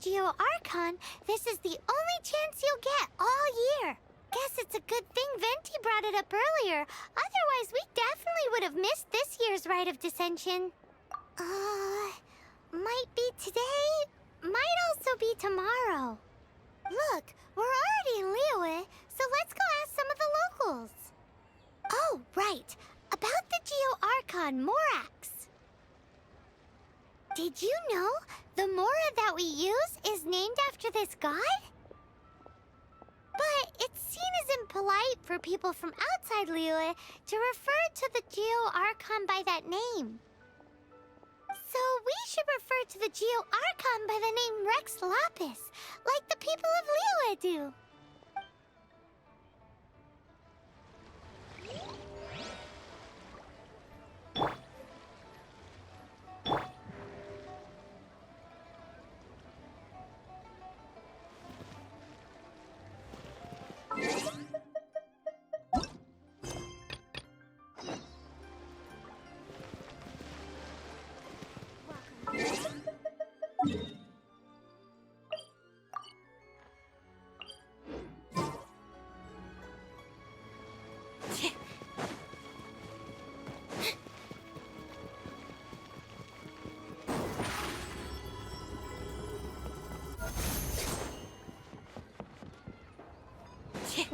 the Archon, this is the only chance you'll get all year. Guess it's a good thing Venti brought it up earlier. Otherwise, we definitely would have missed this year's Rite of Dissension. Might be today, might also be tomorrow. Look, we're already in Liyue, so let's go ask some of the locals. Oh, right. About the Archon Morax. Did you know the Mora that we use is named after this god? But it's seen as impolite for people from outside Liyue to refer to the Archon by that name. So we should refer to the Archon by the name Rex Lapis, like the people of Liyue do.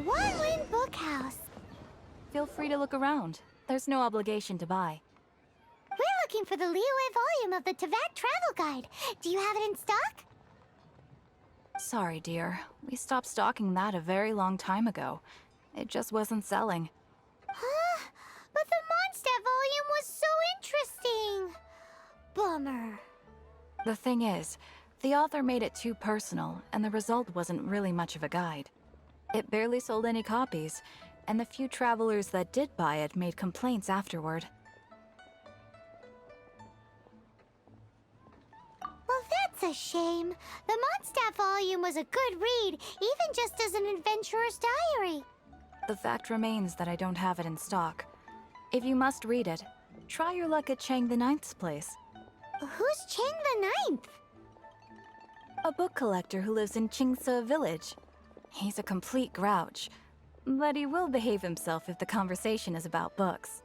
One Wind Bookhouse. Feel free to look around. There's no obligation to buy. We're looking for the Liyue volume of the Teyvat Travel Guide. Do you have it in stock? Sorry, dear. We stopped stocking that a very long time ago. It just wasn't selling. Huh? But the Mondstadt volume was so interesting. Bummer. The thing is, the author made it too personal, and the result wasn't really much of a guide. It barely sold any copies, and the few travelers that did buy it made complaints afterward. Well, that's a shame. The Mondstadt volume was a good read, even just as an adventurer's diary. The fact remains that I don't have it in stock. If you must read it, try your luck at Chang the Ninth's place. Who's Chang the Ninth? A book collector who lives in Qingce Village. He's a complete grouch, but he will behave himself if the conversation is about books.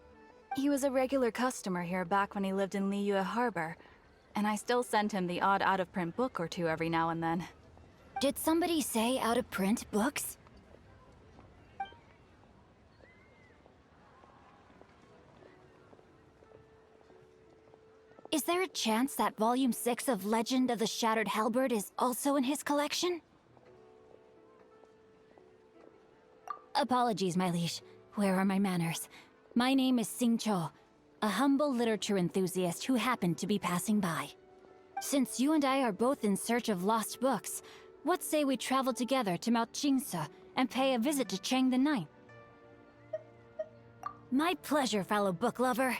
He was a regular customer here back when he lived in Liyue Harbor, and I still send him the odd out-of-print book or two every now and then. Did somebody say out-of-print books? Is there a chance that Volume 6 of Legend of the Shattered Halberd is also in his collection? Apologies, my liege. Where are my manners? My name is Sing Cho, a humble literature enthusiast who happened to be passing by. Since you and I are both in search of lost books, what say we travel together to Mount Qingce and pay a visit to Chang the Ninth? My pleasure, fellow book lover.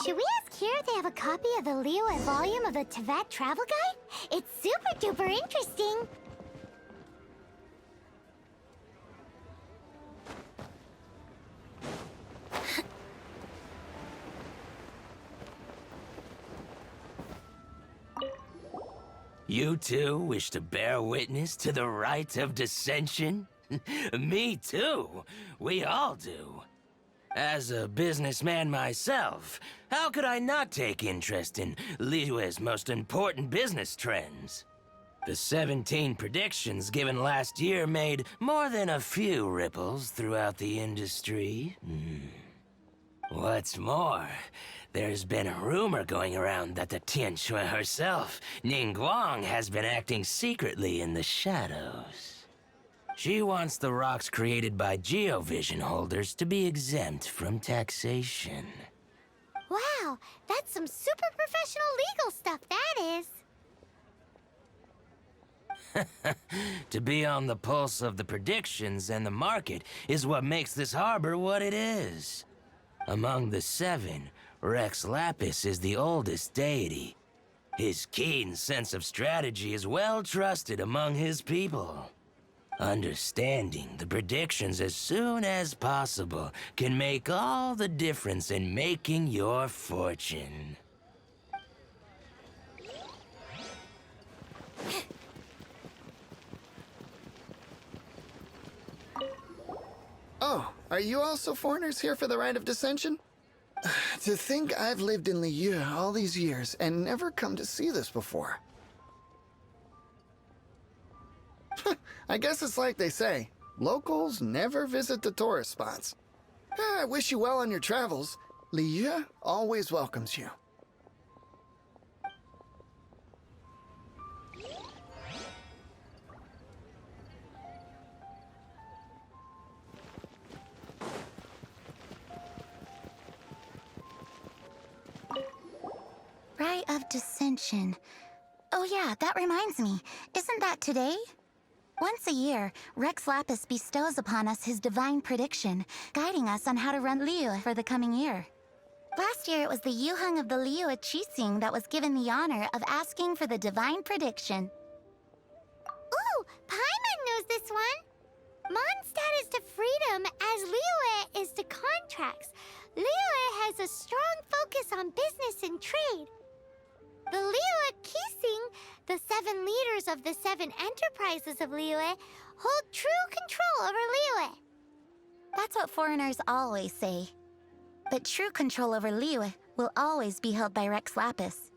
Should we ask here if they have a copy of the Liyue volume of the Teyvat Travel Guide? It's super duper interesting. You two wish to bear witness to the Rite of Dissension? Me too. We all do. As a businessman myself, how could I not take interest in Liyue's most important business trends? The 17 predictions given last year made more than a few ripples throughout the industry. What's more, there's been a rumor going around that the Tianshui herself, Ningguang, has been acting secretly in the shadows. She wants the rocks created by Geovision holders to be exempt from taxation. Wow, that's some super professional legal stuff, that is. To be on the pulse of the predictions and the market is what makes this harbor what it is. Among the 7, Rex Lapis is the oldest deity. His keen sense of strategy is well trusted among his people. Understanding the predictions as soon as possible can make all the difference in making your fortune. Oh, are you also foreigners here for the Rite of Dissension? To think I've lived in Liyue all these years and never come to see this before. I guess it's like they say, locals never visit the tourist spots. I wish you well on your travels. Liyue always welcomes you. Rite of Dissension. Oh yeah, that reminds me. Isn't that today? Once a year, Rex Lapis bestows upon us his divine prediction, guiding us on how to run Liyue for the coming year. Last year, it was the Yuheng of the Liyue Qixing that was given the honor of asking for the divine prediction. Ooh, Paimon knows this one! Mondstadt is to freedom as Liyue is to contracts. Liyue has a strong focus on business and trade. The Liyue Qixing, the 7 leaders of the 7 enterprises of Liyue, hold true control over Liyue. That's what foreigners always say. But true control over Liyue will always be held by Rex Lapis.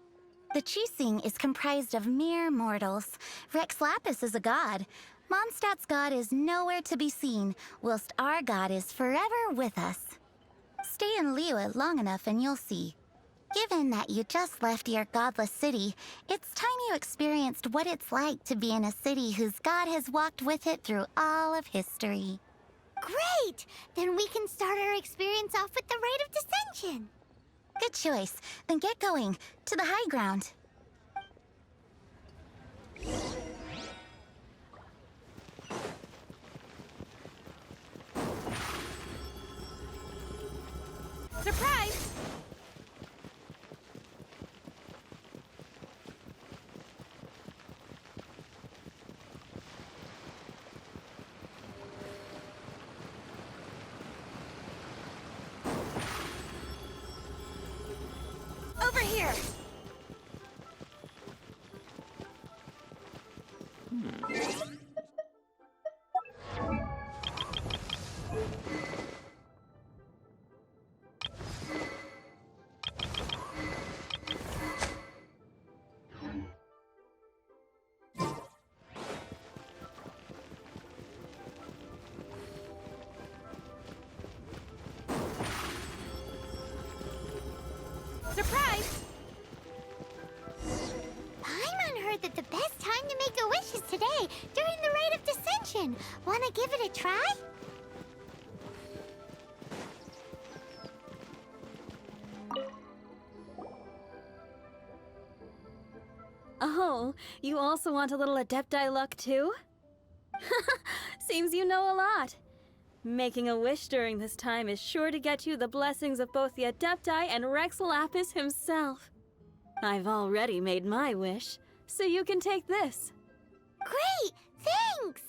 The Qixing is comprised of mere mortals. Rex Lapis is a god. Mondstadt's god is nowhere to be seen, whilst our god is forever with us. Stay in Liyue long enough and you'll see. Given that you just left your godless city, it's time you experienced what it's like to be in a city whose god has walked with it through all of history. Great! Then we can start our experience off with the Rite of Dissension. Good choice. Then get going. To the high ground. Surprise! Over here! Surprise! Paimon heard that the best time to make a wish is today, during the Rite of Dissension. Wanna give it a try? Oh, you also want a little Adepti luck too? Seems you know a lot. Making a wish during this time is sure to get you the blessings of both the Adepti and Rex Lapis himself. I've already made my wish, so you can take this. Great! Thanks!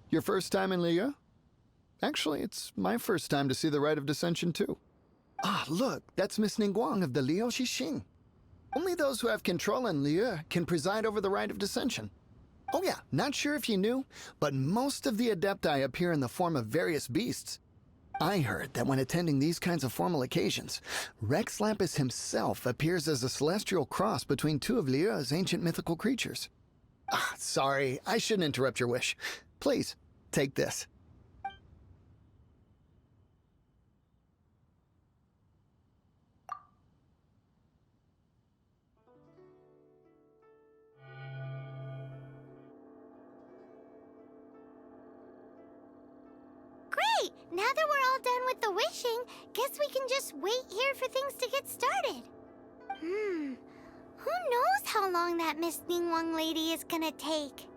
Your first time in Liyue? Actually, it's my first time to see the Rite of Dissension too. Ah, look, that's Miss Ningguang of the Liyue Xixing. Only those who have control in Liyue can preside over the Rite of Dissension. Oh yeah, not sure if you knew, but most of the Adepti appear in the form of various beasts. I heard that when attending these kinds of formal occasions, Rex Lapis himself appears as a celestial cross between 2 of Liyue's ancient mythical creatures. Ah, sorry, I shouldn't interrupt your wish. Please, take this. now that we're all done with the wishing, guess we can just wait here for things to get started. Who knows how long that Miss Ningguang lady is gonna take?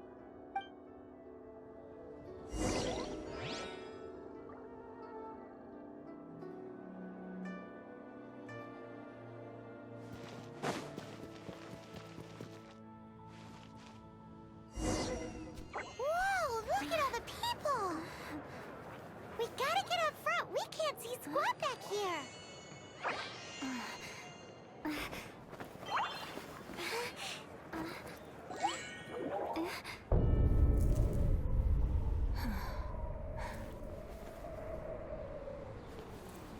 Whoa, look at all the people! We gotta get up front. We can't see squat back here.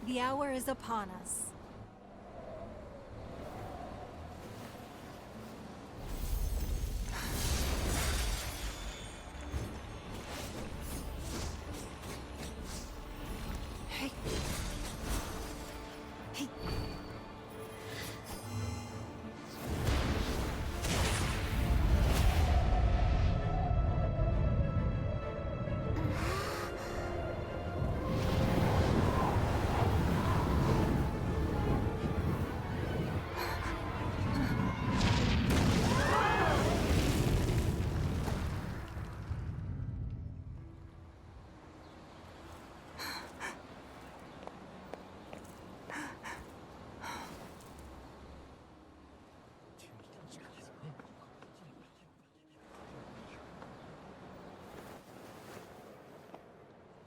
The hour is upon us. Hey. Hey.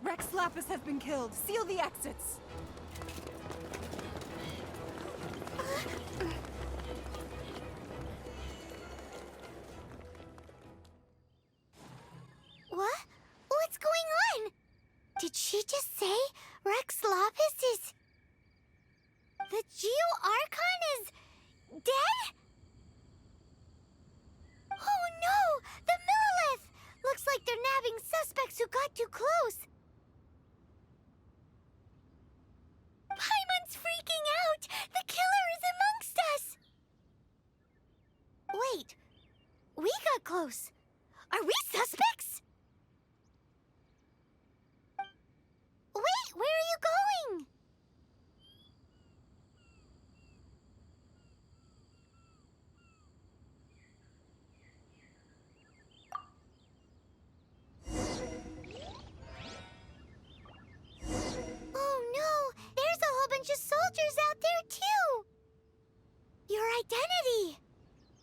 Rex Lapis has been killed. Seal the exits. What? What's going on? Did she just say Rex Lapis is... The Geo-Archon is... dead? Oh no! The Millilith! Looks like they're nabbing suspects who got too close. Paimon's freaking out! The killer is amongst us! Wait. We got close. Are we suspects? Wait, where are you going? Oh no, there's a whole bunch of soldiers out there too. Your identity.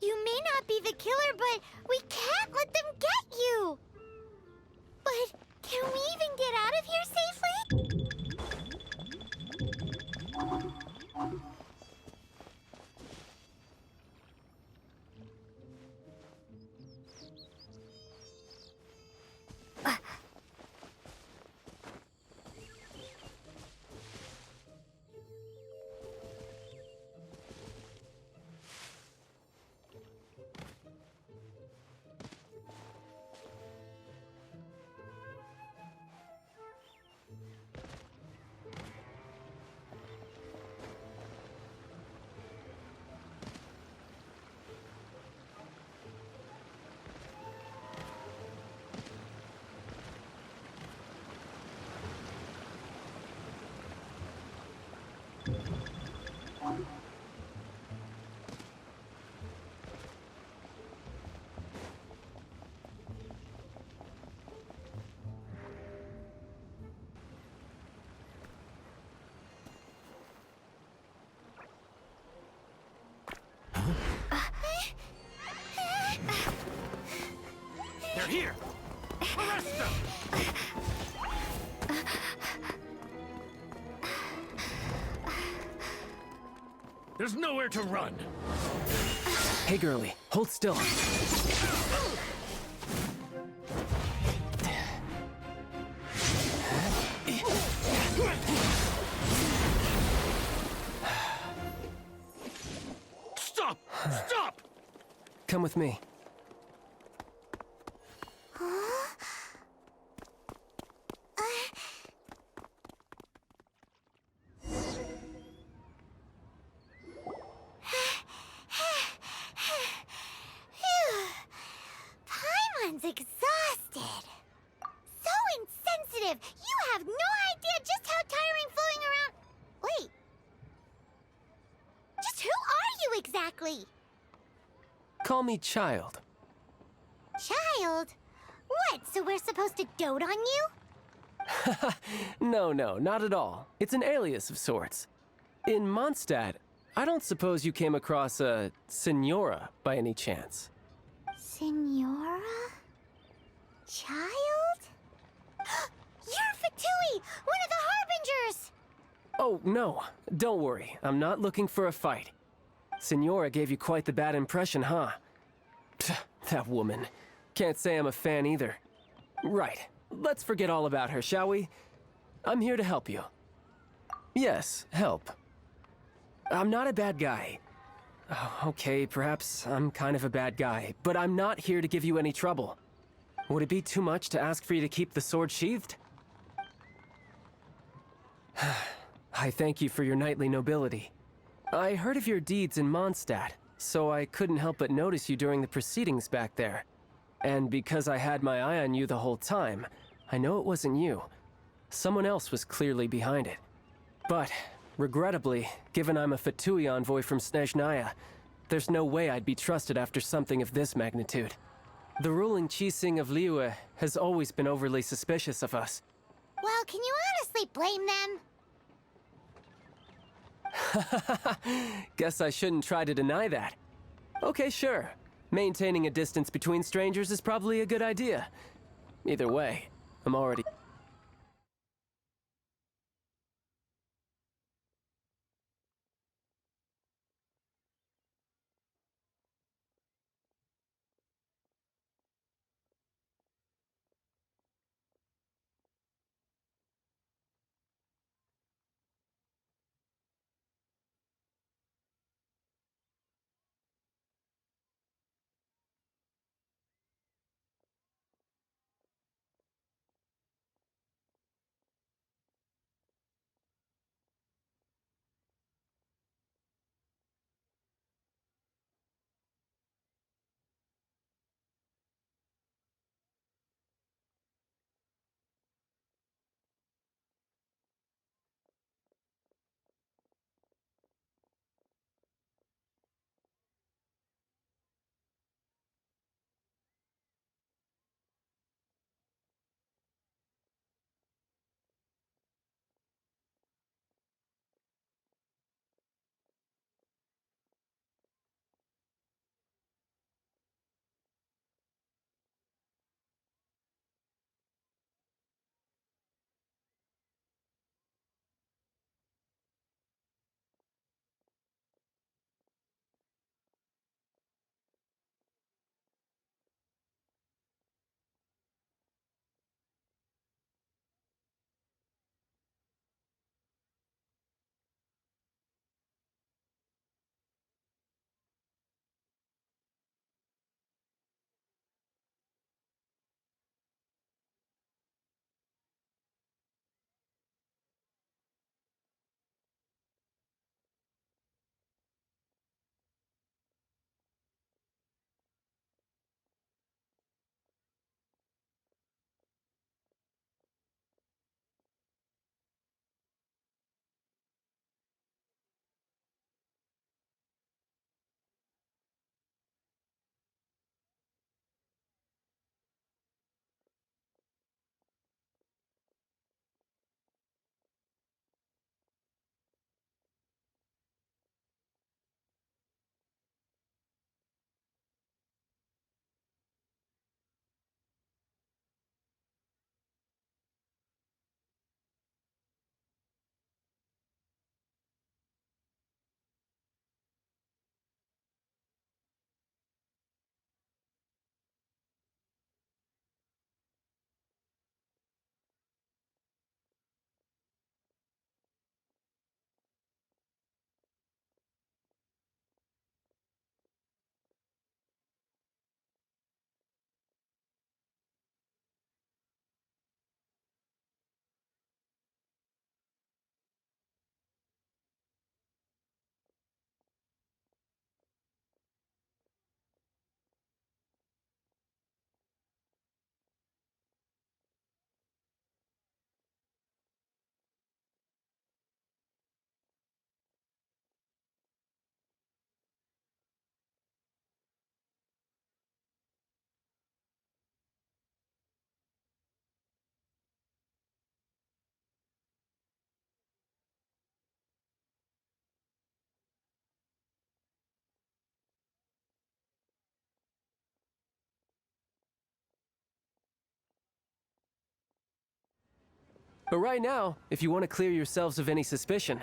You may not be the killer, but we can't let them get you. But can we even get out of here safely? They're here! Arrest them! There's nowhere to run! Hey, girlie, hold still. Stop! Stop! Come with me. Paimon's exhausted. So insensitive. You have no idea exactly? Call me child. Child? What, so we're supposed to dote on you? No, not at all. It's an alias of sorts. In Mondstadt, I don't suppose you came across a Senora by any chance. Senora? Child? You're Fatui, one of the Harbingers! Oh, no. Don't worry. I'm not looking for a fight. Senora gave you quite the bad impression, huh? Pfft, that woman. Can't say I'm a fan either. Right. Let's forget all about her, shall we? I'm here to help you. Yes, help. I'm not a bad guy. Oh, okay, perhaps I'm kind of a bad guy, but I'm not here to give you any trouble. Would it be too much to ask for you to keep the sword sheathed? I thank you for your knightly nobility. I heard of your deeds in Mondstadt, so I couldn't help but notice you during the proceedings back there. And because I had my eye on you the whole time, I know it wasn't you. Someone else was clearly behind it. But, regrettably, given I'm a Fatui envoy from Snezhnaya, there's no way I'd be trusted after something of this magnitude. The ruling Chising of Liyue has always been overly suspicious of us. Well, can you honestly blame them? Guess I shouldn't try to deny that. Okay, sure. Maintaining a distance between strangers is probably a good idea. Either way, I'm already... But right now, if you want to clear yourselves of any suspicion,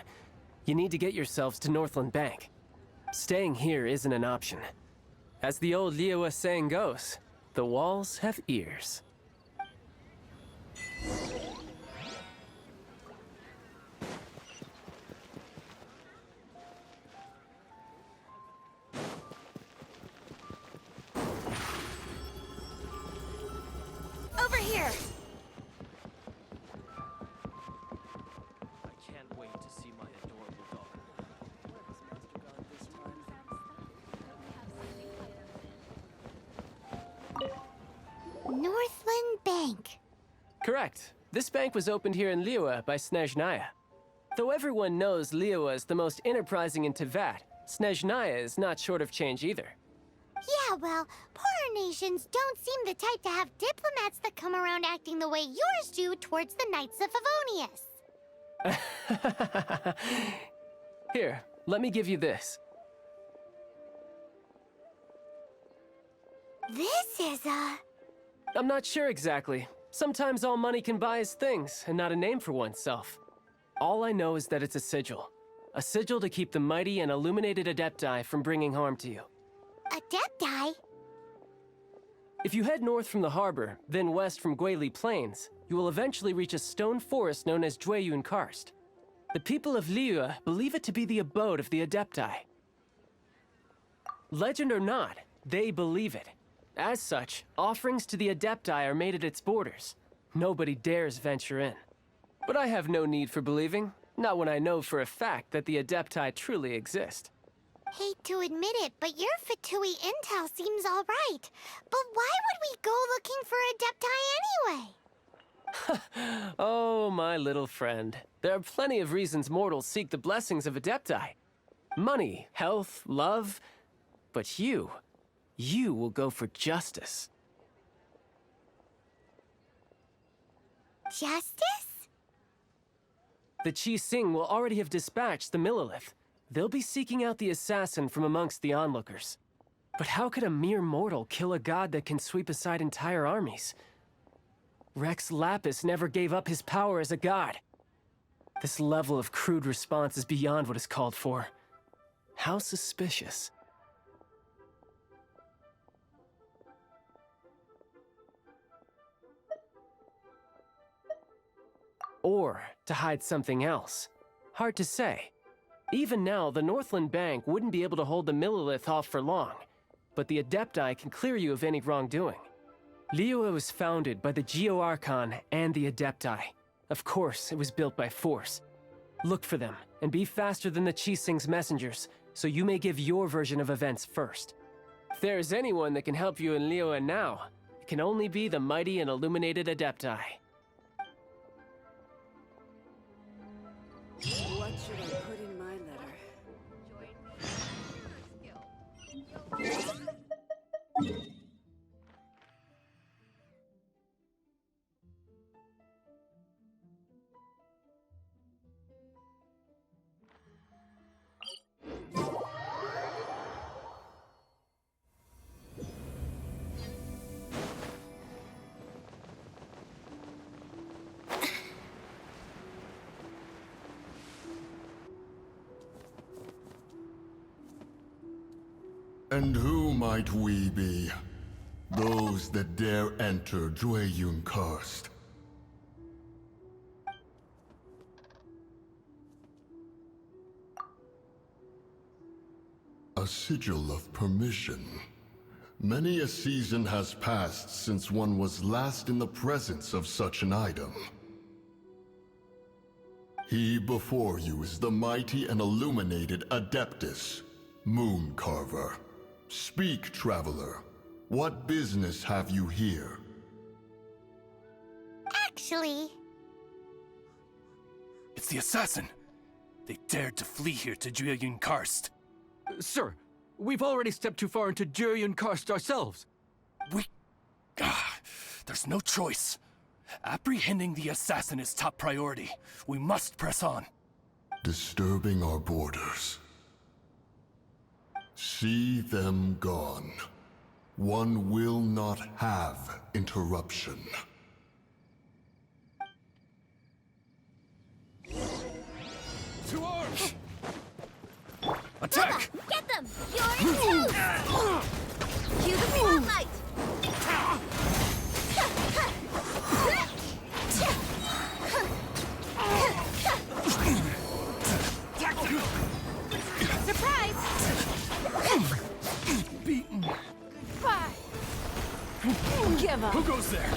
you need to get yourselves to Northland Bank. Staying here isn't an option. As the old Liyue saying goes, the walls have ears. Over here! I can't wait to see my adorable daughter. Northland Bank. Correct. This bank was opened here in Liyue by Snezhnaya. Though everyone knows Liyue is the most enterprising in Teyvat, Snezhnaya is not short of change either. Yeah, well, poorer nations don't seem the type to have diplomats that come around acting the way yours do towards the Knights of Favonius. Here, let me give you this. This is a... I'm not sure exactly. Sometimes all money can buy is things, and not a name for oneself. All I know is that it's a sigil. A sigil to keep the mighty and illuminated Adepti from bringing harm to you. Adepti? If you head north from the harbor, then west from Guili Plains, you will eventually reach a stone forest known as Jueyun Karst. The people of Liyue believe it to be the abode of the Adepti. Legend or not, they believe it. As such, offerings to the Adepti are made at its borders. Nobody dares venture in. But I have no need for believing, not when I know for a fact that the Adepti truly exist. Hate to admit it, but your Fatui intel seems all right. But why would we go looking for Adepti anyway? Oh, my little friend. There are plenty of reasons mortals seek the blessings of Adepti. Money, health, love. But you will go for justice. Justice? The Chi Sing will already have dispatched the Millilith. They'll be seeking out the assassin from amongst the onlookers. But how could a mere mortal kill a god that can sweep aside entire armies? Rex Lapis never gave up his power as a god. This level of crude response is beyond what is called for. How suspicious. Or to hide something else. Hard to say. Even now, the Northland Bank wouldn't be able to hold the Millilith off for long, but the Adepti can clear you of any wrongdoing. Liyue was founded by the Geo-Archon and the Adepti. Of course, it was built by force. Look for them, and be faster than the Chi Sing's messengers, so you may give your version of events first. If there is anyone that can help you in Liyue now, it can only be the mighty and illuminated Adepti. What should I put in my letter? And who might we be? Those that dare enter Jueyun Karst. A sigil of permission. Many a season has passed since one was last in the presence of such an item. He before you is the mighty and illuminated Adeptus, Moon Carver. Speak, traveler. What business have you here? Actually... It's the assassin! They dared to flee here to Jueyun Karst. Sir, we've already stepped too far into Jueyun Karst ourselves. There's no choice. Apprehending the assassin is top priority. We must press on. Disturbing our borders. See them gone. One will not have interruption. Give up. Who goes there?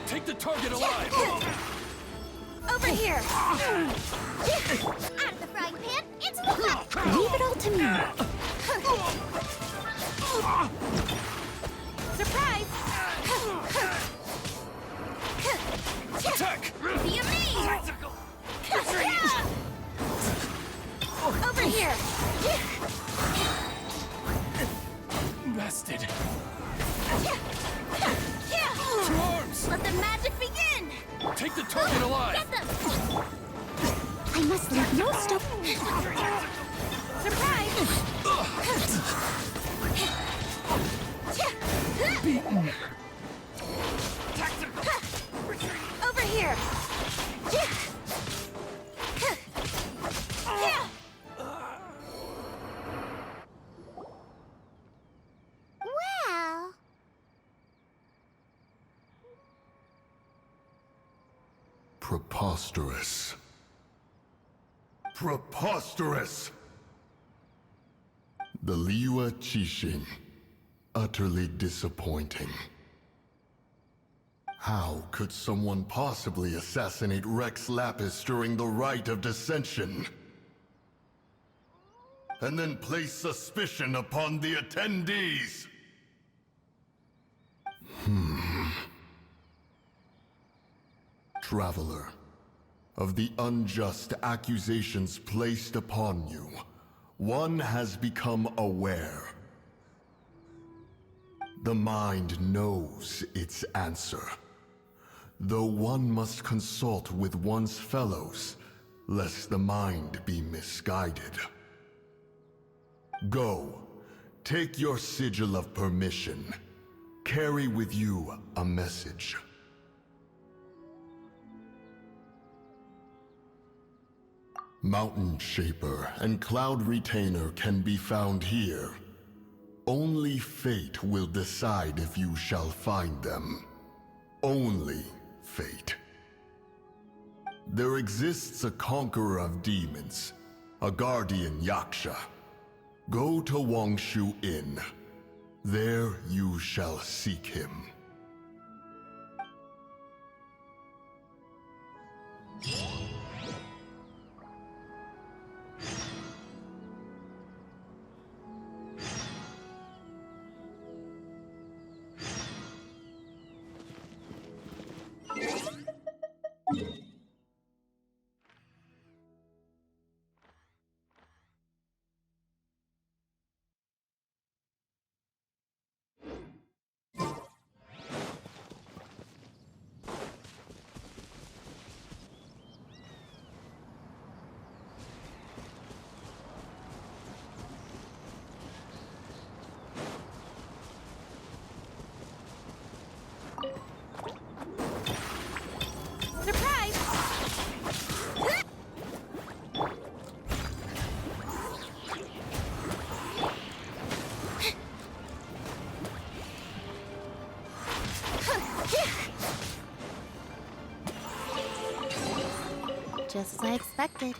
Take the target alive! Over here! Out of the frying pan, into the fire! Leave it all to me! Surprise! Attack! Be amazed! Over here! Bested. Yeah! Two arms! Let the magic begin! Take the target alive! Get them! I must leave no stone. Surprise! Beaten. Over here! Well... Preposterous. Preposterous! The Liyue Qixing. Utterly disappointing. How could someone possibly assassinate Rex Lapis during the Rite of Dissension? And then place suspicion upon the attendees? Traveler, of the unjust accusations placed upon you, one has become aware. The mind knows its answer, though one must consult with one's fellows, lest the mind be misguided. Go, take your sigil of permission. Carry with you a message. Mountain Shaper and Cloud Retainer can be found here. Only fate will decide if you shall find them. Only fate. There exists a conqueror of demons, a guardian Yaksha. Go to Wangshu Inn. There you shall seek him. Just as I expected.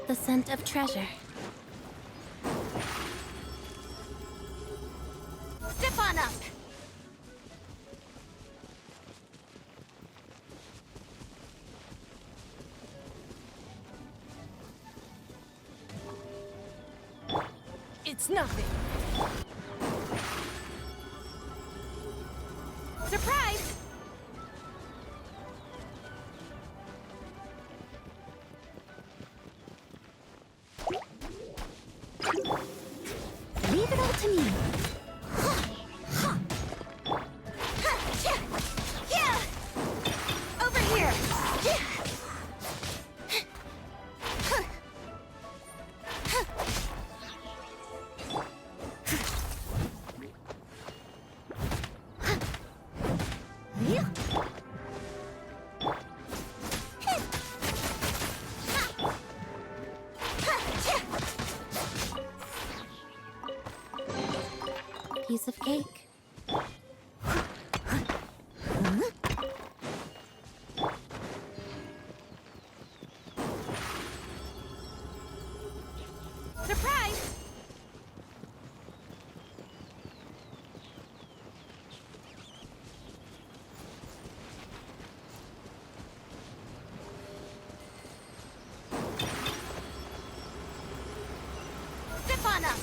The scent of treasure. Step on up! It's nothing. Surprise! Leave it all to me. Over here! Piece of cake. Surprise! Step on up!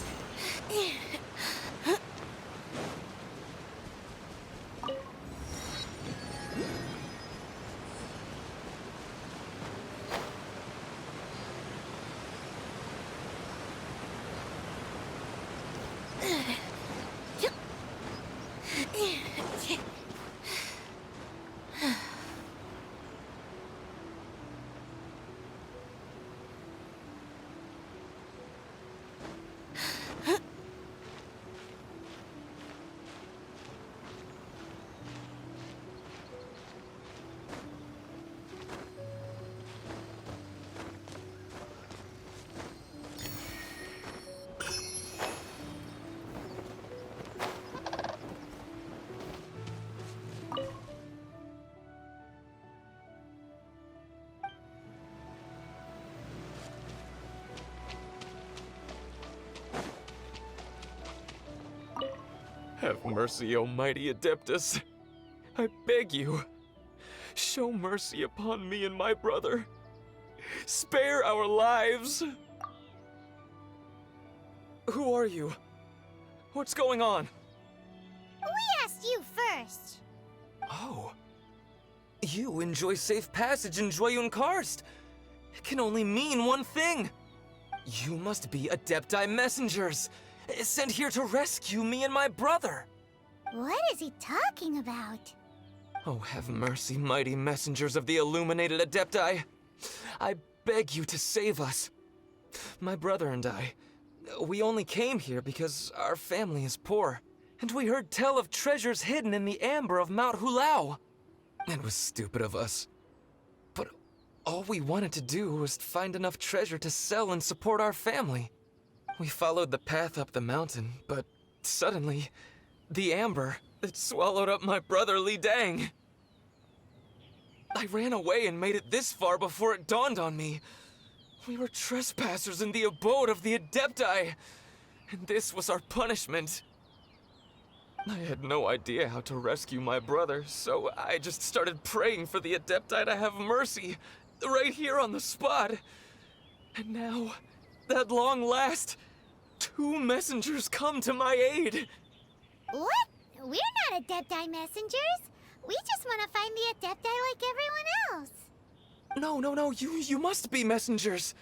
Have mercy, O mighty Adeptus. I beg you, show mercy upon me and my brother. Spare our lives! Who are you? What's going on? We asked you first. Oh. You enjoy safe passage in Joyun Karst. It can only mean one thing. You must be Adepti messengers, sent here to rescue me and my brother. What is he talking about? Oh, have mercy, mighty messengers of the illuminated Adepti. I beg you to save us. My brother and I, we only came here because our family is poor, and we heard tell of treasures hidden in the amber of Mount Hulao. It was stupid of us. But all we wanted to do was find enough treasure to sell and support our family. We followed the path up the mountain, but suddenly, the amber, it swallowed up my brother Li Dang. I ran away and made it this far before it dawned on me. We were trespassers in the abode of the Adepti, and this was our punishment. I had no idea how to rescue my brother, so I just started praying for the Adepti to have mercy, right here on the spot. And now, at long last, 2 messengers come to my aid. What? We're not Adepti messengers. We just want to find the Adepti like everyone else. No, you must be messengers.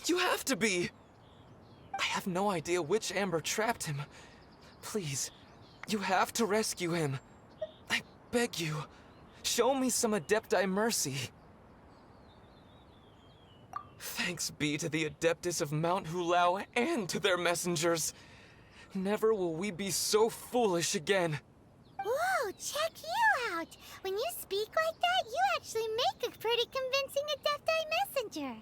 You have to be. I have no idea which amber trapped him. Please, you have to rescue him. I beg you, show me some Adepti mercy. Thanks be to the Adeptus of Mount Hulao and to their messengers. Never will we be so foolish again. Whoa, check you out! When you speak like that, you actually make a pretty convincing Adepti messenger.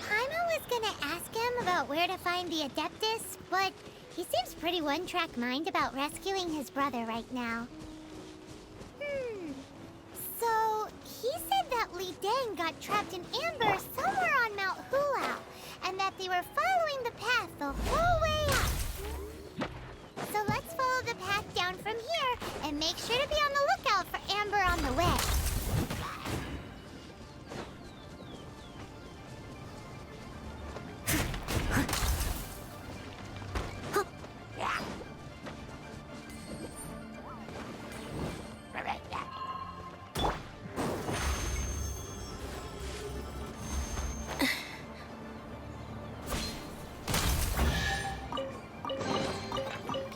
Paimon was gonna ask him about where to find the Adeptus, but he seems pretty one-track mind about rescuing his brother right now. So, he said that Li Dang got trapped in amber somewhere on Mount Hulao, and that they were following the path the whole way up. So let's follow the path down from here, and make sure to be on the lookout for amber on the way.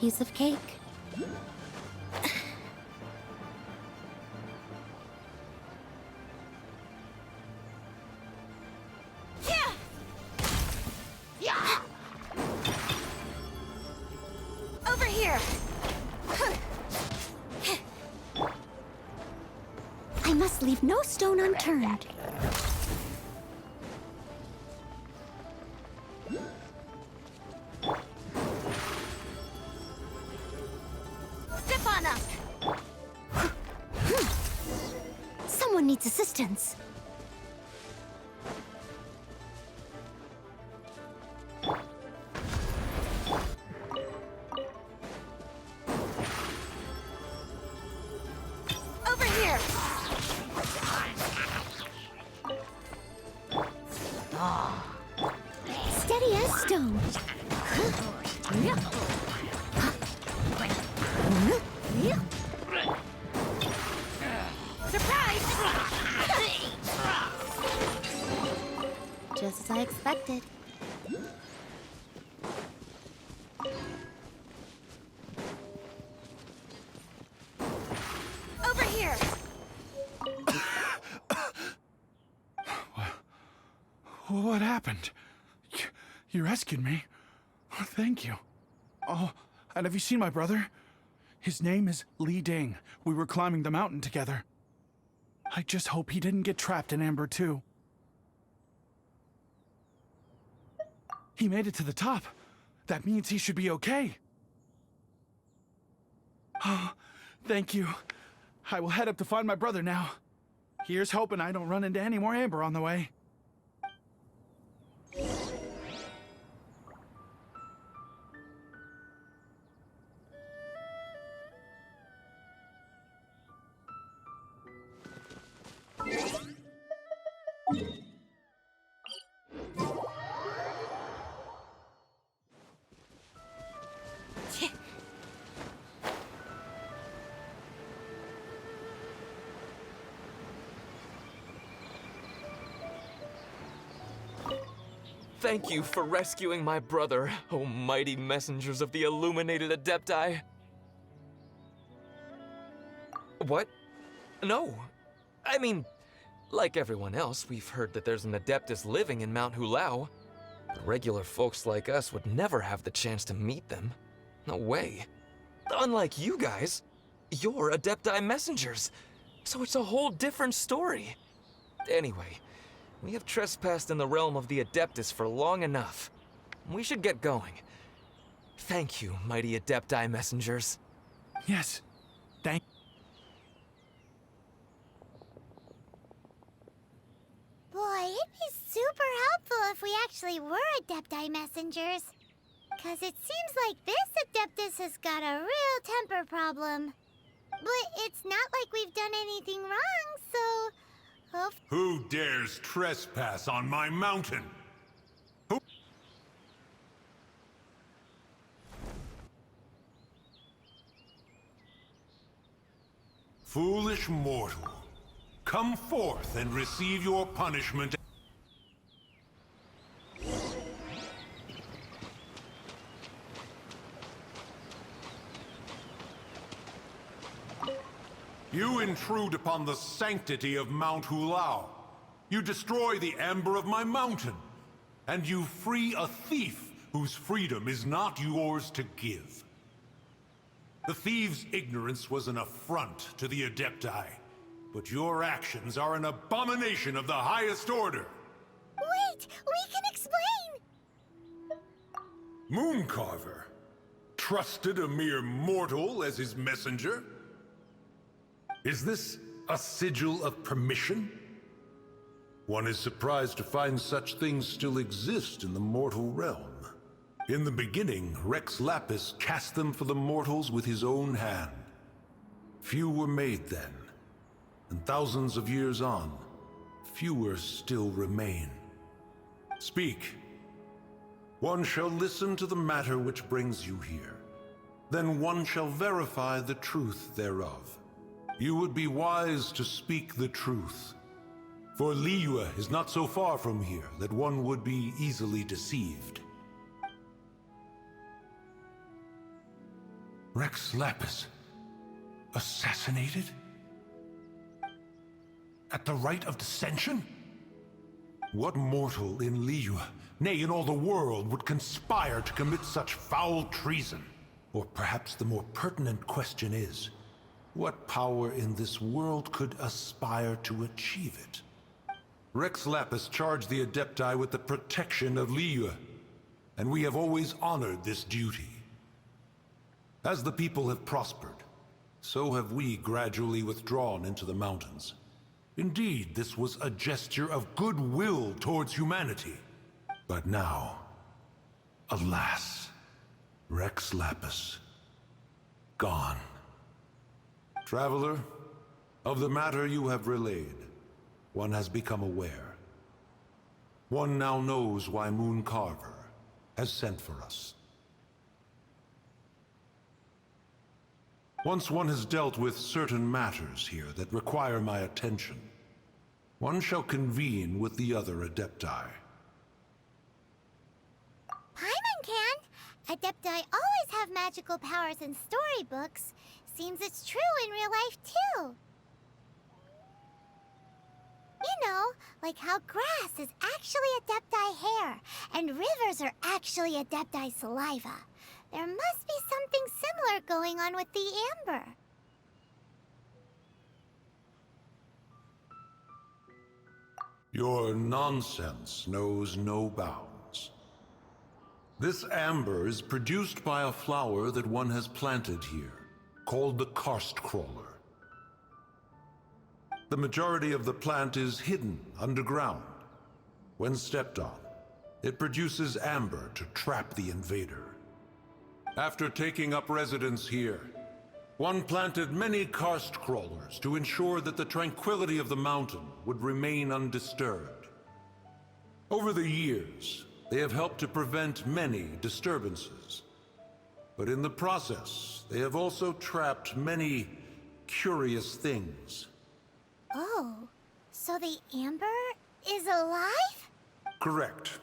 piece of cake. Over here! I must leave no stone unturned. Stefana! Someone needs assistance. Over here! Steady as stone. Surprise! Just as I expected. Over here! What happened? You rescued me. Thank you. Oh, and have you seen my brother? His name is Li Ding. We were climbing the mountain together. I just hope he didn't get trapped in Amber too. He made it to the top. That means he should be okay. Oh, thank you. I will head up to find my brother now. Here's hoping I don't run into any more Amber on the way. Thank you for rescuing my brother, O mighty messengers of the illuminated Adepti. What? No. I mean, like everyone else, we've heard that there's an Adeptus living in Mount Hulao. But regular folks like us would never have the chance to meet them. No way. Unlike you guys, you're Adepti messengers, so it's a whole different story. Anyway, we have trespassed in the realm of the Adeptus for long enough. We should get going. Thank you, mighty Adepti messengers. Yes, thank. Boy, it'd be super helpful if we actually were Adepti messengers. 'Cause it seems like this Adeptus has got a real temper problem. But it's not like we've done anything wrong, so... Who dares trespass on my mountain? Who? Foolish mortal, come forth and receive your punishment. You intrude upon the sanctity of Mount Hulao. You destroy the amber of my mountain. And you free a thief whose freedom is not yours to give. The thief's ignorance was an affront to the Adepti. But your actions are an abomination of the highest order. Wait! We can explain! Mooncarver trusted a mere mortal as his messenger? Is this a sigil of permission? One is surprised to find such things still exist in the mortal realm. In the beginning, Rex Lapis cast them for the mortals with his own hand. Few were made then, and thousands of years on, fewer still remain. Speak. One shall listen to the matter which brings you here. Then one shall verify the truth thereof. You would be wise to speak the truth. For Liyue is not so far from here that one would be easily deceived. Rex Lapis. Assassinated? At the rite of dissension? What mortal in Liyue, nay, in all the world, would conspire to commit such foul treason? Or perhaps the more pertinent question is, what power in this world could aspire to achieve it? Rex Lapis charged the Adepti with the protection of Liyue, and we have always honored this duty. As the people have prospered, so have we gradually withdrawn into the mountains. Indeed, this was a gesture of goodwill towards humanity. But now, alas, Rex Lapis, gone. Traveler, of the matter you have relayed, one has become aware. One now knows why Moon Carver has sent for us. Once one has dealt with certain matters here that require my attention, one shall convene with the other Adepti. Paimon can! Adepti always have magical powers in storybooks. Seems it's true in real life, too. You know, like how grass is actually Adepti hair, and rivers are actually Adepti saliva. There must be something similar going on with the amber. Your nonsense knows no bounds. This amber is produced by a flower that one has planted here, called the karst crawler. The majority of the plant is hidden underground. When stepped on, it produces amber to trap the invader. After taking up residence here, one planted many karst crawlers to ensure that the tranquility of the mountain would remain undisturbed. Over the years, they have helped to prevent many disturbances. But in the process, they have also trapped many curious things. Oh, so the amber is alive? Correct.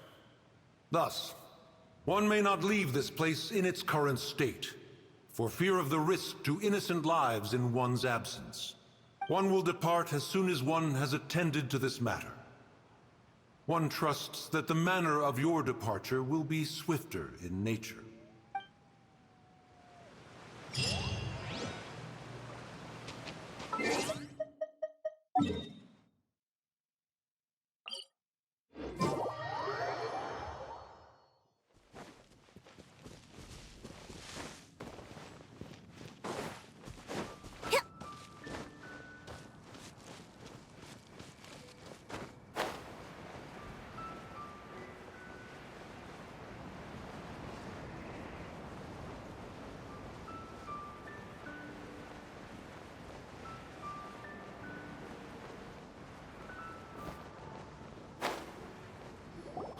Thus, one may not leave this place in its current state, for fear of the risk to innocent lives in one's absence. One will depart as soon as one has attended to this matter. One trusts that the manner of your departure will be swifter in nature.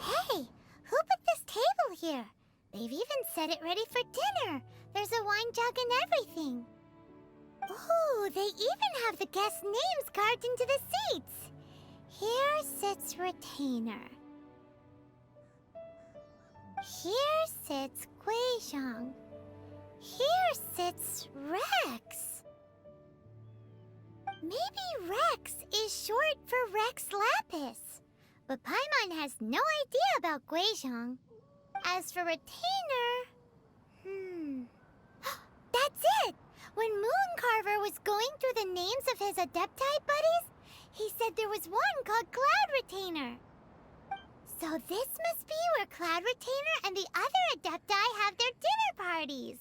Hey, who put this table here? They've even set it ready for dinner. There's a wine jug and everything. Ooh, they even have the guests' names carved into the seats. Here sits Retainer. Here sits Guizhong. Here sits Rex. Maybe Rex is short for Rex Lapis. But Paimon has no idea about Guizhong. As for Retainer... That's it! When Mooncarver was going through the names of his Adepti buddies, he said there was one called Cloud Retainer. So this must be where Cloud Retainer and the other Adepti have their dinner parties.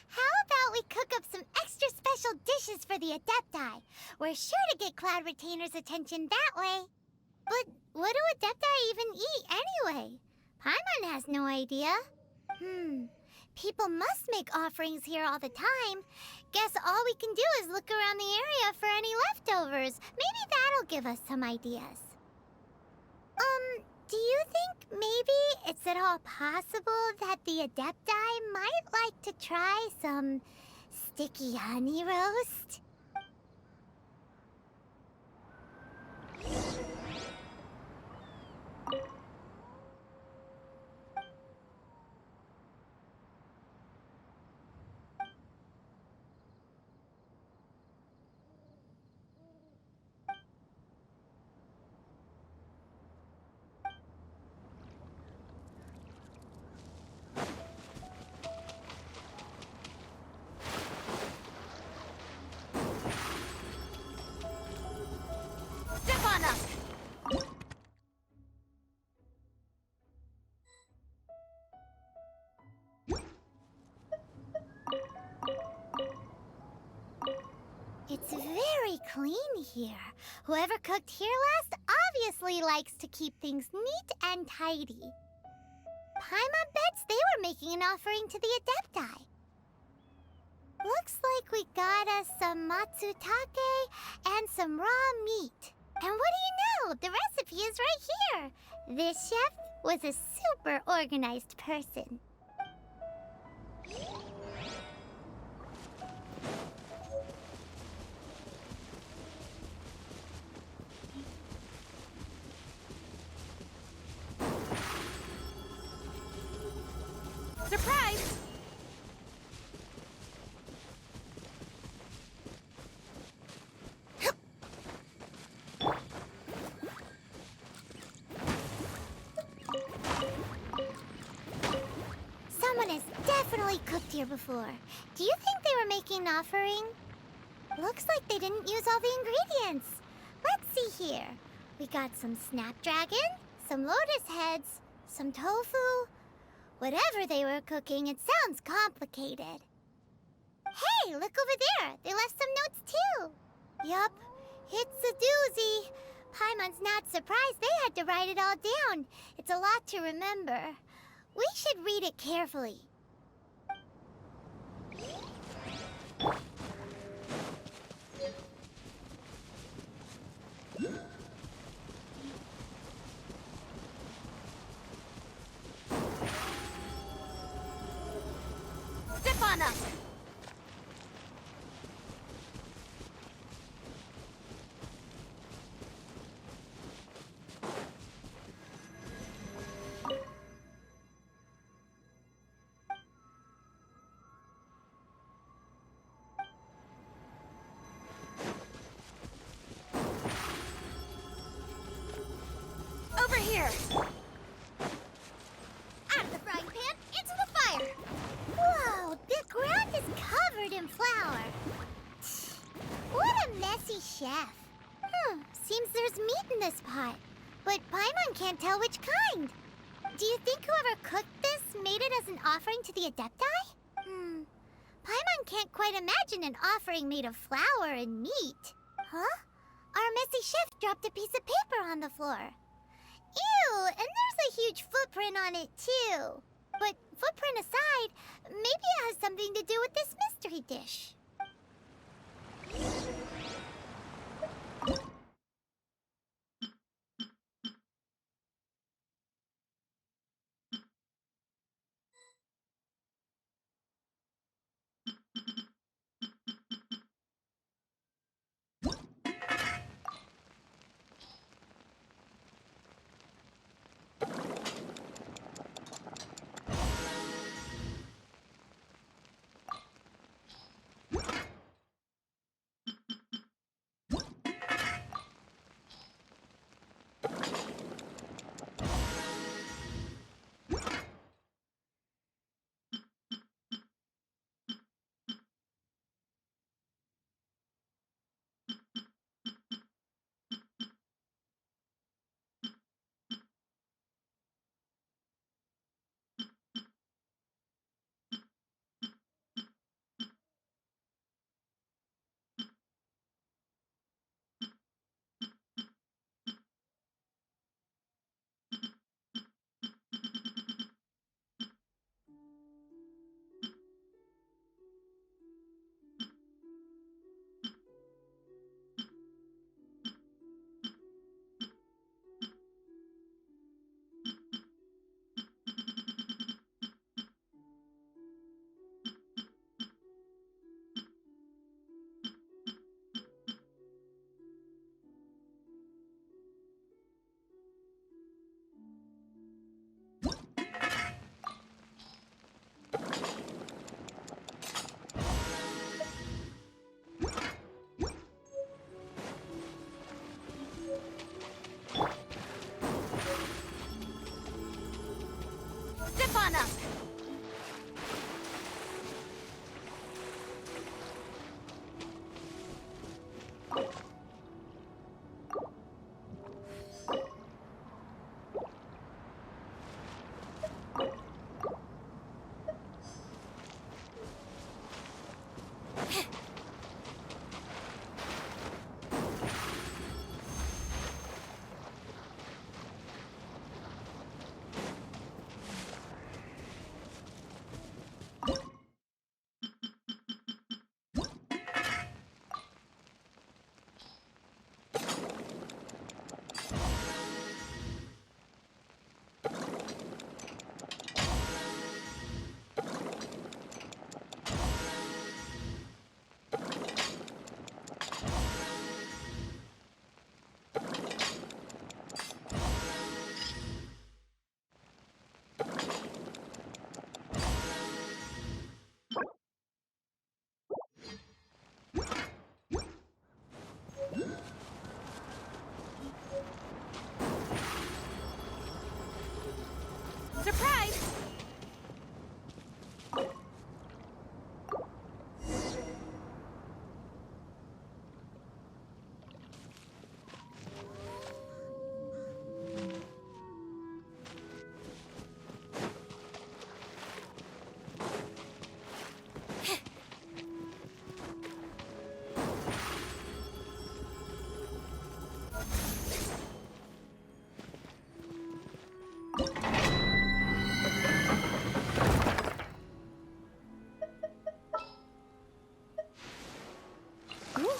How about we cook up some extra special dishes for the Adepti? We're sure to get Cloud Retainer's attention that way. But what do Adepti even eat anyway? Paimon has no idea. People must make offerings here all the time. Guess all we can do is look around the area for any leftovers. Maybe that'll give us some ideas. Do you think maybe it's at all possible that the Adepti might like to try some sticky honey roast? It's very clean here. Whoever cooked here last obviously likes to keep things neat and tidy. Paimon bets they were making an offering to the Adepti. Looks like we got us some matsutake and some raw meat. And what do you know? The recipe is right here. This chef was a super organized person. Surprise! Someone has definitely cooked here before. Do you think they were making an offering? Looks like they didn't use all the ingredients. Let's see here. We got some snapdragon, some lotus heads, some tofu. Whatever they were cooking, it sounds complicated. Hey, look over there. They left some notes too. Yup, it's a doozy. Paimon's not surprised they had to write it all down. It's a lot to remember. We should read it carefully. Step on up! Over here! Out of the frying pan, into the fire! Whoa, the ground is covered in flour. What a messy chef. Seems there's meat in this pot, but Paimon can't tell which kind. Do you think whoever cooked this made it as an offering to the Adepti? Paimon can't quite imagine an offering made of flour and meat. Huh? Our messy chef dropped a piece of paper on the floor. Ew, and there's a huge footprint on it too. But footprint aside, maybe it has something to do with this mystery dish.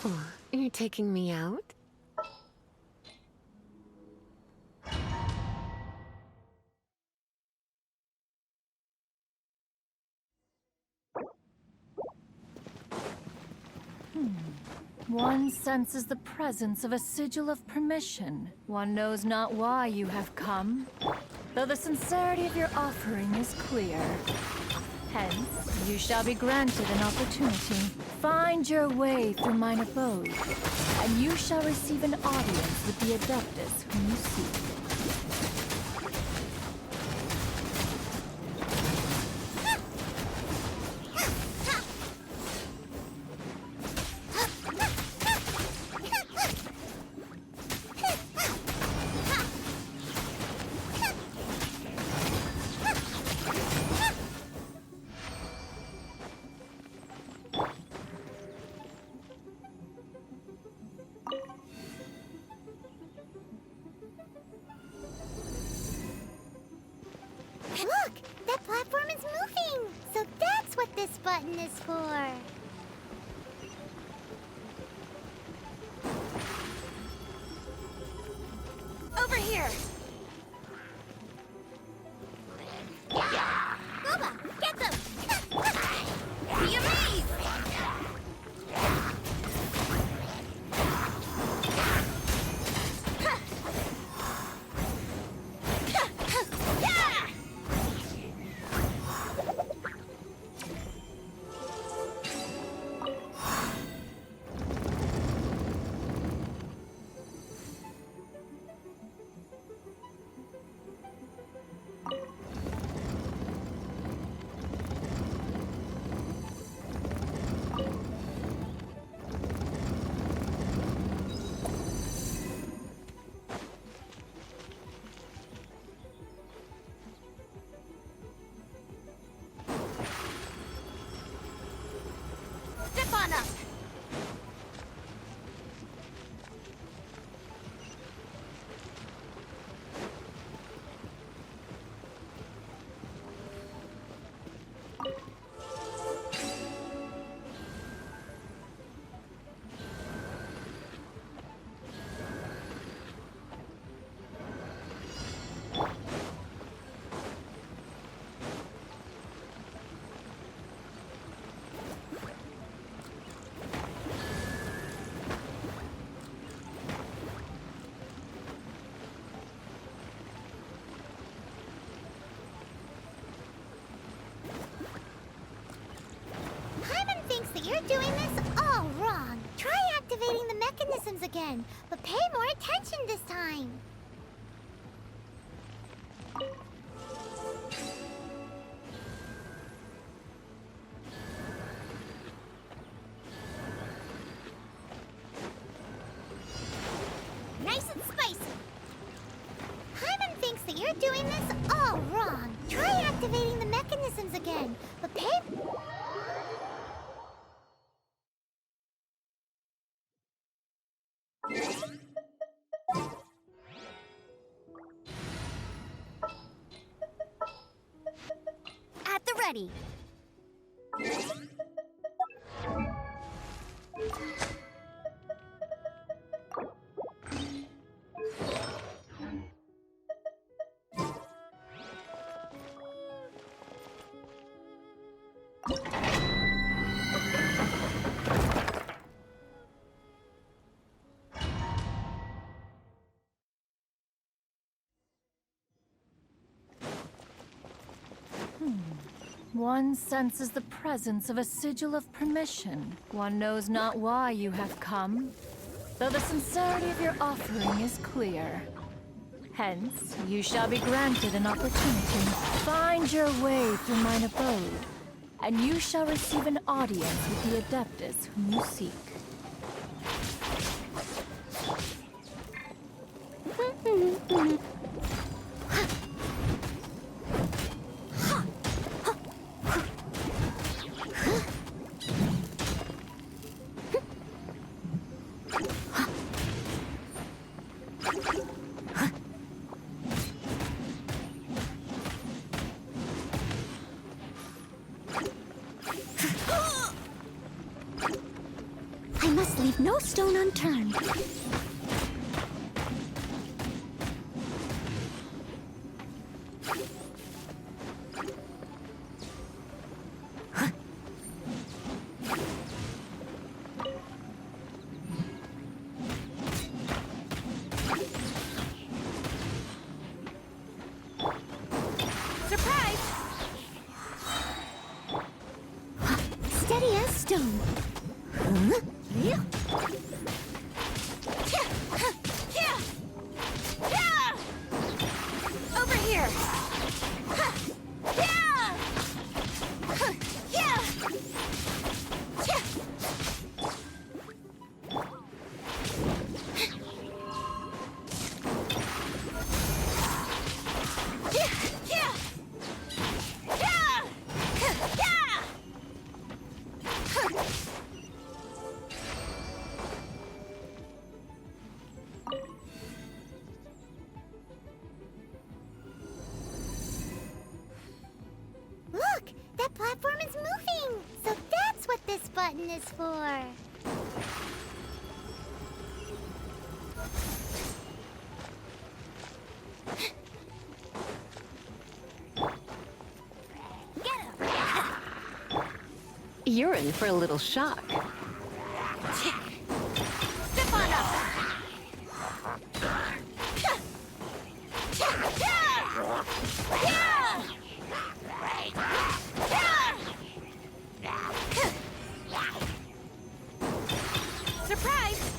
Oh, you're taking me out? One senses the presence of a sigil of permission. One knows not why you have come, though the sincerity of your offering is clear. Hence, you shall be granted an opportunity. Find your way through mine abode, and you shall receive an audience with the Adeptus whom you seek. Look! That platform is moving! So that's what this button is for! Over here! Booba, get them! You leave! Step on up! Thinks that you're doing this all wrong. Try activating the mechanisms again, but pay more attention this time. Nice and spicy. Hyman thinks that you're doing this all wrong. Try activating the mechanisms again, but pay... At the ready. One senses the presence of a sigil of permission. One knows not why you have come, though the sincerity of your offering is clear. Hence, you shall be granted an opportunity. Find your way through mine abode, and you shall receive an audience with the Adeptus whom you seek. must leave no stone unturned. Surprise! Steady as stone. Over here! Look! That platform is moving! So that's what this button is for. You're in for a little shock. Step on up! Surprise!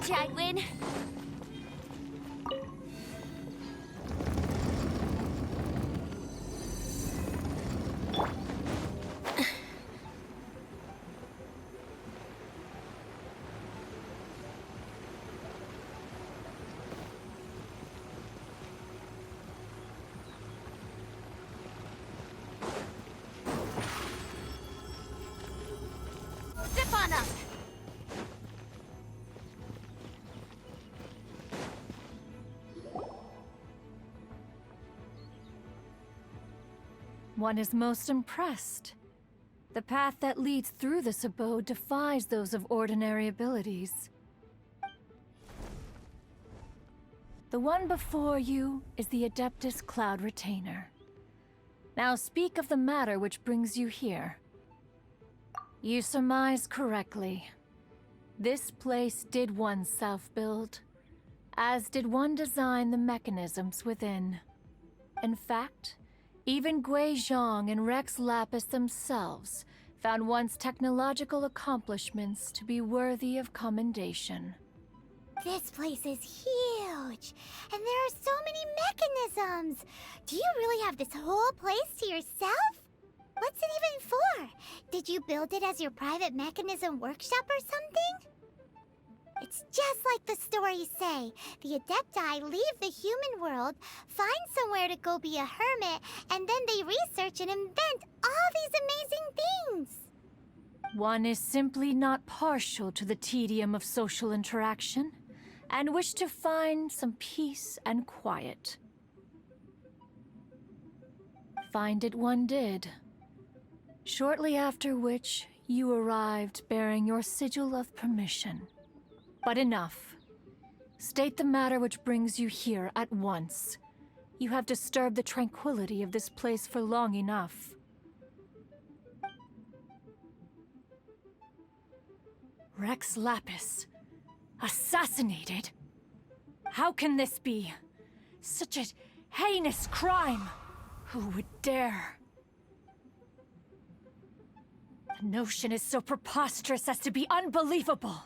you, Eileen. Zip on up. One is most impressed. The path that leads through this abode defies those of ordinary abilities. The one before you is the Adeptus Cloud Retainer. Now speak of the matter which brings you here. You surmise correctly. This place did one self-build, as did one design the mechanisms within. In fact, even Gui Zhang and Rex Lapis themselves found one's technological accomplishments to be worthy of commendation. This place is huge, and there are so many mechanisms. Do you really have this whole place to yourself? What's it even for? Did you build it as your private mechanism workshop or something? It's just like the stories say. The Adepti leave the human world, find somewhere to go be a hermit, and then they research and invent all these amazing things. One is simply not partial to the tedium of social interaction, and wished to find some peace and quiet. Find it one did. Shortly after which, you arrived bearing your sigil of permission. But enough. State the matter which brings you here at once. You have disturbed the tranquility of this place for long enough. Rex Lapis. Assassinated? How can this be? Such a heinous crime! Who would dare? The notion is so preposterous as to be unbelievable.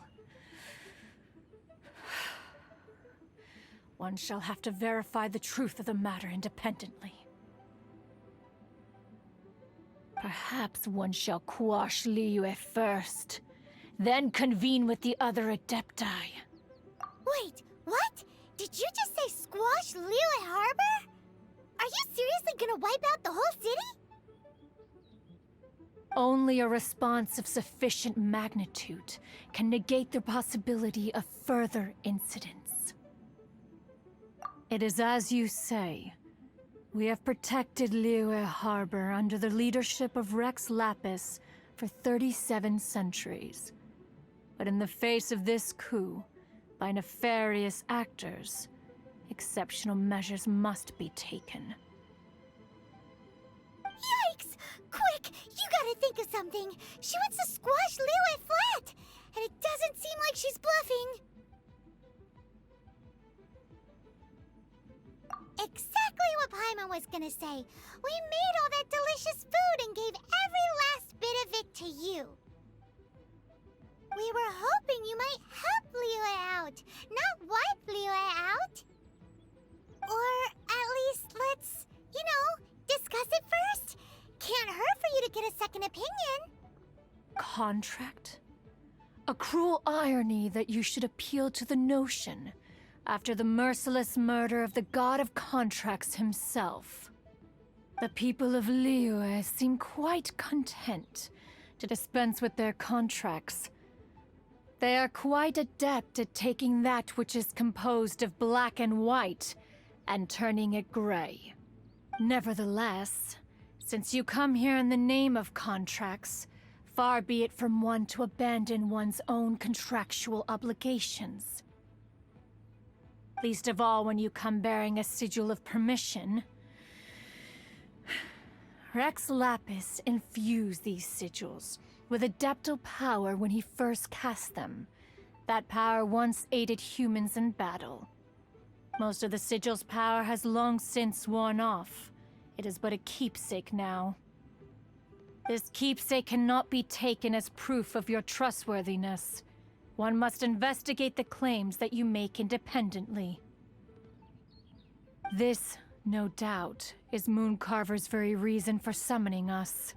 One shall have to verify the truth of the matter independently. Perhaps one shall quash Liyue first, then convene with the other Adepti. Wait, what? Did you just say squash Liyue Harbor? Are you seriously gonna wipe out the whole city? Only a response of sufficient magnitude can negate the possibility of further incidents. It is as you say. We have protected Liyue Harbor under the leadership of Rex Lapis for 37 centuries. But in the face of this coup, by nefarious actors, exceptional measures must be taken. Yikes! Quick, you gotta think of something. She wants to squash Liyue flat, and it doesn't seem like she's bluffing. Exactly what Paimon was gonna say. We made all that delicious food and gave every last bit of it to you. We were hoping you might help Liyue out, not wipe Liyue out. Or at least let's, discuss it first. Can't hurt for you to get a second opinion. Contract? A cruel irony that you should appeal to the notion after the merciless murder of the god of contracts himself. The people of Liyue seem quite content to dispense with their contracts. They are quite adept at taking that which is composed of black and white and turning it gray. Nevertheless, since you come here in the name of contracts, far be it from one to abandon one's own contractual obligations. Least of all when you come bearing a sigil of permission. Rex Lapis infused these sigils with adeptal power when he first cast them. That power once aided humans in battle. Most of the sigil's power has long since worn off. It is but a keepsake now. This keepsake cannot be taken as proof of your trustworthiness. one must investigate the claims that you make independently. This, no doubt, is Mooncarver's very reason for summoning us.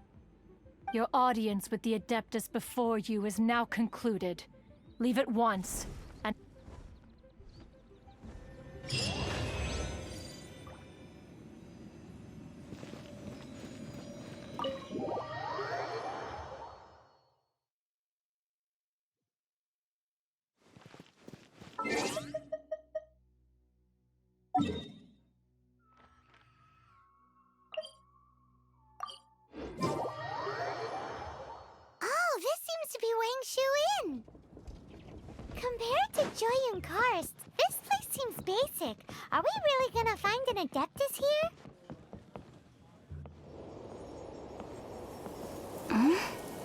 Your audience with the Adeptus before you is now concluded. Leave at once, and... Oh, this seems to be Wang Shu Inn. Compared to Joy and Karst, this place seems basic. Are we really gonna find an Adeptus here?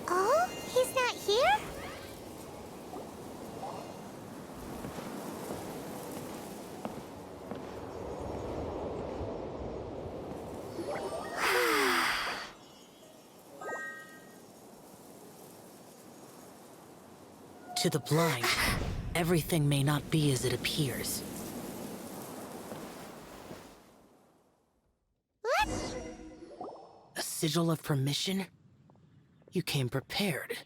Oh, he's not here? To the blind, everything may not be as it appears. What? A sigil of permission? You came prepared.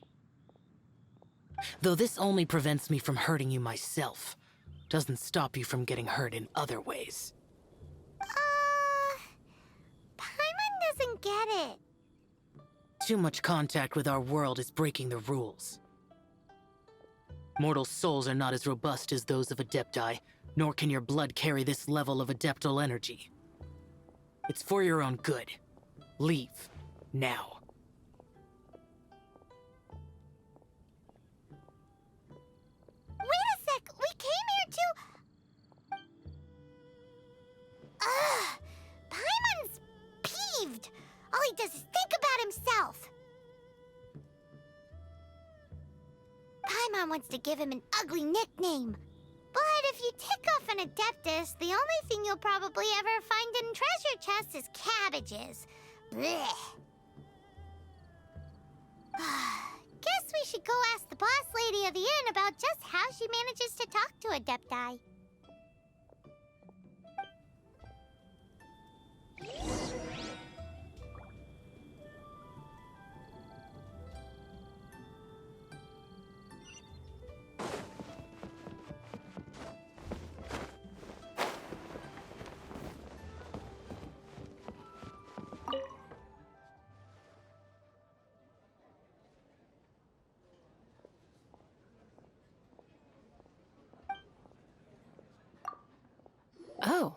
Though this only prevents me from hurting you myself, doesn't stop you from getting hurt in other ways. Paimon doesn't get it. Too much contact with our world is breaking the rules. Mortal souls are not as robust as those of Adepti, nor can your blood carry this level of adeptal energy. It's for your own good. Leave. Now. Wait a sec! We came here to... Ugh! Paimon's peeved! All he does is think about himself! Paimon wants to give him an ugly nickname. But if you tick off an Adeptus, the only thing you'll probably ever find in treasure chests is cabbages. Blech. Guess we should go ask the boss lady of the inn about just how she manages to talk to Adepti. Oh,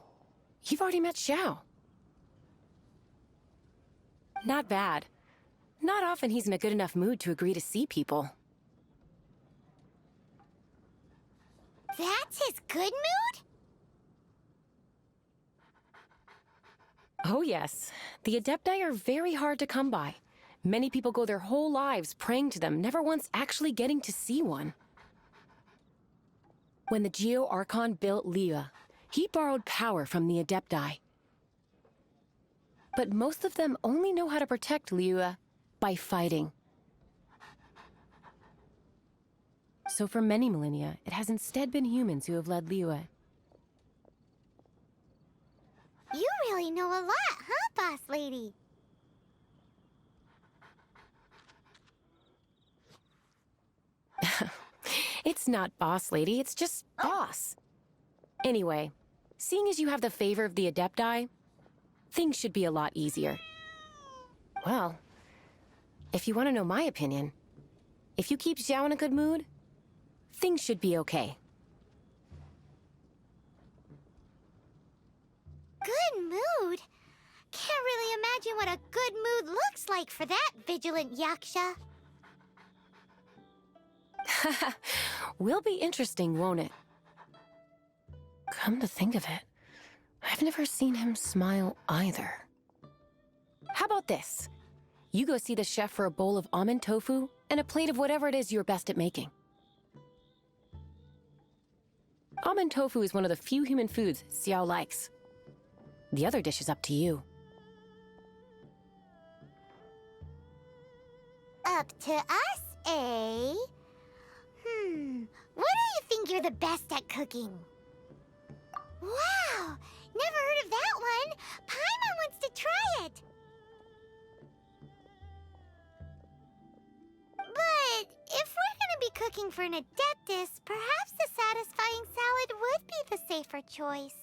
you've already met Xiao. Not bad. Not often he's in a good enough mood to agree to see people. That's his good mood? Oh yes, the Adepti are very hard to come by. Many people go their whole lives praying to them, never once actually getting to see one. When the Geo Archon built Liyue, he borrowed power from the Adepti. But most of them only know how to protect Liyue by fighting. So for many millennia, it has instead been humans who have led Liyue. You really know a lot, huh, boss lady? It's not boss lady, it's just boss. Anyway, seeing as you have the favor of the Adepti, things should be a lot easier. Well, if you want to know my opinion, if you keep Xiao in a good mood, things should be okay. Good mood? Can't really imagine what a good mood looks like for that vigilant Yaksha. Will be interesting, won't it? Come to think of it, I've never seen him smile either. How about this? You go see the chef for a bowl of almond tofu and a plate of whatever it is you're best at making. Almond tofu is one of the few human foods Xiao likes. The other dish is up to you. Up to us, eh? you're the best at cooking. Wow! Never heard of that one! Paimon wants to try it! But if we're gonna be cooking for an Adeptus, perhaps the satisfying salad would be the safer choice.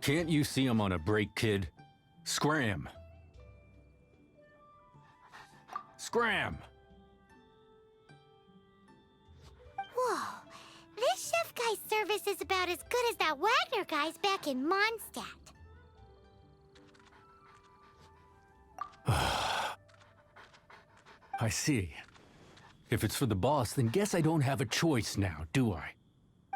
Can't you see I'm on a break, kid? Scram! Scram! Whoa, this chef guy's service is about as good as that Wagner guy's back in Mondstadt. I see. If it's for the boss, then guess I don't have a choice now, do I?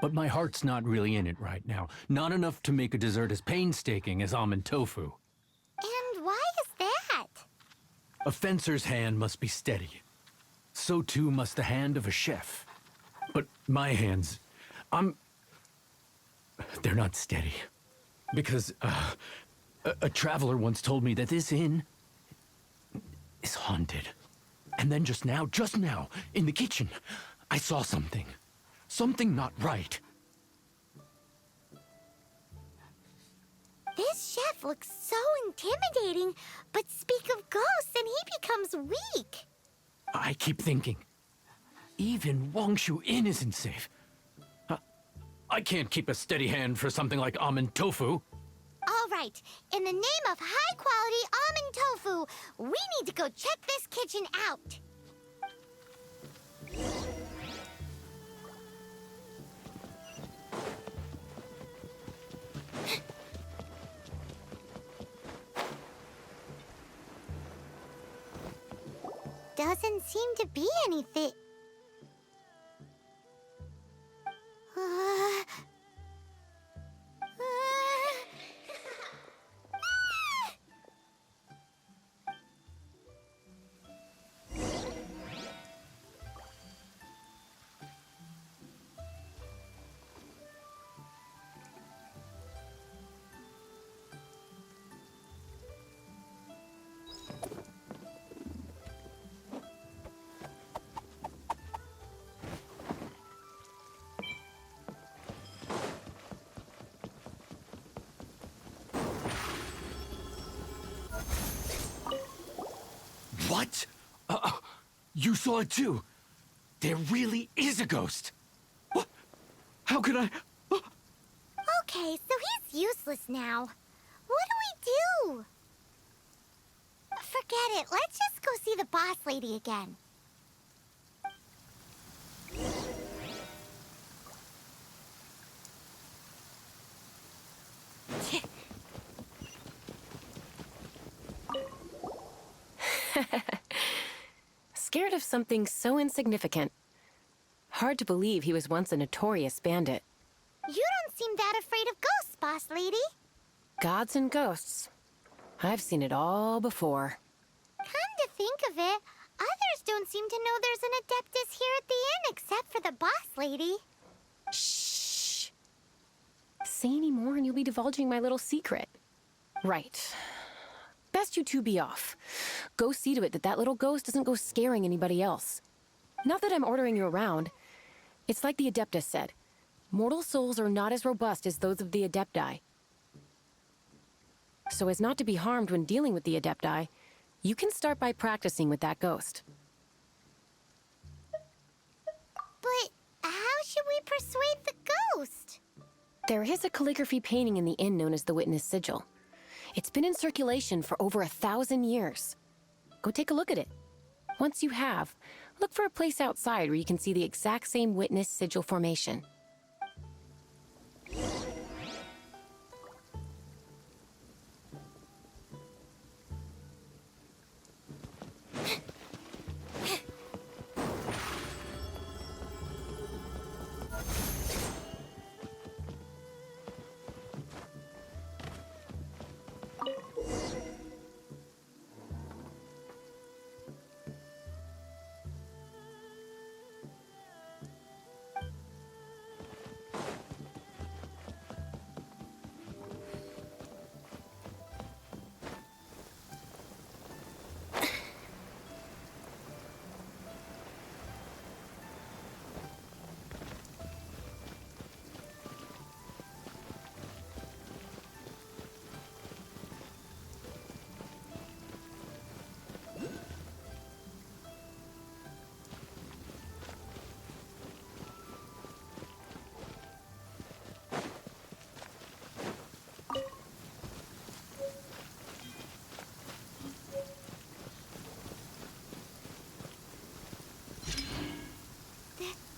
But my heart's not really in it right now. Not enough to make a dessert as painstaking as almond tofu. And why is that? A fencer's hand must be steady. So too must the hand of a chef. But my hands, they're not steady. Because, a traveler once told me that this inn is haunted. And then just now, in the kitchen, I saw something. Something not right. This chef looks so intimidating, but speak of ghosts and he becomes weak. I keep thinking, even Wangshu Inn isn't safe. I can't keep a steady hand for something like almond tofu. All right, in the name of high-quality almond tofu, we need to go check this kitchen out. Doesn't seem to be anything. You saw it too. There really is a ghost. What? How could I? Okay, so he's useless now. What do we do? Forget it. Let's just go see the boss lady again. Scared of something so insignificant. Hard to believe he was once a notorious bandit. You don't seem that afraid of ghosts, boss lady. Gods and ghosts. I've seen it all before. Come to think of it, others don't seem to know there's an Adeptus here at the inn except for the boss lady. Shh. Say any more and you'll be divulging my little secret. Right. Best you two be off. Go see to it that that little ghost doesn't go scaring anybody else. Not that I'm ordering you around. It's like the Adeptus said. Mortal souls are not as robust as those of the Adepti. So as not to be harmed when dealing with the Adepti, you can start by practicing with that ghost. But how should we persuade the ghost? There is a calligraphy painting in the inn known as the Witness Sigil. It's been in circulation for over 1,000 years. Go take a look at it. Once you have, look for a place outside where you can see the exact same Witness Sigil formation.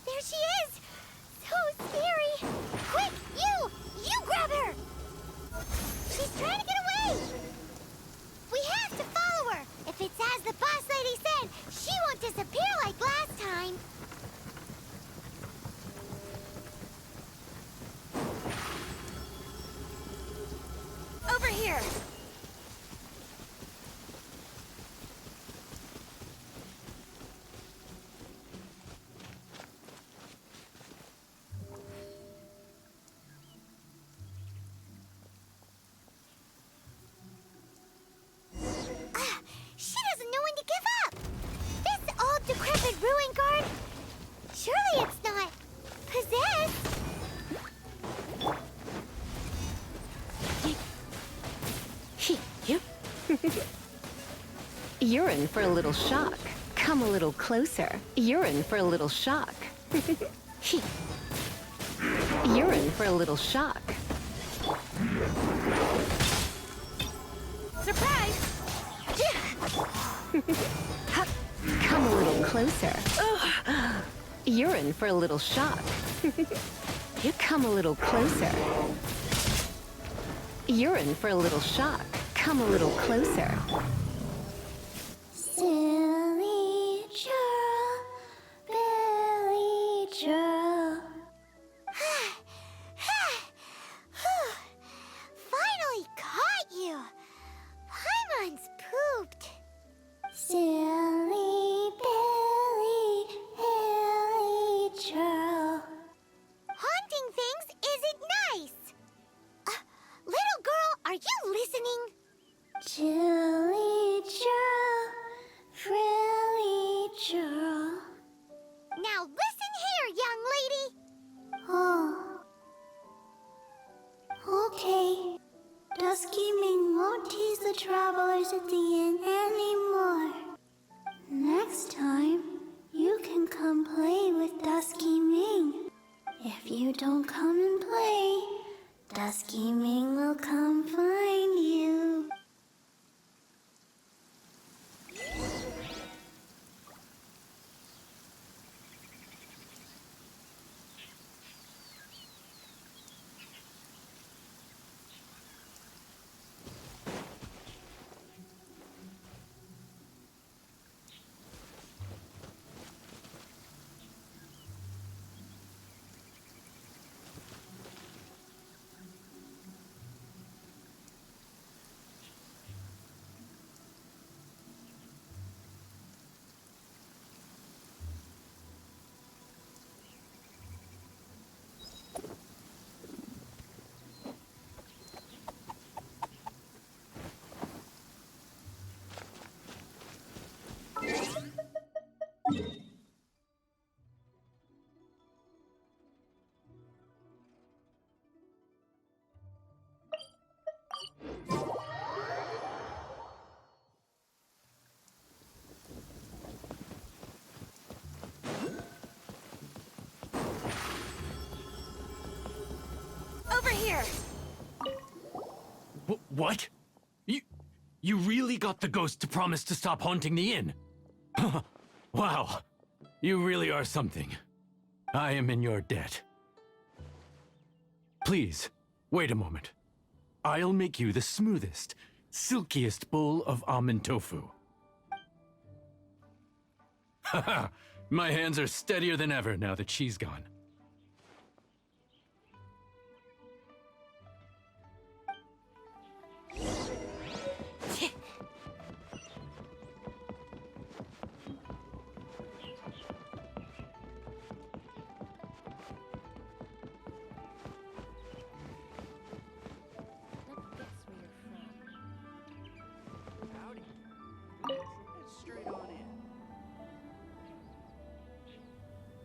There she is! So scary! Quick, you grab her! She's trying to get away! We have to follow her! If it's as the boss lady said, she won't disappear like last time! Over here! She doesn't know when to give up! This old decrepit ruin guard? Surely it's not possessed? You're in for a little shock. Come a little closer. You're in for a little shock. You're in for a little shock. Surprise! Come a little closer. You're in for a little shock. You come a little closer. You're in for a little shock. Come a little closer. Silly churl, Billy churl. Finally caught you. Paimon's pooped. Silly Billy, Billy churl. Haunting things isn't nice. Little girl, are you listening? Chilly churl, frilly churl. Now listen here, young don't come and play, Dusky Ming will come find you. Over here! What? You really got the ghost to promise to stop haunting the inn? Wow. You really are something. I am in your debt. Please, wait a moment. I'll make you the smoothest, silkiest bowl of almond tofu. Haha, my hands are steadier than ever now that she's gone.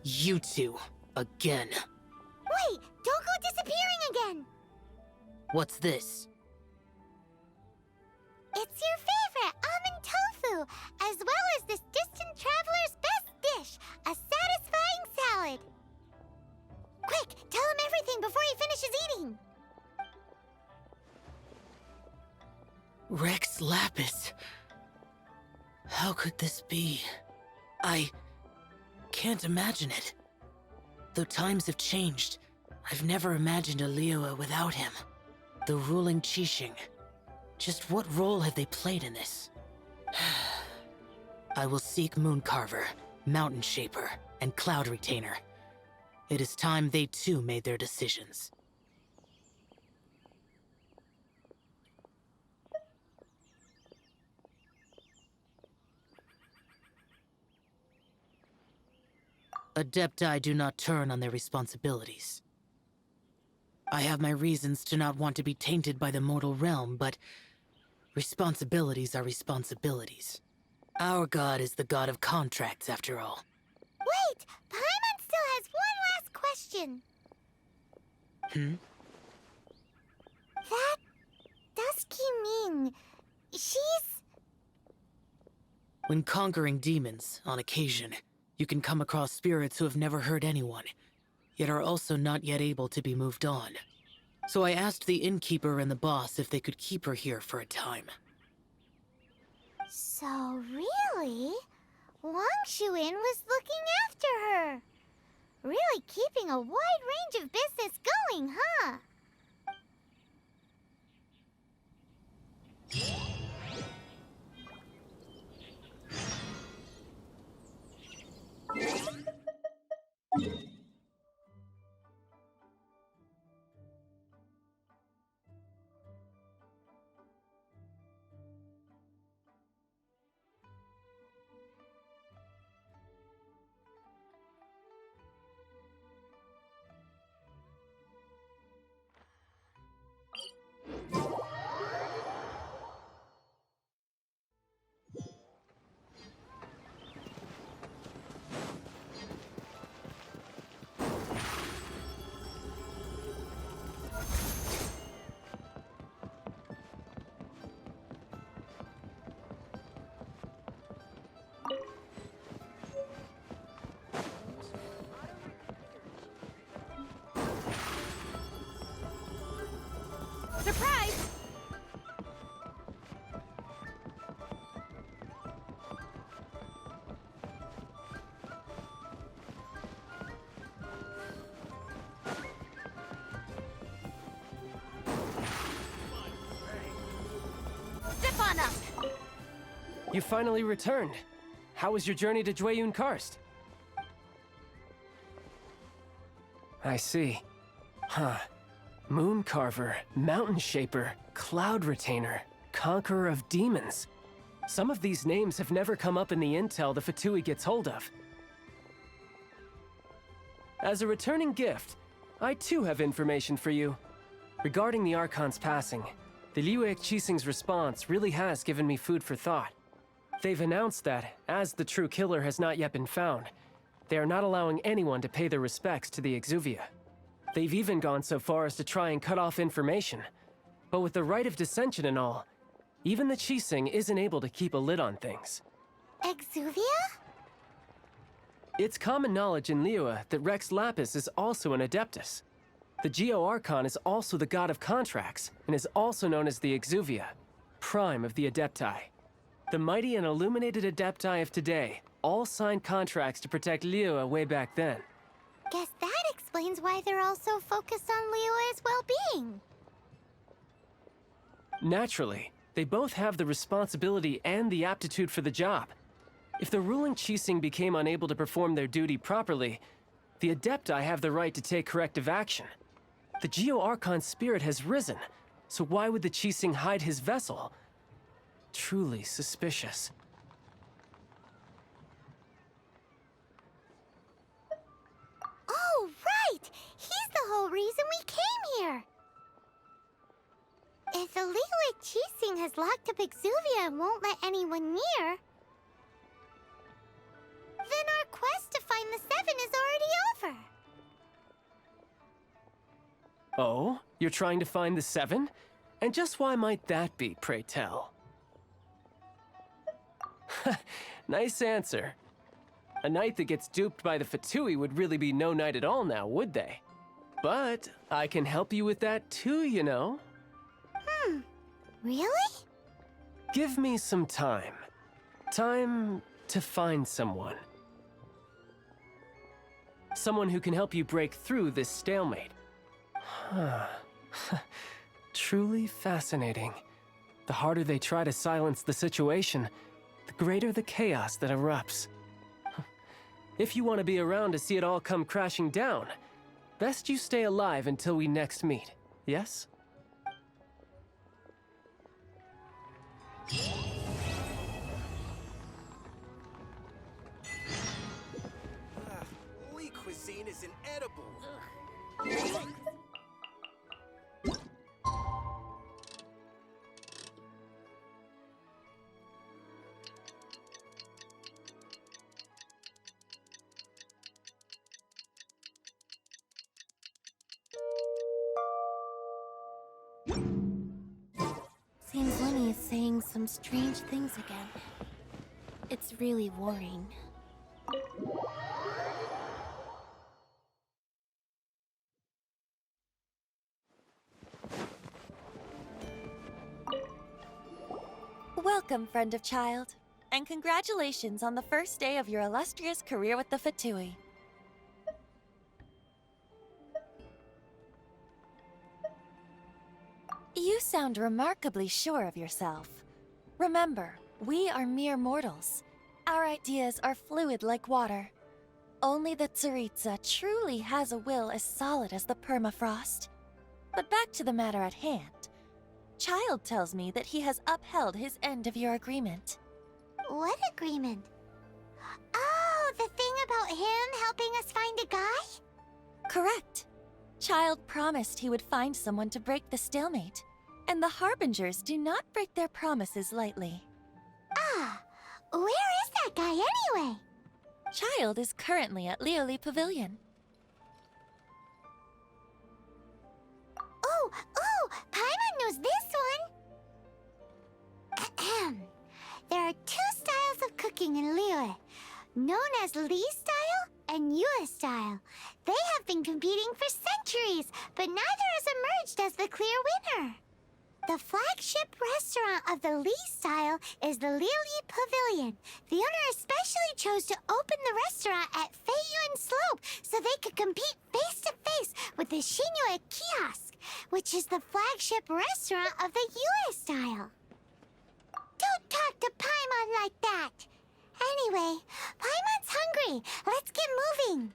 You two, again. Wait, don't go disappearing again! What's this? It's your favorite almond tofu, as well as this distant traveler's best dish, a satisfying salad. Quick, tell him everything before he finishes eating. Rex Lapis. How could this be? I can't imagine it. Though times have changed, I've never imagined a Liyue without him. The ruling Qixing. Just what role have they played in this? I will seek Mooncarver, Mountain Shaper, and Cloud Retainer. It is time they too made their decisions. Adepti do not turn on their responsibilities. I have my reasons to not want to be tainted by the mortal realm, but responsibilities are responsibilities. Our god is the god of contracts, after all. Wait! Paimon still has one last question. That Dusky Ming, she's... When conquering demons, on occasion, you can come across spirits who have never hurt anyone, yet are also not yet able to be moved on. So I asked the innkeeper and the boss if they could keep her here for a time. So really, Wangshu Inn was looking after her. Really keeping a wide range of business going, huh? You finally returned. How was your journey to Jueyun Karst? I see. Huh. Moon Carver, Mountain Shaper, Cloud Retainer, Conqueror of Demons. Some of these names have never come up in the intel the Fatui gets hold of. As a returning gift, I too have information for you. Regarding the Archon's passing, the Liyue Qixing's response really has given me food for thought. They've announced that, as the true killer has not yet been found, they are not allowing anyone to pay their respects to the Exuvia. They've even gone so far as to try and cut off information. But with the right of dissension and all, even the Qixing isn't able to keep a lid on things. Exuvia? It's common knowledge in Liyue that Rex Lapis is also an Adeptus. The Geo Archon is also the god of contracts, and is also known as the Exuvia, prime of the Adepti. The mighty and illuminated Adepti of today all signed contracts to protect Liyue way back then. Guess that explains why they're all so focused on Liyue's well-being. Naturally, they both have the responsibility and the aptitude for the job. If the ruling Qixing became unable to perform their duty properly, the Adepti have the right to take corrective action. The Geo Archon's spirit has risen, so why would the Qixing hide his vessel? Truly suspicious. Oh, right! He's the whole reason we came here! If the Liyue Qixing has locked up Exuvia and won't let anyone near, then our quest to find the Seven is already over. Oh? You're trying to find the Seven? And just why might that be, pray tell? Nice answer. A knight that gets duped by the Fatui would really be no knight at all now, would they? But I can help you with that too, you know. Really? Give me some time. Time to find someone. Someone who can help you break through this stalemate. Truly fascinating. The harder they try to silence the situation, the greater the chaos that erupts. If you want to be around to see it all come crashing down, best you stay alive until we next meet, yes? Lee cuisine is inedible. Seems Winnie is saying some strange things again. It's really worrying. Welcome, friend of child, and congratulations on the first day of your illustrious career with the Fatui. You sound remarkably sure of yourself. Remember, we are mere mortals. Our ideas are fluid like water. Only the Tsaritsa truly has a will as solid as the permafrost. But back to the matter at hand. Child tells me that he has upheld his end of your agreement. What agreement? Oh, the thing about him helping us find a guy? Correct. Child promised he would find someone to break the stalemate. And the Harbingers do not break their promises lightly. Ah, where is that guy anyway? Child is currently at Lioli Pavilion. Oh, Paimon knows this one! There are two styles of cooking in Liyue, known as Li style and Yue style. They have been competing for centuries, but neither has emerged as the clear winner. The flagship restaurant of the Li style is the Lioli Pavilion. The owner especially chose to open the restaurant at Feiyuan Slope so they could compete face-to-face with the Xinyue Kiosk, which is the flagship restaurant of the Yue style. Don't talk to Paimon like that. Anyway, Paimon's hungry. Let's get moving.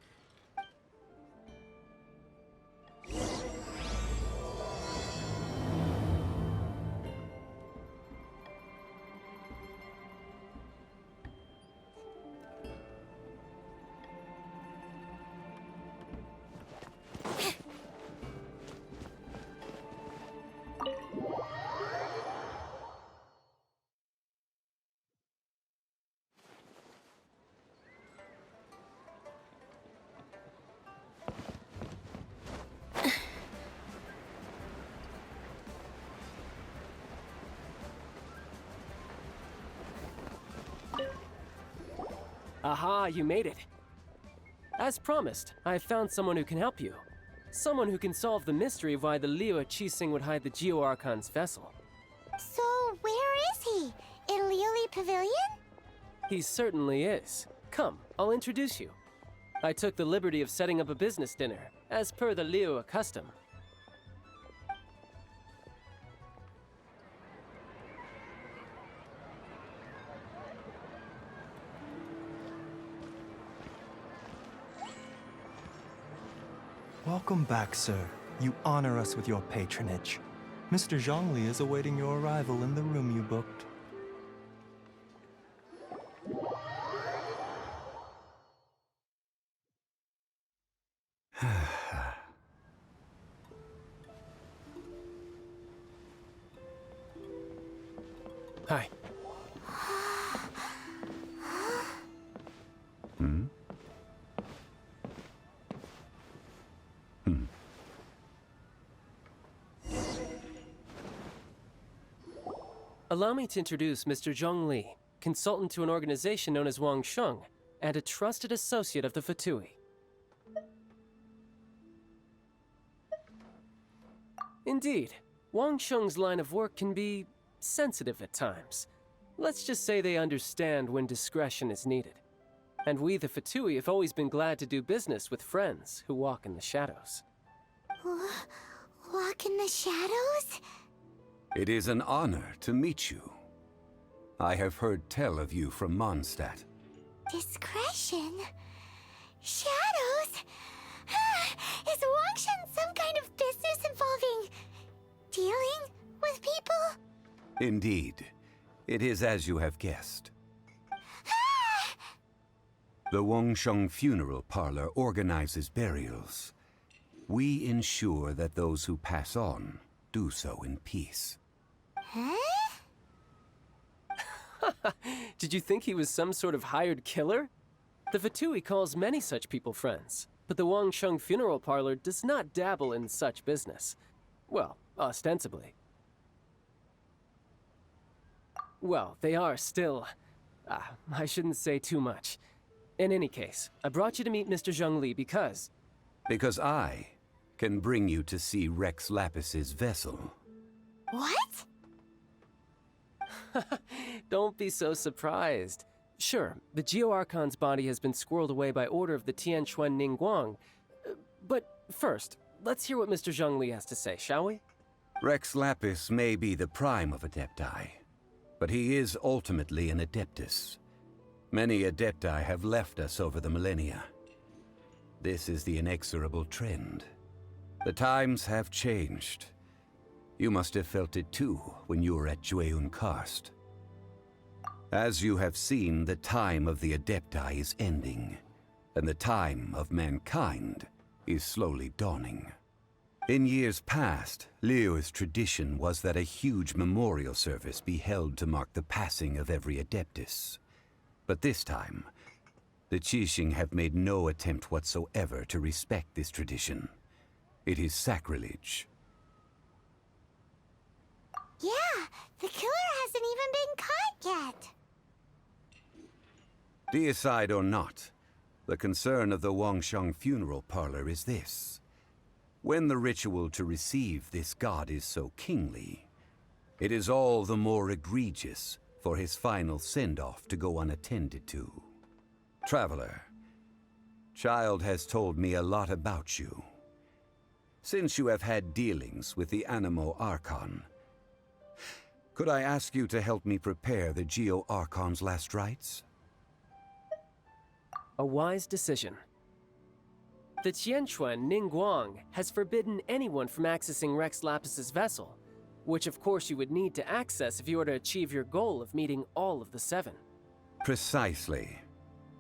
Aha, you made it. As promised, I found someone who can help you. Someone who can solve the mystery of why the Liyue Qixing would hide the Geo Archon's vessel. So, where is he? In Liyue Pavilion? He certainly is. Come, I'll introduce you. I took the liberty of setting up a business dinner, as per the Liyue custom. Welcome back, sir. You honor us with your patronage. Mr. Zhongli is awaiting your arrival in the room you booked. Hi. Allow me to introduce Mr. Zhongli, consultant to an organization known as Wang Sheng, and a trusted associate of the Fatui. Indeed, Wang Sheng's line of work can be sensitive at times. Let's just say they understand when discretion is needed. And we, the Fatui, have always been glad to do business with friends who walk in the shadows. Walk in the shadows? It is an honor to meet you. I have heard tell of you from Mondstadt. Discretion? Shadows? Is Wangshan some kind of business involving dealing with people? Indeed. It is as you have guessed. The Wangsheng Funeral Parlor organizes burials. We ensure that those who pass on do so in peace. Huh? Did you think he was some sort of hired killer? The Fatui calls many such people friends, but the Wangsheng Funeral Parlor does not dabble in such business. Well, ostensibly. Well, they are still... I shouldn't say too much. In any case, I brought you to meet Mr. Zhongli because... Because I can bring you to see Rex Lapis's vessel. What? Don't be so surprised. Sure, the Geo Archon's body has been squirreled away by order of the Tianquan Ningguang. But first, let's hear what Mr. Zhongli has to say, shall we? Rex Lapis may be the prime of Adepti, but he is ultimately an Adeptus. Many Adepti have left us over the millennia. This is the inexorable trend. The times have changed. You must have felt it too when you were at Jueyun Karst. As you have seen, the time of the Adepti is ending, and the time of mankind is slowly dawning. In years past, Liyue's tradition was that a huge memorial service be held to mark the passing of every Adeptus. But this time, the Qixing have made no attempt whatsoever to respect this tradition. It is sacrilege. Yeah, the killer hasn't even been caught yet. Deicide or not, the concern of the Wangsheng Funeral Parlor is this. When the ritual to receive this god is so kingly, it is all the more egregious for his final send-off to go unattended to. Traveler, Child has told me a lot about you. Since you have had dealings with the Animo Archon, Could I ask you to help me prepare the Geo Archon's last rites? A wise decision. The Qianquan Ningguang has forbidden anyone from accessing Rex Lapis's vessel, which of course you would need to access if you were to achieve your goal of meeting all of the 7. Precisely.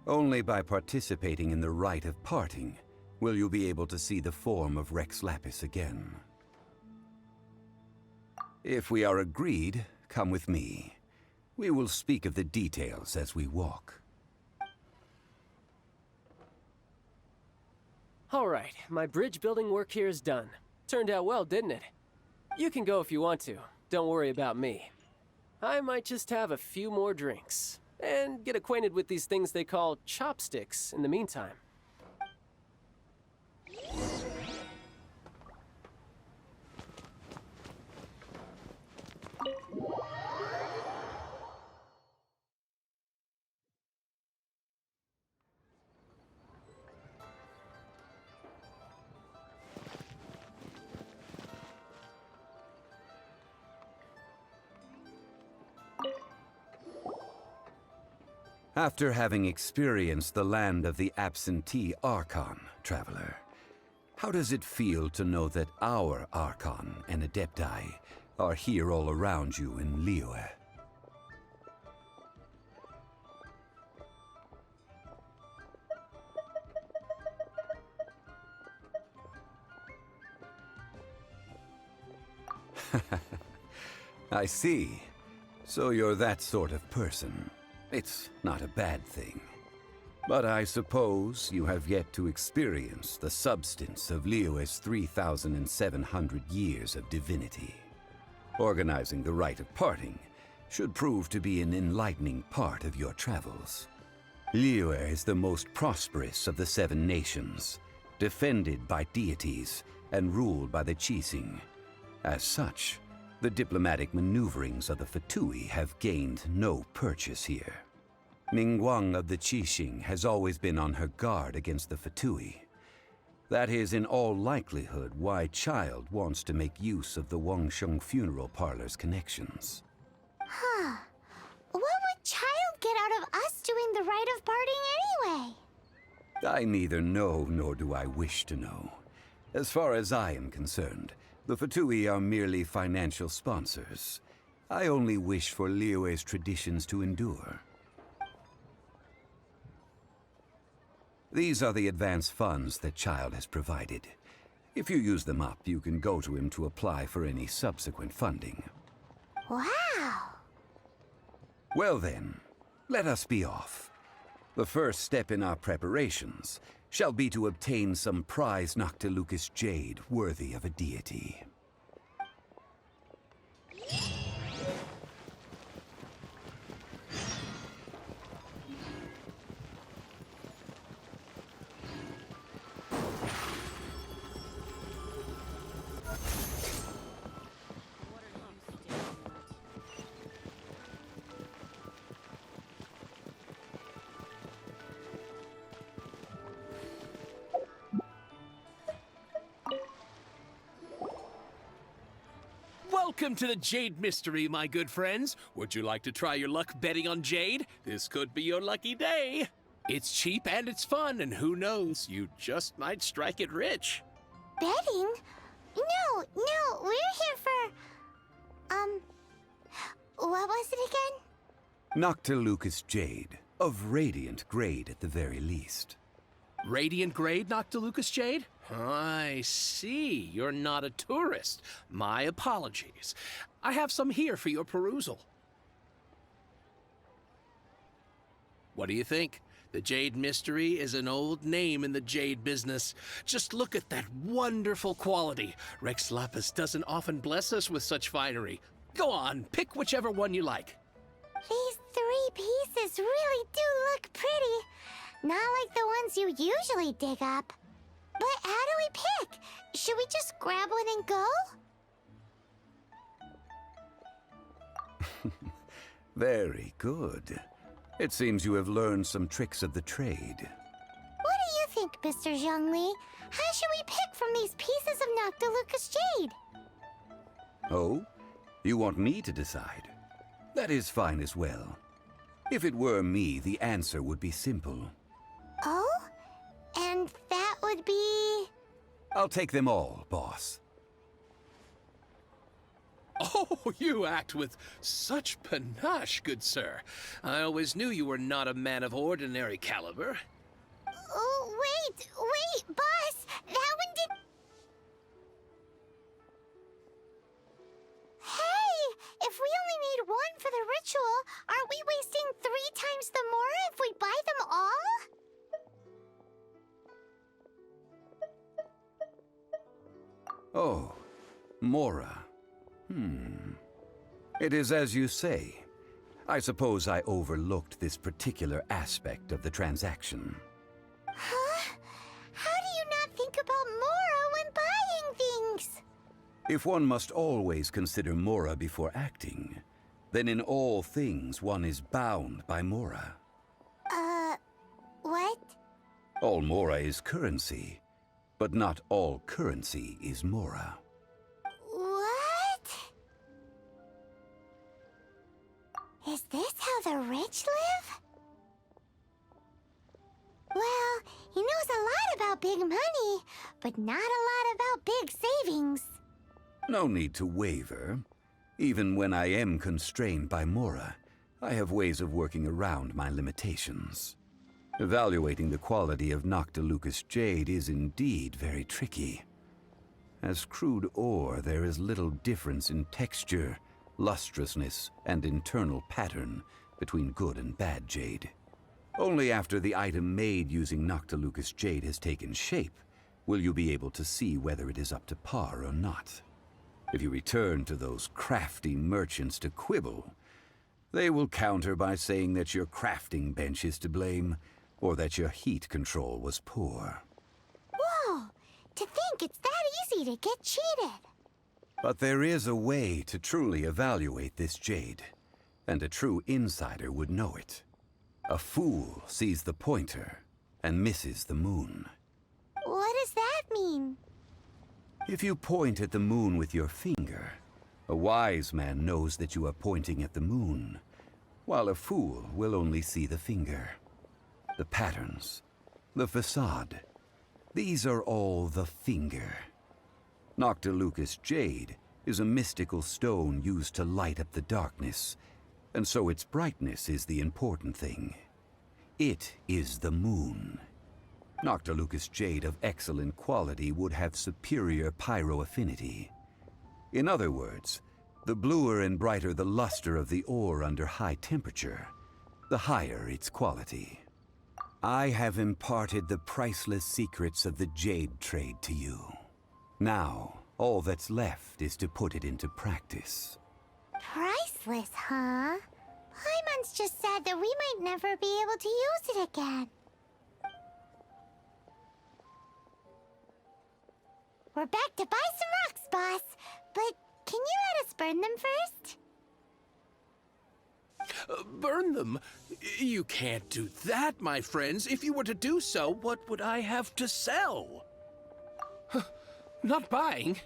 Only by participating in the rite of parting will you be able to see the form of Rex Lapis again. If we are agreed, come with me. We will speak of the details as we walk. All right, my bridge building work here is done. Turned out well, didn't it? You can go if you want to. Don't worry about me. I might just have a few more drinks and get acquainted with these things they call chopsticks in the meantime. After having experienced the land of the absentee Archon, traveler, how does it feel to know that our Archon and Adepti are here all around you in Liyue? I see. So you're that sort of person. It's not a bad thing. But I suppose you have yet to experience the substance of Liyue's 3,700 years of divinity. Organizing the rite of parting should prove to be an enlightening part of your travels. Liyue is the most prosperous of the 7 nations, defended by deities and ruled by the Qixing. As such, the diplomatic maneuverings of the Fatui have gained no purchase here. Ningguang of the Qixing has always been on her guard against the Fatui. That is in all likelihood why Child wants to make use of the Wangsheng funeral parlor's connections. Huh. What would Child get out of us doing the rite of parting anyway? I neither know nor do I wish to know. As far as I am concerned, the Fatui are merely financial sponsors. I only wish for Liyue's traditions to endure. These are the advance funds that Child has provided. If you use them up, you can go to him to apply for any subsequent funding. Wow! Well then, let us be off. The first step in our preparations shall be to obtain some prized Noctilucous jade worthy of a deity. Welcome to the Jade Mystery, my good friends. Would you like to try your luck betting on Jade? This could be your lucky day. It's cheap and it's fun, and who knows, you just might strike it rich. Betting? No, we're here for... what was it again? Noctilucous jade, of radiant grade at the very least. Radiant grade Noctilucous jade? I see. You're not a tourist. My apologies. I have some here for your perusal. What do you think? The Jade Mystery is an old name in the jade business. Just look at that wonderful quality. Rex Lapis doesn't often bless us with such finery. Go on, pick whichever one you like. These 3 pieces really do look pretty. Not like the ones you usually dig up. But how do we pick? Should we just grab one and go? Very good. It seems you have learned some tricks of the trade. What do you think, Mr. Zhongli? How should we pick from these pieces of Noctilucous jade? Oh? You want me to decide? That is fine as well. If it were me, the answer would be simple. Oh? And that would be... I'll take them all, boss. Oh, you act with such panache, good sir. I always knew you were not a man of ordinary caliber. Oh, wait, boss! That one did... Hey! If we only need one for the ritual, aren't we wasting 3 times the more if we buy them all? Oh, Mora. It is as you say. I suppose I overlooked this particular aspect of the transaction. Huh? How do you not think about Mora when buying things? If one must always consider Mora before acting, then in all things one is bound by Mora. What? All Mora is currency, but not all currency is Mora. What? Is this how the rich live? Well, he knows a lot about big money, but not a lot about big savings. No need to waver. Even when I am constrained by Mora, I have ways of working around my limitations. Evaluating the quality of Noctilucous jade is indeed very tricky. As crude ore, there is little difference in texture, lustrousness, and internal pattern between good and bad jade. Only after the item made using Noctilucous jade has taken shape will you be able to see whether it is up to par or not. If you return to those crafty merchants to quibble, they will counter by saying that your crafting bench is to blame, or that your heat control was poor. Whoa! To think it's that easy to get cheated! But there is a way to truly evaluate this jade, and a true insider would know it. A fool sees the pointer and misses the moon. What does that mean? If you point at the moon with your finger, a wise man knows that you are pointing at the moon, while a fool will only see the finger. The patterns, the facade, these are all the finger. Noctilucous jade is a mystical stone used to light up the darkness, and so its brightness is the important thing. It is the moon. Noctilucous jade of excellent quality would have superior pyroaffinity. In other words, the bluer and brighter the luster of the ore under high temperature, the higher its quality. I have imparted the priceless secrets of the jade trade to you. Now, all that's left is to put it into practice. Priceless, huh? Paimon's just said that we might never be able to use it again. We're back to buy some rocks, boss. But can you let us burn them first? Burn them? You can't do that, my friends. If you were to do so, what would I have to sell? Not buying?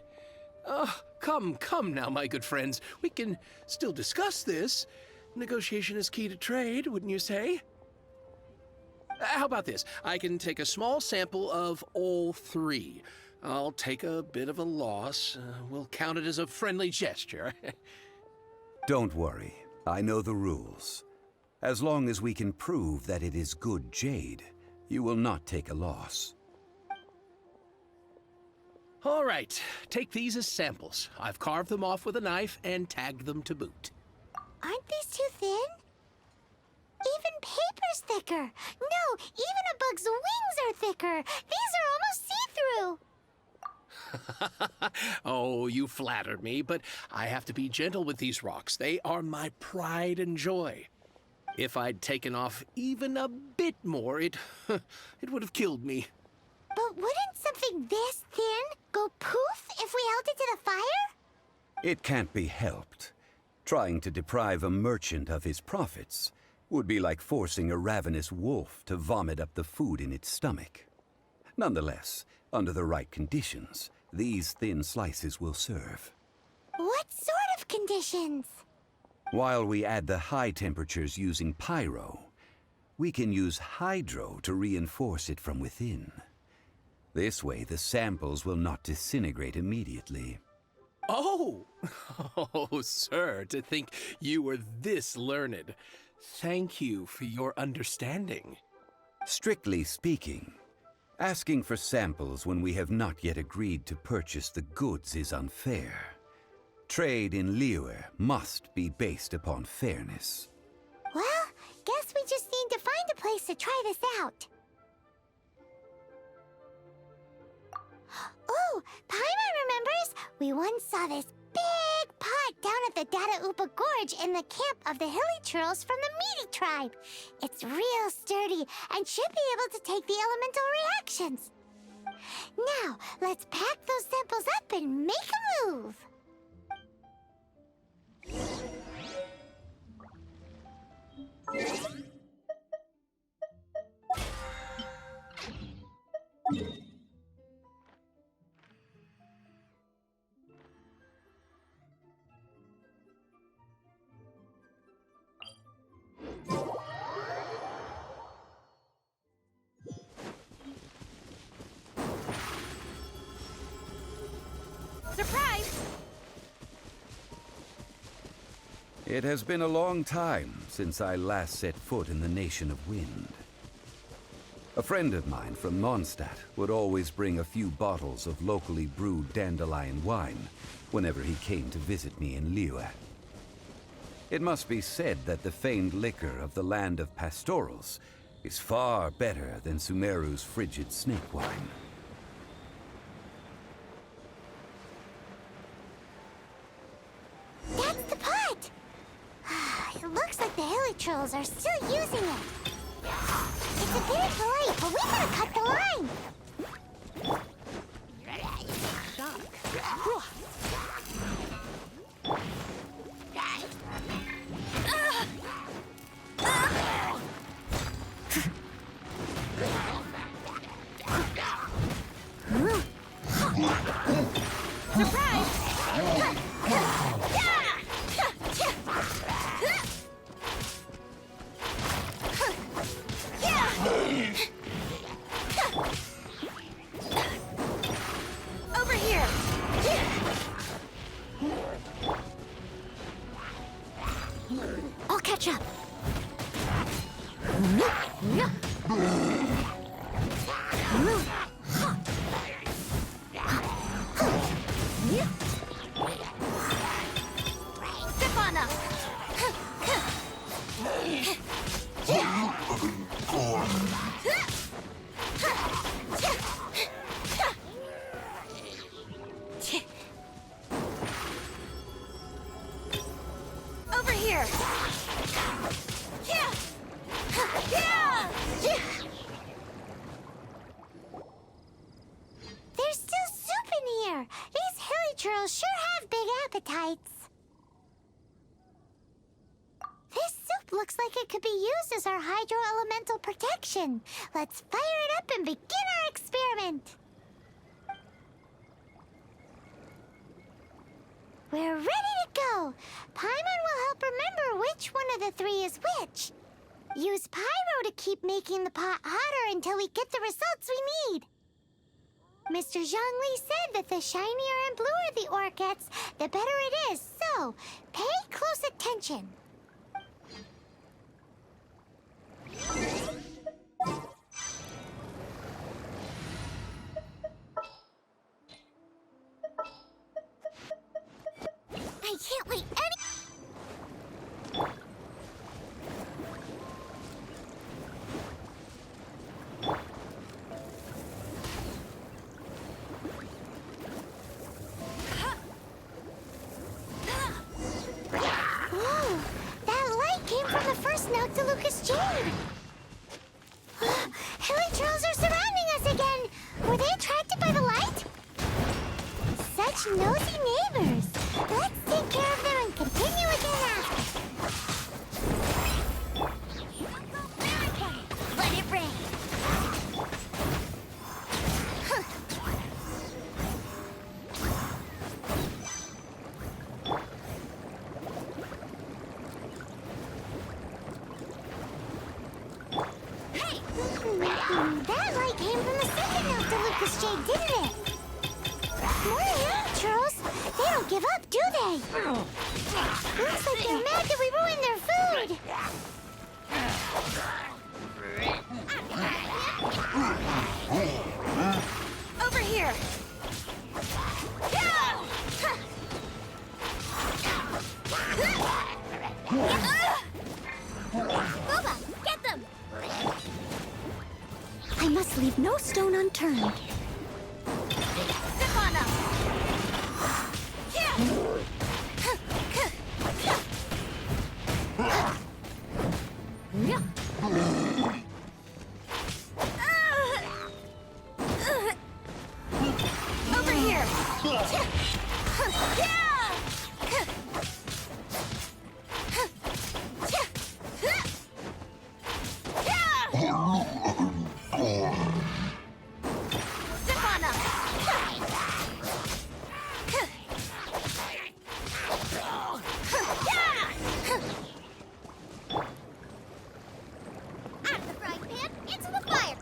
Come now, my good friends. We can still discuss this. Negotiation is key to trade, wouldn't you say? How about this? I can take a small sample of all 3. I'll take a bit of a loss. We'll count it as a friendly gesture. Don't worry. I know the rules. As long as we can prove that it is good jade, you will not take a loss. All right, take these as samples. I've carved them off with a knife and tagged them to boot. Aren't these too thin? Even paper's thicker. No, even a bug's wings are thicker. These are almost see-through. Oh, you flatter me, but I have to be gentle with these rocks. They are my pride and joy. If I'd taken off even a bit more, it would have killed me. But wouldn't something this thin go poof if we held it to the fire? It can't be helped. Trying to deprive a merchant of his profits would be like forcing a ravenous wolf to vomit up the food in its stomach. Nonetheless, under the right conditions, these thin slices will serve. What sort of conditions. While we add the high temperatures using pyro, we can use hydro to reinforce it from within. This way, the samples will not disintegrate immediately. Oh! Oh, sir, to think you were this learned. Thank you for your understanding. Strictly speaking, asking for samples when we have not yet agreed to purchase the goods is unfair. Trade in Liyue must be based upon fairness. Well, guess we just need to find a place to try this out. Ooh, Paimon remembers we once saw this big pot down at the Data Upa Gorge in the camp of the Hilly Churls from the Meaty tribe. It's real sturdy and should be able to take the elemental reactions. Now, let's pack those samples up and make a move. Surprise! It has been a long time since I last set foot in the Nation of Wind. A friend of mine from Mondstadt would always bring a few bottles of locally brewed dandelion wine whenever he came to visit me in Liyue. It must be said that the famed liquor of the land of pastorals is far better than Sumeru's frigid snake wine. That's the pot! It looks like the Hilly Trolls are still using it. It's a bit polite, but we gotta cut the line. Over here! I'll catch up. Step on up! Over here! There's still soup in here. These Hilly Trolls sure have big appetites. This soup looks like it could be used as our hydro-elemental protection. Let's fire it up and begin our experiment. We're ready to go. Paimon will help remember which one of the three is which. Use pyro to keep making the pot hotter until we get the results we need. Mr. Zhongli said that the shinier and bluer the ore gets, the better it is. So, pay close attention. I can't wait any... Whoa! That light came from the first Noctilucous Jade! Hilly Trolls are surrounding us again! Were they attracted by the light? Such nosy neighbors! Let's take care of them and continue again after. Let it rain! jade, didn't it? More naturals? They don't give up, do they? Looks like they're mad that we ruined their food. Over here! Boba, get them! I must leave no stone unturned. Step on up! Over here! Step on up! Out of the frying pan, into the fire!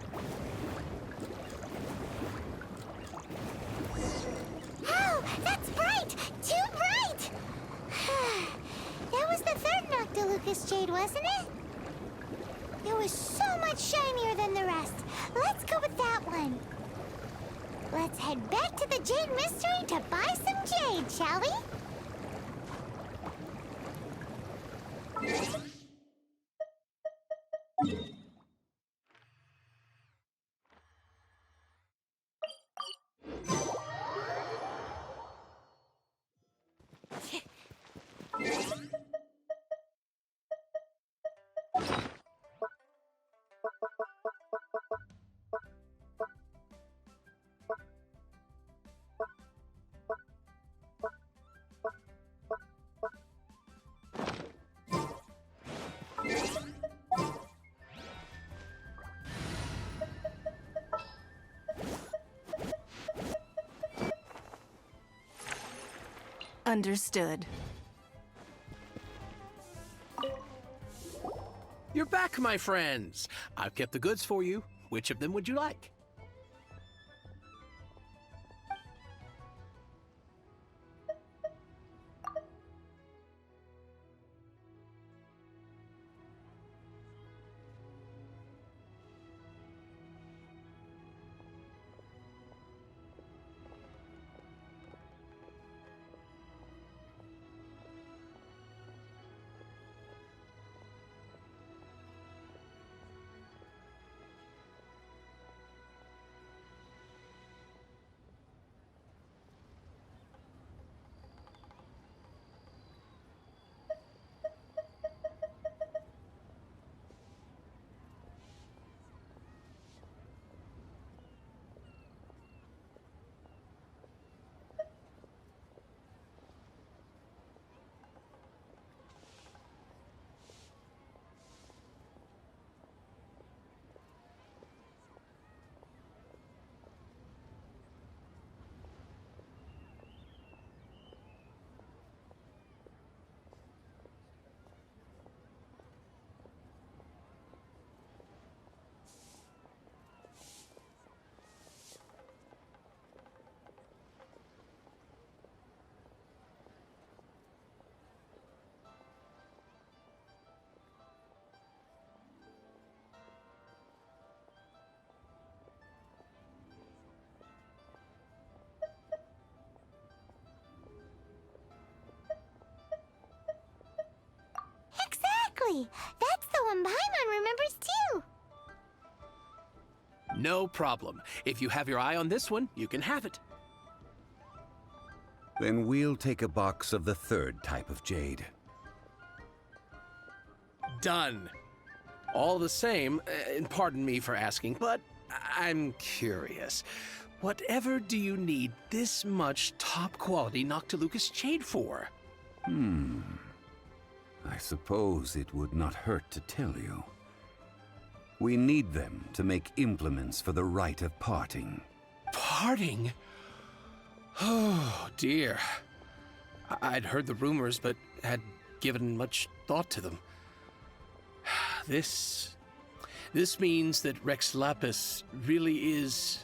Oh, that's bright! Too bright! That was the third Noctilucous jade, wasn't it? It was so much shinier than the rest. Let's go with that one. Let's head back to the Jade Mystery to buy some jade, shall we? Understood. You're back, my friends. I've kept the goods for you. Which of them would you like? Exactly! That's the one Paimon remembers too! No problem. If you have your eye on this one, you can have it. Then we'll take a box of the third type of jade. Done. All the same, and pardon me for asking, but I'm curious. Whatever do you need this much top-quality Noctilucous jade for? I suppose it would not hurt to tell you. We need them to make implements for the rite of parting. Parting? Oh, dear. I'd heard the rumors, but had given much thought to them. This means that Rex Lapis really is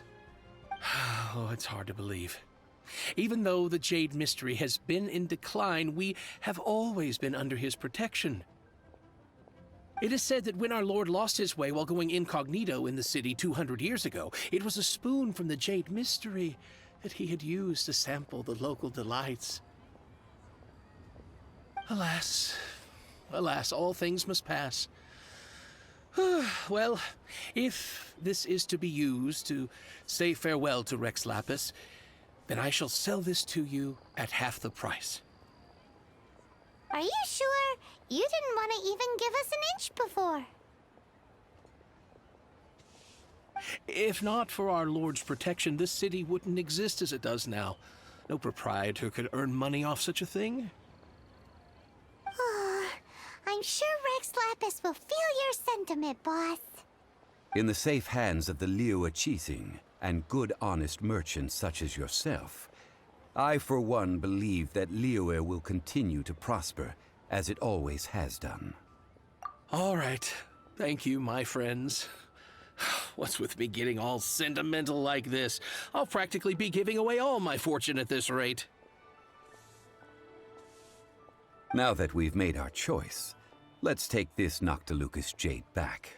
Oh, it's hard to believe. Even though the Jade Mystery has been in decline, we have always been under his protection. It is said that when our Lord lost his way while going incognito in the city 200 years ago, it was a spoon from the Jade Mystery that he had used to sample the local delights. Alas, alas, all things must pass. Well, if this is to be used to say farewell to Rex Lapis, then I shall sell this to you at half the price. Are you sure? You didn't want to even give us an inch before. If not for our Lord's protection, this city wouldn't exist as it does now. No proprietor could earn money off such a thing. I'm sure Rex Lapis will feel your sentiment, boss. In the safe hands of the Liu Chising and good honest merchants such as yourself, I for one believe that Liyue will continue to prosper as it always has done. All right. Thank you, my friends. What's with me getting all sentimental like this? I'll practically be giving away all my fortune at this rate. Now that we've made our choice, let's take this Noctilucous jade back.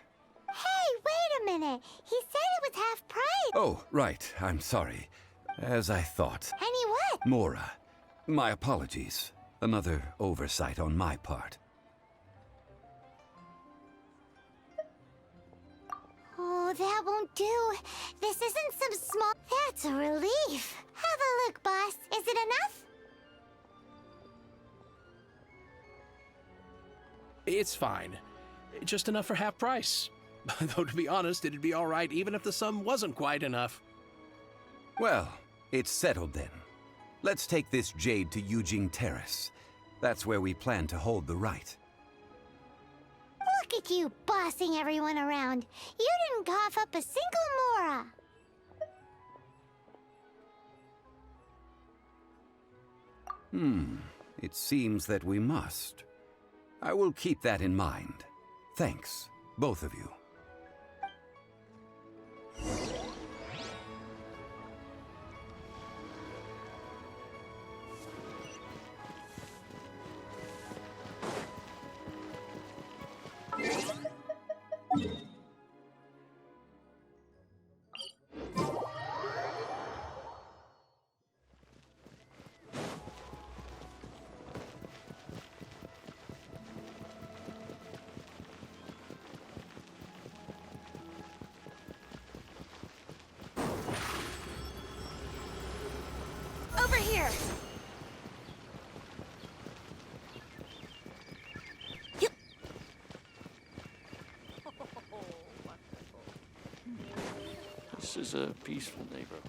Hey, wait a minute. He said it was half price. Oh, right. I'm sorry. As I thought. Any what? Mora. My apologies. Another oversight on my part. Oh, that won't do. This isn't some small... That's a relief. Have a look, boss. Is it enough? It's fine. Just enough for half price. Though, to be honest, it'd be all right even if the sum wasn't quite enough. Well, it's settled then. Let's take this jade to Yujing Terrace. That's where we plan to hold the right. Look at you bossing everyone around. You didn't cough up a single Mora. It seems that we must. I will keep that in mind. Thanks, both of you. Over here! This is a peaceful neighborhood.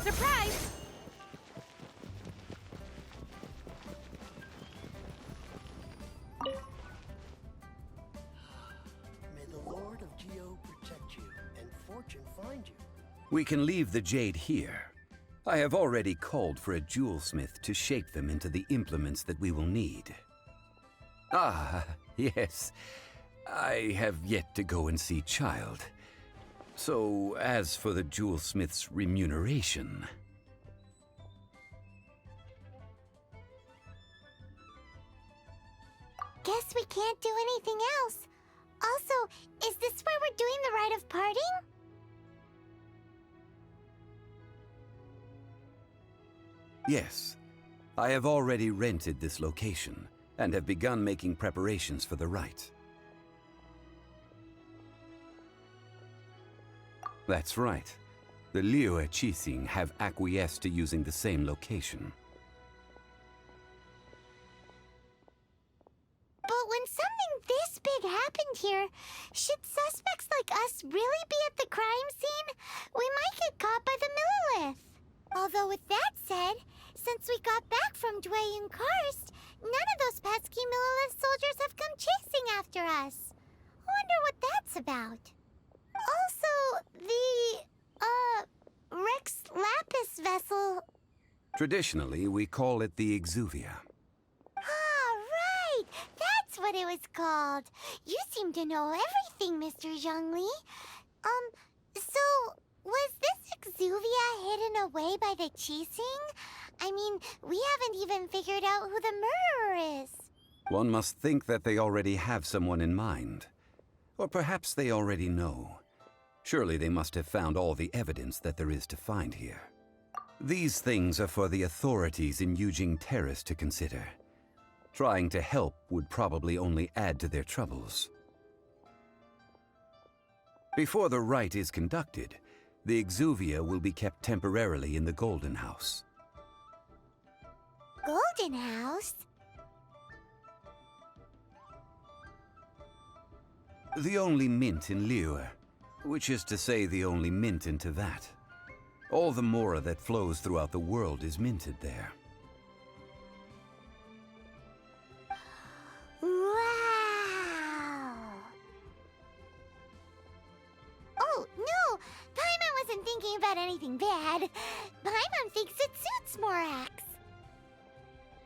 Surprise! May the Lord of Geo protect you and fortune find you. We can leave the jade here. I have already called for a jewelsmith to shape them into the implements that we will need. Ah, yes. I have yet to go and see Child. So, as for the jewelsmith's remuneration... Guess we can't do anything else. Also, is this where we're doing the rite of parting? Yes. I have already rented this location, and have begun making preparations for the rite. That's right. The Liu Chising have acquiesced to using the same location. But when something this big happened here, should suspects like us crime scene, we might get caught by the Millilith. Although with that said, since we got back from Dway and Karst, none of those pesky Millilith soldiers have come chasing after us. I wonder what that's about. Also, the, Rex Lapis vessel... Traditionally, we call it the Exuvia. Ah, right! That's what it was called. You seem to know everything, Mr. Zhongli. So, was this Exuvia hidden away by the Qixing? I mean, we haven't even figured out who the murderer is. One must think that they already have someone in mind. Or perhaps they already know. Surely they must have found all the evidence that there is to find here. These things are for the authorities in Yujing Terrace to consider. Trying to help would probably only add to their troubles. Before the rite is conducted, the Exuvia will be kept temporarily in the Golden House. Golden House? The only mint in Liyue, which is to say the only mint in Teyvat. All the mora that flows throughout the world is minted there. Wow! Oh, no! Paimon wasn't thinking about anything bad. Paimon thinks it suits Morax.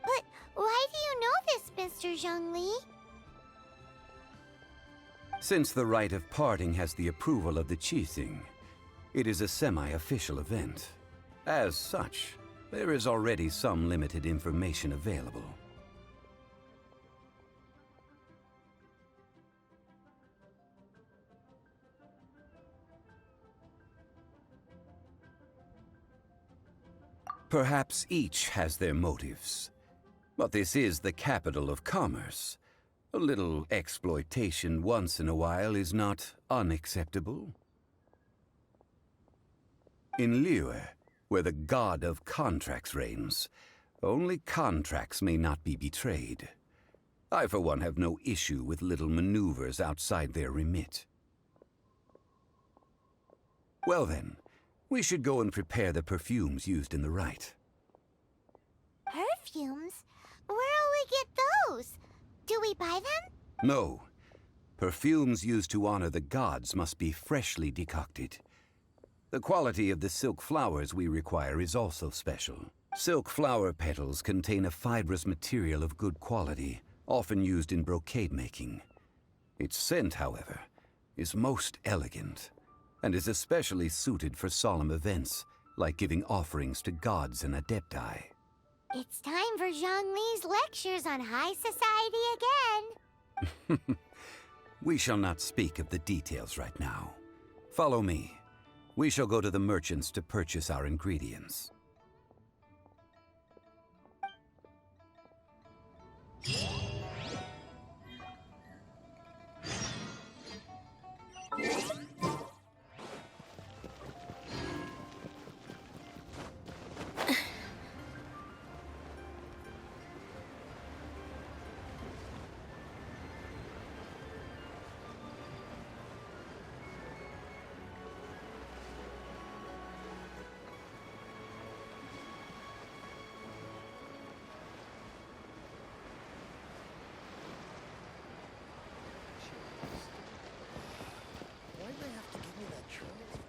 But why do you know this, Mr. Zhongli? Since the rite of parting has the approval of the Qixing, it is a semi-official event. As such, there is already some limited information available. Perhaps each has their motives. But this is the capital of commerce. A little exploitation once in a while is not unacceptable. In Liyue, where the god of contracts reigns, only contracts may not be betrayed. I, for one, have no issue with little maneuvers outside their remit. Well then, we should go and prepare the perfumes used in the rite. Perfumes? Where'll we get those? Do we buy them? No. Perfumes used to honor the gods must be freshly decocted. The quality of the silk flowers we require is also special. Silk flower petals contain a fibrous material of good quality, often used in brocade making. Its scent, however, is most elegant, and is especially suited for solemn events, like giving offerings to gods and adepti. It's time for Zhongli's lectures on high society again. We shall not speak of the details right now. Follow me. We shall go to the merchants to purchase our ingredients. Why'd they have to give me that transfer?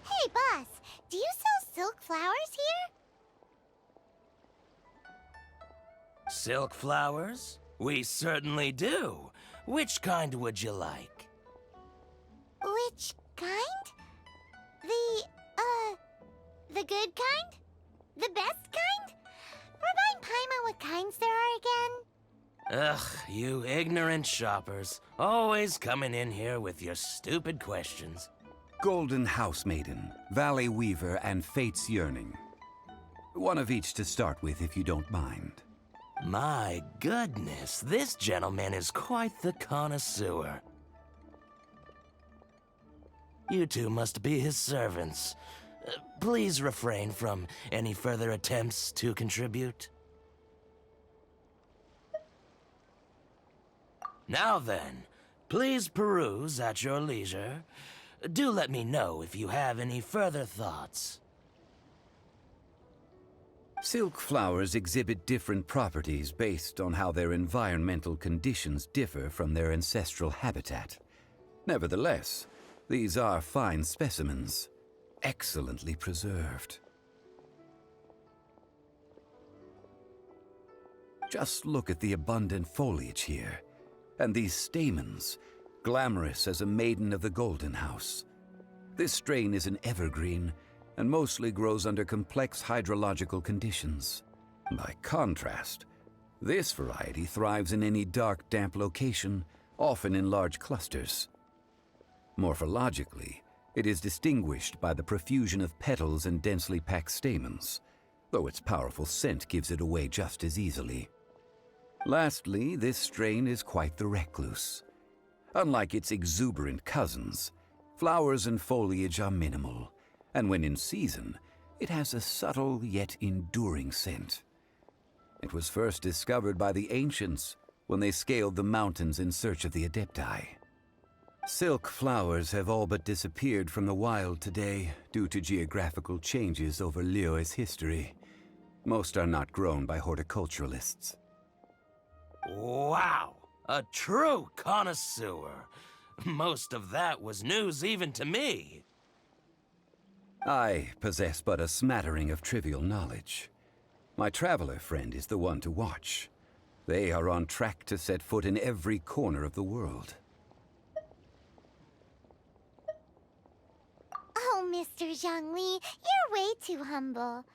Hey, boss, do you sell silk flowers here? Silk flowers? We certainly do. Which kind would you like? Which kind? The good kind? The best kind? Remind Paimon what kinds there are again? Ugh, you ignorant shoppers. Always coming in here with your stupid questions. Golden House Maiden, Valley Weaver, and Fate's Yearning. One of each to start with, if you don't mind. My goodness, this gentleman is quite the connoisseur. You two must be his servants. Please refrain from any further attempts to contribute. Now then, please peruse at your leisure. Do let me know if you have any further thoughts. Silk flowers exhibit different properties based on how their environmental conditions differ from their ancestral habitat. Nevertheless, these are fine specimens, excellently preserved. Just look at the abundant foliage here, and these stamens, glamorous as a maiden of the Golden House. This strain is an evergreen, and mostly grows under complex hydrological conditions. By contrast, this variety thrives in any dark, damp location, often in large clusters. Morphologically, it is distinguished by the profusion of petals and densely packed stamens, though its powerful scent gives it away just as easily. Lastly, this strain is quite the recluse. Unlike its exuberant cousins, flowers and foliage are minimal, and when in season, it has a subtle yet enduring scent. It was first discovered by the ancients when they scaled the mountains in search of the Adepti. Silk flowers have all but disappeared from the wild today due to geographical changes over Liyue's history. Most are not grown by horticulturalists. Wow! A true connoisseur. Most of that was news even to me. I possess but a smattering of trivial knowledge. My traveler friend is the one to watch. They are on track to set foot in every corner of the world. Oh, Mr. Zhongli, you're way too humble.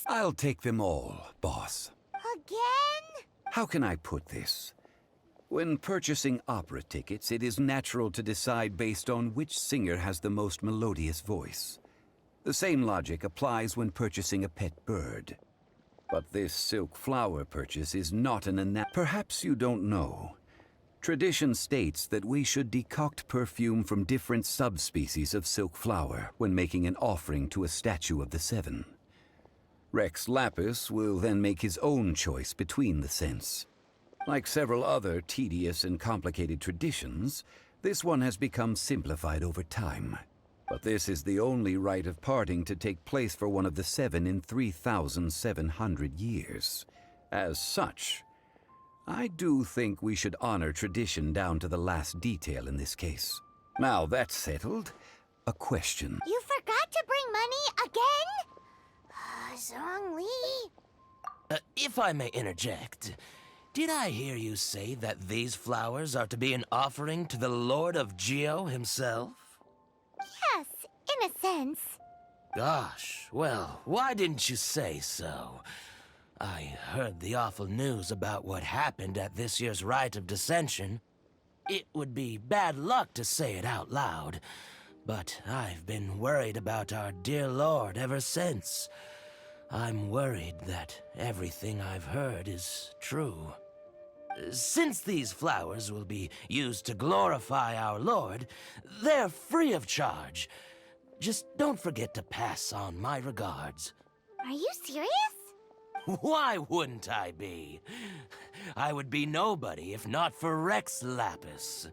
I'll take them all, boss. Again? How can I put this? When purchasing opera tickets, it is natural to decide based on which singer has the most melodious voice. The same logic applies when purchasing a pet bird. But this silk flower purchase is not Perhaps you don't know. Tradition states that we should decoct perfume from different subspecies of silk flower when making an offering to a statue of the Seven. Rex Lapis will then make his own choice between the scents. Like several other tedious and complicated traditions, this one has become simplified over time. But this is the only rite of parting to take place for one of the Seven in 3,700 years. As such, I do think we should honor tradition down to the last detail in this case. Now that's settled, a question. You forgot to bring money again? Zhongli. If I may interject, did I hear you say that these flowers are to be an offering to the Lord of Geo himself? Yes, in a sense. Gosh, well, why didn't you say so? I heard the awful news about what happened at this year's Rite of Dissension. It would be bad luck to say it out loud, but I've been worried about our dear Lord ever since. I'm worried that everything I've heard is true. Since these flowers will be used to glorify our Lord, they're free of charge. Just don't forget to pass on my regards. Are you serious? Why wouldn't I be? I would be nobody if not for Rex Lapis.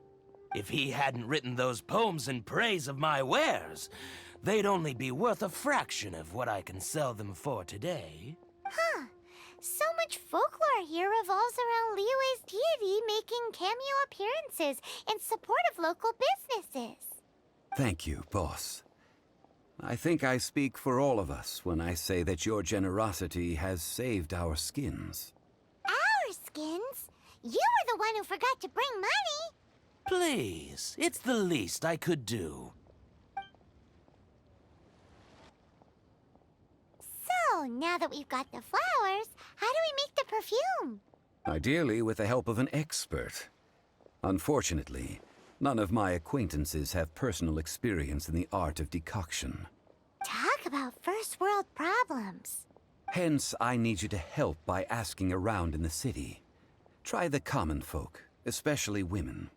If he hadn't written those poems in praise of my wares, they'd only be worth a fraction of what I can sell them for today. Huh. So much folklore here revolves around Liyue's deity making cameo appearances in support of local businesses. Thank you, boss. I think I speak for all of us when I say that your generosity has saved our skins. Our skins? You were the one who forgot to bring money. Please, it's the least I could do. So, now that we've got the flowers, how do we make the perfume? Ideally with the help of an expert. Unfortunately, none of my acquaintances have personal experience in the art of decoction. Talk about first world problems. Hence, I need you to help by asking around in the city. Try the common folk, especially women.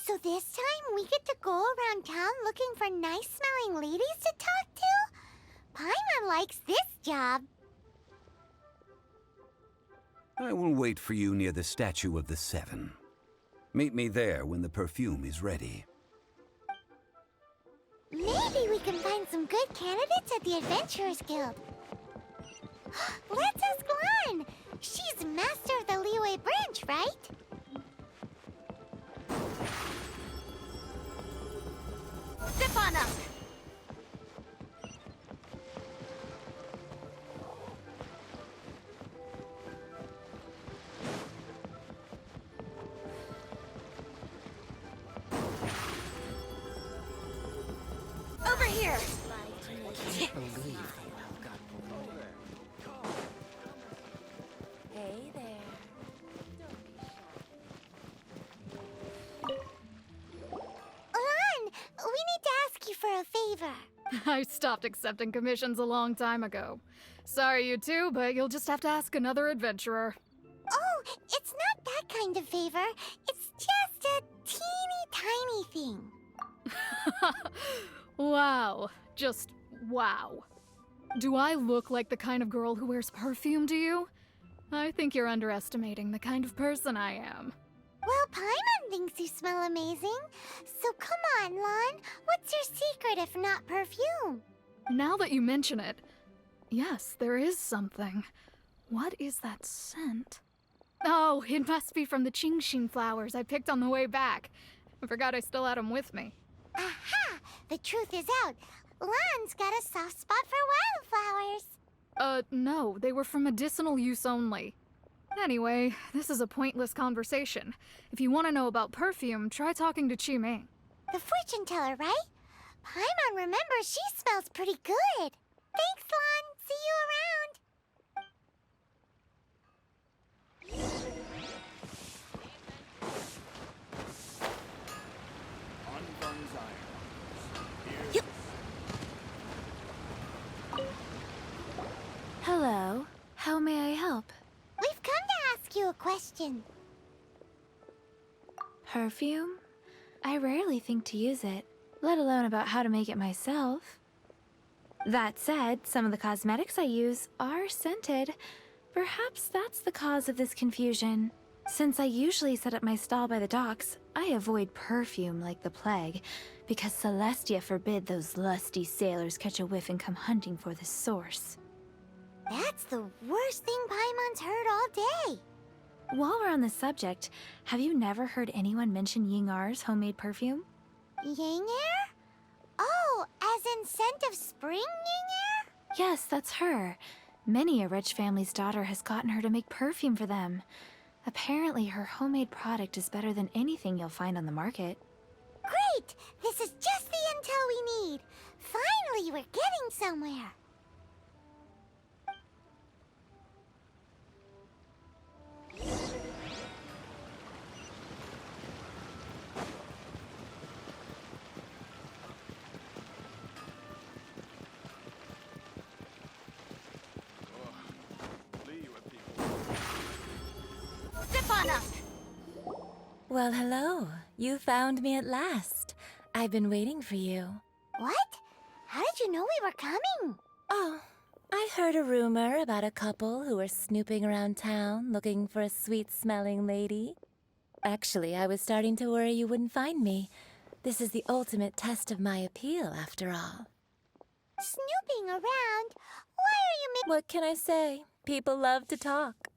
So this time we get to go around town looking for nice-smelling ladies to talk to? Paimon likes this job. I will wait for you near the Statue of the Seven. Meet me there when the perfume is ready. Maybe we can find some good candidates at the Adventurers Guild. Let's ask Lan. She's master of the Liyue branch, right? Zip on up! Over here! Can't believe Hey there. Lan, we need to ask you for a favor. I stopped accepting commissions a long time ago. Sorry, you two, but you'll just have to ask another adventurer. Oh, it's not that kind of favor. It's just a teeny tiny thing. Wow. Just wow. Do I look like the kind of girl who wears perfume to you? I think you're underestimating the kind of person I am. Well, Paimon thinks you smell amazing. So come on, Lan. What's your secret if not perfume? Now that you mention it, yes, there is something. What is that scent? Oh, it must be from the Qingxin flowers I picked on the way back. I forgot I still had them with me. Aha! The truth is out. Lan's got a soft spot for wildflowers. No, they were for medicinal use only. Anyway, this is a pointless conversation. If you want to know about perfume, try talking to Qiming. The fortune teller, right? Paimon remembers she smells pretty good. Thanks, Lan. See you around. Hello. How may I help? We've come to ask you a question. Perfume? I rarely think to use it, let alone about how to make it myself. That said, some of the cosmetics I use are scented. Perhaps that's the cause of this confusion. Since I usually set up my stall by the docks, I avoid perfume like the plague, because Celestia forbid those lusty sailors catch a whiff and come hunting for the source. That's the worst thing Paimon's heard all day. While we're on the subject, have you never heard anyone mention Yingar's homemade perfume? Yingar? Oh, as in scent of spring, Yingar? Yes, that's her. Many a rich family's daughter has gotten her to make perfume for them. Apparently, her homemade product is better than anything you'll find on the market. Great! This is just the intel we need. Finally, we're getting somewhere. Zip on up! Well, hello. You found me at last. I've been waiting for you. What? How did you know we were coming? Oh, I heard a rumor about a couple who were snooping around town looking for a sweet-smelling lady. Actually, I was starting to worry you wouldn't find me. This is the ultimate test of my appeal, after all. Snooping around? Why are you making... What can I say? People love to talk.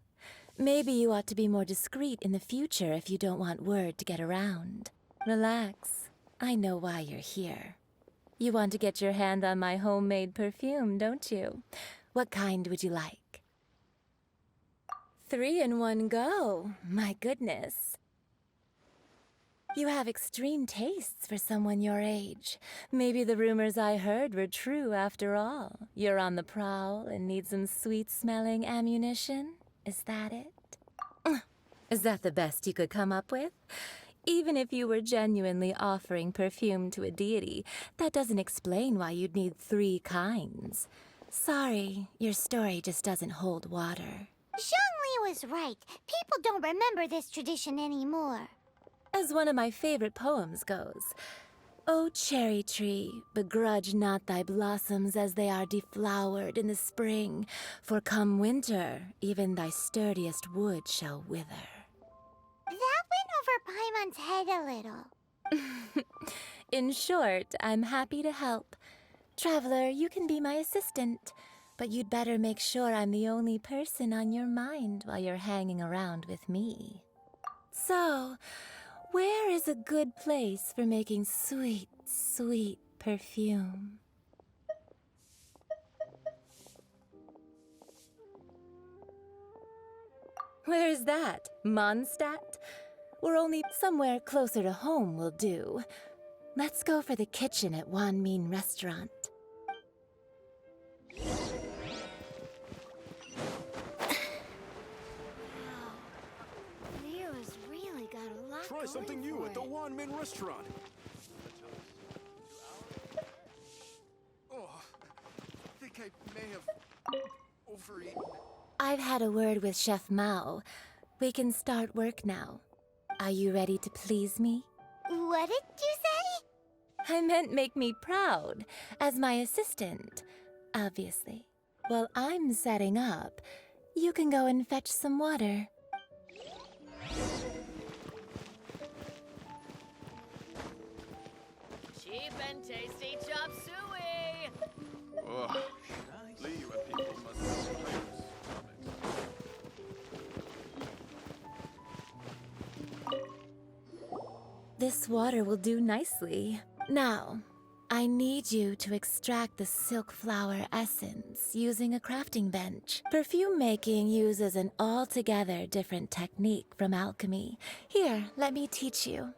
Maybe you ought to be more discreet in the future if you don't want word to get around. Relax. I know why you're here. You want to get your hand on my homemade perfume, don't you? What kind would you like? 3 in one go. My goodness. You have extreme tastes for someone your age. Maybe the rumors I heard were true after all. You're on the prowl and need some sweet-smelling ammunition? Is that it? Is that the best you could come up with? Even if you were genuinely offering perfume to a deity, that doesn't explain why you'd need 3 kinds. Sorry, your story just doesn't hold water. Zhongli was right. People don't remember this tradition anymore. As one of my favorite poems goes, O cherry tree, begrudge not thy blossoms as they are deflowered in the spring, for come winter, even thy sturdiest wood shall wither. That went over Paimon's head a little. In short, I'm happy to help. Traveler, you can be my assistant, but you'd better make sure I'm the only person on your mind while you're hanging around with me. So, where is a good place for making sweet, sweet perfume? Where is that? Mondstadt? Or only somewhere closer to home will do. Let's go for the kitchen at Wan Min Restaurant. Leo's really got a lot Try something new at the Wan Min restaurant. Oh, I think I may have overeaten. I've had a word with Chef Mao. We can start work now. Are you ready to please me? What did you say? I meant make me proud, as my assistant, obviously. While I'm setting up, you can go and fetch some water. Cheap and tasty chop suey! Ugh. Liyue people must have pirates' This water will do nicely. Now, I need you to extract the silk flower essence using a crafting bench. Perfume making uses an altogether different technique from alchemy. Here, let me teach you.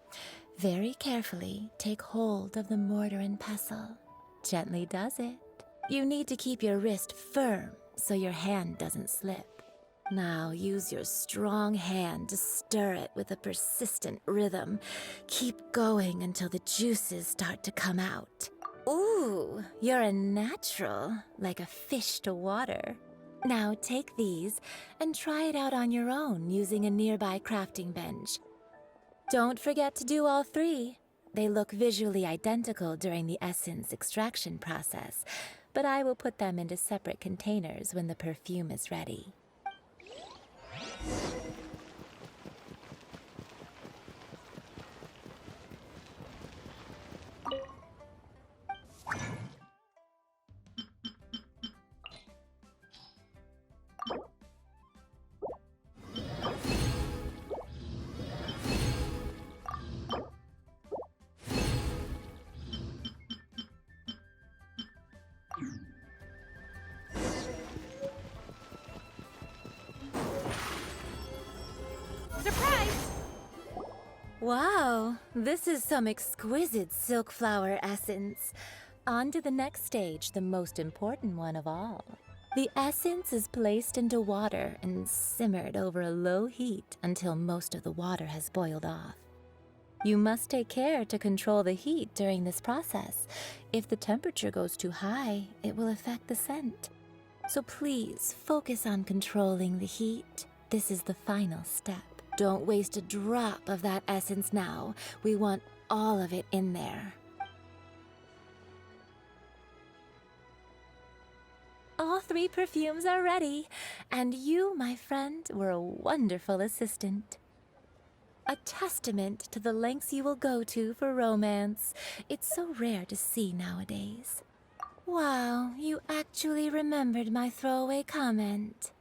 Very carefully, take hold of the mortar and pestle. Gently does it. You need to keep your wrist firm so your hand doesn't slip. Now use your strong hand to stir it with a persistent rhythm. Keep going until the juices start to come out. Ooh, you're a natural, like a fish to water. Now take these and try it out on your own using a nearby crafting bench. Don't forget to do all three. They look visually identical during the essence extraction process, but I will put them into separate containers when the perfume is ready. Surprise! Wow, this is some exquisite silk flower essence. On to the next stage, the most important one of all. The essence is placed into water and simmered over a low heat until most of the water has boiled off. You must take care to control the heat during this process. If the temperature goes too high, it will affect the scent. So please focus on controlling the heat. This is the final step. Don't waste a drop of that essence now. We want all of it in there. All three perfumes are ready, and you, my friend, were a wonderful assistant. A testament to the lengths you will go to for romance. It's so rare to see nowadays. Wow, you actually remembered my throwaway comment.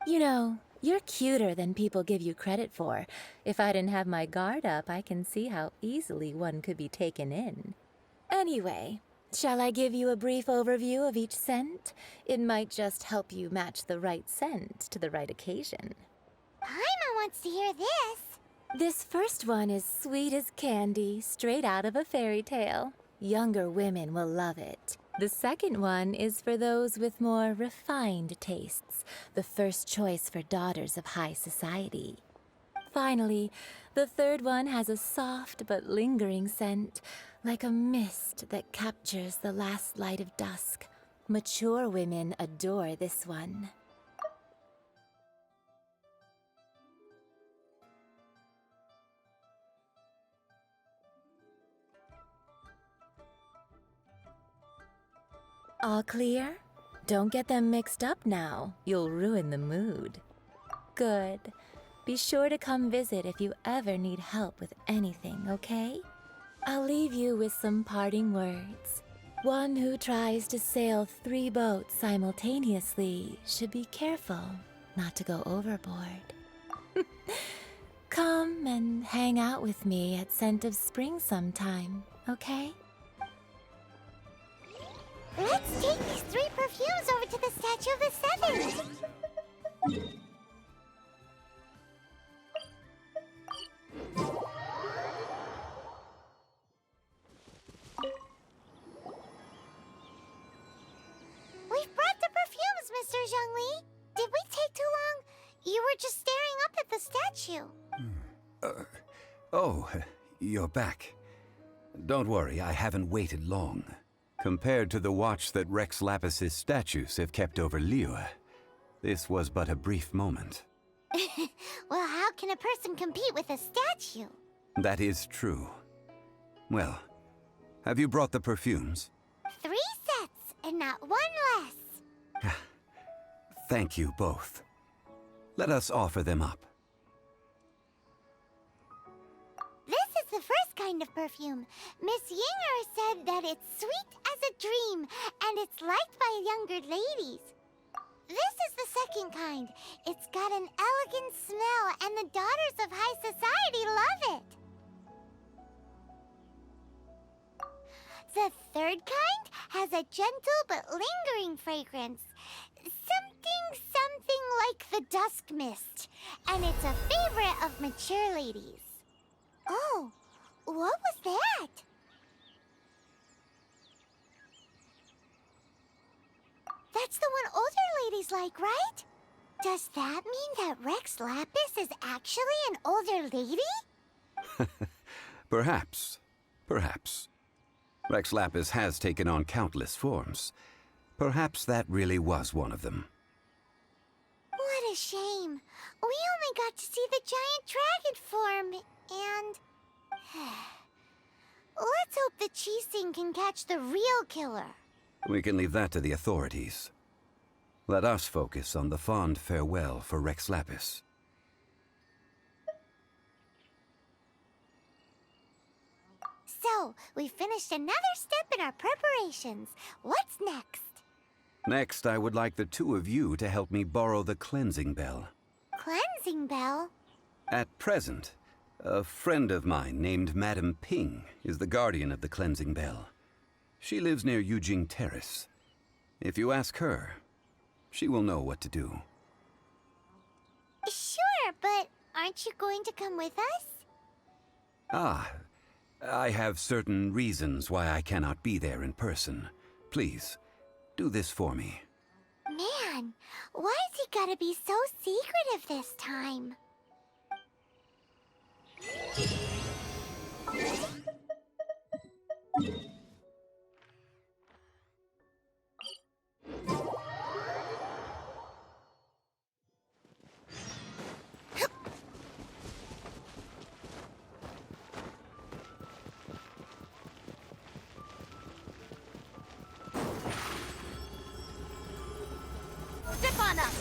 You know, you're cuter than people give you credit for. If I didn't have my guard up, I can see how easily one could be taken in. Anyway, shall I give you a brief overview of each scent? It might just help you match the right scent to the right occasion. Paimon wants to hear this. This first one is sweet as candy, straight out of a fairy tale. Younger women will love it. The second one is for those with more refined tastes, the first choice for daughters of high society. Finally, the third one has a soft but lingering scent, like a mist that captures the last light of dusk. Mature women adore this one. All clear? Don't get them mixed up now. You'll ruin the mood. Good. Be sure to come visit if you ever need help with anything, okay? I'll leave you with some parting words. One who tries to sail 3 boats simultaneously should be careful not to go overboard. Come and hang out with me at Scent of Spring sometime, okay? Let's take these 3 perfumes over to the Statue of the Seven. We've brought the perfumes, Mr. Zhongli. Did we take too long? You were just staring up at the statue. Oh, you're back. Don't worry, I haven't waited long. Compared to the watch that Rex Lapis's statues have kept over Liyue, this was but a brief moment. Well, how can a person compete with a statue? That is true. Well, have you brought the perfumes? 3 sets, and not 1 less. Thank you both. Let us offer them up. This is the first kind of perfume. Miss Yinger said that it's sweet as a dream, and it's liked by younger ladies. This is the second kind. It's got an elegant smell, and the daughters of high society love it. The third kind has a gentle but lingering fragrance. Something like the dusk mist. And it's a favorite of mature ladies. Oh, what was that? That's the one older ladies like, right? Does that mean that Rex Lapis is actually an older lady? Perhaps. Perhaps. Rex Lapis has taken on countless forms. Perhaps that really was one of them. What a shame. We only got to see the giant dragon form, and... Let's hope the Qixing can catch the real killer. We can leave that to the authorities. Let us focus on the fond farewell for Rex Lapis. So, we finished another step in our preparations. What's next? Next, I would like the 2 of you to help me borrow the cleansing bell. Cleansing bell? At present, a friend of mine named Madame Ping is the guardian of the cleansing bell. She lives near Yujing Terrace. If you ask her, she will know what to do. Sure, but aren't you going to come with us? Ah, I have certain reasons why I cannot be there in person. Please, do this for me. Man, why's he gotta be so secretive this time? Zip on up!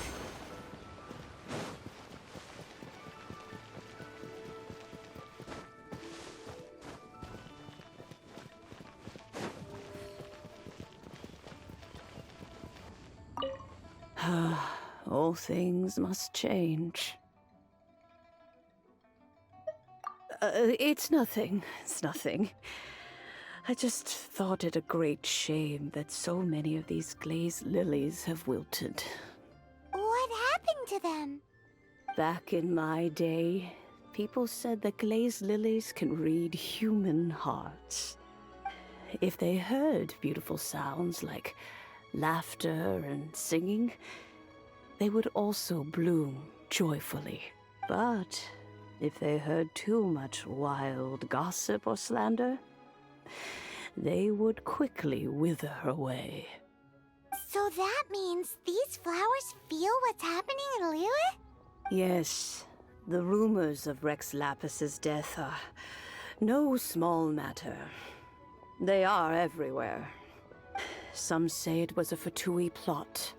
All things must change. It's nothing. It's nothing. I just thought it a great shame that so many of these glazed lilies have wilted. What happened to them? Back in my day, people said that glazed lilies can read human hearts. If they heard beautiful sounds like laughter and singing, they would also bloom joyfully. But if they heard too much wild gossip or slander, they would quickly wither away. So that means these flowers feel what's happening in Liyue? Yes, the rumors of Rex Lapis's death are no small matter. They are everywhere. Some say it was a Fatui plot.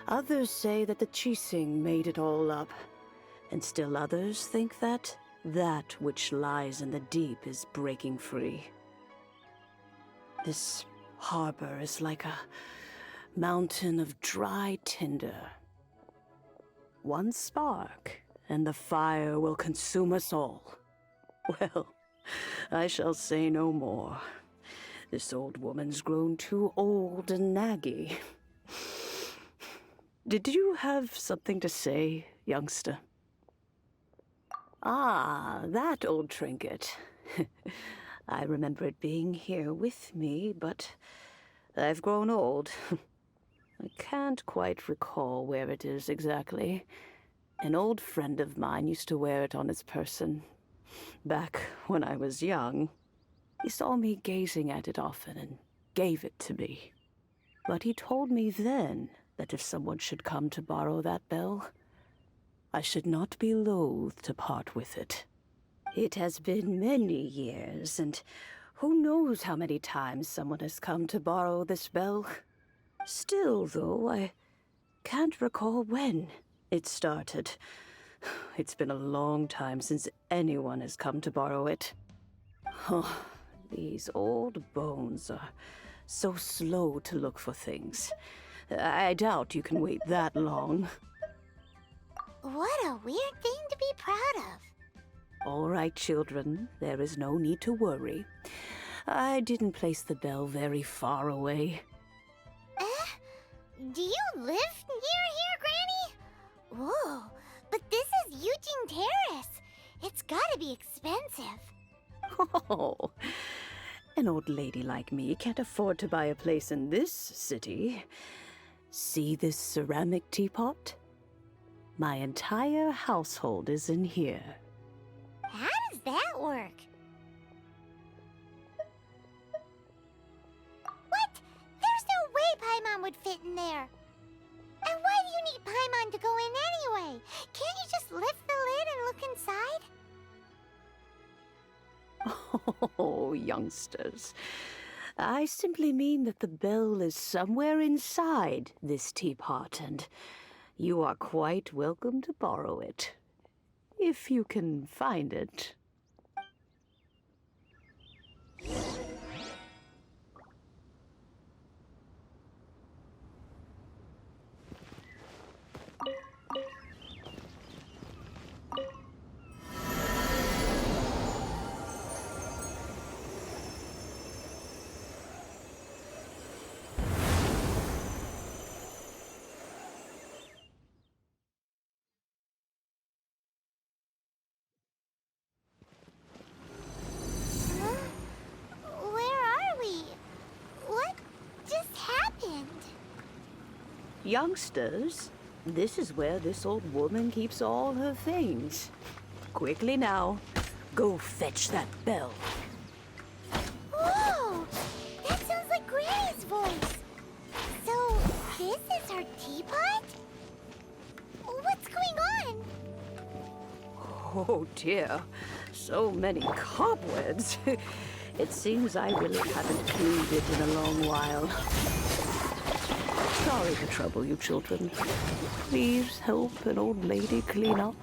Others say that the Chising made it all up. And still others think that that which lies in the deep is breaking free. This harbor is like a mountain of dry tinder. One spark, and the fire will consume us all. Well, I shall say no more. This old woman's grown too old and naggy. Did you have something to say, youngster? Ah, that old trinket. I remember it being here with me, but I've grown old. I can't quite recall where it is exactly. An old friend of mine used to wear it on his person, back when I was young. He saw me gazing at it often and gave it to me. But he told me then that if someone should come to borrow that bell, I should not be loath to part with it. It has been many years, and who knows how many times someone has come to borrow this bell. Still, though, I can't recall when it started. It's been a long time since anyone has come to borrow it. Oh, these old bones are so slow to look for things. I doubt you can wait that long. What a weird thing to be proud of. All right, children, there is no need to worry. I didn't place the bell very far away. Do you live near here, Granny? Whoa, but this is Eugene Terrace. It's gotta be expensive. Oh, an old lady like me can't afford to buy a place in this city. See this ceramic teapot? My entire household is in here. How does that work? What? There's no way Paimon would fit in there. And why do you need Paimon to go in anyway? Can't you just lift the lid and look inside? Oh, youngsters. I simply mean that the bell is somewhere inside this teapot, and you are quite welcome to borrow it, if you can find it. Youngsters, this is where this old woman keeps all her things. Quickly now, go fetch that bell. Whoa! That sounds like Granny's voice. So, this is her teapot? What's going on? Oh dear, so many cobwebs. It seems I really haven't cleaned it in a long while. Sorry to trouble you, children. Please help an old lady clean up.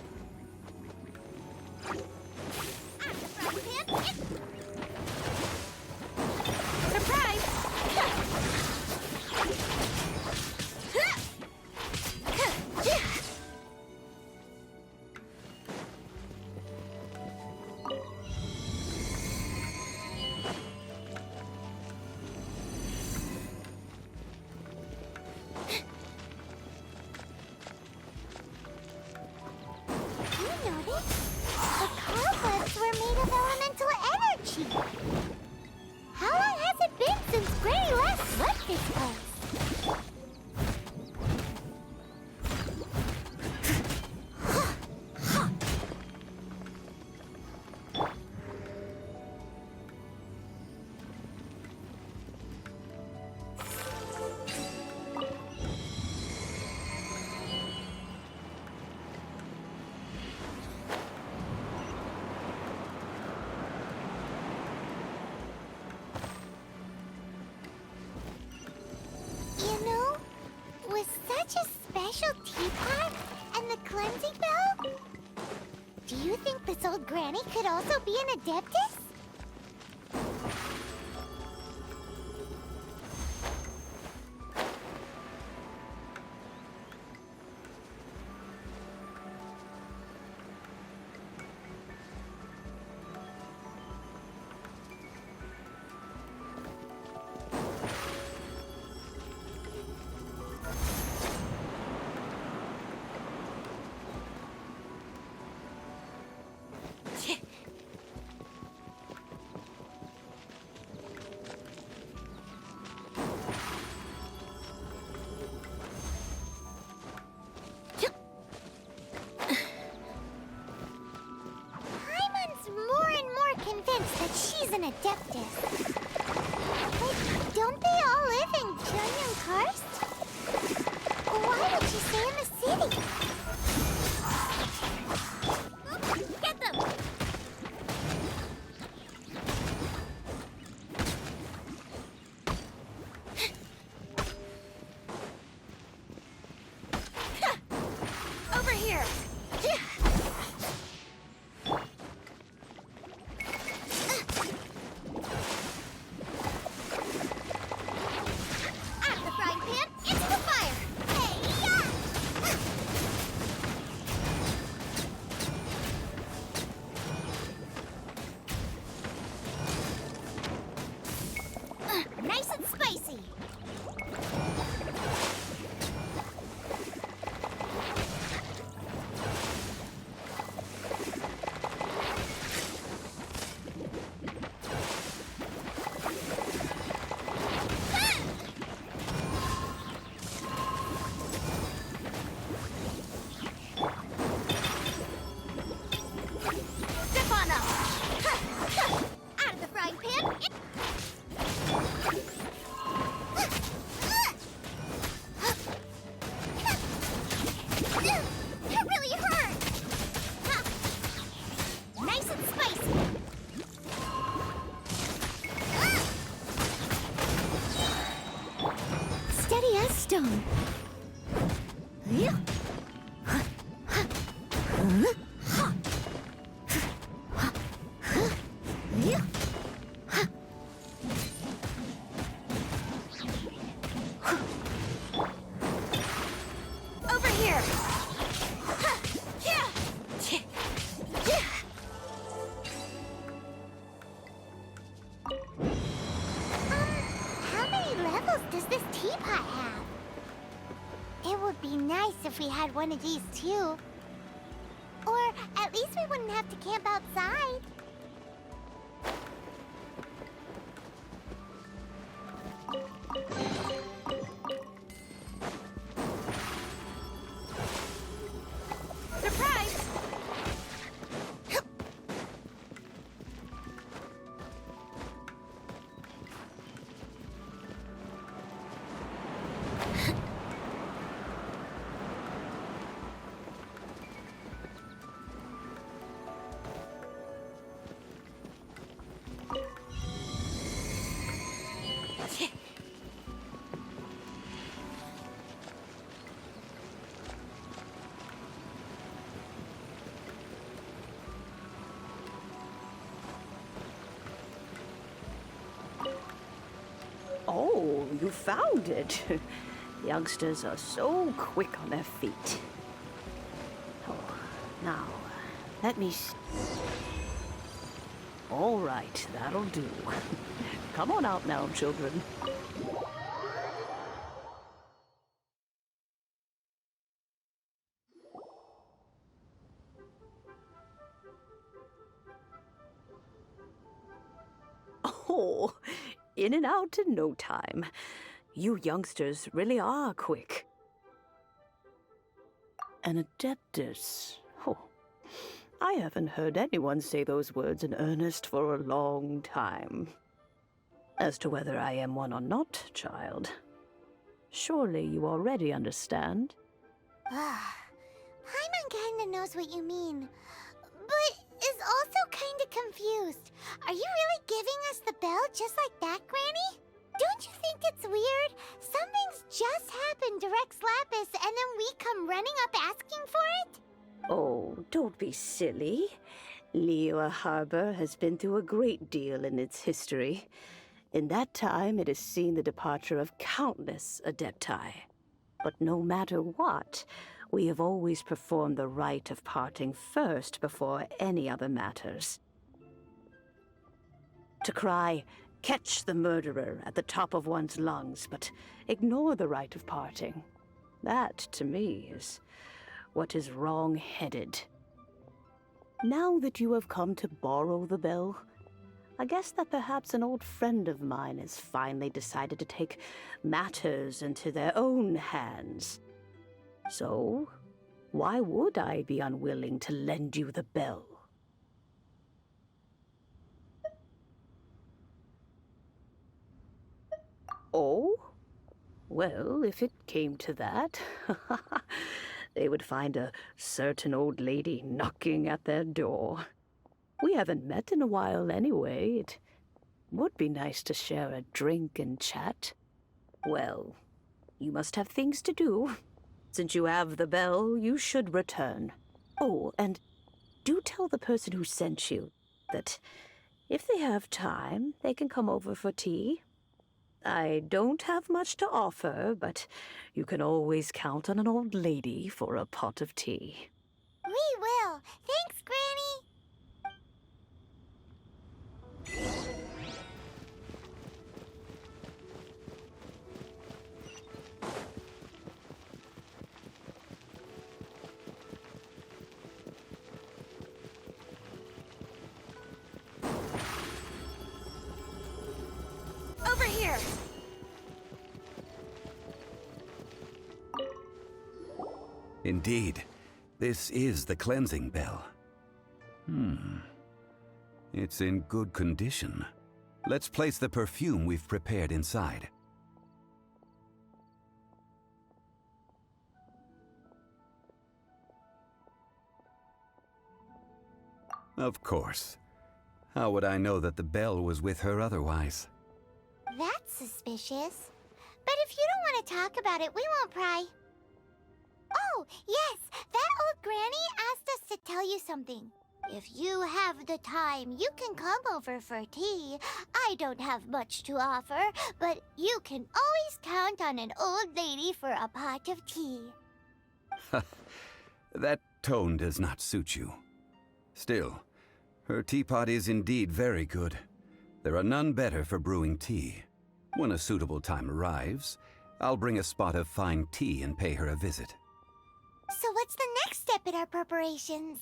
Surprise! think this old granny could also be an Adeptus? That she's an Adeptus. But don't they all live in Junyun Karst? Why would she stay in the city? Get them! Over here! Nice and spicy. Step on up. Out of the frying pan. It really hurt! Nice and spicy! Steady as stone. Over here! How many levels does this teapot have? It would be nice if we had one of these too. Or at least we wouldn't have to camp outside. Surprise! Oh, you found it. Youngsters are so quick on their feet. Oh, now, let me... All right, that'll do. Come on out now, children. Oh, in and out in no time. You youngsters really are quick. An Adeptus. Oh, I haven't heard anyone say those words in earnest for a long time. As to whether I am one or not, child, surely you already understand. Paimon kinda knows what you mean, but is also kinda confused. Are you really giving us the bell just like that, Granny? Don't you think it's weird? Something's just happened to Rex Lapis and then we come running up asking for it? Oh, don't be silly. Liyue Harbor has been through a great deal in its history. In that time, it has seen the departure of countless Adepti. But no matter what, we have always performed the rite of parting first before any other matters. To cry, "Catch the murderer," at the top of one's lungs, but ignore the rite of parting. That, to me, is what is wrong-headed. Now that you have come to borrow the bell, I guess that perhaps an old friend of mine has finally decided to take matters into their own hands. So, why would I be unwilling to lend you the bell? Oh? Well, if it came to that, they would find a certain old lady knocking at their door. We haven't met in a while anyway. It would be nice to share a drink and chat. Well, you must have things to do. Since you have the bell, you should return. Oh, and do tell the person who sent you that if they have time, they can come over for tea. I don't have much to offer, but you can always count on an old lady for a pot of tea. We will. Thanks, Granny. Over here! Indeed, this is the cleansing bell. It's in good condition. Let's place the perfume we've prepared inside. Of course. How would I know that the bell was with her otherwise? That's suspicious. But if you don't want to talk about it, we won't pry. Oh, yes, that old granny asked us to tell you something. If you have the time, you can come over for tea. I don't have much to offer, but you can always count on an old lady for a pot of tea. That tone does not suit you. Still, her teapot is indeed very good. There are none better for brewing tea. When a suitable time arrives, I'll bring a spot of fine tea and pay her a visit. So what's the next step in our preparations?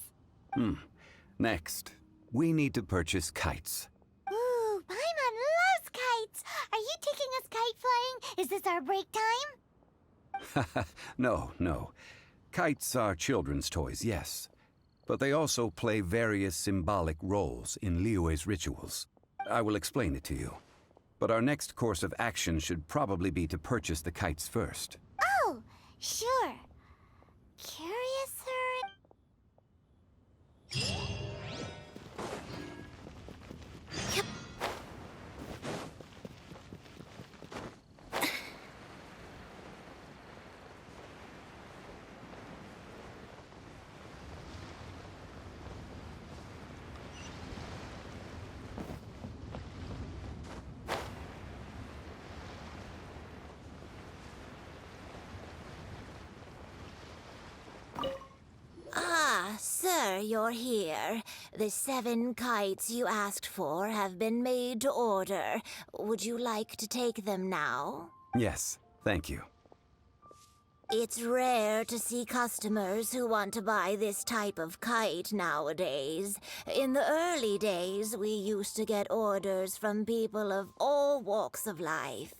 Next, we need to purchase kites. Ooh, Paimon loves kites! Are you taking us kite flying? Is this our break time? No. Kites are children's toys, yes. But they also play various symbolic roles in Liyue's rituals. I will explain it to you. But our next course of action should probably be to purchase the kites first. Oh, sure. Curiouser. Sir, you're here. The 7 kites you asked for have been made to order. Would you like to take them now? Yes, thank you. It's rare to see customers who want to buy this type of kite nowadays. In the early days, we used to get orders from people of all walks of life.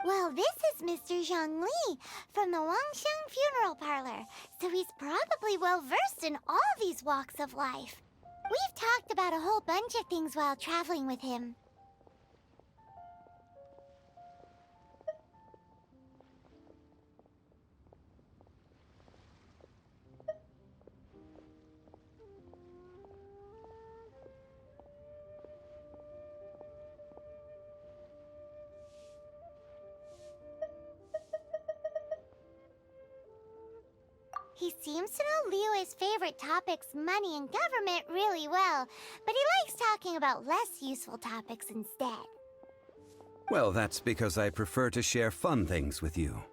Well, this is Mr. Zhongli from the Wangsheng Funeral Parlor, so he's probably well-versed in all these walks of life. We've talked about a whole bunch of things while traveling with him. He seems to know Liyue's favorite topics, money and government, really well, but he likes talking about less useful topics instead. Well, that's because I prefer to share fun things with you.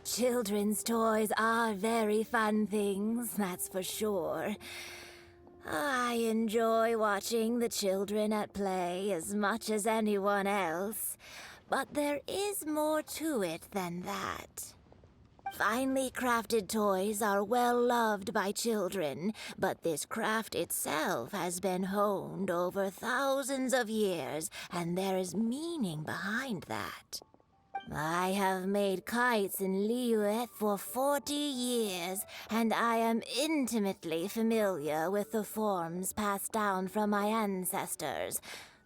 Children's toys are very fun things, that's for sure. I enjoy watching the children at play as much as anyone else, but there is more to it than that. Finely crafted toys are well loved by children, but this craft itself has been honed over thousands of years, and there is meaning behind that. I have made kites in Liyue for 40 years, and I am intimately familiar with the forms passed down from my ancestors.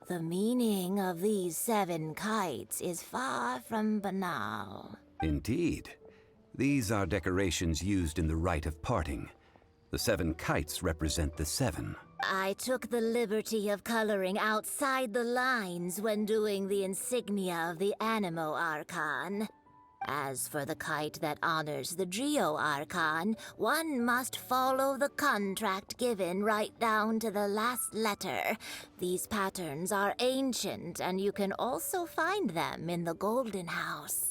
The meaning of these 7 kites is far from banal. Indeed. These are decorations used in the rite of parting. The 7 kites represent the 7. I took the liberty of coloring outside the lines when doing the insignia of the Animo Archon. As for the kite that honors the Geo Archon, one must follow the contract given right down to the last letter. These patterns are ancient, and you can also find them in the Golden House.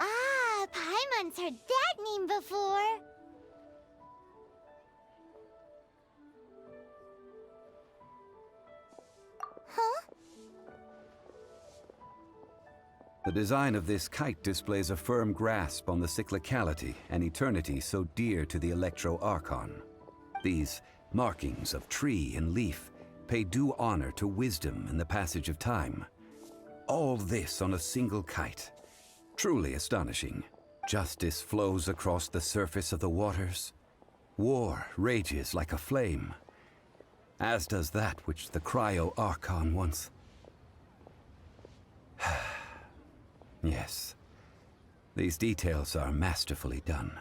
Ah, Paimon's heard that name before. Huh? The design of this kite displays a firm grasp on the cyclicality and eternity so dear to the Electro Archon. These markings of tree and leaf pay due honor to wisdom and the passage of time. All this on a single kite. Truly astonishing. Justice flows across the surface of the waters. War rages like a flame. As does that which the Cryo Archon once... Yes. These details are masterfully done.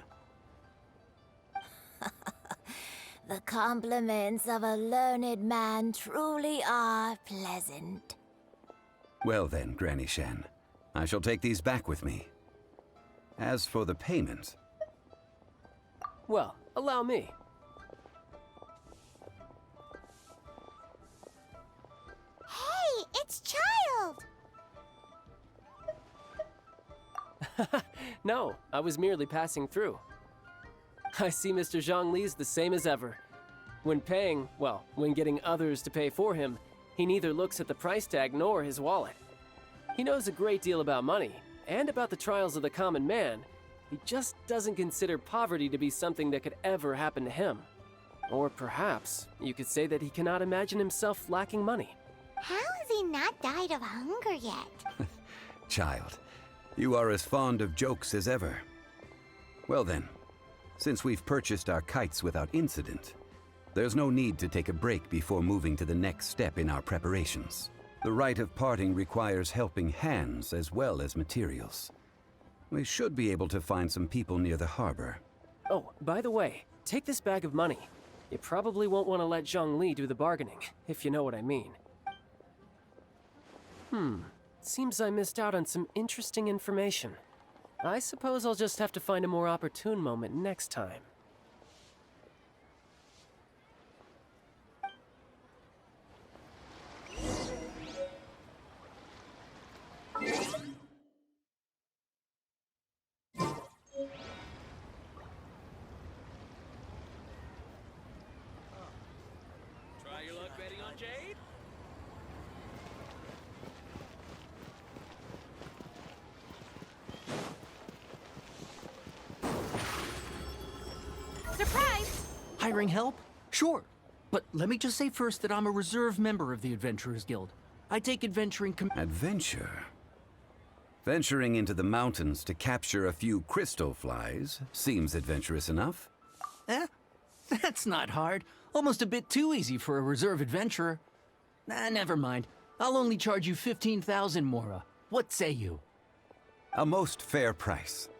The compliments of a learned man truly are pleasant. Well then, Granny Shan, I shall take these back with me. As for the payment... Well, allow me. Hey, it's Child! No, I was merely passing through. I see Mr. Zhongli's the same as ever. When paying, well, when getting others to pay for him, he neither looks at the price tag nor his wallet. He knows a great deal about money, and about the trials of the common man. He just doesn't consider poverty to be something that could ever happen to him. Or perhaps, you could say that he cannot imagine himself lacking money. How has he not died of hunger yet? Child, you are as fond of jokes as ever. Well then, since we've purchased our kites without incident, there's no need to take a break before moving to the next step in our preparations. The rite of parting requires helping hands as well as materials. We should be able to find some people near the harbor. Oh, by the way, take this bag of money. You probably won't want to let Zhongli do the bargaining, if you know what I mean. Seems I missed out on some interesting information. I suppose I'll just have to find a more opportune moment next time. Try your luck betting on Jade? Surprise! Hiring help? Sure. But let me just say first that I'm a reserve member of the Adventurers Guild. I take adventuring Adventure? Venturing into the mountains to capture a few crystal flies seems adventurous enough. That's not hard. Almost a bit too easy for a reserve adventurer. Never mind. I'll only charge you 15,000 Mora. What say you? A most fair price.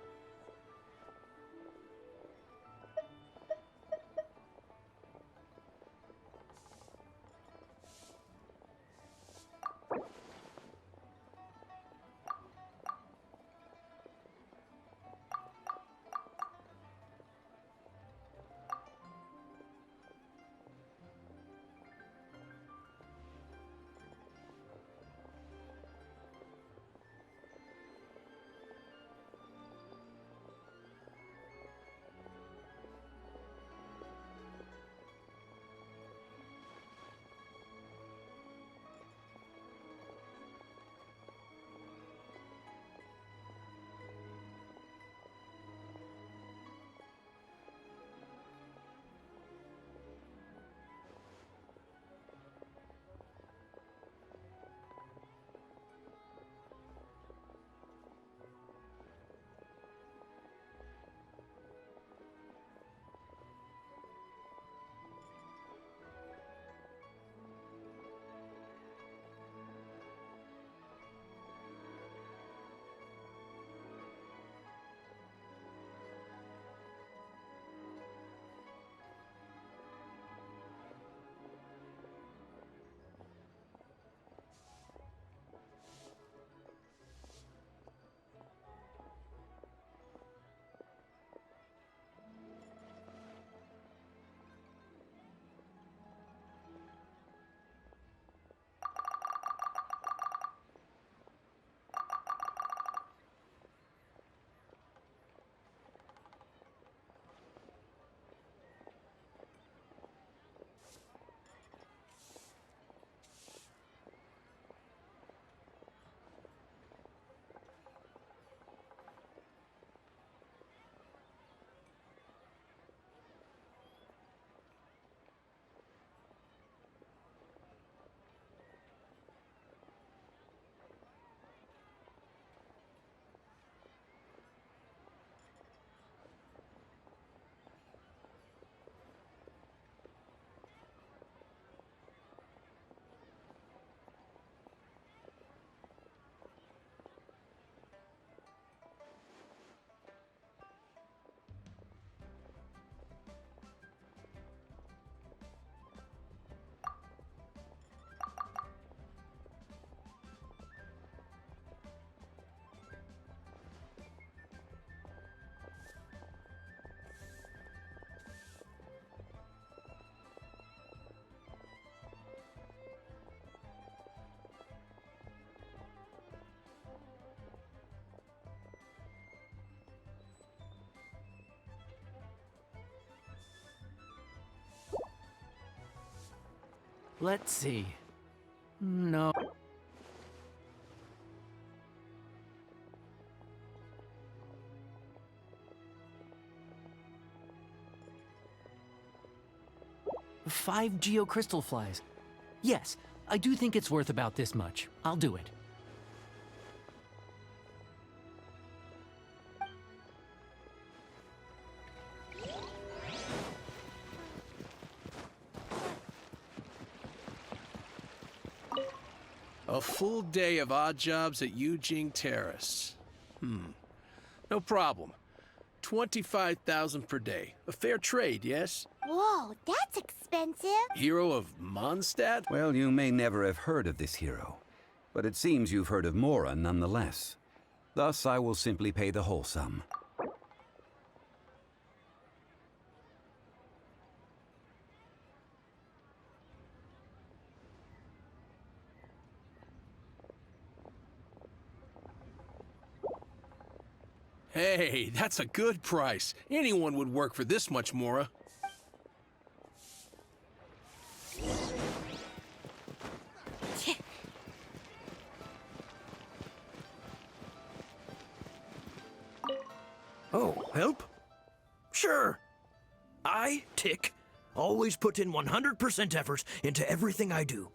Let's see. No. Five geocrystal flies. Yes, I do think it's worth about this much. I'll do it. A full day of odd jobs at Yujing Terrace. No problem. 25,000 per day. A fair trade, yes? Whoa, that's expensive. Hero of Mondstadt? Well, you may never have heard of this hero, but it seems you've heard of Mora nonetheless. Thus, I will simply pay the whole sum. Hey, that's a good price. Anyone would work for this much, Mora. Oh, help? Sure. I, Tick, always put in 100% effort into everything I do.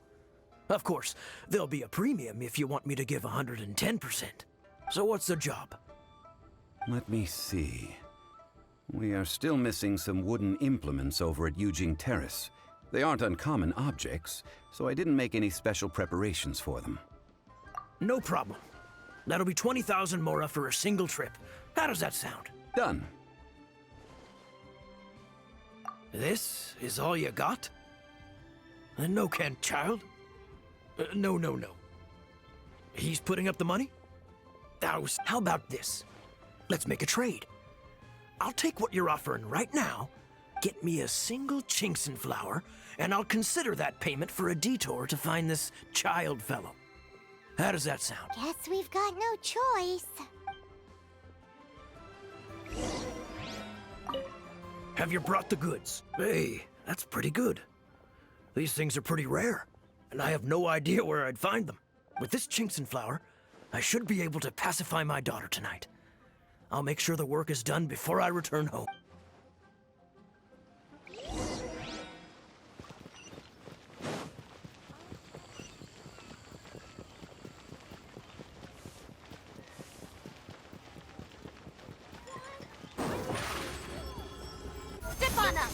Of course, there'll be a premium if you want me to give 110%. So what's the job? Let me see. We are still missing some wooden implements over at Yujing Terrace. They aren't uncommon objects, so I didn't make any special preparations for them. No problem. That'll be 20,000 Mora for a single trip. How does that sound? Done. This is all you got? No, Ken, child. No. He's putting up the money? How about this? Let's make a trade. I'll take what you're offering right now, get me a single Chinkson flower, and I'll consider that payment for a detour to find this child fellow. How does that sound? Guess we've got no choice. Have you brought the goods? Hey, that's pretty good. These things are pretty rare, and I have no idea where I'd find them. With this Chinkson flower, I should be able to pacify my daughter tonight. I'll make sure the work is done before I return home. Step on up!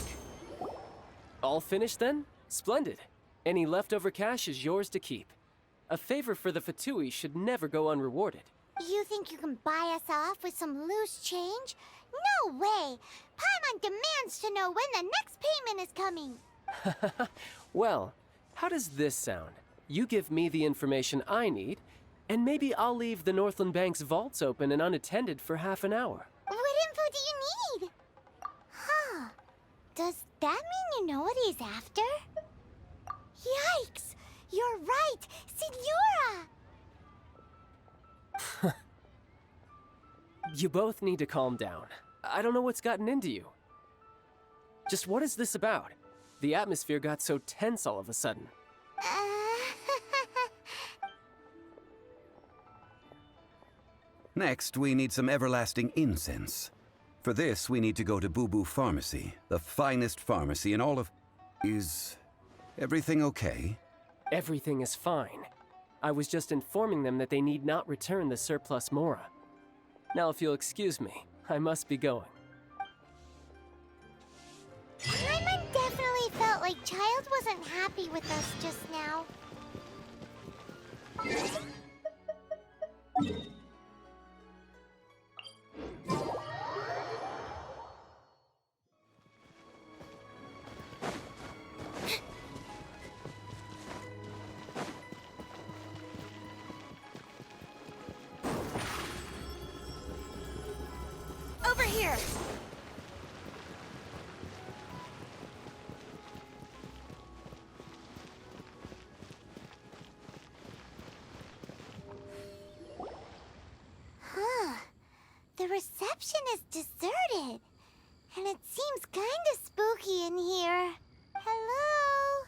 All finished then? Splendid. Any leftover cash is yours to keep. A favor for the Fatui should never go unrewarded. You think you can buy us off with some loose change? No way! Paimon demands to know when the next payment is coming. Well, how does this sound? You give me the information I need, and maybe I'll leave the Northland Bank's vaults open and unattended for half an hour. What info do you need? Huh. Does that mean you know what he's after? Yikes! You're right! Signora! You both need to calm down. I don't know what's gotten into you. Just what is this about? The atmosphere got so tense all of a sudden. Next, we need some everlasting incense. For this, we need to go to Boo Boo Pharmacy, the finest pharmacy in all of... Is everything okay? Everything is fine. I was just informing them that they need not return the surplus Mora. Now, if you'll excuse me, I must be going. Paimon definitely felt like Child wasn't happy with us just now. Over here! Huh. The reception is deserted. And it seems kinda spooky in here. Hello?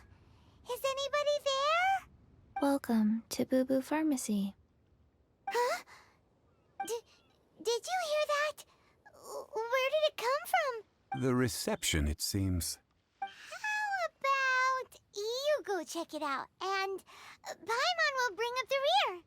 Is anybody there? Welcome to Boo Boo Pharmacy. Huh? Did you hear that? Where did it come from? The reception, it seems. How about you go check it out, and Paimon will bring up the rear.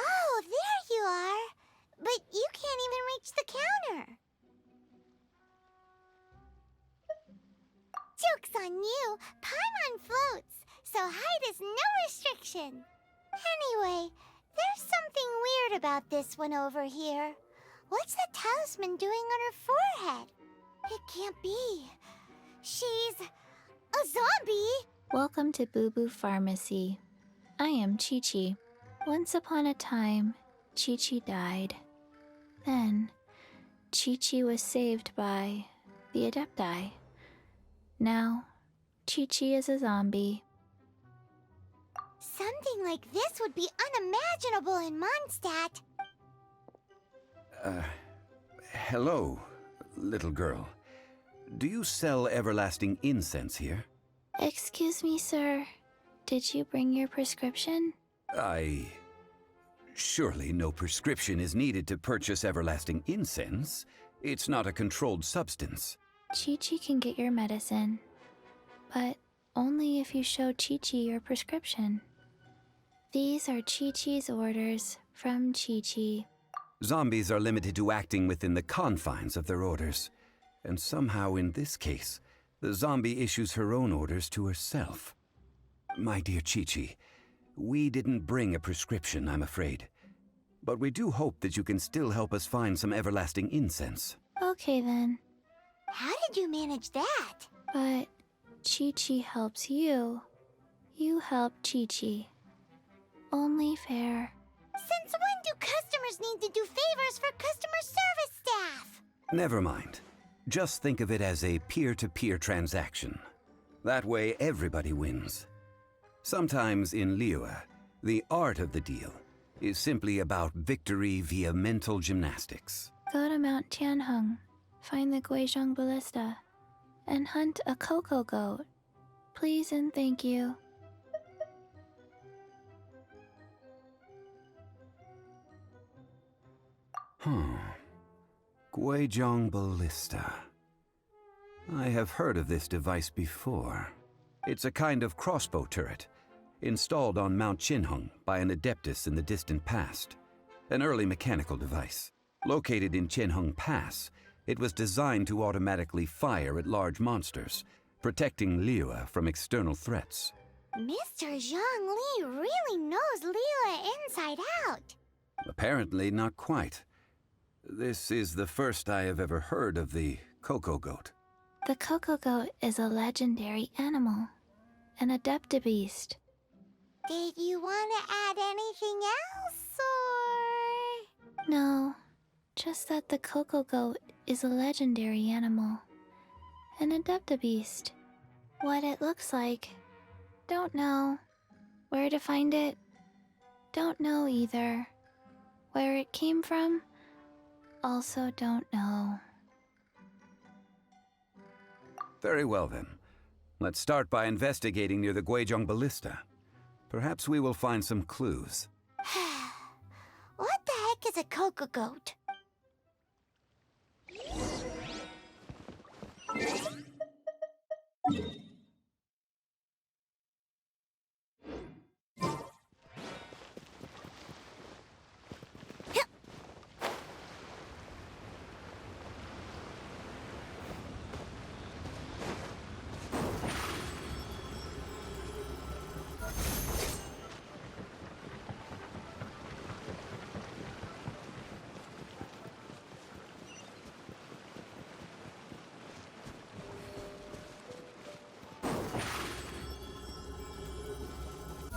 Oh, there you are. But you can't even reach the counter. Joke's on you. Paimon floats, so height is no restriction. Anyway, there's something weird about this one over here. What's the talisman doing on her forehead? It can't be. She's a zombie. Welcome to Boo Boo Pharmacy. I am Chi-Chi. Once upon a time, Chi-Chi died. Then, Chi-Chi was saved by the Adepti. Now, Chi-Chi is a zombie. Something like this would be unimaginable in Mondstadt. Hello, little girl. Do you sell everlasting incense here? Excuse me, sir. Did you bring your prescription? Surely no prescription is needed to purchase everlasting incense. It's not a controlled substance. Chi-Chi can get your medicine, but only if you show Chi-Chi your prescription. These are Chi-Chi's orders from Chi-Chi. Zombies are limited to acting within the confines of their orders. And somehow in this case, the zombie issues her own orders to herself. My dear Chi-Chi, we didn't bring a prescription, I'm afraid. But we do hope that you can still help us find some everlasting incense. Okay then. How did you manage that? But Chi-Chi helps you. You help Chi-Chi. Only fair. Since when do customers need to do favors for customer service staff? Never mind. Just think of it as a peer-to-peer transaction. That way everybody wins. Sometimes in Liyue, the art of the deal is simply about victory via mental gymnastics. Go to Mount Tianheng, find the Guizhong Ballista, and hunt a cocoa goat. Please and thank you. Guizhong Ballista. I have heard of this device before. It's a kind of crossbow turret, installed on Mount Qinheng by an adeptus in the distant past. An early mechanical device. Located in Qinheng Pass, it was designed to automatically fire at large monsters, protecting Liyue from external threats. Mr. Zhongli really knows Liyue inside out. Apparently not quite. This is the first I have ever heard of the cocoa goat. The cocoa goat is a legendary animal, an adeptabeast. Did you want to add anything else, or...? No, just that the cocoa goat is a legendary animal, an adeptabeast. What it looks like, don't know. Where to find it, don't know either. Where it came from, also don't know. Very well then. Let's start by investigating near the Guizhong Ballista. Perhaps we will find some clues. What the heck is a cocoa goat?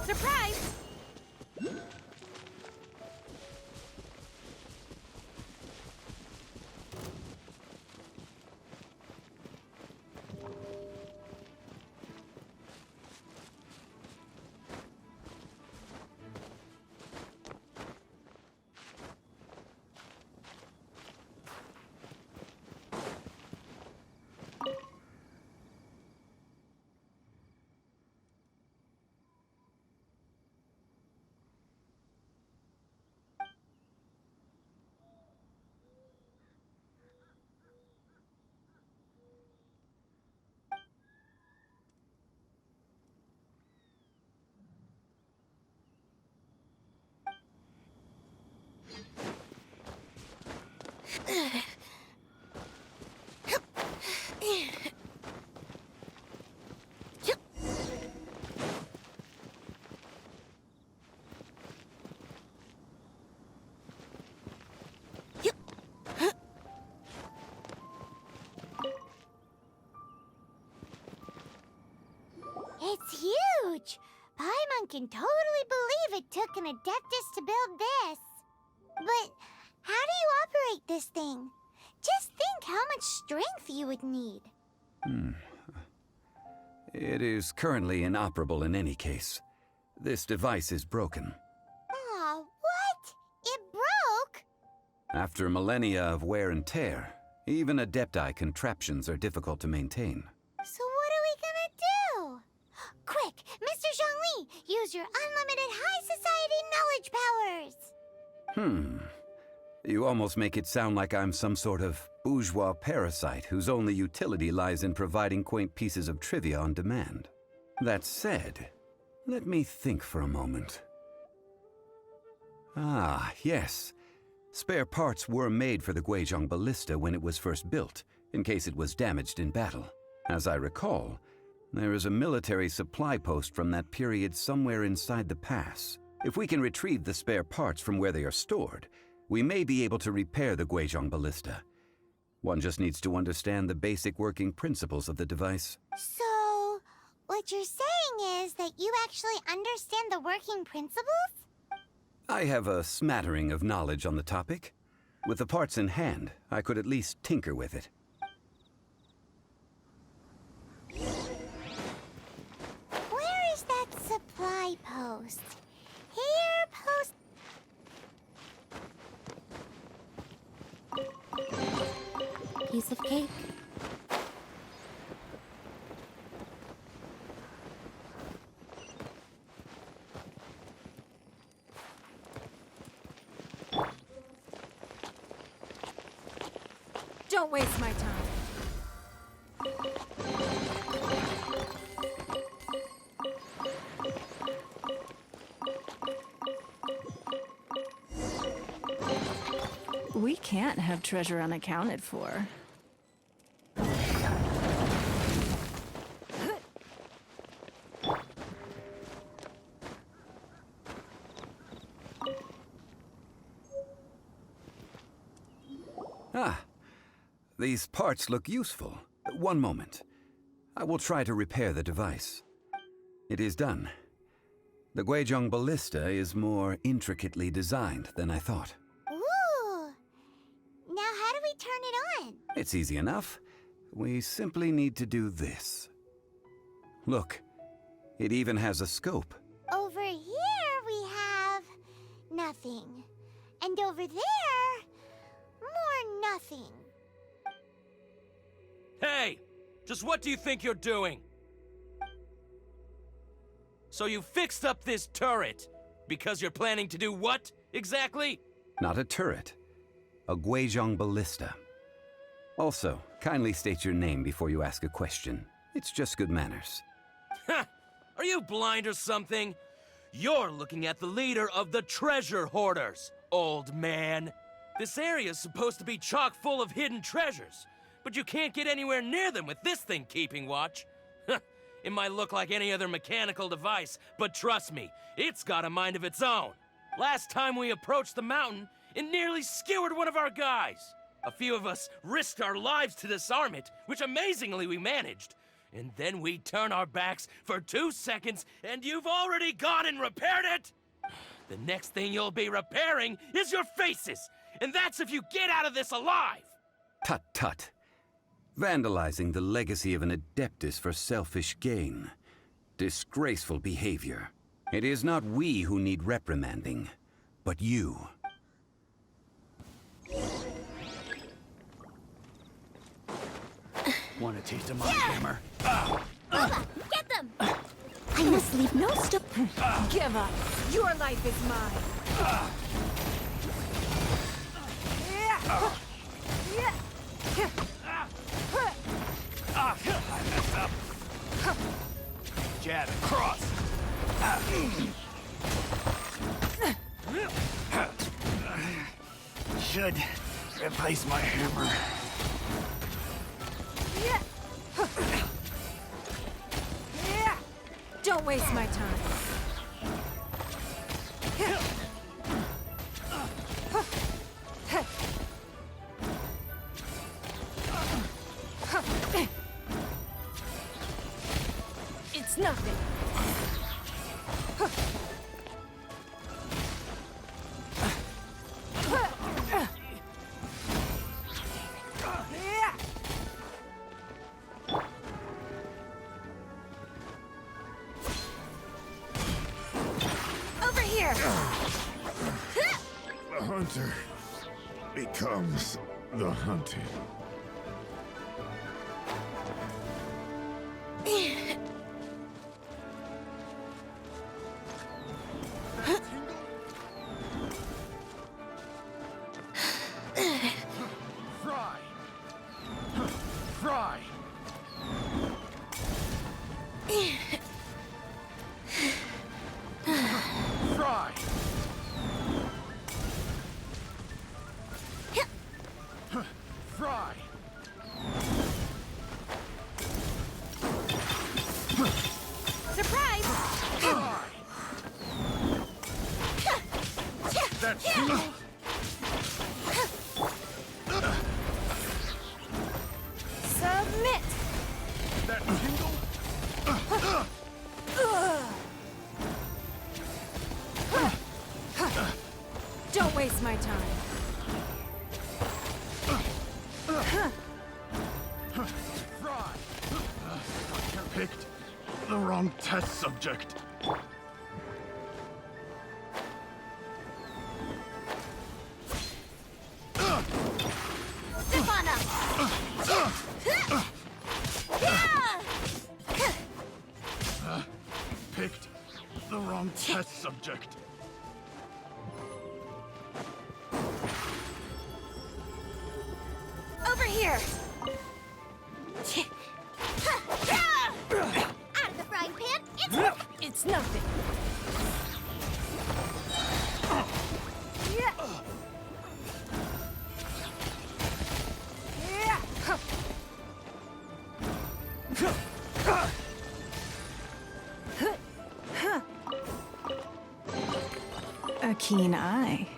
Surprise! huge. Paimon can totally believe it took an Adeptus to build this. But how do you operate this thing? Just think how much strength you would need. It is currently inoperable in any case. This device is broken. Aw, what? It broke? After millennia of wear and tear, even Adepti contraptions are difficult to maintain. So what are we gonna do? Quick, Mr. Zhongli, use your unlimited high society knowledge powers! You almost make it sound like I'm some sort of bourgeois parasite whose only utility lies in providing quaint pieces of trivia on demand. That said, let me think for a moment. Ah, yes. Spare parts were made for the Guizhong Ballista when it was first built, in case it was damaged in battle. As I recall, there is a military supply post from that period somewhere inside the pass. If we can retrieve the spare parts from where they are stored, we may be able to repair the Guizhong Ballista. One just needs to understand the basic working principles of the device. So, what you're saying is that you actually understand the working principles? I have a smattering of knowledge on the topic. With the parts in hand, I could at least tinker with it. Where is that supply post? Here, post... Piece of cake. Don't waste my time. We can't have treasure unaccounted for. Ah, these parts look useful. One moment. I will try to repair the device. It is done. The Guizhong Ballista is more intricately designed than I thought. Ooh! Now how do we turn it on? It's easy enough. We simply need to do this. Look, it even has a scope. Over here we have... nothing. And over there... more nothing. Hey! Just what do you think you're doing? So you fixed up this turret because you're planning to do what, exactly? Not a turret. A Guizhong Ballista. Also, kindly state your name before you ask a question. It's just good manners. Ha! Are you blind or something? You're looking at the leader of the treasure hoarders, old man. This area's supposed to be chock full of hidden treasures, but you can't get anywhere near them with this thing keeping watch. It might look like any other mechanical device, but trust me, it's got a mind of its own. Last time we approached the mountain, it nearly skewered one of our guys. A few of us risked our lives to disarm it, which amazingly we managed. And then we turn our backs for 2 seconds, and you've already gone and repaired it? The next thing you'll be repairing is your faces, and that's if you get out of this alive! Tut tut. Vandalizing the legacy of an Adeptus for selfish gain. Disgraceful behavior. It is not we who need reprimanding, but you. Want a taste of my hammer? Bubba, get them! I must leave no stone. Give up. Your life is mine. I messed up. Jab and cross. Should replace my hammer. Don't waste my time. It's nothing. hunter becomes the hunted. Fry! Fry! Fry! Fry! Surprise! Fry! That's Submit! that tingle? Don't waste my time. Fry! I picked the wrong test subject. Step on up! Picked the wrong test subject. Over here! Out of the frying pan, It's nothing. A keen eye.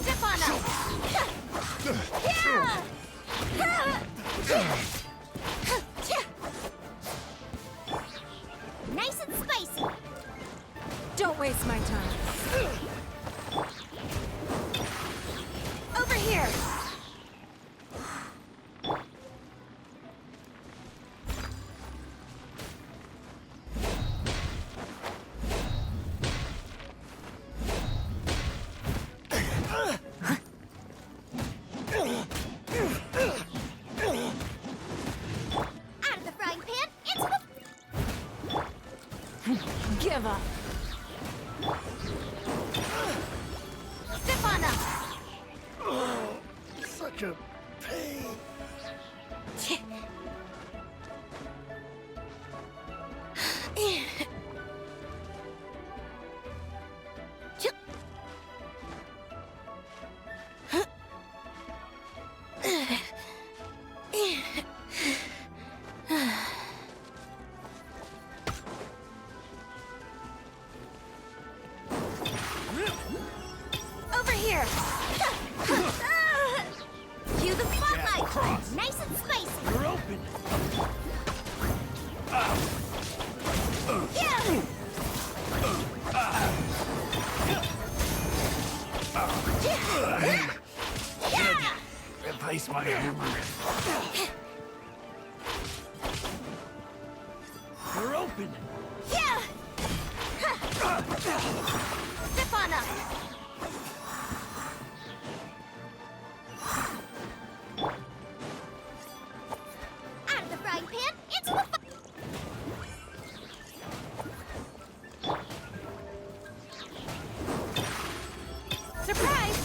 step on up! Nice and spicy! Don't waste my time. Over here! Out of the frying pan, Give up. step on up! Such a pain. Over here! Cue the spotlight! Nice and spicy! You're open. Replace my hammer. You're open. Step on up! Out of the frying pan, into the Surprise!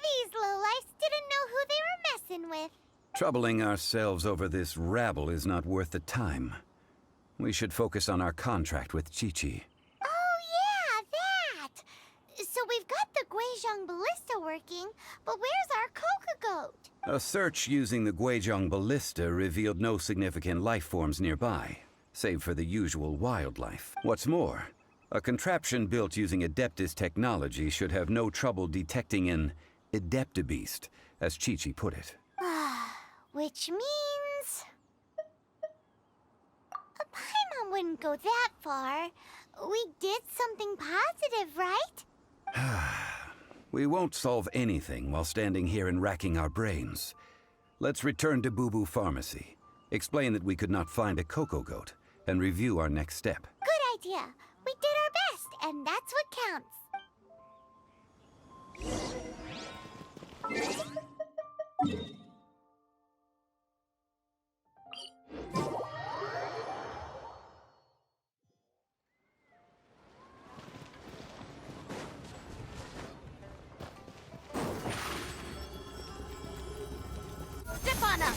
These lowlifes didn't know who they were messing with. Troubling ourselves over this rabble is not worth the time. We should focus on our contract with Chi-Chi. Oh, yeah, that! So we've got the Guizhong Ballista working, but where's our Coca Goat? A search using the Guizhong ballista revealed no significant life forms nearby, save for the usual wildlife. What's more, a contraption built using Adeptus technology should have no trouble detecting an Adeptabeast, as Chi-Chi put it. Which means... Paimon wouldn't go that far. We did something positive, right? We won't solve anything while standing here and racking our brains. Let's return to Boo Boo Pharmacy, explain that we could not find a Coco Goat, and review our next step. Good idea. We did our best, and that's what counts. Step on up!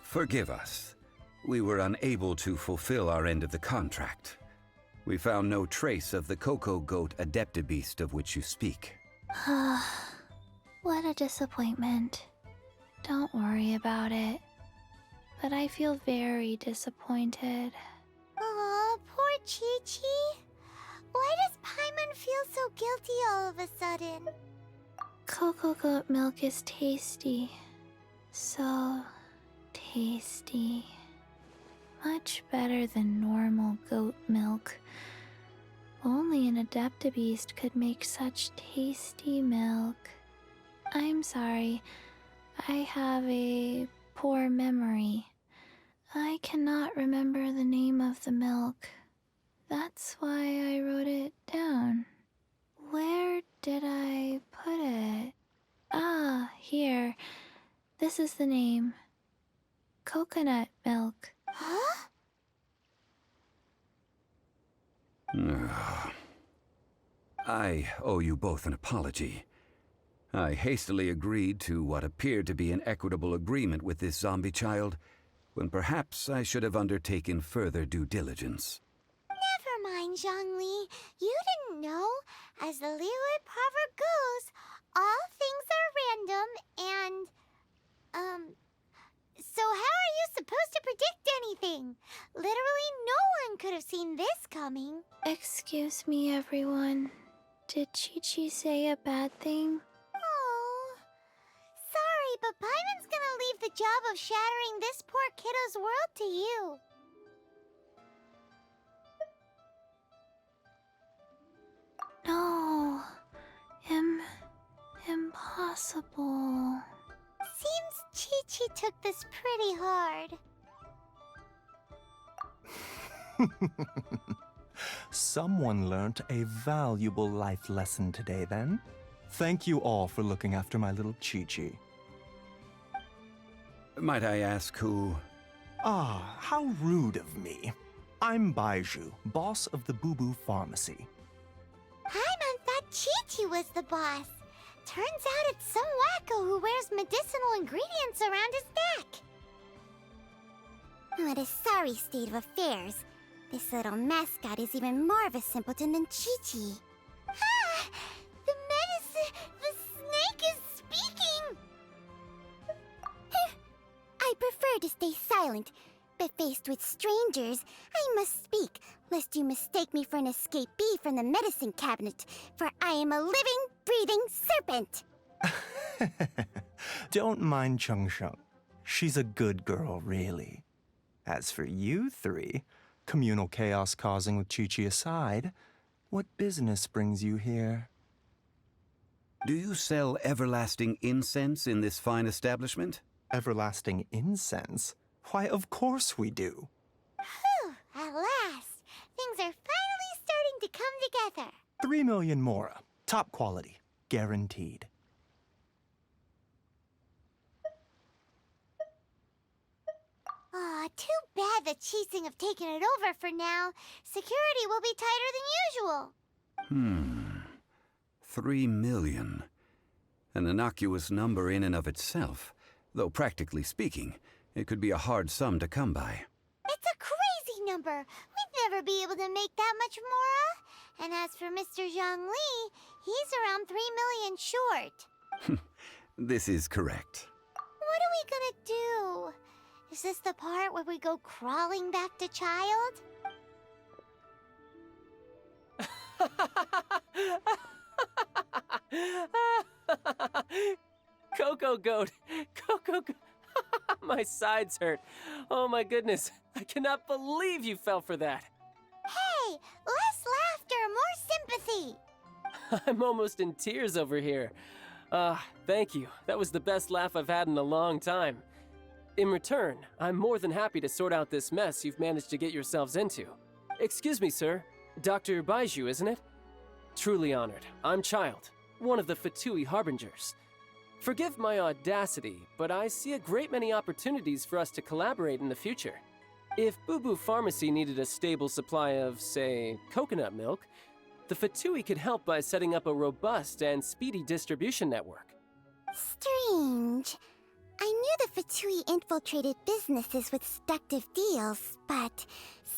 Forgive us. We were unable to fulfill our end of the contract. We found no trace of the Coco Goat Adeptabeast of which you speak. What a disappointment. Don't worry about it. But I feel very disappointed. Aw, poor Chi-Chi. Why does Paimon feel so guilty all of a sudden? Coco Goat milk is tasty. So tasty. Much better than normal goat milk. Only an Adeptabeast could make such tasty milk. I'm sorry. I have a poor memory. I cannot remember the name of the milk. That's why I wrote it down. Where did I put it? Ah, here. This is the name. Coconut milk. Huh? I owe you both an apology. I hastily agreed to what appeared to be an equitable agreement with this zombie child, when perhaps I should have undertaken further due diligence. Never mind, Zhongli. You didn't know. As the Liyue proverb goes, all things are random and, so how are you supposed to predict anything? Literally no one could have seen this coming. Excuse me, everyone. Did Chi-Chi say a bad thing? Oh, sorry, but Paimon's gonna leave the job of shattering this poor kiddo's world to you. No. Impossible. Seems Chi-Chi took this pretty hard. Someone learnt a valuable life lesson today, then. Thank you all for looking after my little Chi-Chi. Might I ask who... Ah, how rude of me. I'm Baiju, boss of the Boo Boo Pharmacy. Paimon thought Chi-Chi was the boss. Turns out it's some wacko who wears medicinal ingredients around his neck. What a sorry state of affairs. This little mascot is even more of a simpleton than Chi-Chi. Ah! The snake is speaking! I prefer to stay silent, but faced with strangers, I must speak, lest you mistake me for an escapee from the medicine cabinet, for I am a living, breathing serpent! Don't mind Chung Sheng. She's a good girl, really. As for you three, communal chaos causing with Chi-Chi aside, what business brings you here? Do you sell everlasting incense in this fine establishment? Everlasting incense? Why, of course we do. Whew, at last! Things are finally starting to come together. 3 million mora. Top quality. Guaranteed. Aw, too bad the Qixing have taken it over for now. Security will be tighter than usual. 3 million. An innocuous number in and of itself, though practically speaking, it could be a hard sum to come by. It's a crazy number. We'd never be able to make that much, Mora. And as for Mr. Zhang Li, he's around 3 million short. This is correct. What are we gonna do? Is this the part where we go crawling back to Child? Coco Goat! Coco Goat! My sides hurt. Oh my goodness. I cannot believe you fell for that. Hey, less laughter, more sympathy. I'm almost in tears over here. Thank you. That was the best laugh I've had in a long time. In return, I'm more than happy to sort out this mess you've managed to get yourselves into. Excuse me, sir. Dr. Baiju, isn't it? Truly honored. I'm Child, one of the Fatui Harbingers. Forgive my audacity, but I see a great many opportunities for us to collaborate in the future. If Boo Boo Pharmacy needed a stable supply of, say, coconut milk, the Fatui could help by setting up a robust and speedy distribution network. Strange. I knew the Fatui infiltrated businesses with seductive deals, but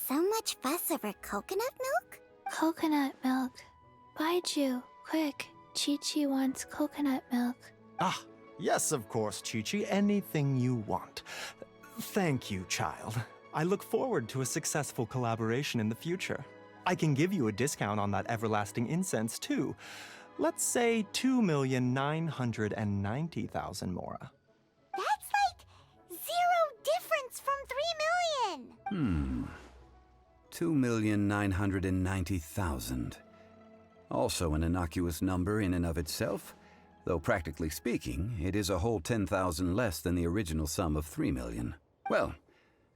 so much fuss over coconut milk? Coconut milk. Baiju, quick. Chi-Chi wants coconut milk. Ah, yes, of course, Chi-Chi. Anything you want. Thank you, Child. I look forward to a successful collaboration in the future. I can give you a discount on that everlasting incense, too. Let's say 2,990,000 Mora. That's like 0 difference from 3 million. 2,990,000. Also an innocuous number in and of itself, though practically speaking, it is a whole 10,000 less than the original sum of 3 million. Well,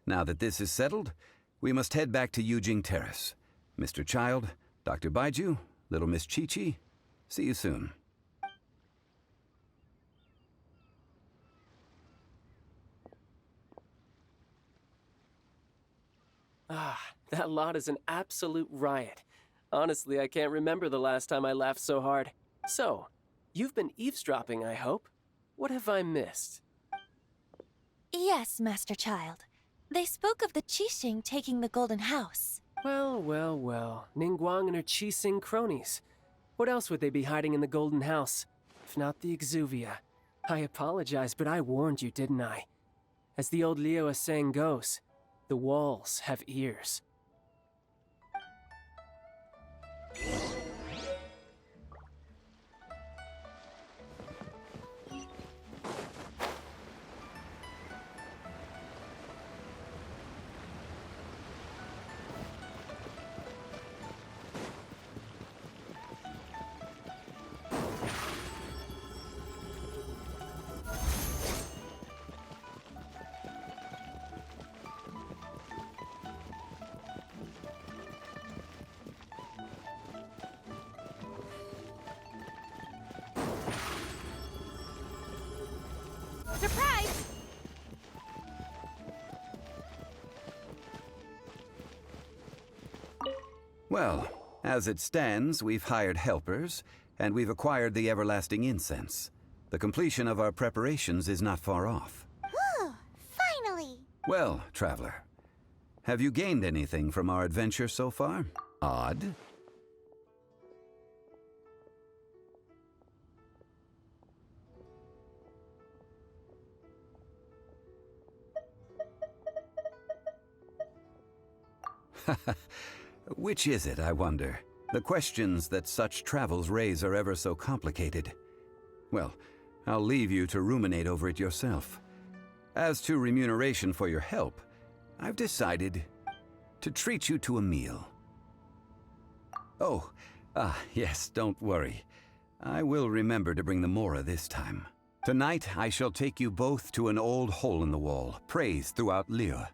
now that this is settled, we must head back to Yujing Terrace. Mr. Child, Dr. Baiju, little Miss Chi-Chi, see you soon. That lot is an absolute riot. Honestly, I can't remember the last time I laughed so hard. So, you've been eavesdropping, I hope. What have I missed? Yes, Master Child. They spoke of the Qixing taking the Golden House. Well, well, well. Ningguang and her Qixing cronies. What else would they be hiding in the Golden House, if not the Exuvia? I apologize, but I warned you, didn't I? As the old Liu saying goes, the walls have ears. Surprise! Well, as it stands, we've hired helpers, and we've acquired the everlasting incense. The completion of our preparations is not far off. Whew, finally! Well, traveler, have you gained anything from our adventure so far? Odd? Which is it, I wonder? The questions that such travels raise are ever so complicated. Well, I'll leave you to ruminate over it yourself. As to remuneration for your help, I've decided to treat you to a meal. Oh, yes, don't worry. I will remember to bring the Mora this time. Tonight, I shall take you both to an old hole-in-the-wall, praised throughout Liu. Hole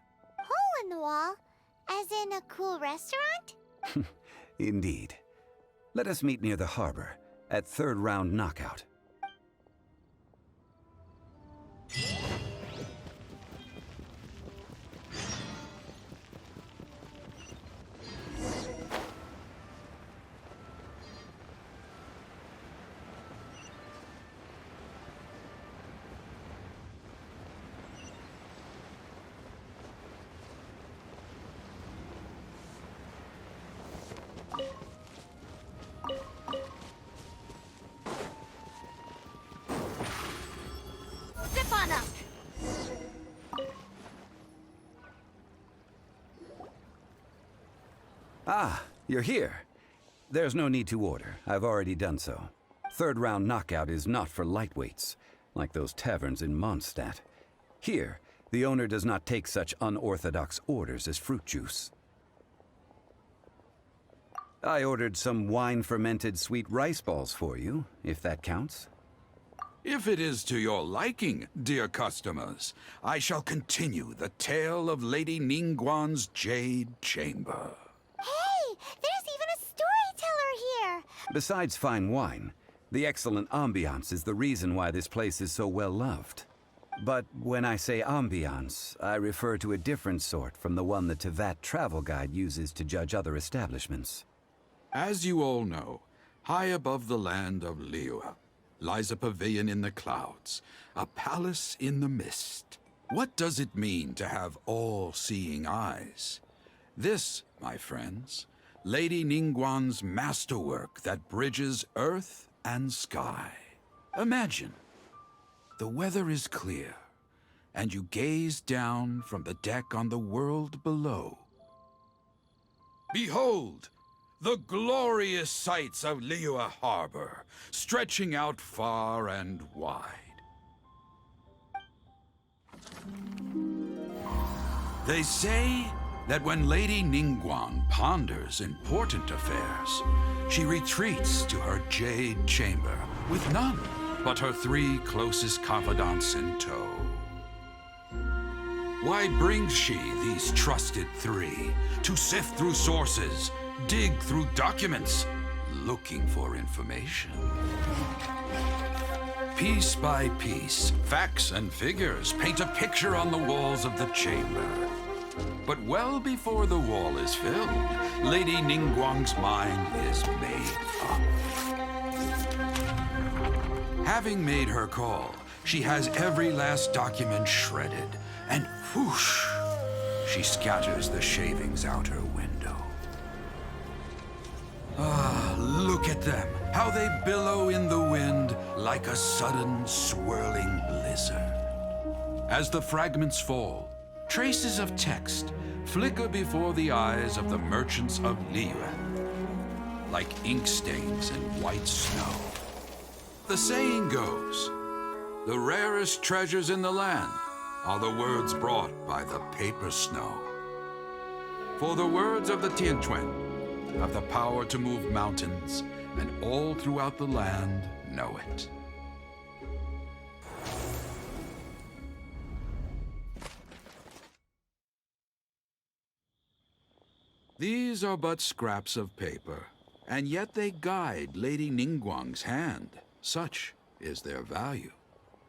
in the wall? As in a cool restaurant? Indeed. Let us meet near the harbor, at third round knockout. Ah, you're here. There's no need to order. I've already done so. Third round knockout is not for lightweights, like those taverns in Mondstadt. Here, the owner does not take such unorthodox orders as fruit juice. I ordered some wine-fermented sweet rice balls for you, if that counts. If it is to your liking, dear customers, I shall continue the tale of Lady Ningguang's Jade Chamber. Hey, there's even a storyteller here! Besides fine wine, the excellent ambiance is the reason why this place is so well loved. But when I say ambiance, I refer to a different sort from the one the Tevat travel guide uses to judge other establishments. As you all know, high above the land of Liyue lies a pavilion in the clouds, a palace in the mist. What does it mean to have all-seeing eyes? This, my friends, Lady Ningguang's masterwork that bridges earth and sky. Imagine, the weather is clear, and you gaze down from the deck on the world below. Behold! The glorious sights of Liyue Harbor, stretching out far and wide. They say that when Lady Ningguang ponders important affairs, she retreats to her jade chamber with none but her 3 closest confidants in tow. Why brings she these trusted 3 to sift through sources, dig through documents, looking for information? Piece by piece, facts and figures paint a picture on the walls of the chamber. But well before the wall is filled, Lady Ningguang's mind is made up. Having made her call, she has every last document shredded, and whoosh, she scatters the shavings out her window. Ah, look at them, how they billow in the wind like a sudden swirling blizzard. As the fragments fall, traces of text flicker before the eyes of the merchants of Liyue, like ink stains in white snow. The saying goes, the rarest treasures in the land are the words brought by the paper snow. For the words of the Tianquan have the power to move mountains, and all throughout the land know it. These are but scraps of paper, and yet they guide Lady Ningguang's hand. Such is their value.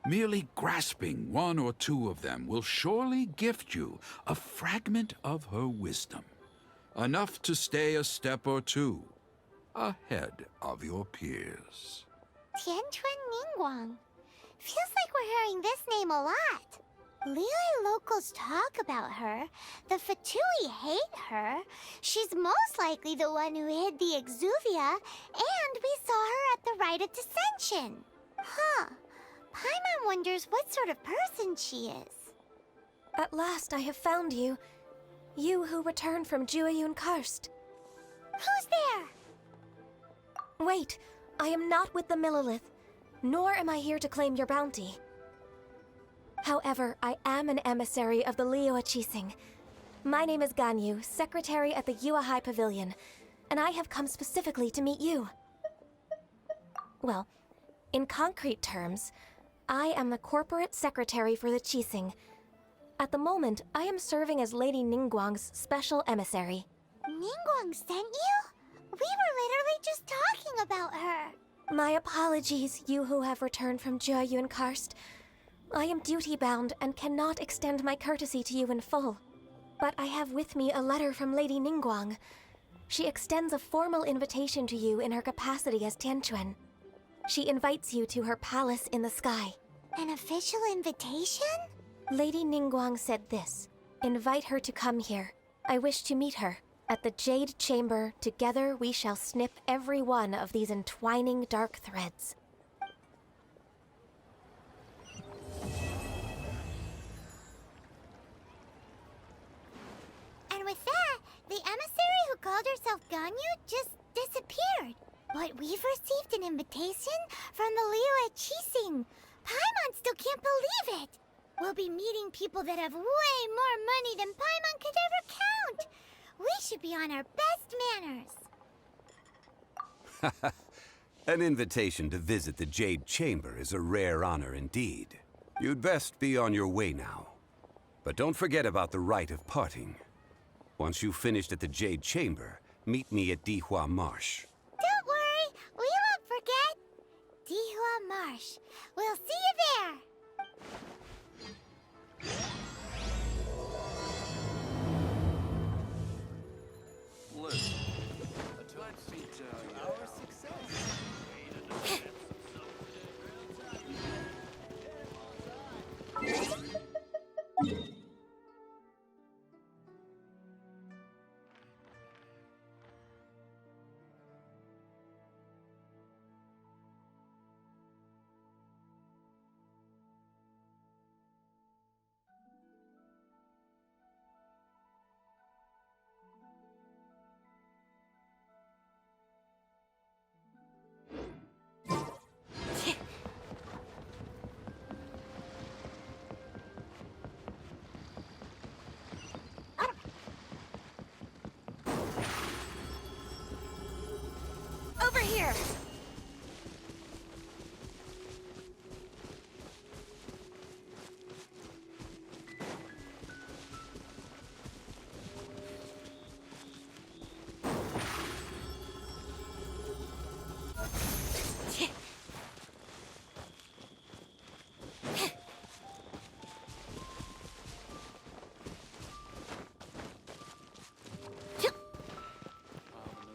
Merely grasping 1 or 2 of them will surely gift you a fragment of her wisdom, enough to stay a step or 2 ahead of your peers. Tianquan Ningguang. Feels like we're hearing this name a lot. Liyue locals talk about her. The Fatui hate her. She's most likely the one who hid the exuvia, and we saw her at the rite of dissension. Huh. Paimon wonders what sort of person she is. At last I have found you. You who returned from Jueyun Karst. Who's there? Wait, I am not with the Millelith, nor am I here to claim your bounty. However, I am an emissary of the Liyue Qixing. My name is Ganyu, secretary at the Yuehai Pavilion, and I have come specifically to meet you. Well, in concrete terms, I am the corporate secretary for the Qixing. At the moment, I am serving as Lady Ningguang's special emissary. Ningguang sent you? We were literally just talking about her. My apologies, you who have returned from Jueyun Karst. I am duty-bound and cannot extend my courtesy to you in full. But I have with me a letter from Lady Ningguang. She extends a formal invitation to you in her capacity as Tianquan. She invites you to her palace in the sky. An official invitation? Lady Ningguang said this. Invite her to come here. I wish to meet her. At the Jade Chamber, together we shall snip every one of these entwining dark threads. And with that, the emissary who called herself Ganyu just disappeared. But we've received an invitation from the Liyue Chising. Paimon still can't believe it. We'll be meeting people that have way more money than Paimon could ever count. We should be on our best manners. An invitation to visit the Jade Chamber is a rare honor indeed. You'd best be on your way now. But don't forget about the rite of parting. Once you've finished at the Jade Chamber, meet me at Dihua Marsh. Don't worry, we won't forget. Dihua Marsh. We'll see you there. Listen, let's see our success. Over here!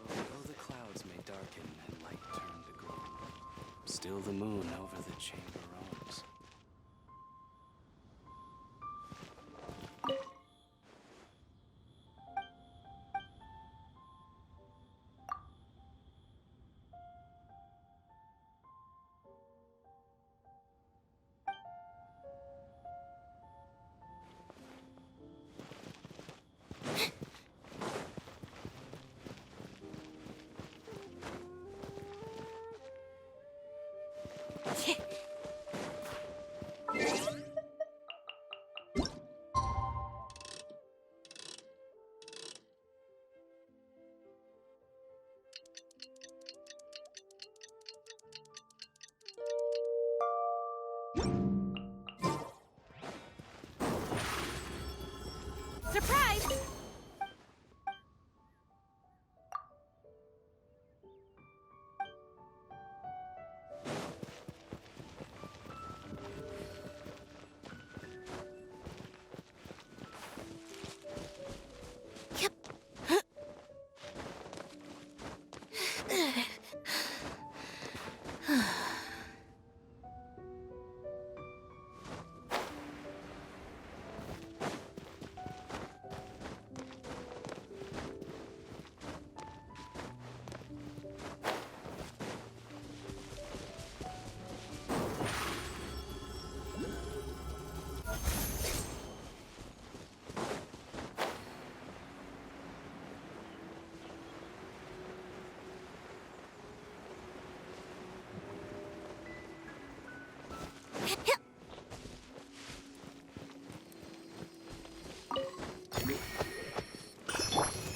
Though the clouds may darken and light turn to gloom, still the moon over the chamber roams. Surprise!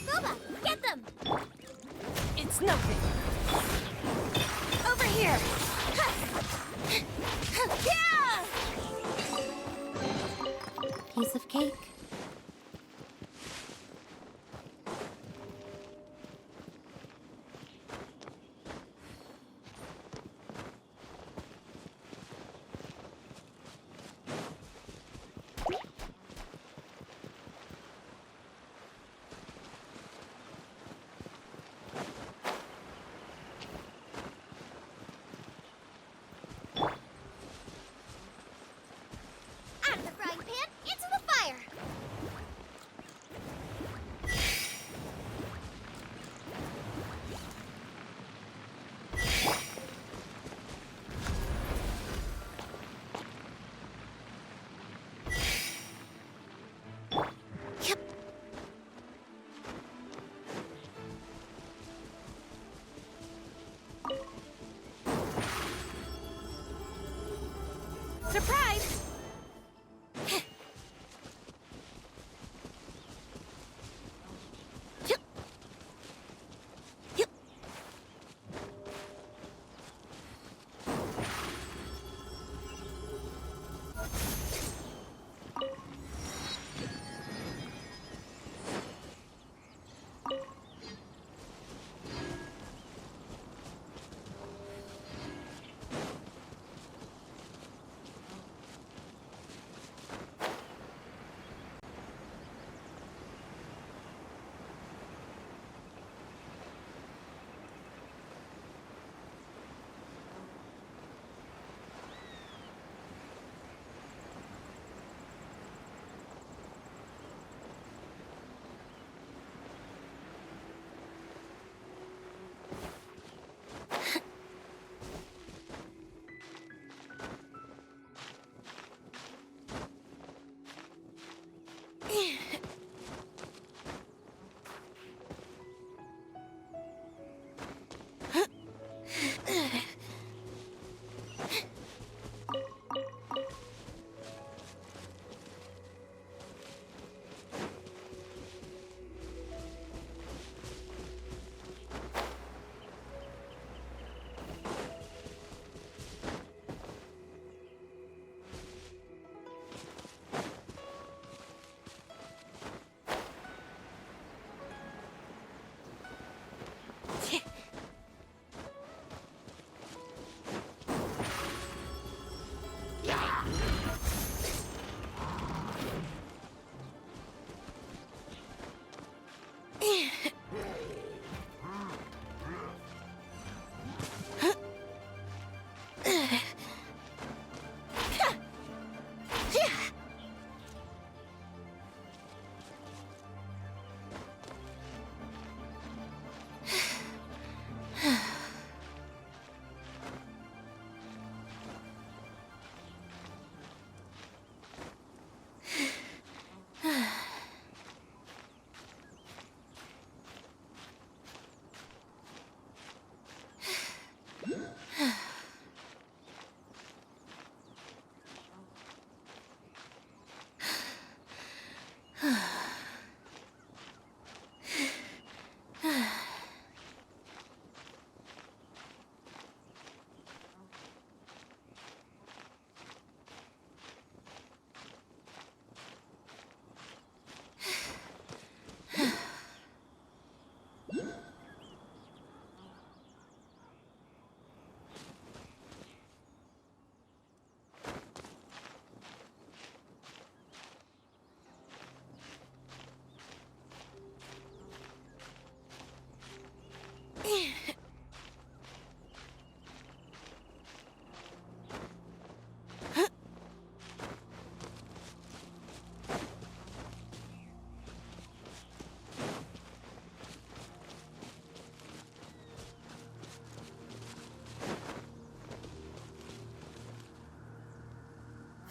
Boba, get them! It's nothing. Over here! Piece of cake. Out of the frying pan, into the fire! Surprise!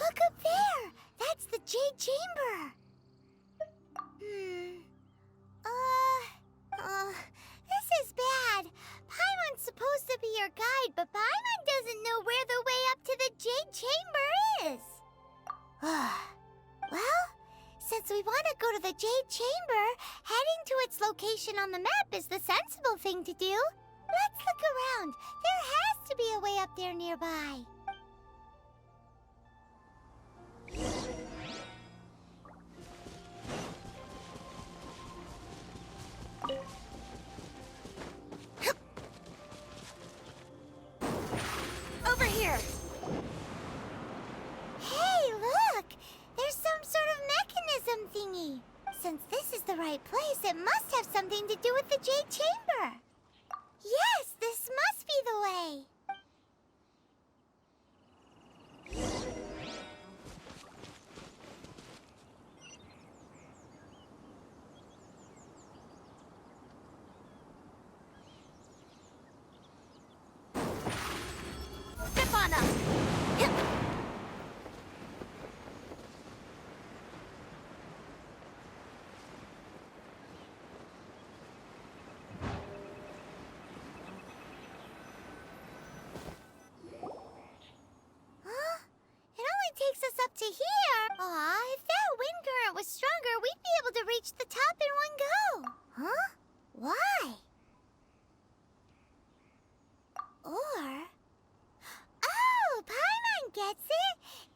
Look up there! That's the Jade Chamber! This is bad. Paimon's supposed to be your guide, but Paimon doesn't know where the way up to the Jade Chamber is. Well, since we want to go to the Jade Chamber, heading to its location on the map is the sensible thing to do. Let's look around. There has to be a way up there nearby. Over here! Hey, look! There's some sort of mechanism thingy. Since this is the right place, it must have something to do with the Jade Chamber. Yes, this must be the way. Step on us!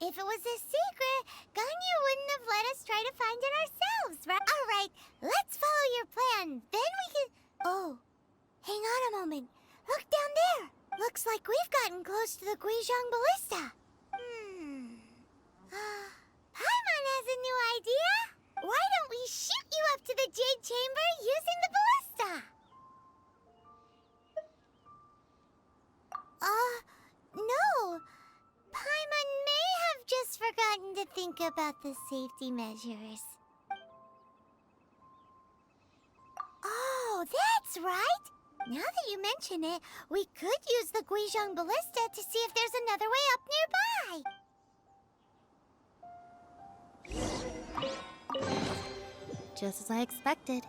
If it was a secret, Ganyu wouldn't have let us try to find it ourselves, right? All right, let's follow your plan. Then we can... Oh, hang on a moment. Look down there. Looks like we've gotten close to the Guizhong Ballista. Paimon has a new idea. Why don't we shoot you up to the Jade Chamber using the ballista? No. Paimon may have just forgotten to think about the safety measures. Oh, that's right. Now that you mention it, we could use the Guizhong Ballista to see if there's another way up nearby. Just as I expected.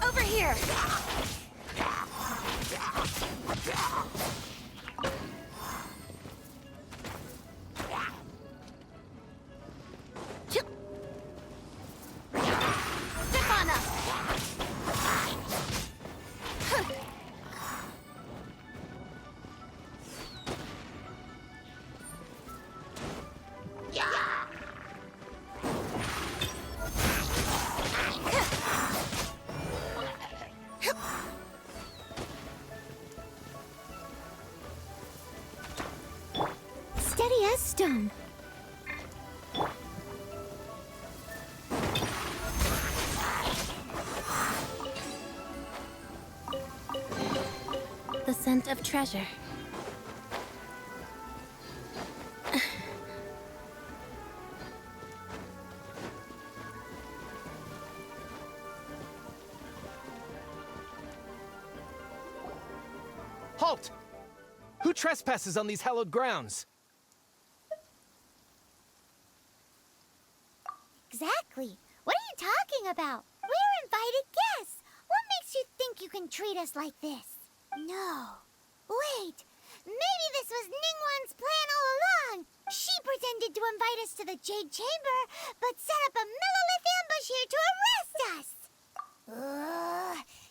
Over here! Step on up! Steady as stone. The scent of treasure. Halt! Who trespasses on these hallowed grounds? Exactly. What are you talking about? We're invited guests. What makes you think you can treat us like this? No. Wait. Maybe this was Ningguang's plan all along. She pretended to invite us to the Jade Chamber, but set up a Millilith ambush here to arrest us.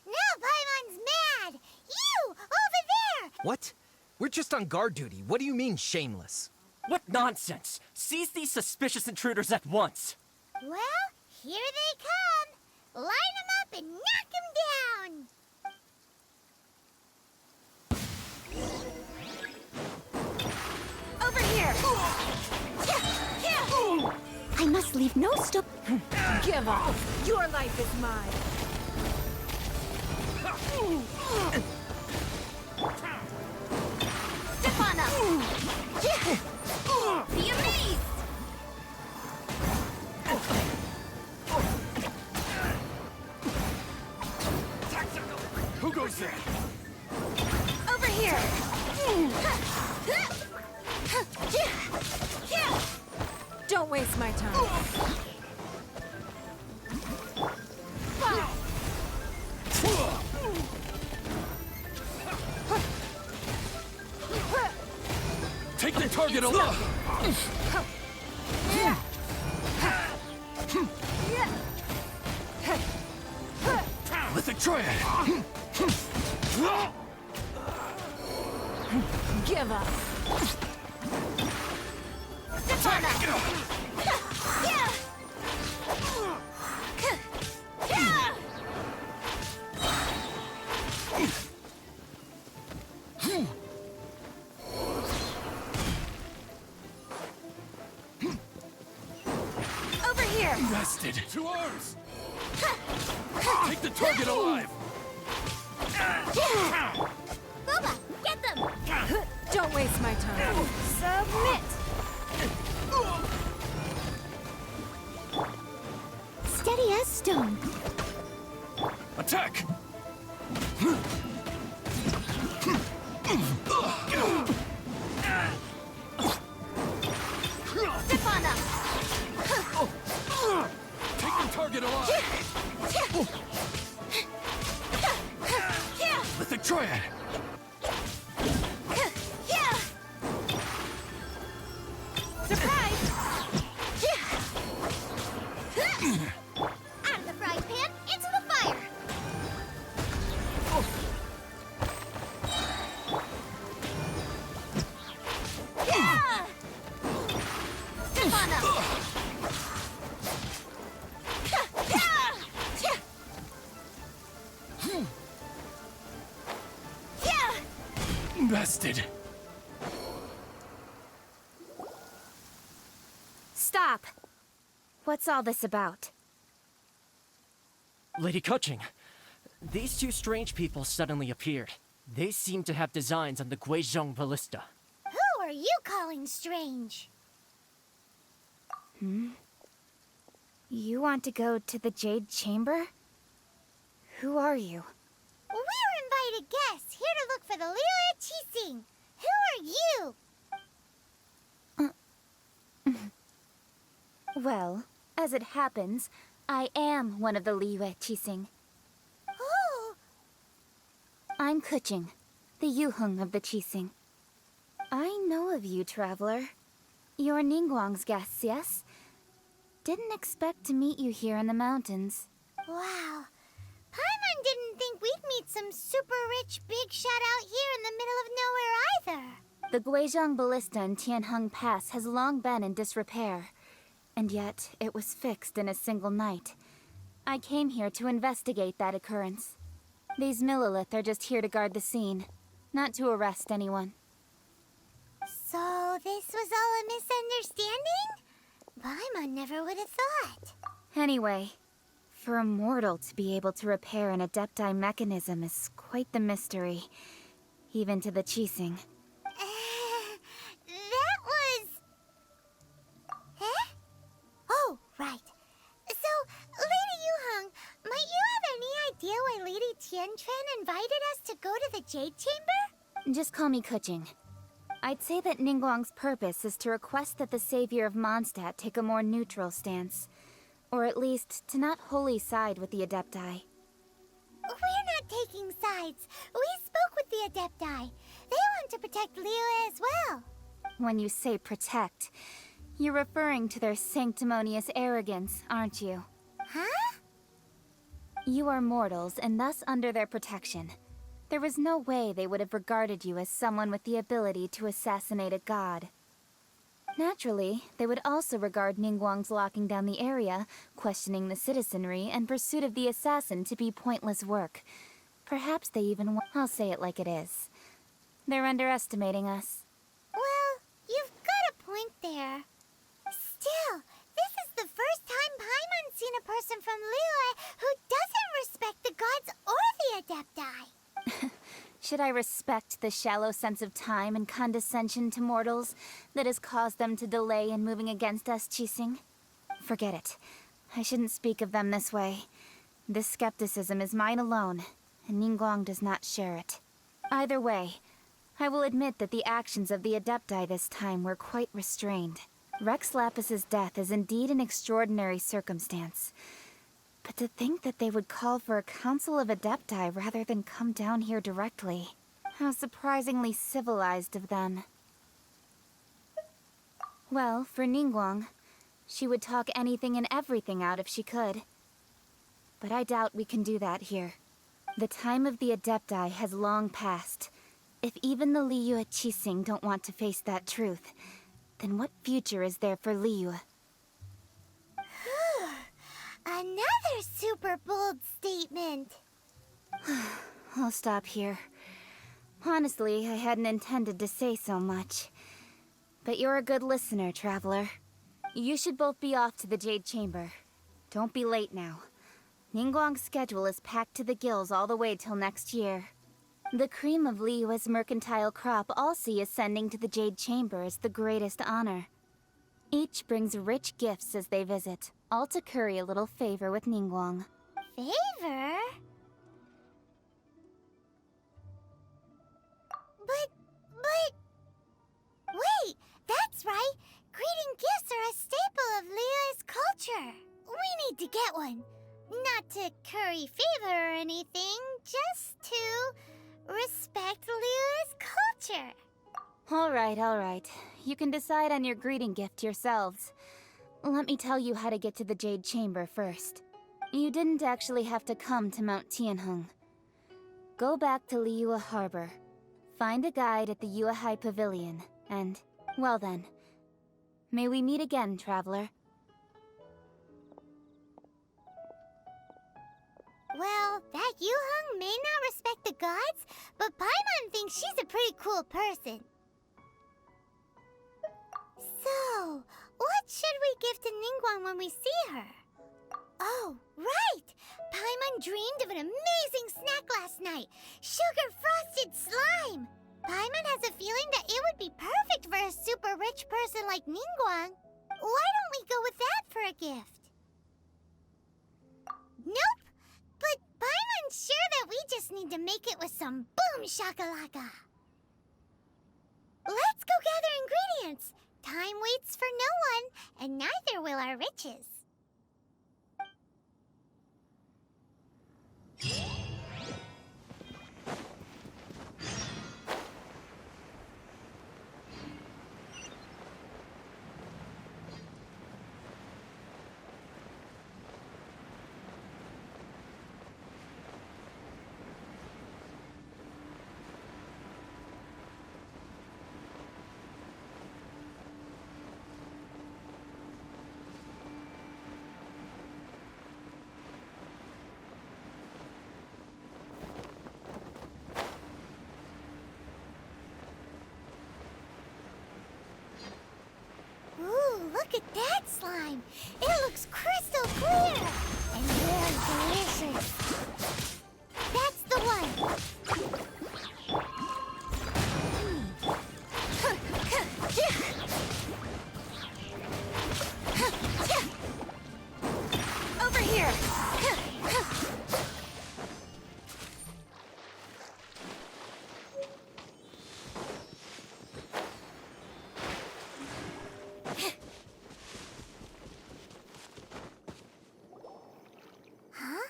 Now Paimon's mad. You, over there. What? We're just on guard duty. What do you mean, shameless? What nonsense! Seize these suspicious intruders at once! Well, here they come. Line them up and knock them down. Over here! I must leave no stone. Give up! Your life is mine! Step on up! Be amazed! Who goes there? Over here! Don't waste my time. Take the target alive! Lithic Triad! Give up! Step on up! Over here! Rested! To arms! Take the target alive! Boba, get them! Don't waste my time. Submit! Steady as stone. Attack! Zip on them! Take the target alive! With the triad! Surprise! Out of the frying pan, into the fire! Zip on them! Bested! Stop! What's all this about? Lady Kuching, these two strange people suddenly appeared. They seem to have designs on the Guizhong Ballista. Who are you calling strange? You want to go to the Jade Chamber? Who are you? We're invited guests here to look for the Liyue Qixing. Who are you? Well, as it happens, I am one of the Liyue Qixing. Oh! I'm Kuching, the Yuheng of the Qixing. I know of you, traveler. You're Ningguang's guests, yes? Didn't expect to meet you here in the mountains. Wow. Paimon didn't think we'd meet some super rich big shot out here in the middle of nowhere either. The Guizhong Ballista in Tianheng Pass has long been in disrepair, and yet it was fixed in a single night. I came here to investigate that occurrence. These Millilith are just here to guard the scene, not to arrest anyone. So this was all a misunderstanding? Paimon never would have thought. Anyway, for a mortal to be able to repair an Adepti mechanism is quite the mystery, even to the Qixing. That was... Huh? Oh, right. So, Lady Yuheng, might you have any idea why Lady Tianquan invited us to go to the Jade Chamber? Just call me Kuching. I'd say that Ningguang's purpose is to request that the savior of Mondstadt take a more neutral stance. Or at least, to not wholly side with the Adepti. We're not taking sides. We spoke with the Adepti. They want to protect Liyue as well. When you say protect, you're referring to their sanctimonious arrogance, aren't you? Huh? You are mortals, and thus under their protection. There was no way they would have regarded you as someone with the ability to assassinate a god. Naturally, they would also regard Ningguang's locking down the area, questioning the citizenry, and pursuit of the assassin to be pointless work. Perhaps they even I'll say it like it is. They're underestimating us. Well, you've got a point there. Still, this is the first time Paimon's seen a person from Liyue who doesn't respect the gods or the Adepti. Should I respect the shallow sense of time and condescension to mortals that has caused them to delay in moving against us, Qixing? Forget it. I shouldn't speak of them this way. This skepticism is mine alone, and Ningguang does not share it. Either way, I will admit that the actions of the Adepti this time were quite restrained. Rex Lapis's death is indeed an extraordinary circumstance. But to think that they would call for a council of Adepti rather than come down here directly. How surprisingly civilized of them. Well, for Ningguang, she would talk anything and everything out if she could. But I doubt we can do that here. The time of the Adepti has long passed. If even the Liyue Qixing don't want to face that truth, then what future is there for Liyue? Another super bold statement. I'll stop here. Honestly, I hadn't intended to say so much. But you're a good listener, traveler. You should both be off to the Jade Chamber. Don't be late now. Ningguang's schedule is packed to the gills all the way till next year. The cream of Liyue's mercantile crop all see ascending to the Jade Chamber as the greatest honor. Each brings rich gifts as they visit, all to curry a little favor with Ningguang. Favor? Wait, that's right! Greeting gifts are a staple of Liyue's culture. We need to get one. Not to curry favor or anything, just to respect Liyue's culture. All right. You can decide on your greeting gift yourselves. Let me tell you how to get to the Jade Chamber first. You didn't actually have to come to Mount Tianheng. Go back to Liyue Harbor. Find a guide at the Yuehai Pavilion, and, well then, may we meet again, traveler. Well, that Yuheng may not respect the gods, but Paimon thinks she's a pretty cool person. So, what should we give to Ningguang when we see her? Oh, right! Paimon dreamed of an amazing snack last night! Sugar-frosted slime! Paimon has a feeling that it would be perfect for a super rich person like Ningguang. Why don't we go with that for a gift? Nope! But Paimon's sure that we just need to make it with some boom shakalaka. Let's go gather ingredients. Time waits for no one, and neither will our riches. Ooh, look at that slime! It looks crystal clear! And very delicious! That's the one! Over here! Huh?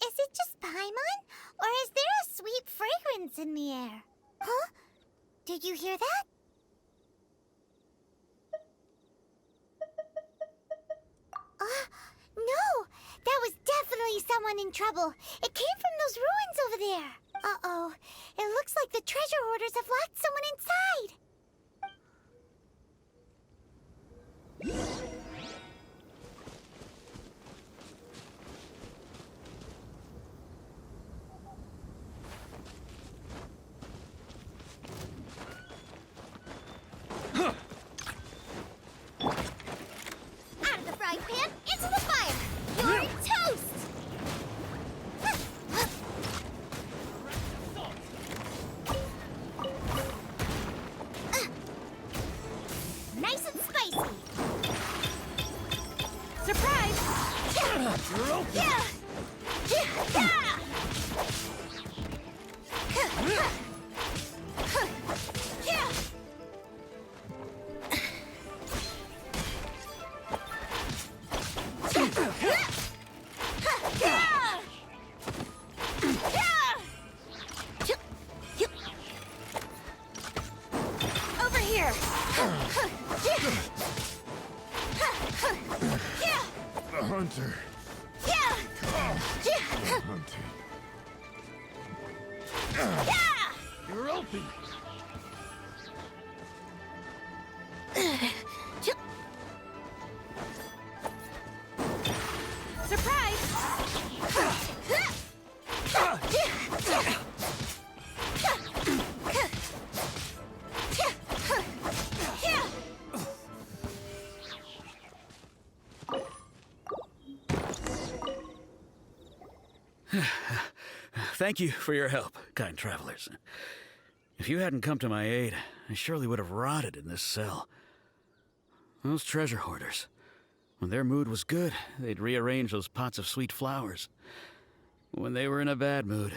Is it just Paimon? Or is there a sweet fragrance in the air? Huh? Did you hear that? No! That was definitely someone in trouble. It came from those ruins over there. Uh-oh. It looks like the treasure hoarders have locked someone inside. Out of the frying pan, into the fire! You're toast! Nice and spicy! Surprise! Yeah! Over here! The hunter. The hunting. You're open. Thank you for your help. kind travelers. If you hadn't come to my aid, I surely would have rotted in this cell. Those treasure hoarders, when their mood was good, they'd rearrange those pots of sweet flowers. When they were in a bad mood,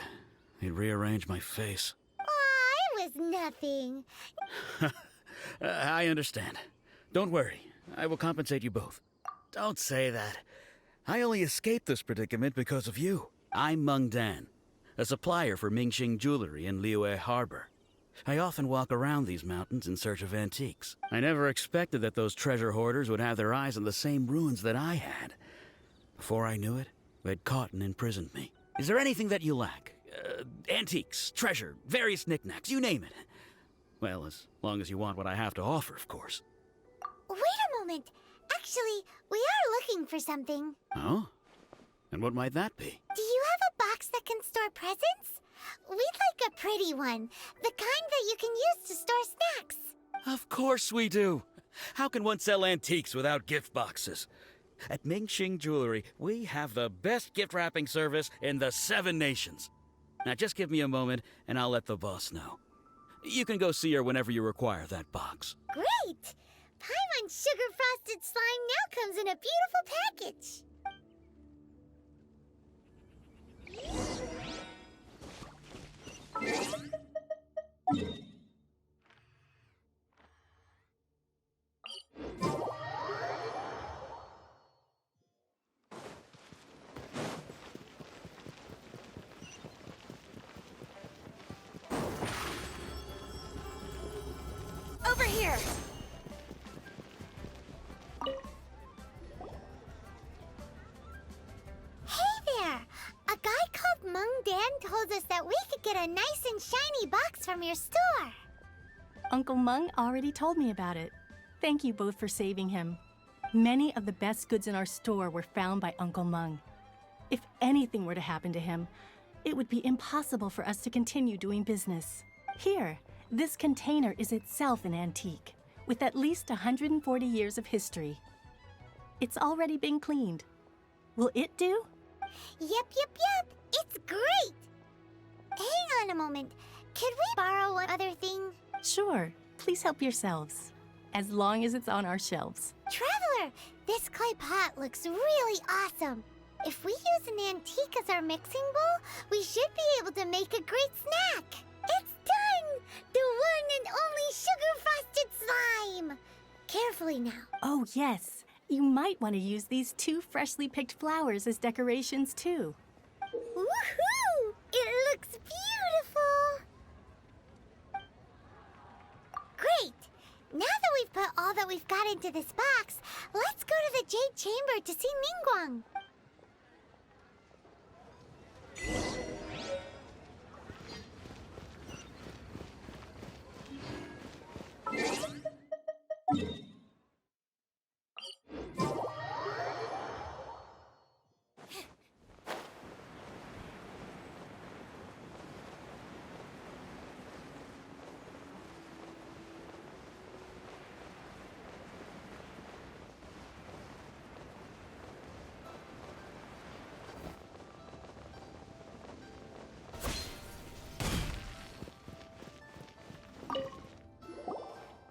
they'd rearrange my face. Aw, it was nothing. I understand. Don't worry. I will compensate you both. Don't say that. I only escaped this predicament because of you. I'm Meng Dan, a supplier for Mingxing jewelry in Liyue Harbor. I often walk around these mountains in search of antiques. I never expected that those treasure hoarders would have their eyes on the same ruins that I had. Before I knew it, they'd caught and imprisoned me. Is there anything that you lack? Antiques, treasure, various knickknacks, you name it. Well, as long as you want what I have to offer, of course. Wait a moment. Actually, we are looking for something. Oh? And what might that be? Do you have a box that can store presents? We'd like a pretty one. The kind that you can use to store snacks. Of course we do. How can one sell antiques without gift boxes? At Mingxing Jewelry, we have the best gift wrapping service in the 7 nations. Now just give me a moment and I'll let the boss know. You can go see her whenever you require that box. Great! Paimon Sugar Frosted Slime now comes in a beautiful package. Over here! Hey there! A guy called Meng Dan told us that we could get a nice and shiny box from your store. Uncle Meng already told me about it. Thank you both for saving him. Many of the best goods in our store were found by Uncle Meng. If anything were to happen to him, it would be impossible for us to continue doing business. Here, this container is itself an antique, with at least 140 years of history. It's already been cleaned. Will it do? Yep. It's great! Hang on a moment. Could we borrow one other thing? Sure. Please help yourselves. As long as it's on our shelves. Traveler, this clay pot looks really awesome. If we use an antique as our mixing bowl, we should be able to make a great snack. It's done! The one and only sugar-frosted slime! Carefully now. Oh, yes. You might want to use these 2 freshly picked flowers as decorations, too. Woohoo! It looks beautiful! Great! Now that we've put all that we've got into this box, let's go to the Jade Chamber to see Ningguang.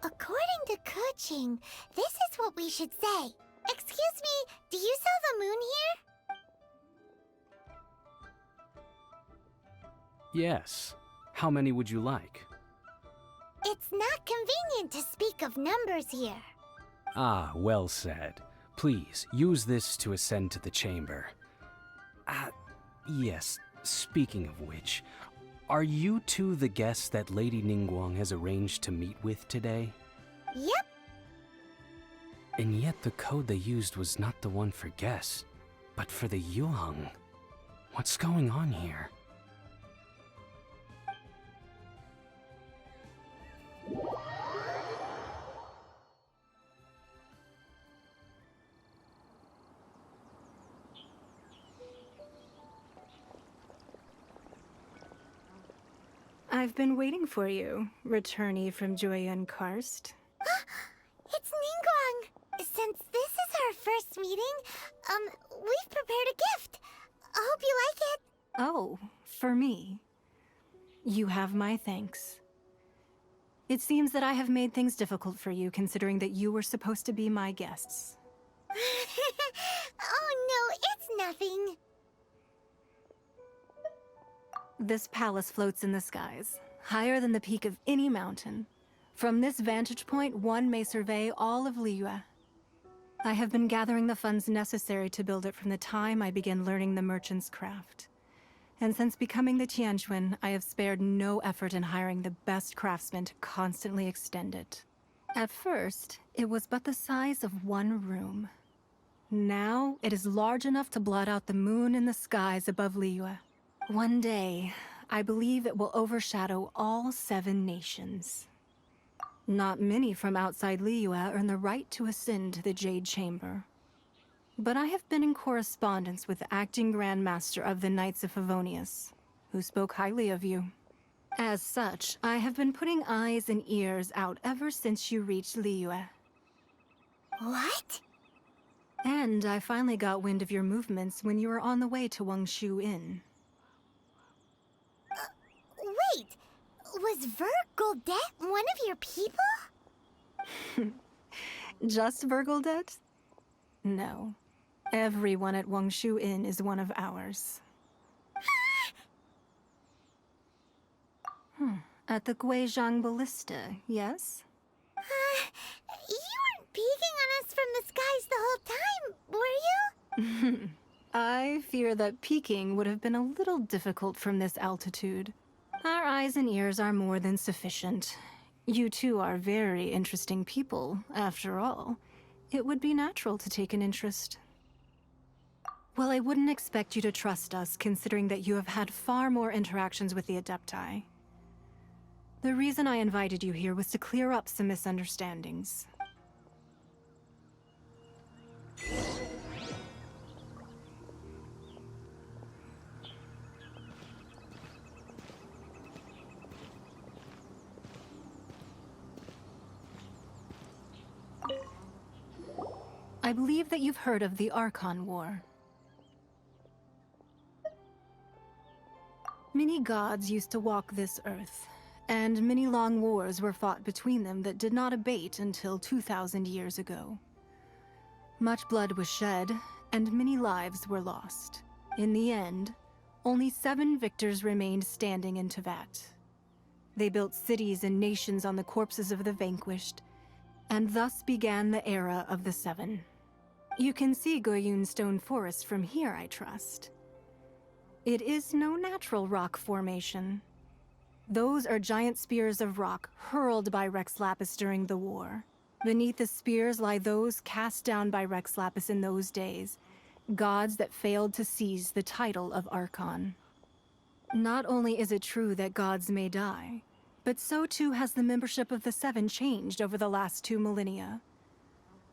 According to Kuching, this is what we should say. Excuse me, do you sell the moon here? Yes. How many would you like? It's not convenient to speak of numbers here. Ah, well said. Please, use this to ascend to the chamber. Yes, speaking of which, are you two the guests that Lady Ningguang has arranged to meet with today? Yep. And yet the code they used was not the one for guests, but for the Yuheng. What's going on here? I've been waiting for you, returnee from Joyun Karst. It's Ningguang! Since this is our first meeting, we've prepared a gift. I hope you like it. Oh, for me. You have my thanks. It seems that I have made things difficult for you, considering that you were supposed to be my guests. Oh no, it's nothing. This palace floats in the skies, higher than the peak of any mountain. From this vantage point, one may survey all of Liyue. I have been gathering the funds necessary to build it from the time I began learning the merchant's craft. And since becoming the Tianjuan, I have spared no effort in hiring the best craftsmen to constantly extend it. At first, it was but the size of one room. Now, it is large enough to blot out the moon in the skies above Liyue. One day, I believe it will overshadow all 7 nations. Not many from outside Liyue earn the right to ascend to the Jade Chamber. But I have been in correspondence with the acting Grand Master of the Knights of Favonius, who spoke highly of you. As such, I have been putting eyes and ears out ever since you reached Liyue. What? And I finally got wind of your movements when you were on the way to Wangshu Inn. Wait! Was Vergoldet one of your people? Just Vergoldet? No. Everyone at Wangshu Inn is one of ours. At the Guizhang Ballista, yes? You weren't peeking on us from the skies the whole time, were you? I fear that peeking would have been a little difficult from this altitude. Our eyes and ears are more than sufficient. You two are very interesting people, after all. It would be natural to take an interest. Well, I wouldn't expect you to trust us, considering that you have had far more interactions with the Adepti. The reason I invited you here was to clear up some misunderstandings. I believe that you've heard of the Archon War. Many gods used to walk this earth, and many long wars were fought between them that did not abate until 2,000 years ago. Much blood was shed, and many lives were lost. In the end, only 7 victors remained standing in Tevat. They built cities and nations on the corpses of the vanquished, and thus began the era of the 7. You can see Goyun Stone Forest from here, I trust. It is no natural rock formation. Those are giant spears of rock hurled by Rex Lapis during the war. Beneath the spears lie those cast down by Rex Lapis in those days, gods that failed to seize the title of Archon. Not only is it true that gods may die, but so too has the membership of the 7 changed over the last 2 millennia.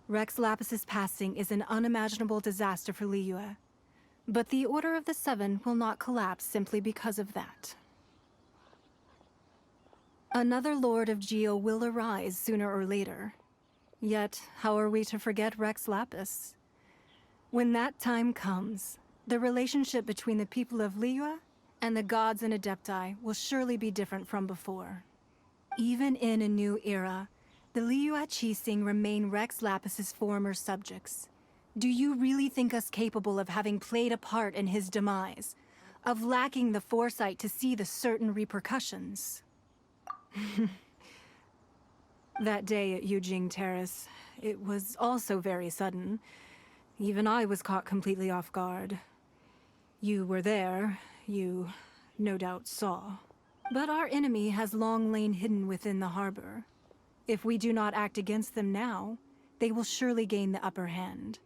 Rex Lapis's passing is an unimaginable disaster for Liyue, but the Order of the 7 will not collapse simply because of that. Another Lord of Geo will arise sooner or later. Yet, how are we to forget Rex Lapis? When that time comes, the relationship between the people of Liyue and the gods and Adepti will surely be different from before. Even in a new era, the Liyue Qixing remain Rex Lapis's former subjects. Do you really think us capable of having played a part in his demise? Of lacking the foresight to see the certain repercussions? That day at Yujing Terrace, it was also very sudden. Even I was caught completely off guard. You were there, you no doubt saw. But our enemy has long lain hidden within the harbor. If we do not act against them now, they will surely gain the upper hand.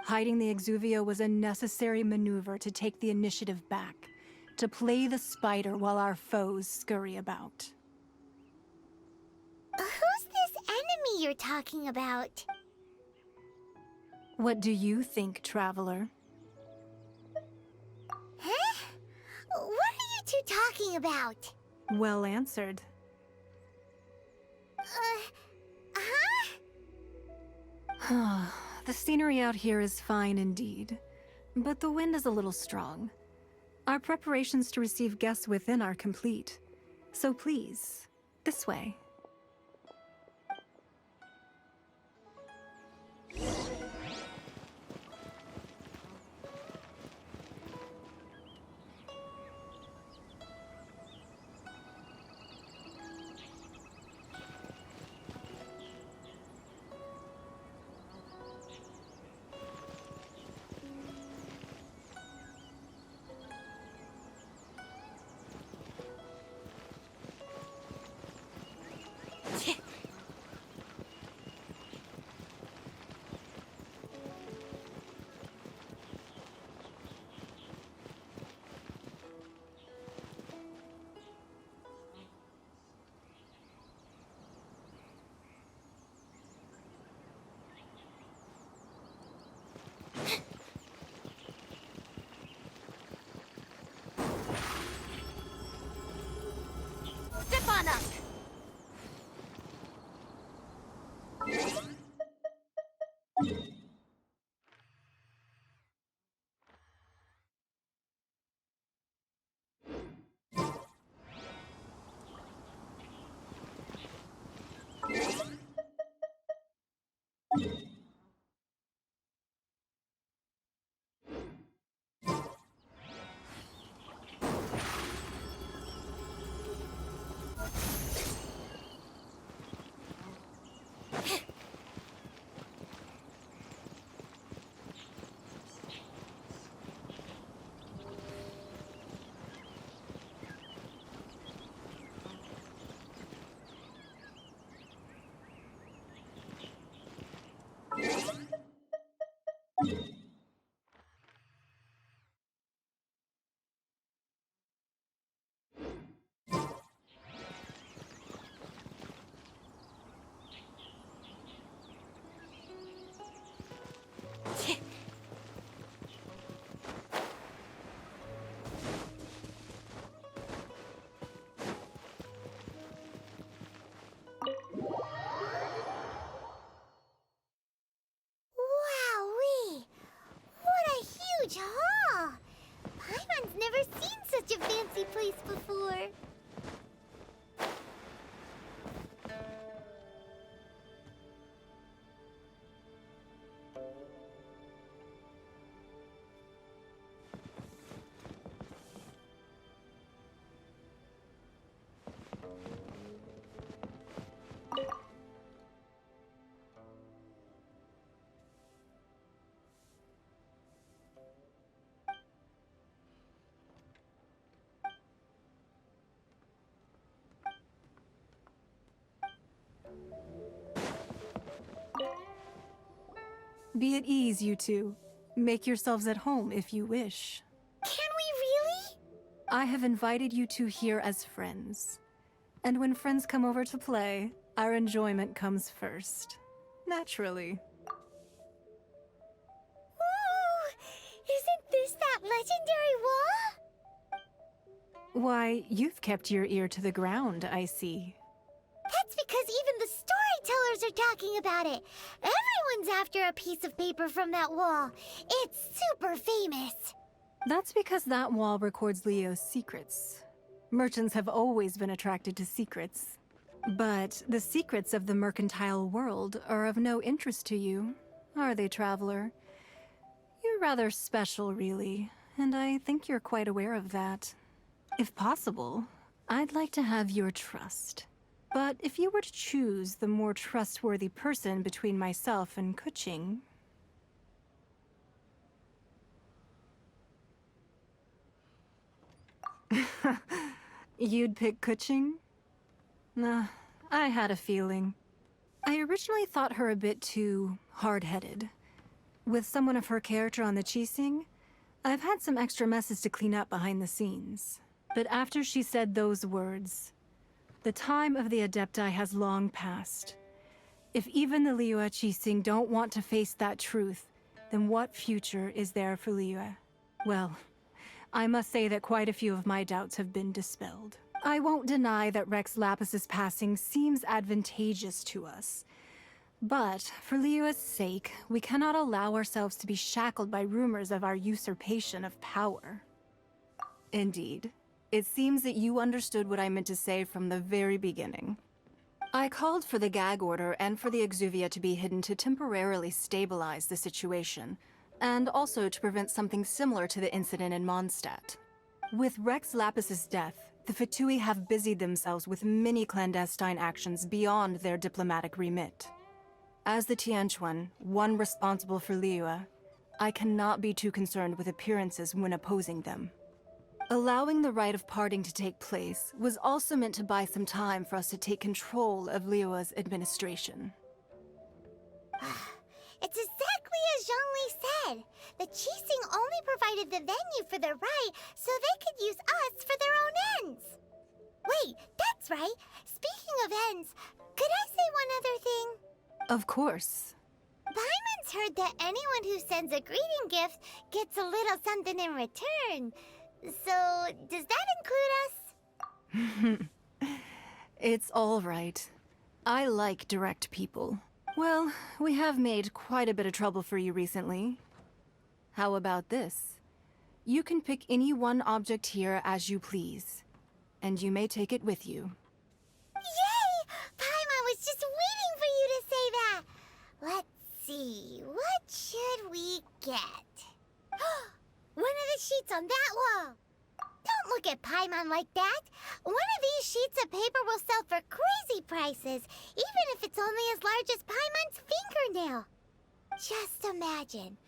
Hiding the Exuvio was a necessary maneuver to take the initiative back, to play the spider while our foes scurry about. Who's this enemy you're talking about? What do you think, Traveler? Huh? What are you two talking about? Well answered. The scenery out here is fine indeed, but the wind is a little strong. Our preparations to receive guests within are complete, So please, this way. Step on up! Wowee! What a huge hall! Paimon's never seen such a fancy place before. Be at ease, you two. Make yourselves at home if you wish. Can we really? I have invited you two here as friends. And when friends come over to play, our enjoyment comes first. Naturally. Ooh! Isn't this that legendary wall? Why, you've kept your ear to the ground, I see. That's because even the storytellers are talking about it. Everyone's after a piece of paper from that wall. It's super famous. That's because that wall records Leo's secrets. Merchants have always been attracted to secrets. But the secrets of the mercantile world are of no interest to you, are they, traveler? You're rather special, really, and I think you're quite aware of that. If possible, I'd like to have your trust. But if you were to choose the more trustworthy person between myself and Kuching... You'd pick Kuching? Nah, I had a feeling. I originally thought her a bit too hard-headed. With someone of her character on the Qixing, I've had some extra messes to clean up behind the scenes. But after she said those words, the time of the Adepti has long passed. If even the Liyue Qixing don't want to face that truth, then what future is there for Liyue? Well, I must say that quite a few of my doubts have been dispelled. I won't deny that Rex Lapis's passing seems advantageous to us. But for Liyue's sake, we cannot allow ourselves to be shackled by rumors of our usurpation of power. Indeed, It seems that you understood what I meant to say from the very beginning. I called for the gag order and for the exuvia to be hidden to temporarily stabilize the situation, and also to prevent something similar to the incident in Mondstadt. With Rex Lapis's death, the Fatui have busied themselves with many clandestine actions beyond their diplomatic remit. As the Tianquan, one responsible for Liyue, I cannot be too concerned with appearances when opposing them. Allowing the rite of parting to take place was also meant to buy some time for us to take control of Liyue's administration. It's exactly as Zhongli said. The Qixing only provided the venue for their rite so they could use us for their own ends. Wait, that's right. Speaking of ends, could I say one other thing? Of course. Paimon's heard that anyone who sends a greeting gift gets a little something in return. So, does that include us? It's all right. I like direct people. Well, we have made quite a bit of trouble for you recently. How about this? You can pick any one object here as you please, and you may take it with you. Yay! Paimon was just waiting for you to say that! Let's see, what should we get? One of the sheets on that wall! Don't look at Paimon like that! One of these sheets of paper will sell for crazy prices, even if it's only as large as Paimon's fingernail. Just imagine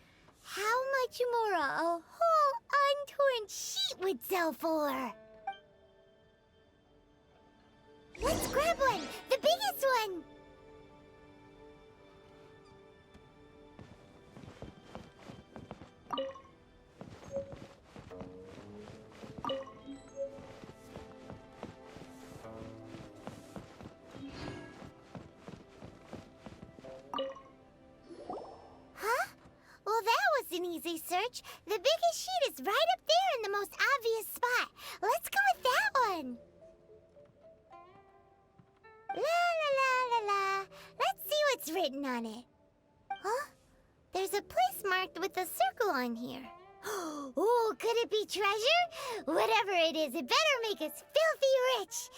how much more a whole untorn sheet would sell for. Let's grab one! The biggest one! Huh? Well, that was an easy search. The biggest sheet is right up there in the most obvious spot. Let's go with that one. La la la la la. Let's see what's written on it. Huh? There's a place marked with a circle on here. Oh, could it be treasure? Whatever it is, it better make us filthy rich.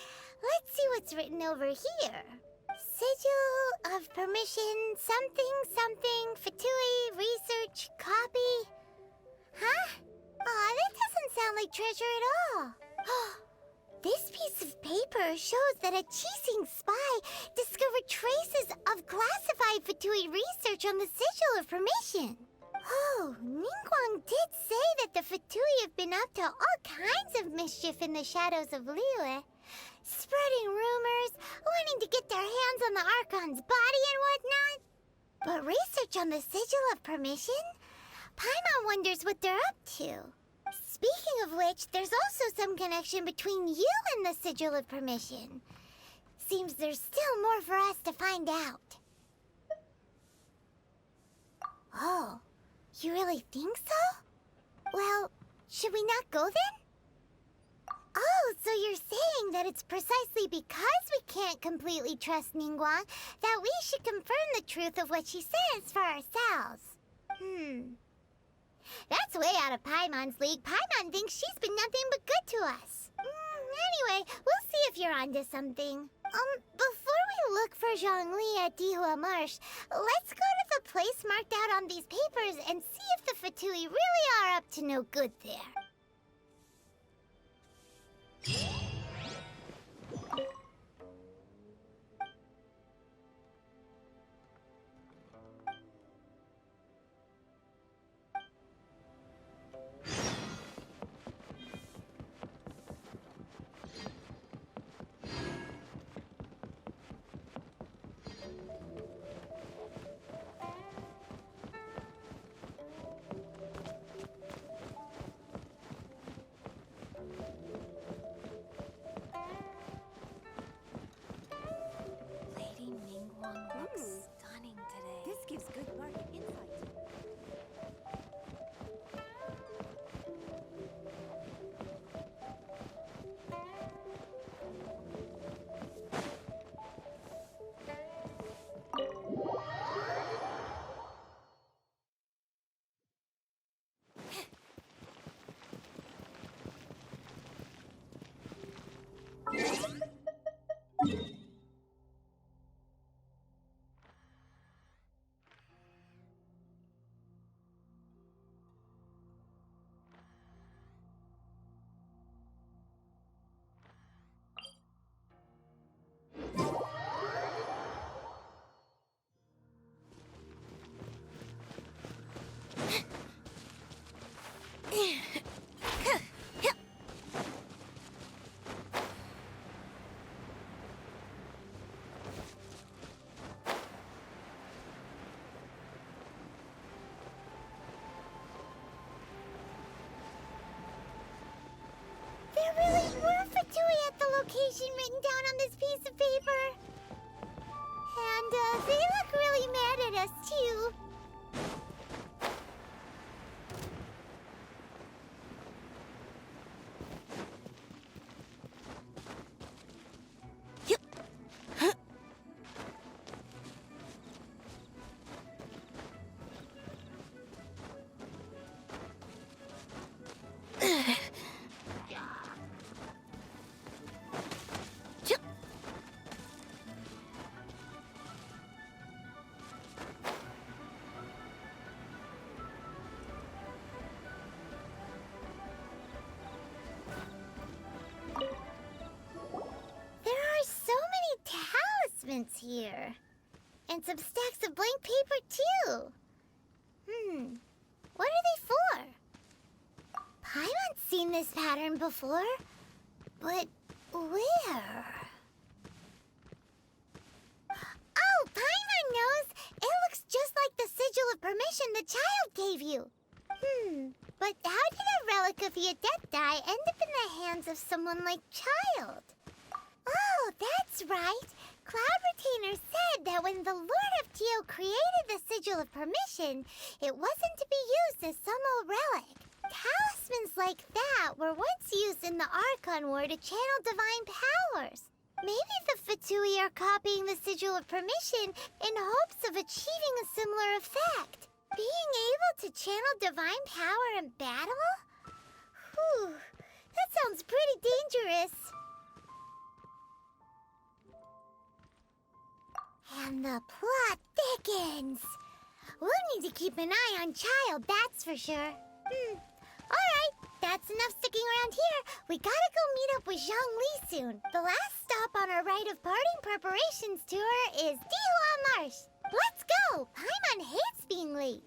Let's see what's written over here. Sigil of permission, something, something, Fatui, research, copy. Huh? Aw, that doesn't sound like treasure at all. This piece of paper shows that a Qixing spy discovered traces of classified Fatui research on the Sigil of Permission. Oh, Ningguang did say that the Fatui have been up to all kinds of mischief in the shadows of Liyue. Spreading rumors, wanting to get their hands on the Archon's body and whatnot. But research on the Sigil of Permission? Paimon wonders what they're up to. Speaking of which, there's also some connection between you and the Sigil of Permission. Seems there's still more for us to find out. Oh, you really think so? Well, should we not go then? Oh, so you're saying that it's precisely because we can't completely trust Ningguang that we should confirm the truth of what she says for ourselves. That's way out of Paimon's league. Paimon thinks she's been nothing but good to us. Anyway, we'll see if you're onto something. Before we look for Zhongli at Dihua Marsh, let's go to the place marked out on these papers and see if the Fatui really are up to no good there. information written down on this piece of paper. And they look really mad at us, too. Here. And some stacks of blank paper, too. What are they for? Paimon's seen this pattern before. But where? Oh, Paimon knows! It looks just like the sigil of permission the child gave you. But how did a relic of the Adepti end up in the hands of someone like Child? Oh, that's right. Cloud Retainer said that when the Lord of Geo created the Sigil of Permission, it wasn't to be used as some old relic. Talismans like that were once used in the Archon War to channel divine powers. Maybe the Fatui are copying the Sigil of Permission in hopes of achieving a similar effect. Being able to channel divine power in battle? Whew, that sounds pretty dangerous. And the plot thickens. We'll need to keep an eye on Child, that's for sure. Alright, that's enough sticking around here. We gotta go meet up with Zhongli soon. The last stop on our rite of parting preparations tour is Dihua Marsh. Let's go! Paimon hates being late.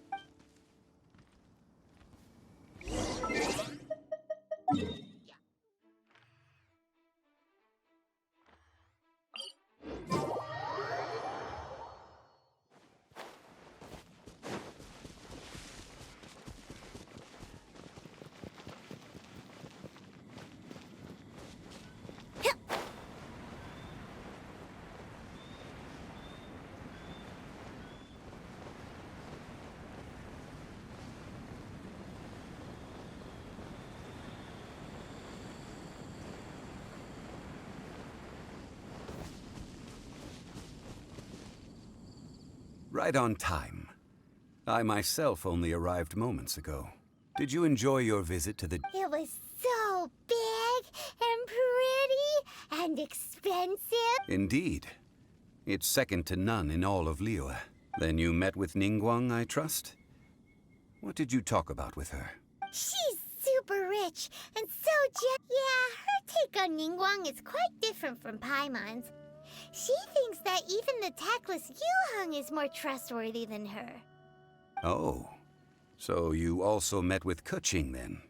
Right on time. I myself only arrived moments ago. Did you enjoy your visit to the... It was so big and pretty and expensive. Indeed. It's second to none in all of Liyue. Then you met with Ningguang, I trust? What did you talk about with her? She's super rich and so Yeah, her take on Ningguang is quite different from Paimon's. She thinks that even the tactless Yuheng is more trustworthy than her. Oh. So you also met with Keqing then?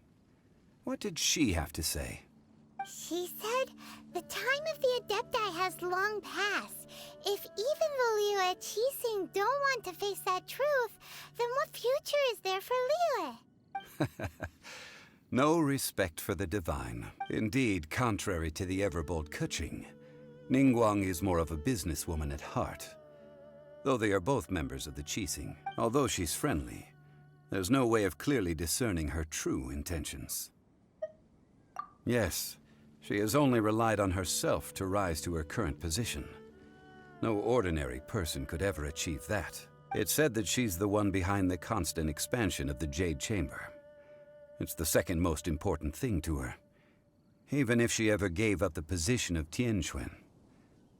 What did she have to say? She said the time of the Adepti has long passed. If even the Liyue Qixing don't want to face that truth, then what future is there for Liyue? No respect for the divine. Indeed, contrary to the ever-bold Keqing, Ningguang is more of a businesswoman at heart. Though they are both members of the Qixing, although she's friendly, there's no way of clearly discerning her true intentions. Yes, she has only relied on herself to rise to her current position. No ordinary person could ever achieve that. It's said that she's the one behind the constant expansion of the Jade Chamber. It's the second most important thing to her. Even if she ever gave up the position of Tianquan,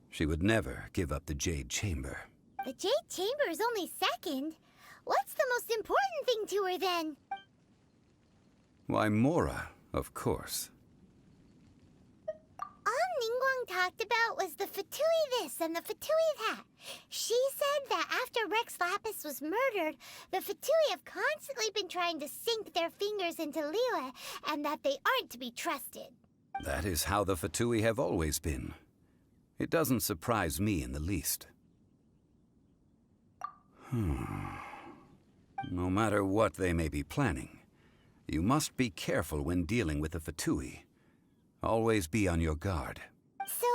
she would never give up the Jade Chamber. The Jade Chamber is only second. What's the most important thing to her then? Why, Mora, of course. All Ningguang talked about was the Fatui this and the Fatui that. She said that after Rex Lapis was murdered, the Fatui have constantly been trying to sink their fingers into Liyue, and that they aren't to be trusted. That is how the Fatui have always been. It doesn't surprise me in the least. No matter what they may be planning, you must be careful when dealing with the Fatui. Always be on your guard. So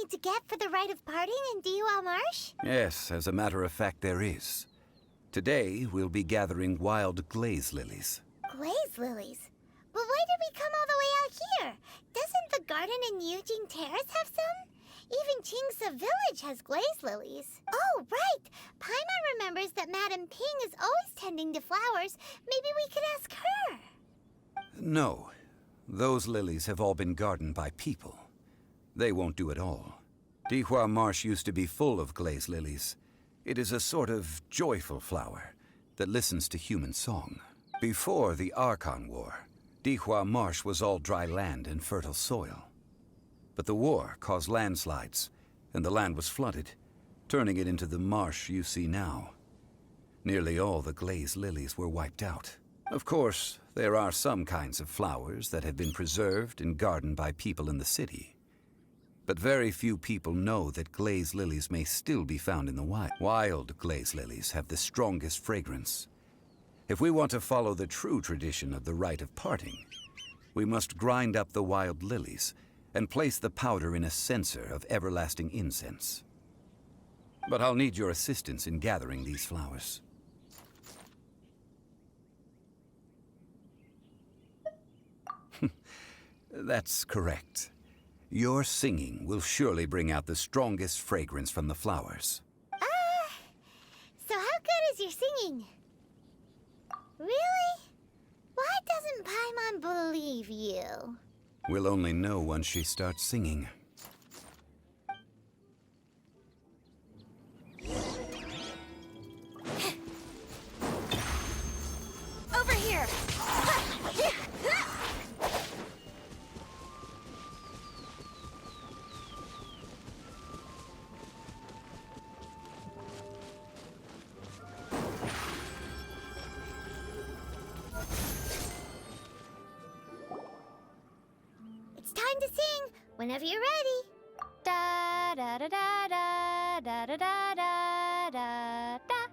need to get for the rite of parting in Diwa Marsh? Yes, as a matter of fact, there is. Today, we'll be gathering wild glaze lilies. Glaze lilies? But why did we come all the way out here? Doesn't the garden in Yujing Terrace have some? Even Chingsa Village has glaze lilies. Oh, right! Paimon remembers that Madame Ping is always tending to flowers. Maybe we could ask her. No, those lilies have all been gardened by people. They won't do it all. Dihua Marsh used to be full of glaze lilies. It is a sort of joyful flower that listens to human song. Before the Archon War, Dihua Marsh was all dry land and fertile soil. But the war caused landslides, and the land was flooded, turning it into the marsh you see now. Nearly all the glaze lilies were wiped out. Of course, there are some kinds of flowers that have been preserved and gardened by people in the city. But very few people know that glaze lilies may still be found in the wild. Wild glaze lilies have the strongest fragrance. If we want to follow the true tradition of the rite of parting, we must grind up the wild lilies and place the powder in a censer of everlasting incense. But I'll need your assistance in gathering these flowers. That's correct. Your singing will surely bring out the strongest fragrance from the flowers. So how good is your singing? Really? Why doesn't Paimon believe you? We'll only know once she starts singing. Over here! It's time to sing, whenever you're ready. Da da da da da da da da da da da.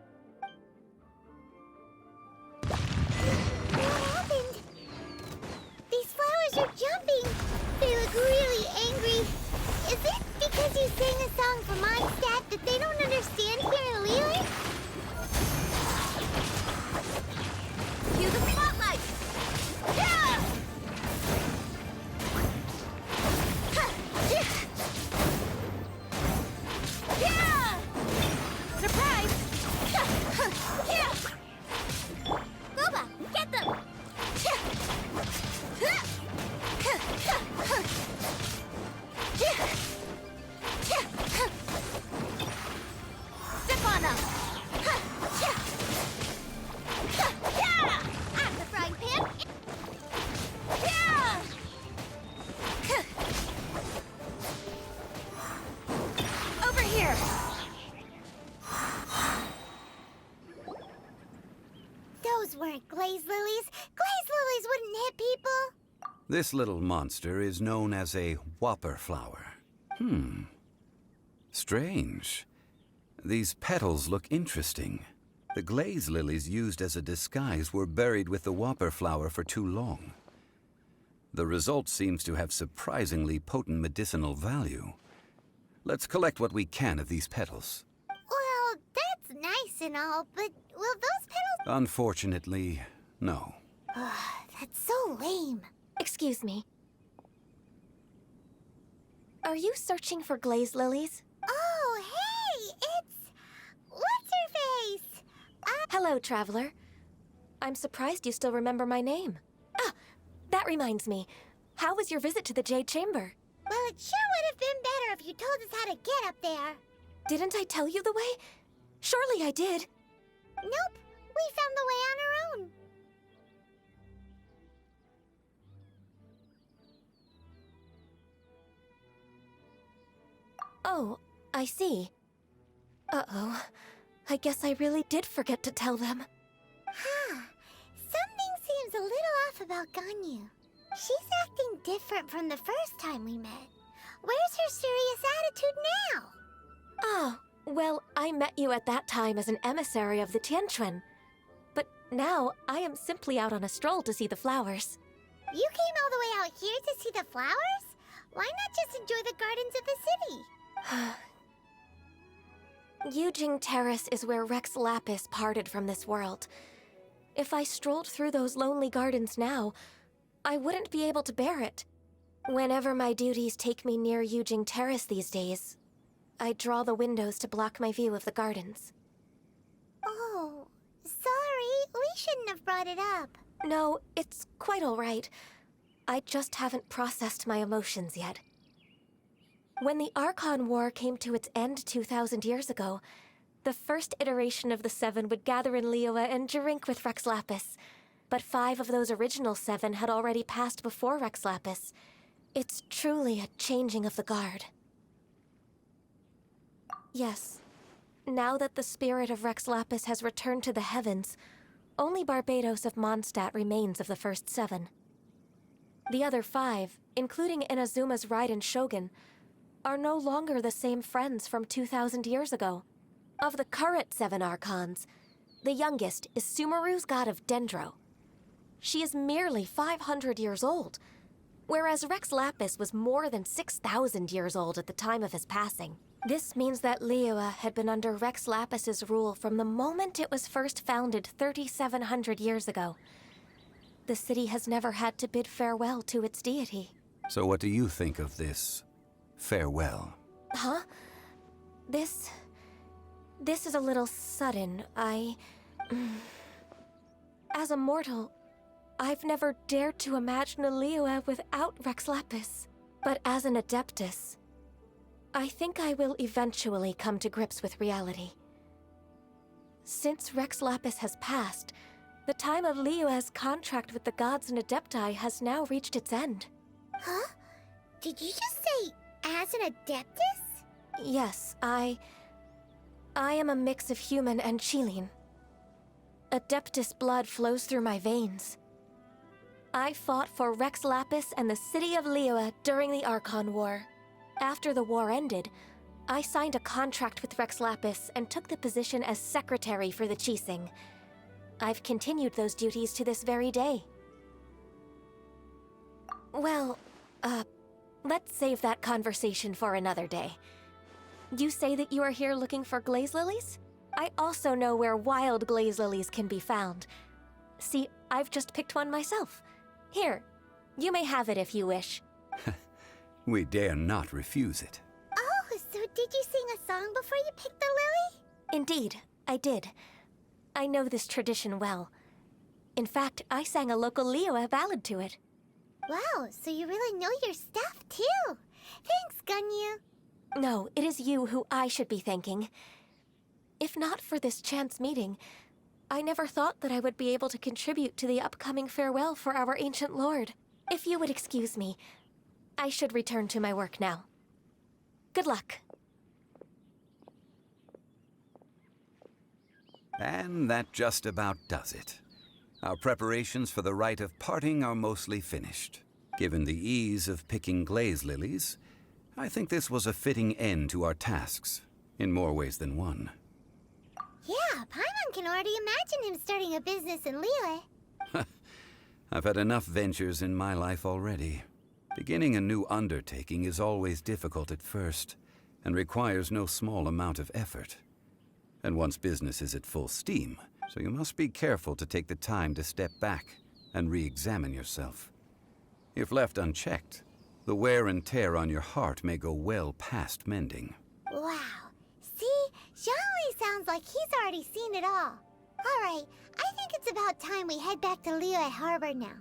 What happened? These flowers are jumping. They look really angry. Is it because you sang a song for Mondstadt that they don't understand here in Liyue? Cue the spotlight! Yeah! Yeah! Surprise! Yeah! Boba, get them! Step on them! Yeah! I'm the frying pan! Yeah! Over here! Those weren't glaze lilies. Glaze lilies wouldn't hit people. This little monster is known as a whopper flower. Strange. These petals look interesting. The glaze lilies used as a disguise were buried with the whopper flower for too long. The result seems to have surprisingly potent medicinal value. Let's collect what we can of these petals. Well, that's nice and all, but will those petals... Unfortunately, no. That's so lame. Excuse me. Are you searching for glaze lilies? Oh, hey! It's... What's-her-face? Hello, traveler. I'm surprised you still remember my name. Ah, that reminds me. How was your visit to the Jade Chamber? Well, it sure would have been better if you told us how to get up there. Didn't I tell you the way? Surely I did. Nope. We found the way on our own. Oh, I see. Uh-oh. I guess I really did forget to tell them. Huh. Something seems a little off about Ganyu. She's acting different from the first time we met. Where's her serious attitude now? Oh, well, I met you at that time as an emissary of the Tianquan. But now, I am simply out on a stroll to see the flowers. You came all the way out here to see the flowers? Why not just enjoy the gardens of the city? Yujing Terrace is where Rex Lapis parted from this world. If I strolled through those lonely gardens now, I wouldn't be able to bear it. Whenever my duties take me near Yujing Terrace these days, I draw the windows to block my view of the gardens. Oh, sorry. We shouldn't have brought it up. No, it's quite all right. I just haven't processed my emotions yet. When the Archon War came to its end 2,000 years ago, the first iteration of the Seven would gather in Liyue and drink with Rex Lapis. But 5 of those original 7 had already passed before Rex Lapis. It's truly a changing of the guard. Yes, now that the spirit of Rex Lapis has returned to the heavens, only Barbados of Mondstadt remains of the first 7. The other 5, including Inazuma's Raiden Shogun, are no longer the same friends from 2,000 years ago. Of the current 7 Archons, the youngest is Sumeru's god of Dendro. She is merely 500 years old, whereas Rex Lapis was more than 6,000 years old at the time of his passing. This means that Liyue had been under Rex Lapis's rule from the moment it was first founded 3,700 years ago. The city has never had to bid farewell to its deity. So what do you think of this farewell? Huh? This is a little sudden. As a mortal, I've never dared to imagine a Liyue without Rex Lapis. But as an Adeptus, I think I will eventually come to grips with reality. Since Rex Lapis has passed, the time of Liyue's contract with the gods and Adepti has now reached its end. Huh? Did you just say, as an Adeptus? Yes, I am a mix of human and Chilean. Adeptus blood flows through my veins. I fought for Rex Lapis and the city of Liyue during the Archon War. After the war ended, I signed a contract with Rex Lapis and took the position as secretary for the Qixing. I've continued those duties to this very day. Well, let's save that conversation for another day. You say that you are here looking for glaze lilies? I also know where wild glaze lilies can be found. See, I've just picked one myself. Here, you may have it if you wish. We dare not refuse it. Oh, so did you sing a song before you picked the lily? Indeed, I did. I know this tradition well. In fact, I sang a local Liyue ballad to it. Wow, so you really know your stuff, too. Thanks, Gunyu. No, it is you who I should be thanking. If not for this chance meeting, I never thought that I would be able to contribute to the upcoming farewell for our ancient lord. If you would excuse me, I should return to my work now. Good luck. And that just about does it. Our preparations for the rite of parting are mostly finished. Given the ease of picking glaze lilies, I think this was a fitting end to our tasks, in more ways than one. Yeah, Paimon can already imagine him starting a business in Liyue. I've had enough ventures in my life already. Beginning a new undertaking is always difficult at first, and requires no small amount of effort. And once business is at full steam, so you must be careful to take the time to step back and re-examine yourself. If left unchecked, the wear and tear on your heart may go well past mending. Wow. See? Zhongli sounds like he's already seen it all. Alright, I think it's about time we head back to Liyue Harbor now.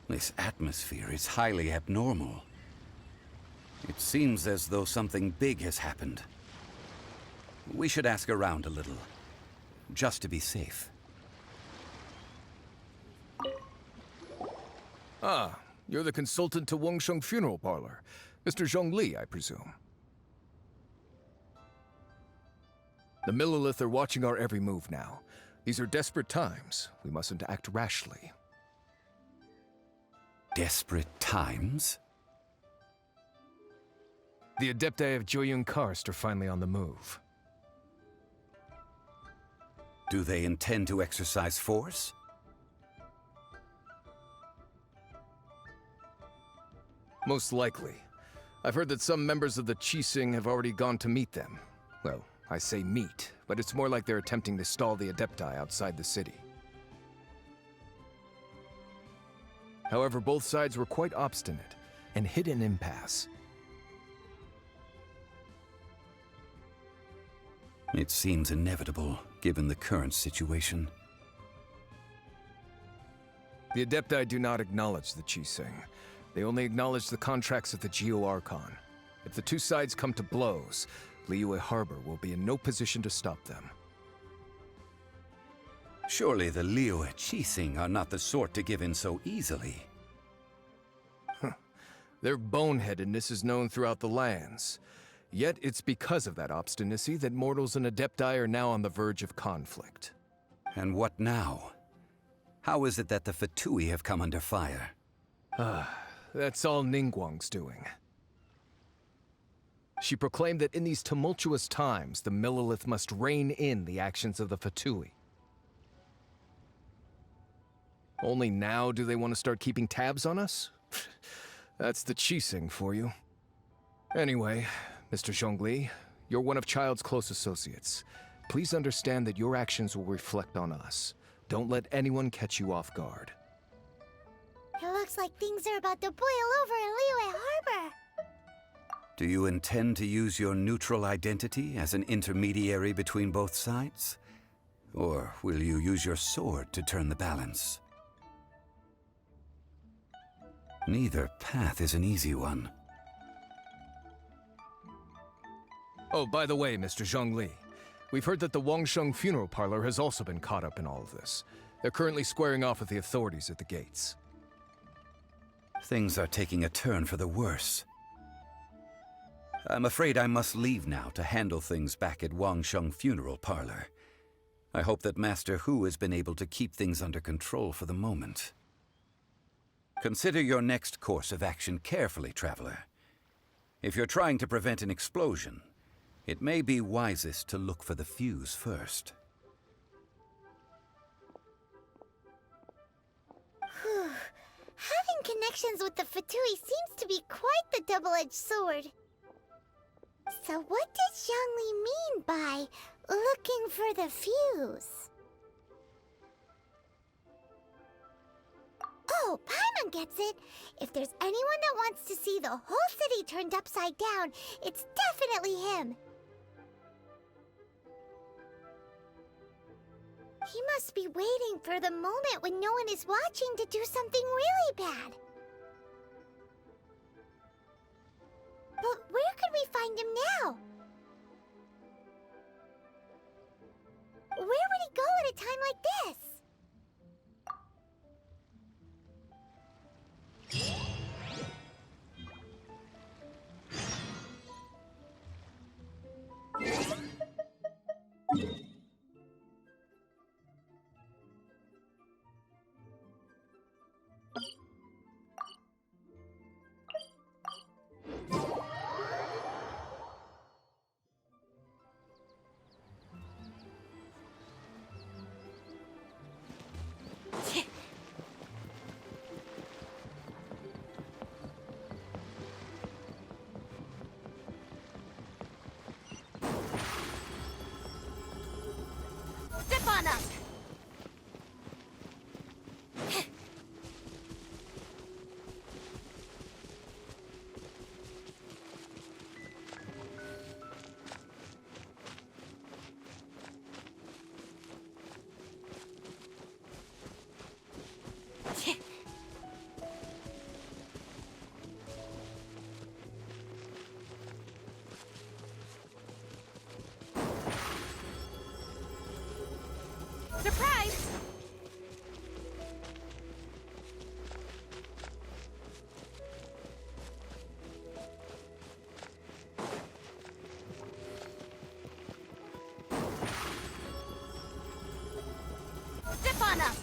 This atmosphere is highly abnormal. It seems as though something big has happened. We should ask around a little, just to be safe. Ah, you're the consultant to Wangsheng Funeral Parlor. Mr. Zhongli, I presume. The Millelith are watching our every move now. These are desperate times. We mustn't act rashly. Desperate times? The Adepti of Joyun Karst are finally on the move. Do they intend to exercise force? Most likely. I've heard that some members of the Qixing have already gone to meet them. Well, I say meet, but it's more like they're attempting to stall the Adepti outside the city. However, both sides were quite obstinate and hit an impasse. It seems inevitable, given the current situation. The Adepti do not acknowledge the Qixing. They only acknowledge the contracts of the Geo-Archon. If the two sides come to blows, Liyue Harbor will be in no position to stop them. Surely the Liyue Qixing are not the sort to give in so easily. Their boneheadedness is known throughout the lands. Yet it's because of that obstinacy that mortals and Adepti are now on the verge of conflict. And what now? How is it that the Fatui have come under fire? That's all Ningguang's doing. She proclaimed that in these tumultuous times, the Millelith must rein in the actions of the Fatui. Only now do they want to start keeping tabs on us? That's the Qixing for you. Anyway, Mr. Zhongli, you're one of Child's close associates. Please understand that your actions will reflect on us. Don't let anyone catch you off guard. It looks like things are about to boil over in Liyue Harbor. Do you intend to use your neutral identity as an intermediary between both sides? Or will you use your sword to turn the balance? Neither path is an easy one. Oh, by the way, Mr. Zhongli, we've heard that the Wangsheng Funeral Parlor has also been caught up in all of this. They're currently squaring off with the authorities at the gates. Things are taking a turn for the worse. I'm afraid I must leave now to handle things back at Wangsheng Funeral Parlor. I hope that Master Hu has been able to keep things under control for the moment. Consider your next course of action carefully, Traveler. If you're trying to prevent an explosion, it may be wisest to look for the fuse first. Having connections with the Fatui seems to be quite the double-edged sword. So what does Zhongli mean by looking for the fuse? Oh, Paimon gets it. If there's anyone that wants to see the whole city turned upside down, it's definitely him. He must be waiting for the moment when no one is watching to do something really bad. But where could we find him now? Where would he go at a time like this? Step on up! Surprise! Step on up!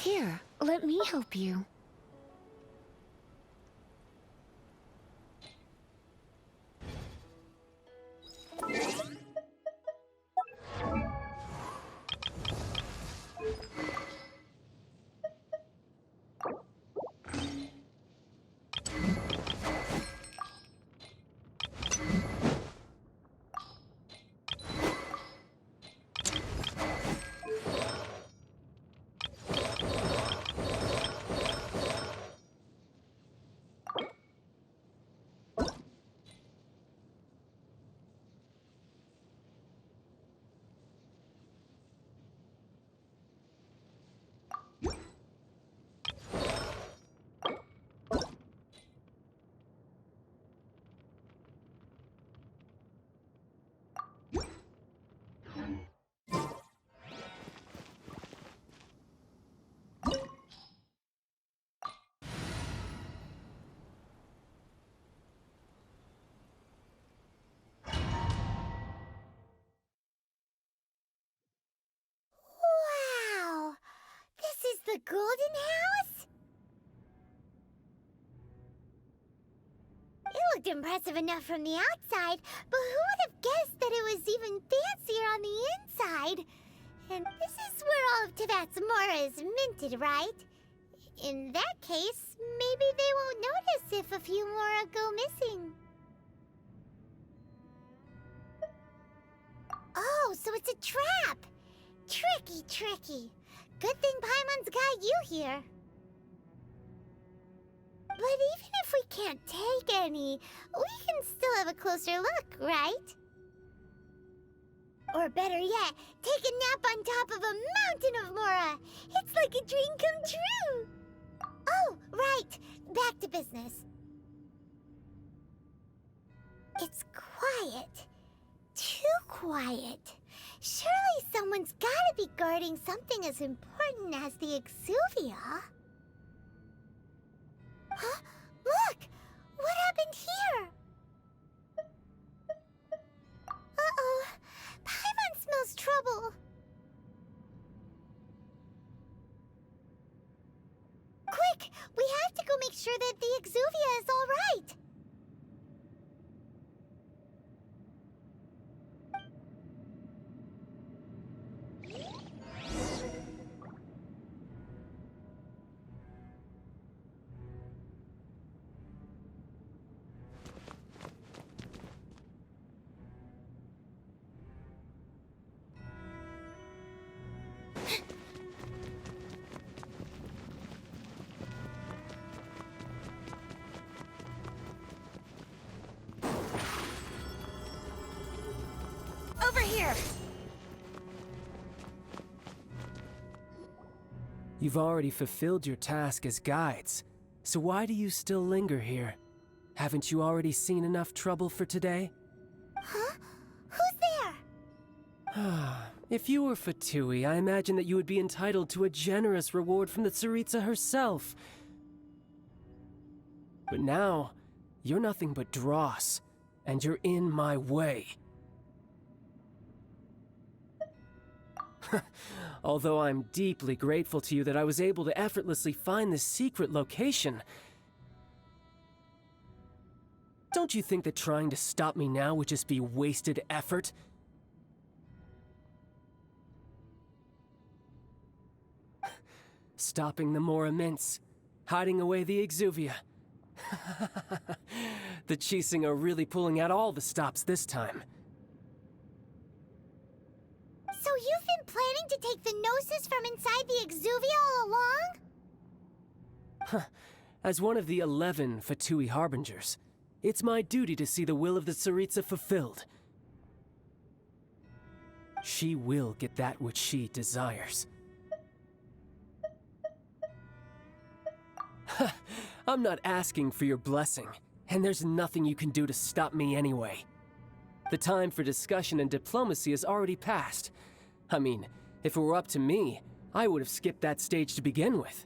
Here, let me help you. Wow! This is the Golden House? It looked impressive enough from the outside, but who would have guessed that it was even fancier on the inside? And this is where all of Teyvat's mora is minted, right? In that case, maybe they won't notice if a few mora go missing. Oh, so it's a trap! Tricky, tricky. Good thing Paimon's got you here. But even if we can't take any, we can still have a closer look, right? Or better yet, take a nap on top of a mountain of mora. It's like a dream come true. Oh, right. Back to business. It's quiet. Too quiet. Surely someone's gotta be guarding something as important as the Exuvia. Huh? Look! What happened here? Uh-oh. Paimon smells trouble. Quick! We have to go make sure that the Exuvia is all right. Over here! You've already fulfilled your task as guides, so why do you still linger here? Haven't you already seen enough trouble for today? Huh? Who's there? If you were Fatui, I imagine that you would be entitled to a generous reward from the Tsaritsa herself. But now, you're nothing but dross, and you're in my way. Although I'm deeply grateful to you that I was able to effortlessly find this secret location, don't you think that trying to stop me now would just be wasted effort? Stopping the Mora Mints, hiding away the Exuvia. The Chising are really pulling out all the stops this time. So you've been planning to take the Gnosis from inside the Exuvia all along? As one of the 11 Fatui Harbingers, it's my duty to see the will of the Tsaritsa fulfilled. She will get that which she desires. I'm not asking for your blessing, and there's nothing you can do to stop me anyway. The time for discussion and diplomacy has already passed. I mean, if it were up to me, I would have skipped that stage to begin with.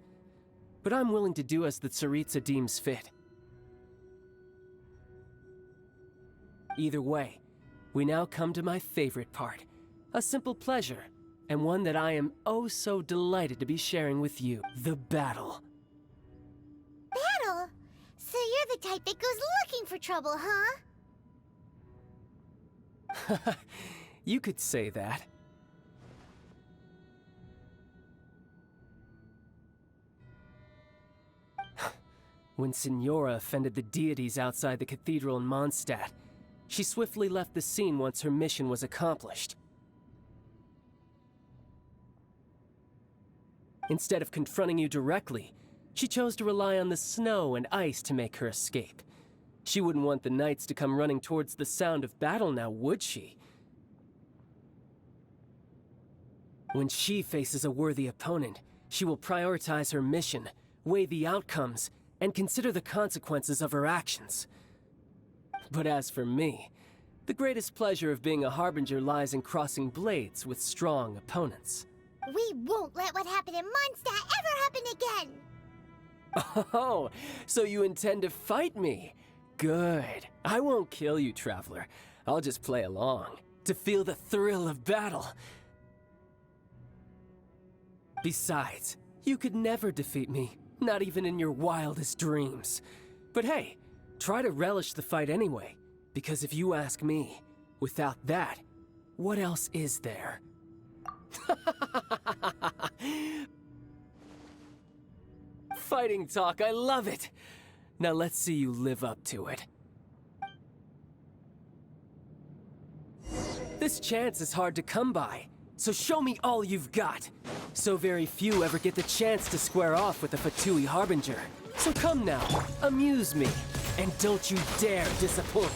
But I'm willing to do as the Tsaritsa deems fit. Either way, we now come to my favorite part. A simple pleasure, and one that I am oh so delighted to be sharing with you. The battle. Battle? So you're the type that goes looking for trouble, huh? You could say that. When Signora offended the deities outside the cathedral in Mondstadt, she swiftly left the scene once her mission was accomplished. Instead of confronting you directly, she chose to rely on the snow and ice to make her escape. She wouldn't want the knights to come running towards the sound of battle now, would she? When she faces a worthy opponent, she will prioritize her mission, weigh the outcomes, and consider the consequences of her actions. But as for me, the greatest pleasure of being a Harbinger lies in crossing blades with strong opponents. We won't let what happened in Mondstadt ever happen again! Oh, so you intend to fight me? Good. I won't kill you, Traveler. I'll just play along, to feel the thrill of battle. Besides, you could never defeat me, not even in your wildest dreams. But hey, try to relish the fight anyway, because if you ask me, without that, what else is there? Fighting talk, I love it! Now let's see you live up to it. This chance is hard to come by, so show me all you've got. So very few ever get the chance to square off with a Fatui Harbinger. So come now, amuse me, and don't you dare disappoint.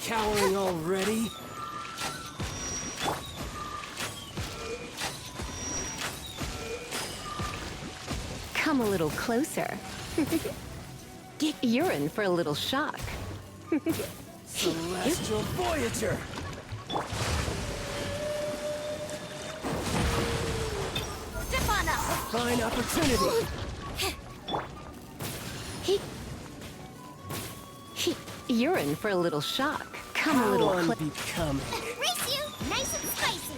Cowering already? Come a little closer. You're in for a little shock. Celestial Voyager! Step on up! Fine opportunity! You're in for a little shock. Come a little closer. Unbecoming. Race you, nice and spicy!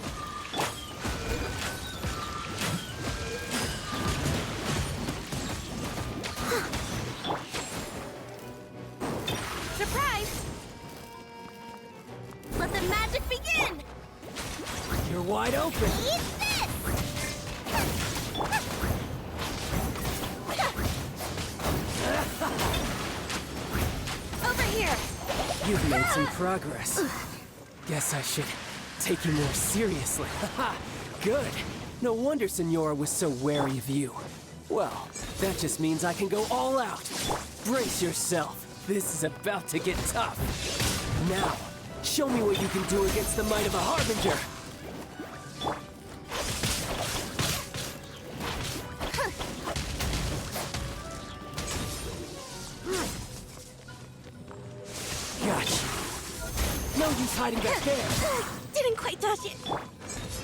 Surprise! Let the magic begin! You're wide open! Eat this! Over here! You've made some progress. Guess I should take you more seriously. Haha, good. No wonder Signora was so wary of you. Well, that just means I can go all out. Brace yourself. This is about to get tough. Now, show me what you can do against the might of a Harbinger. Gotcha. No use hiding back there. Didn't quite touch it.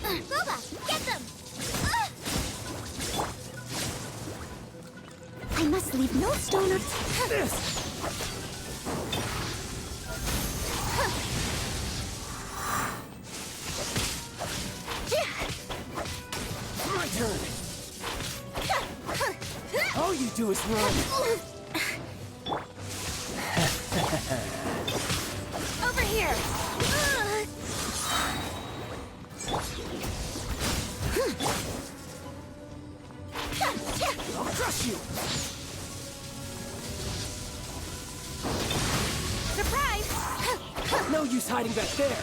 Boba, get them! I must leave no stone unturned. This! My turn. All you do is run. Over here! I'll crush you! No use hiding back there!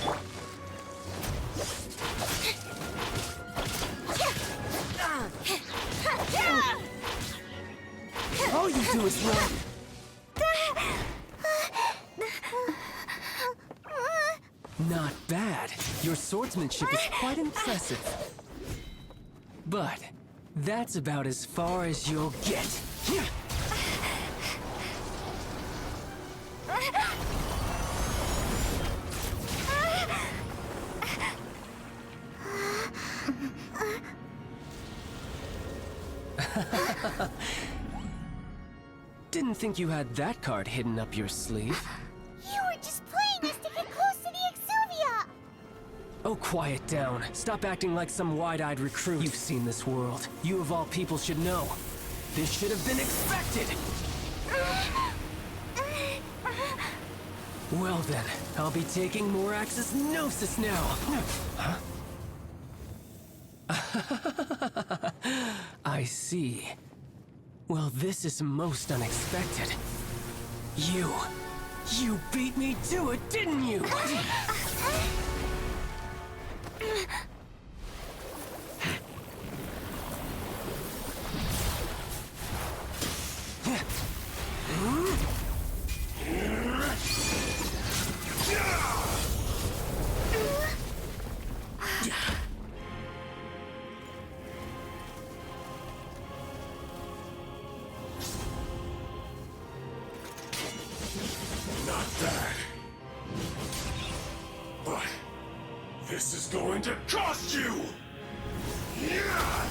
All you do is run! Not bad. Your swordsmanship is quite impressive. But that's about as far as you'll get. Didn't think you had that card hidden up your sleeve. You were just playing us to get close to the Exuvia! Oh, quiet down. Stop acting like some wide-eyed recruit. You've seen this world. You of all people should know. This should have been expected! Well then, I'll be taking Morax's Gnosis now! Huh? I see. Well, this is most unexpected. You beat me to it, didn't you? Not bad. But this is going to cost you! Yeah!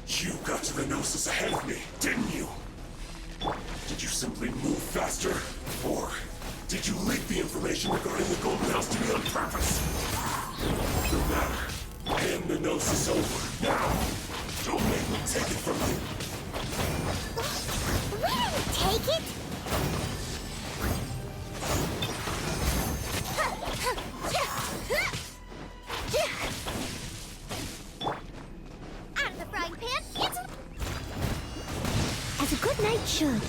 You got to the Gnosis ahead of me, didn't you? Did you simply move faster? Or did you leak the information regarding the Golden House to me on purpose? No matter. Hand the Gnosis over, now! Don't make me take it from you! Take it? Out of the frying pan, into As a good knight should.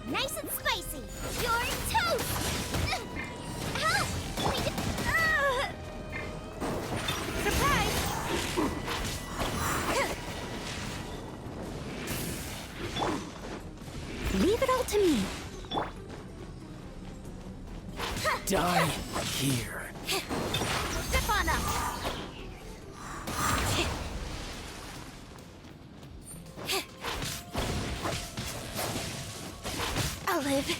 nice and spicy. You're toast! Surprise! Leave it all to me. Die here. Step on up! I'll live.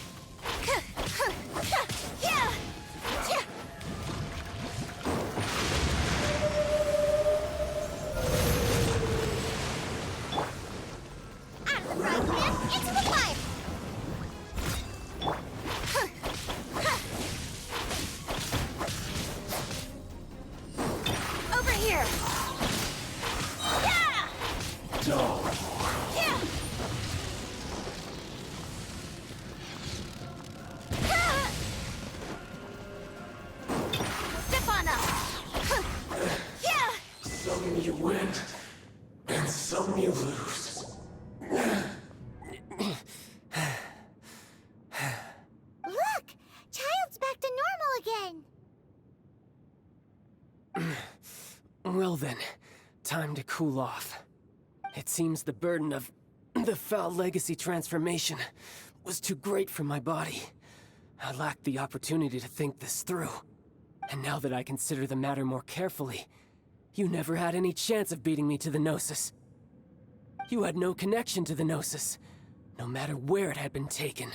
Out of the frying pan, into the fire! Over here! Yeah! Yeah! Step on up! Yeah! Some you win, and some you lose. Look! Child's back to normal again. Well then, time to cool off. It seems the burden of the foul legacy transformation was too great for my body. I lacked the opportunity to think this through. And now that I consider the matter more carefully, you never had any chance of beating me to the Gnosis. You had no connection to the Gnosis, no matter where it had been taken.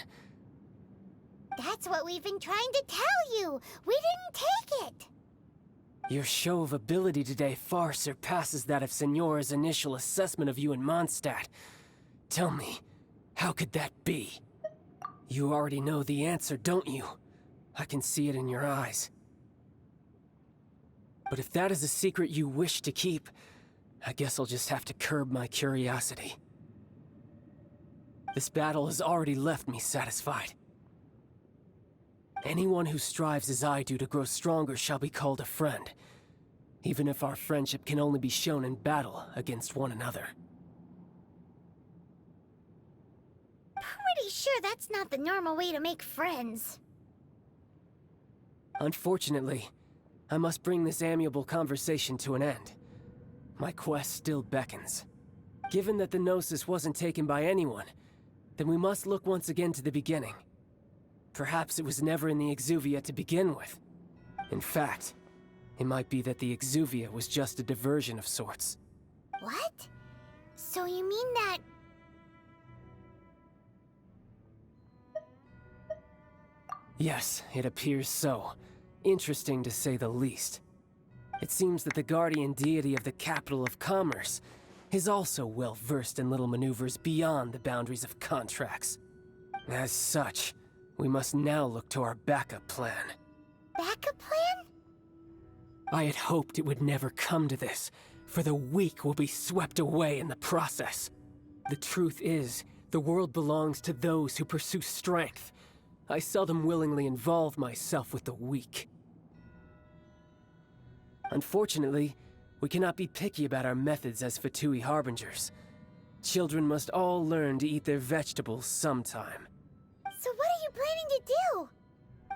That's what we've been trying to tell you. We didn't take it. Your show of ability today far surpasses that of Signora's initial assessment of you in Mondstadt. Tell me, how could that be? You already know the answer, don't you? I can see it in your eyes. But if that is a secret you wish to keep, I guess I'll just have to curb my curiosity. This battle has already left me satisfied. Anyone who strives as I do to grow stronger shall be called a friend, even if our friendship can only be shown in battle against one another. Pretty sure that's not the normal way to make friends. Unfortunately, I must bring this amiable conversation to an end. My quest still beckons. Given that the Gnosis wasn't taken by anyone, then we must look once again to the beginning. Perhaps it was never in the Exuvia to begin with. In fact, it might be that the Exuvia was just a diversion of sorts. What? So you mean that... Yes, it appears so. Interesting to say the least. It seems that the guardian deity of the capital of commerce is also well versed in little maneuvers beyond the boundaries of contracts. As such, we must now look to our backup plan. Backup plan? I had hoped it would never come to this, for the weak will be swept away in the process. The truth is, the world belongs to those who pursue strength. I seldom willingly involve myself with the weak. Unfortunately, we cannot be picky about our methods as Fatui Harbingers. Children must all learn to eat their vegetables sometime. So what are you planning to do?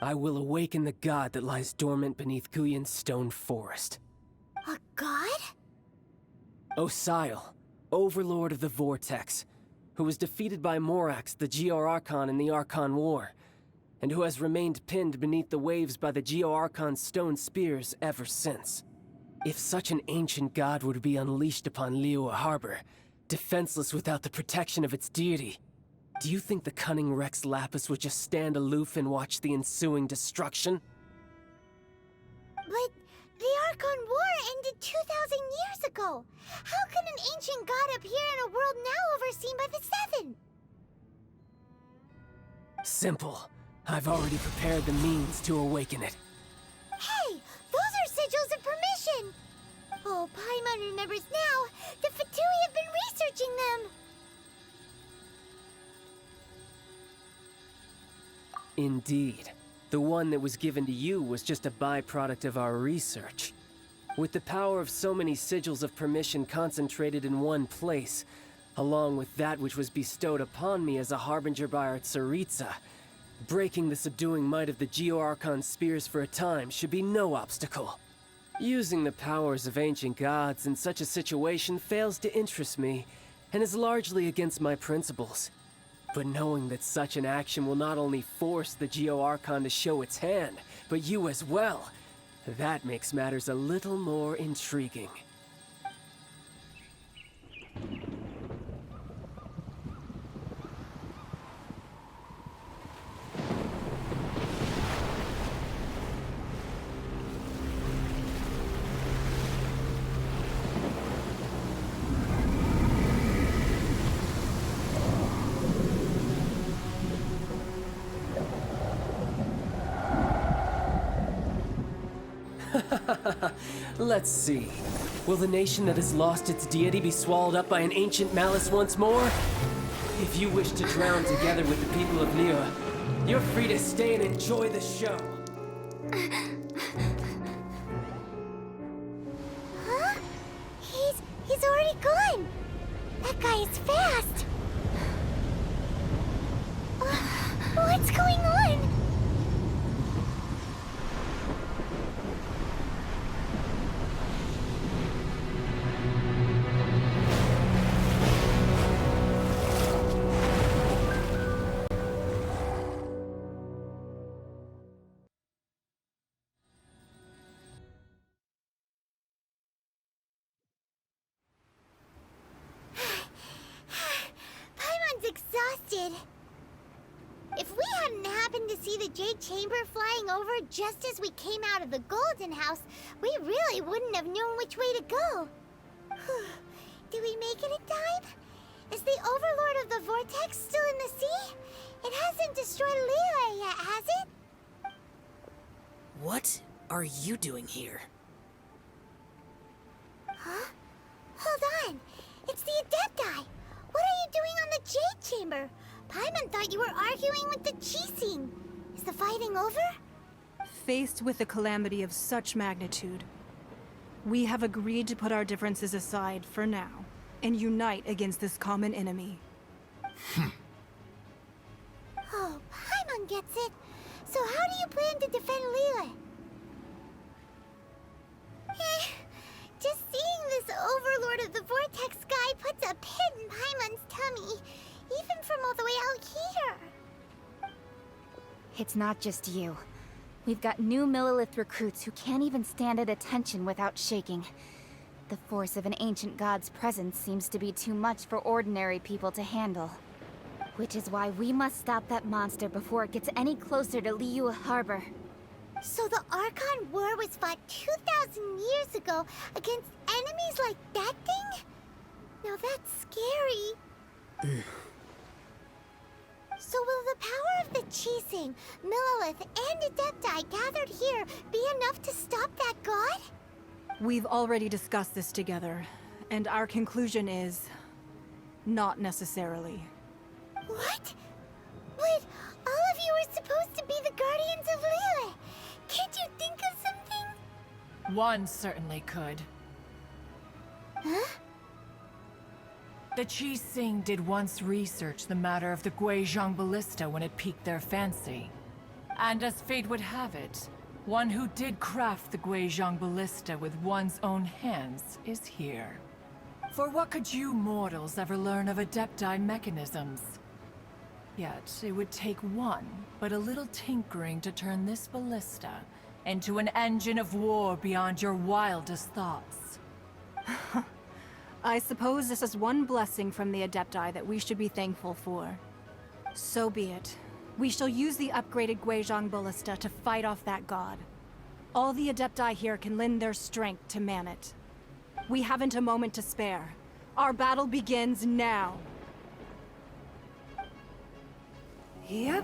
I will awaken the god that lies dormant beneath Guyon's stone forest. A god? Osial, overlord of the Vortex, who was defeated by Morax, the Geo-Archon in the Archon War, and who has remained pinned beneath the waves by the Geo-Archon's stone spears ever since. If such an ancient god were to be unleashed upon Liyue Harbor, defenseless without the protection of its deity, do you think the cunning Rex Lapis would just stand aloof and watch the ensuing destruction? But the Archon War ended 2,000 years ago. How can an ancient god appear in a world now overseen by the Seven? Simple. I've already prepared the means to awaken it. Hey, those are sigils of permission! Oh, Paimon remembers now. The Fatui have been researching them. Indeed. The one that was given to you was just a byproduct of our research. With the power of so many sigils of permission concentrated in one place, along with that which was bestowed upon me as a harbinger by our Tsaritsa, breaking the subduing might of the Geo-Archon spears for a time should be no obstacle. Using the powers of ancient gods in such a situation fails to interest me, and is largely against my principles. But knowing that such an action will not only force the Geo-Archon to show its hand, but you as well, that makes matters a little more intriguing. Let's see. Will the nation that has lost its deity be swallowed up by an ancient malice once more? If you wish to drown together with the people of Liyue, you're free to stay and enjoy the show. Huh? He's already gone. That guy is fast. What's going on? Exhausted. If we hadn't happened to see the Jade Chamber flying over just as we came out of the Golden House, we really wouldn't have known which way to go. Did we make it in time? Is the Overlord of the Vortex still in the sea? It hasn't destroyed Liyue yet, has it? What are you doing here? Huh? Hold on. It's the Adepti. What are you doing on the Jade Chamber? Paimon thought you were arguing with the Qixing. Is the fighting over? Faced with a calamity of such magnitude, we have agreed to put our differences aside for now and unite against this common enemy. Oh, Paimon gets it. So how do you plan to defend Liyue? Just seeing this Overlord of the Vortex guy puts a pit in Paimon's tummy, even from all the way out here. It's not just you. We've got new Millelith recruits who can't even stand at attention without shaking. The force of an ancient god's presence seems to be too much for ordinary people to handle. Which is why we must stop that monster before it gets any closer to Liyue Harbor. So the Archon War was fought 2,000 years ago against enemies like that thing? Now that's scary. So will the power of the Qixing, Millelith, and Adepti gathered here be enough to stop that god? We've already discussed this together, and our conclusion is... not necessarily. What? But all of you were supposed to be the Guardians of Liyue. Can't you think of something? One certainly could. Huh? The Qixing did once research the matter of the Guizhong Ballista when it piqued their fancy. And as fate would have it, one who did craft the Guizhong Ballista with one's own hands is here. For what could you mortals ever learn of Adepti mechanisms? Yet, it would take one, but a little tinkering to turn this ballista into an engine of war beyond your wildest thoughts. I suppose this is one blessing from the Adepti that we should be thankful for. So be it. We shall use the upgraded Guizhong Ballista to fight off that god. All the Adepti here can lend their strength to man it. We haven't a moment to spare. Our battle begins now. Yep.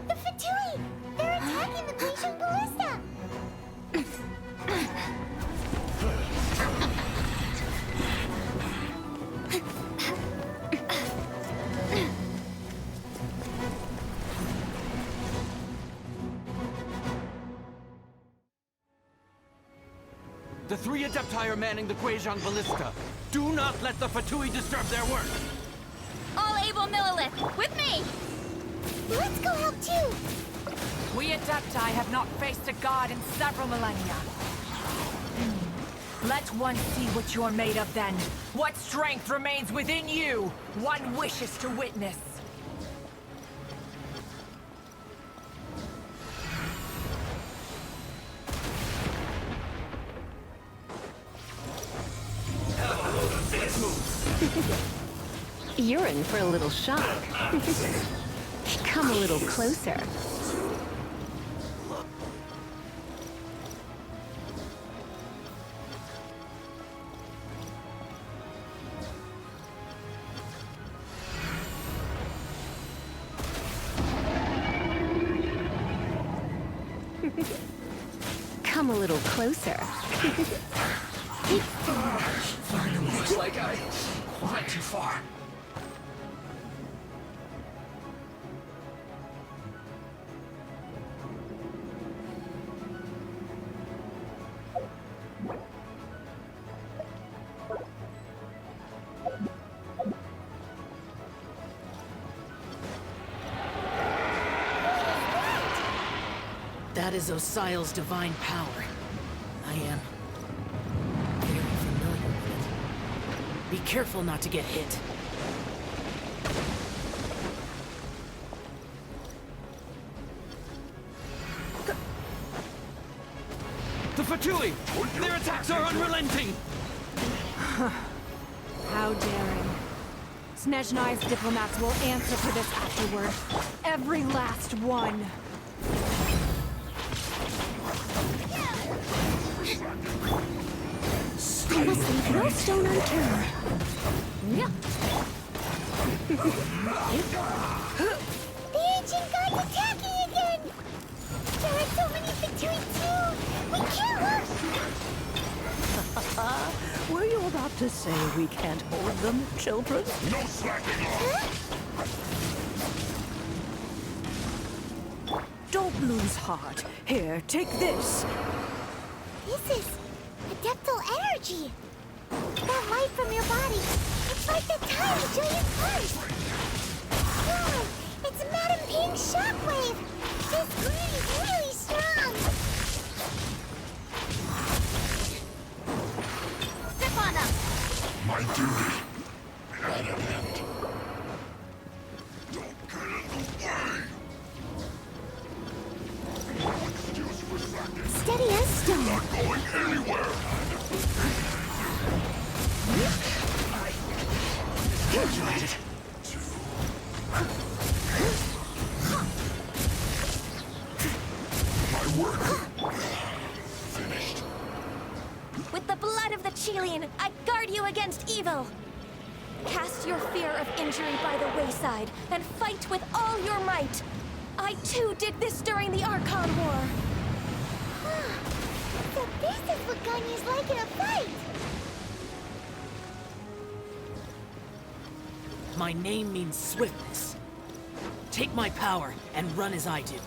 The Fatui! They're attacking the Guizhong Ballista! The three Adepti are manning the Guizhong Ballista. Do not let the Fatui disturb their work. All able Millelith, with me! Let's go help too! We Adepti have not faced a god in several millennia. Let one see what you're made of then. What strength remains within you, one wishes to witness. You're in for a little shock. Come a little closer. Come a little closer. Looks like I went too far. That is Osial's divine power. I am very familiar with it. Be careful not to get hit. The Fatui! Their attacks are unrelenting! How daring. Snezhnai's diplomats will answer for this afterward. Every last one. I will leave no stone unturned. The ancient god's attacking again! There are so many Fatui too! We can't Were you about to say we can't hold them, children? No slacking off! Don't lose heart. Here, take this. This is adeptal energy! That light from your body, it's like the time Julius first! Wow, it's Madame Ping's shockwave! This green is really strong! Step on up! My duty at an end. Don't get in the way! No excuse for slacking. Steady as stone. Not going anywhere! Calculated. My work finished. With the blood of the Chilean, I guard you against evil. Cast your fear of injury by the wayside and fight with all your might. I too did this during the Archon War. So this is what Ganyu's like in a fight! My name means swiftness. Take my power and run as I do.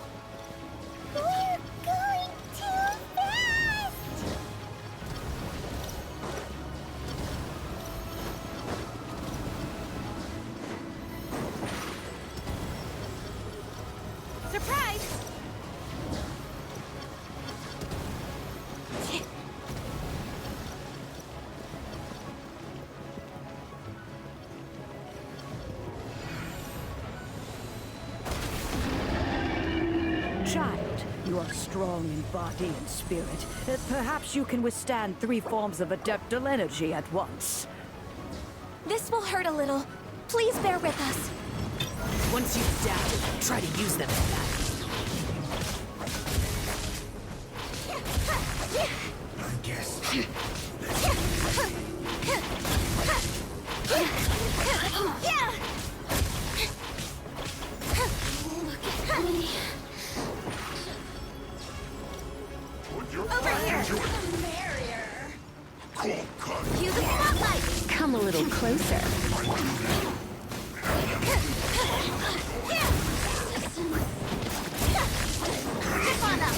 We're going too fast! Surprise! Child, you are strong in body and spirit. Perhaps you can withstand 3 forms of adeptal energy at once. This will hurt a little. Please bear with us. Once you've adapted, try to use them in battle. I guess. Put your back into it. Cold cut. Cue the spotlight! Come a little closer. Step on up!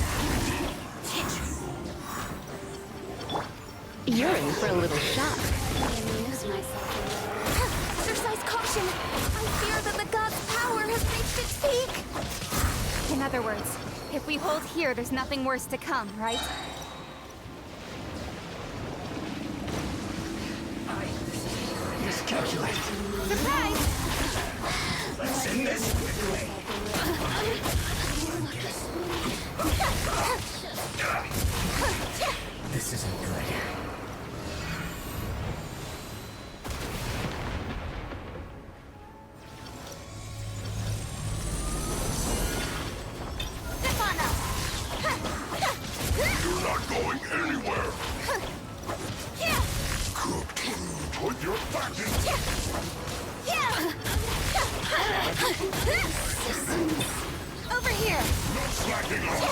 You're in for a little shock. Exercise caution. I fear that the god's power has reached its peak. In other words, if we hold here, there's nothing worse to come, right? Miscalculate. Surprise! Let's end this quickly. This isn't good. Step on up! You're not going anywhere. Put your back into it. Over here! No slacking off.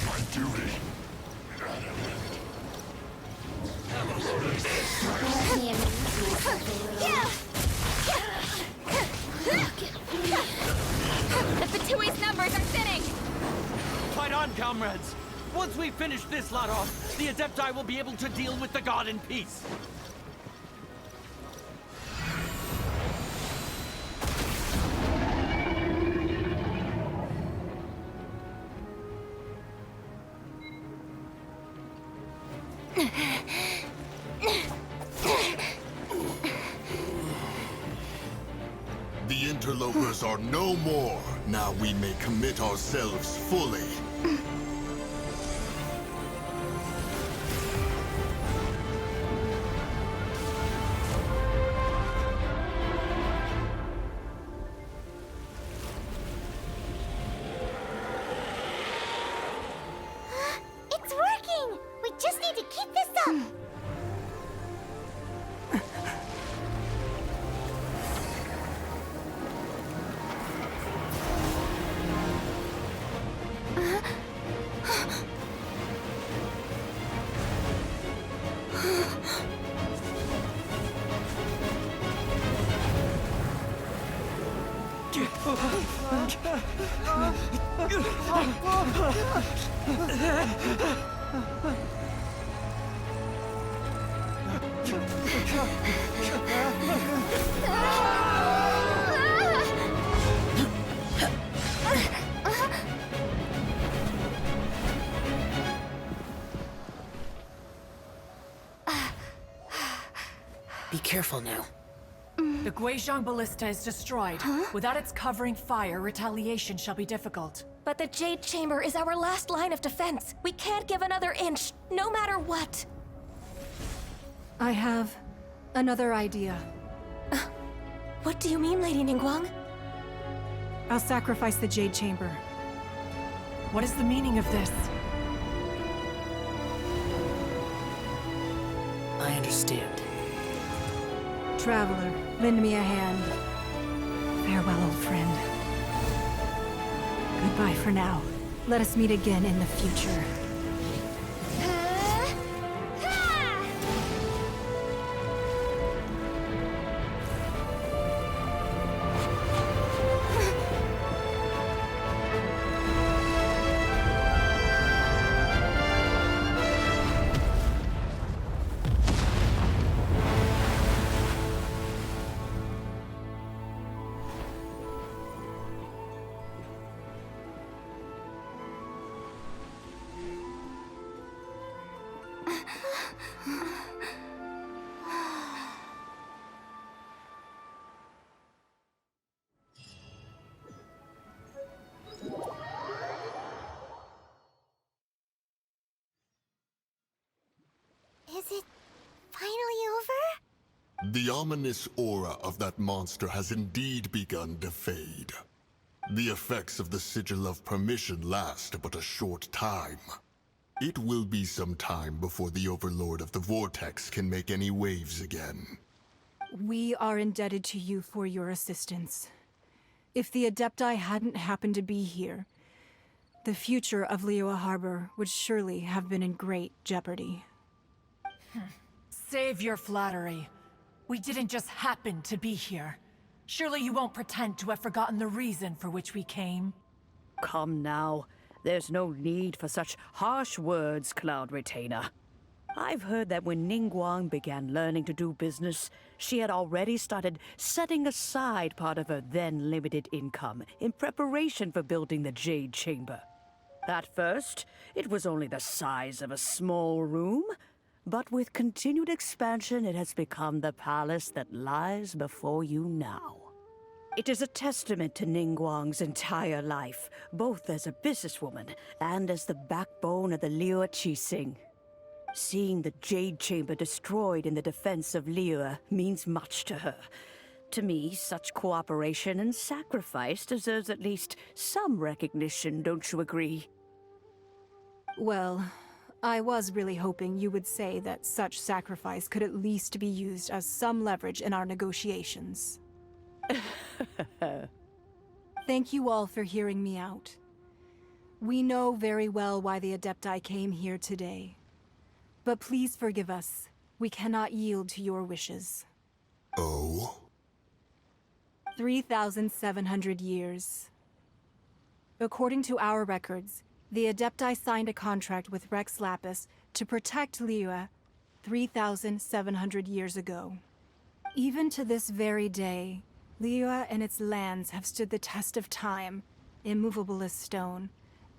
My duty at an The Fatui's numbers are thinning! Fight on, comrades! Once we finish this lot off, the Adepti will be able to deal with the god in peace. The interlopers are no more. Now we may commit ourselves fully. It's working! We just need to keep this up! Be careful now. The Guizhong Ballista is destroyed. Without its covering fire, retaliation shall be difficult. But the Jade Chamber is our last line of defense. We can't give another inch, no matter what. I have another idea. What do you mean, Lady Ningguang? I'll sacrifice the Jade Chamber. What is the meaning of this? I understand. Traveler, lend me a hand. Farewell, old friend. Goodbye for now. Let us meet again in the future. Is it finally over? The ominous aura of that monster has indeed begun to fade. The effects of the Sigil of Permission last but a short time. It will be some time before the Overlord of the Vortex can make any waves again. We are indebted to you for your assistance. If the Adepti hadn't happened to be here, the future of Liyue Harbor would surely have been in great jeopardy. Save your flattery. We didn't just happen to be here. Surely you won't pretend to have forgotten the reason for which we came. Come now. There's no need for such harsh words, Cloud Retainer. I've heard that when Ningguang began learning to do business, she had already started setting aside part of her then limited income in preparation for building the Jade Chamber. At first, it was only the size of a small room, but with continued expansion, it has become the palace that lies before you now. It is a testament to Ningguang's entire life, both as a businesswoman and as the backbone of the Liyue Qixing. Seeing the Jade Chamber destroyed in the defense of Liyue means much to her. To me, such cooperation and sacrifice deserves at least some recognition, don't you agree? Well, I was really hoping you would say that such sacrifice could at least be used as some leverage in our negotiations. Thank you all for hearing me out. We know very well why the Adepti came here today. But please forgive us. We cannot yield to your wishes. Oh? 3,700 years. According to our records, the Adepti signed a contract with Rex Lapis to protect Liyue 3,700 years ago. Even to this very day, Liyue and its lands have stood the test of time, immovable as stone,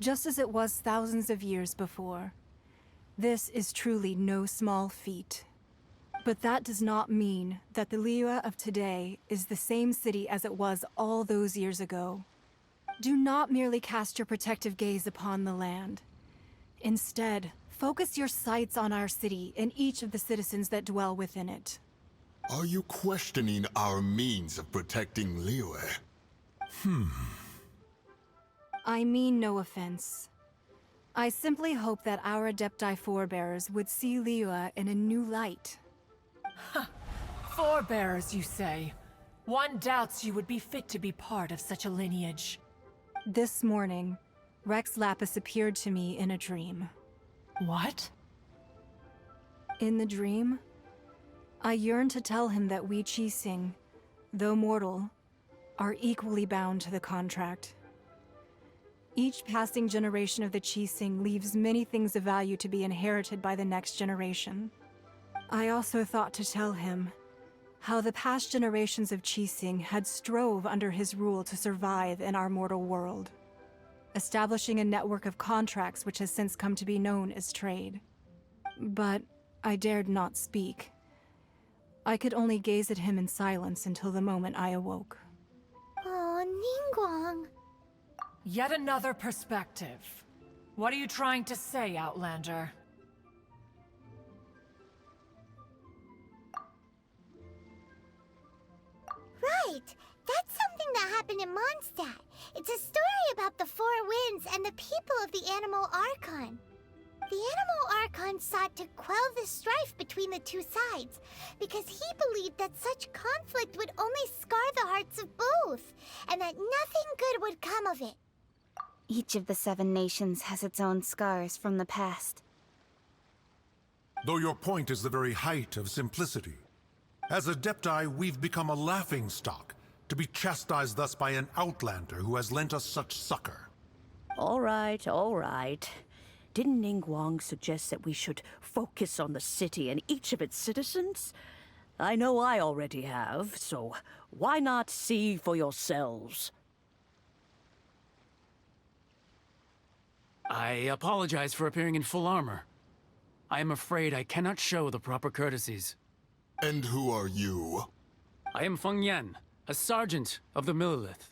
just as it was thousands of years before. This is truly no small feat. But that does not mean that the Liyue of today is the same city as it was all those years ago. Do not merely cast your protective gaze upon the land. Instead, focus your sights on our city and each of the citizens that dwell within it. Are you questioning our means of protecting Liyue? I mean no offense. I simply hope that our Adepti forebears would see Liyue in a new light. Forebearers, you say? One doubts you would be fit to be part of such a lineage. This morning, Rex Lapis appeared to me in a dream. What? In the dream, I yearned to tell him that we Qixing, though mortal, are equally bound to the contract. Each passing generation of the Qixing leaves many things of value to be inherited by the next generation. I also thought to tell him how the past generations of Qixing had strove under his rule to survive in our mortal world, establishing a network of contracts which has since come to be known as trade. But I dared not speak. I could only gaze at him in silence until the moment I awoke. Oh, Ningguang. Yet another perspective. What are you trying to say, Outlander? Right! That's something that happened in Mondstadt. It's a story about the Four Winds and the people of the Animal Archon. The Animal Archon sought to quell the strife between the two sides, because he believed that such conflict would only scar the hearts of both, and that nothing good would come of it. Each of the 7 nations has its own scars from the past. Though your point is the very height of simplicity. As Adepti, we've become a laughingstock, to be chastised thus by an outlander who has lent us such succor. All right, all right. Didn't Ningguang suggest that we should focus on the city and each of its citizens? I know I already have, so why not see for yourselves? I apologize for appearing in full armor. I am afraid I cannot show the proper courtesies. And who are you? I am Feng Yan, a sergeant of the Millelith.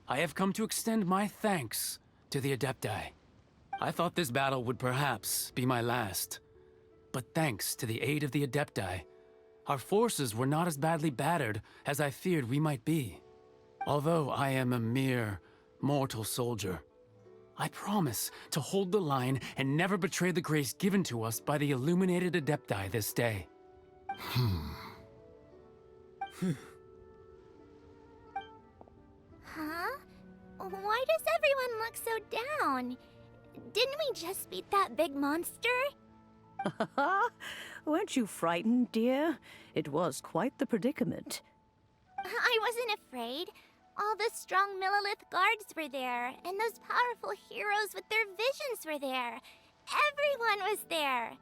I have come to extend my thanks to the Adepti. I thought this battle would perhaps be my last. But thanks to the aid of the Adepti, our forces were not as badly battered as I feared we might be. Although I am a mere mortal soldier, I promise to hold the line and never betray the grace given to us by the illuminated Adepti this day. Huh? Why does everyone look so down? Didn't we just beat that big monster? Weren't you frightened, dear? It was quite the predicament. I wasn't afraid. All the strong Millelith guards were there, and those powerful heroes with their visions were there. Everyone was there.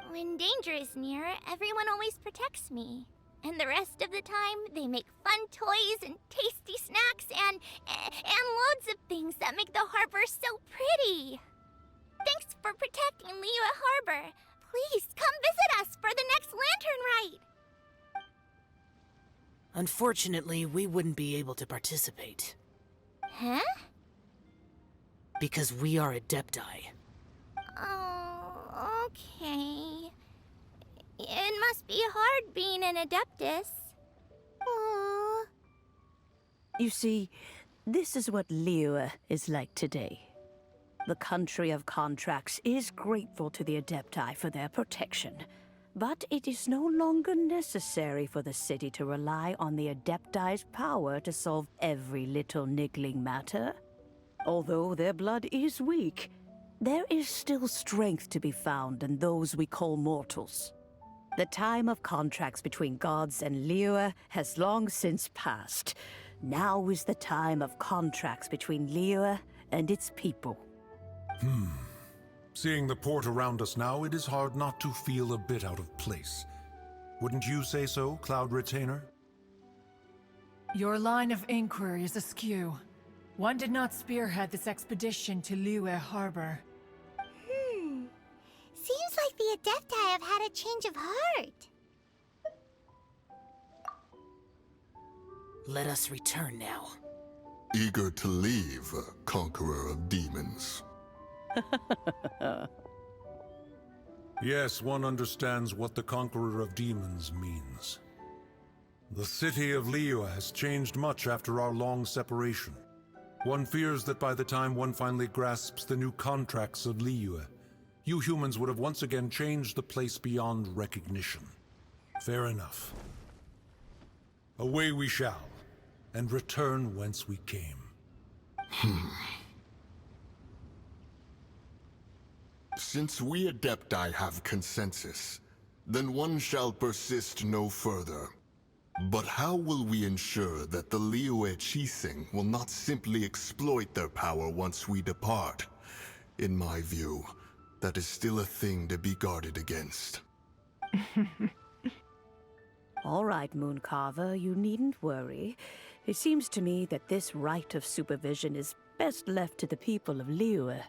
When danger is near, everyone always protects me. And the rest of the time, they make fun toys and tasty snacks and loads of things that make the harbor so pretty. Thanks for protecting Liyue Harbor. Please come visit us for the next lantern rite. Unfortunately, we wouldn't be able to participate. Huh? Because we are Adepti. Oh, okay. It must be hard being an Adeptus. Aww. You see, this is what Liyue is like today. The country of contracts is grateful to the Adepti for their protection, but it is no longer necessary for the city to rely on the Adepti's power to solve every little niggling matter. Although their blood is weak, there is still strength to be found in those we call mortals. The time of contracts between gods and Liyue has long since passed. Now is the time of contracts between Liyue and its people. Seeing the port around us now, it is hard not to feel a bit out of place. Wouldn't you say so, Cloud Retainer? Your line of inquiry is askew. One did not spearhead this expedition to Liyue Harbor. Seems like the Adepti have had a change of heart. Let us return now. Eager to leave, Conqueror of Demons. Yes, one understands what the Conqueror of Demons means. The city of Liyue has changed much after our long separation. One fears that by the time one finally grasps the new contracts of Liyue, you humans would have once again changed the place beyond recognition. Fair enough. Away we shall, and return whence we came. Since we Adepti have consensus, then one shall persist no further. But how will we ensure that the Liyue Qixing will not simply exploit their power once we depart? In my view, that is still a thing to be guarded against. All right, Mooncarver, you needn't worry. It seems to me that this right of supervision is best left to the people of Liyue.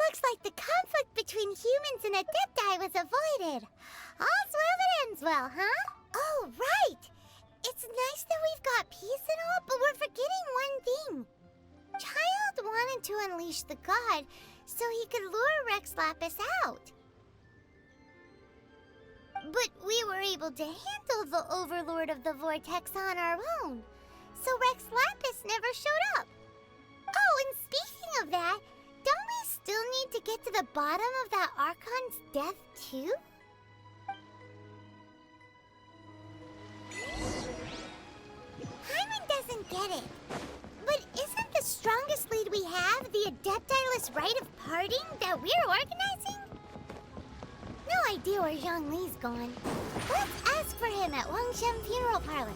Looks like the conflict between humans and Adepti was avoided. All's well that ends well, huh? Oh, right! It's nice that we've got peace and all, but we're forgetting one thing. Child wanted to unleash the god so he could lure Rex Lapis out. But we were able to handle the Overlord of the Vortex on our own, so Rex Lapis never showed up. Oh, and speaking of that, don't we still need to get to the bottom of that Archon's death, too? Hyman doesn't get it. But isn't the strongest lead we have the Adepti-less rite of parting that we're organizing? No idea where Zhongli's gone. Let's ask for him at Wangshen Funeral Parlor.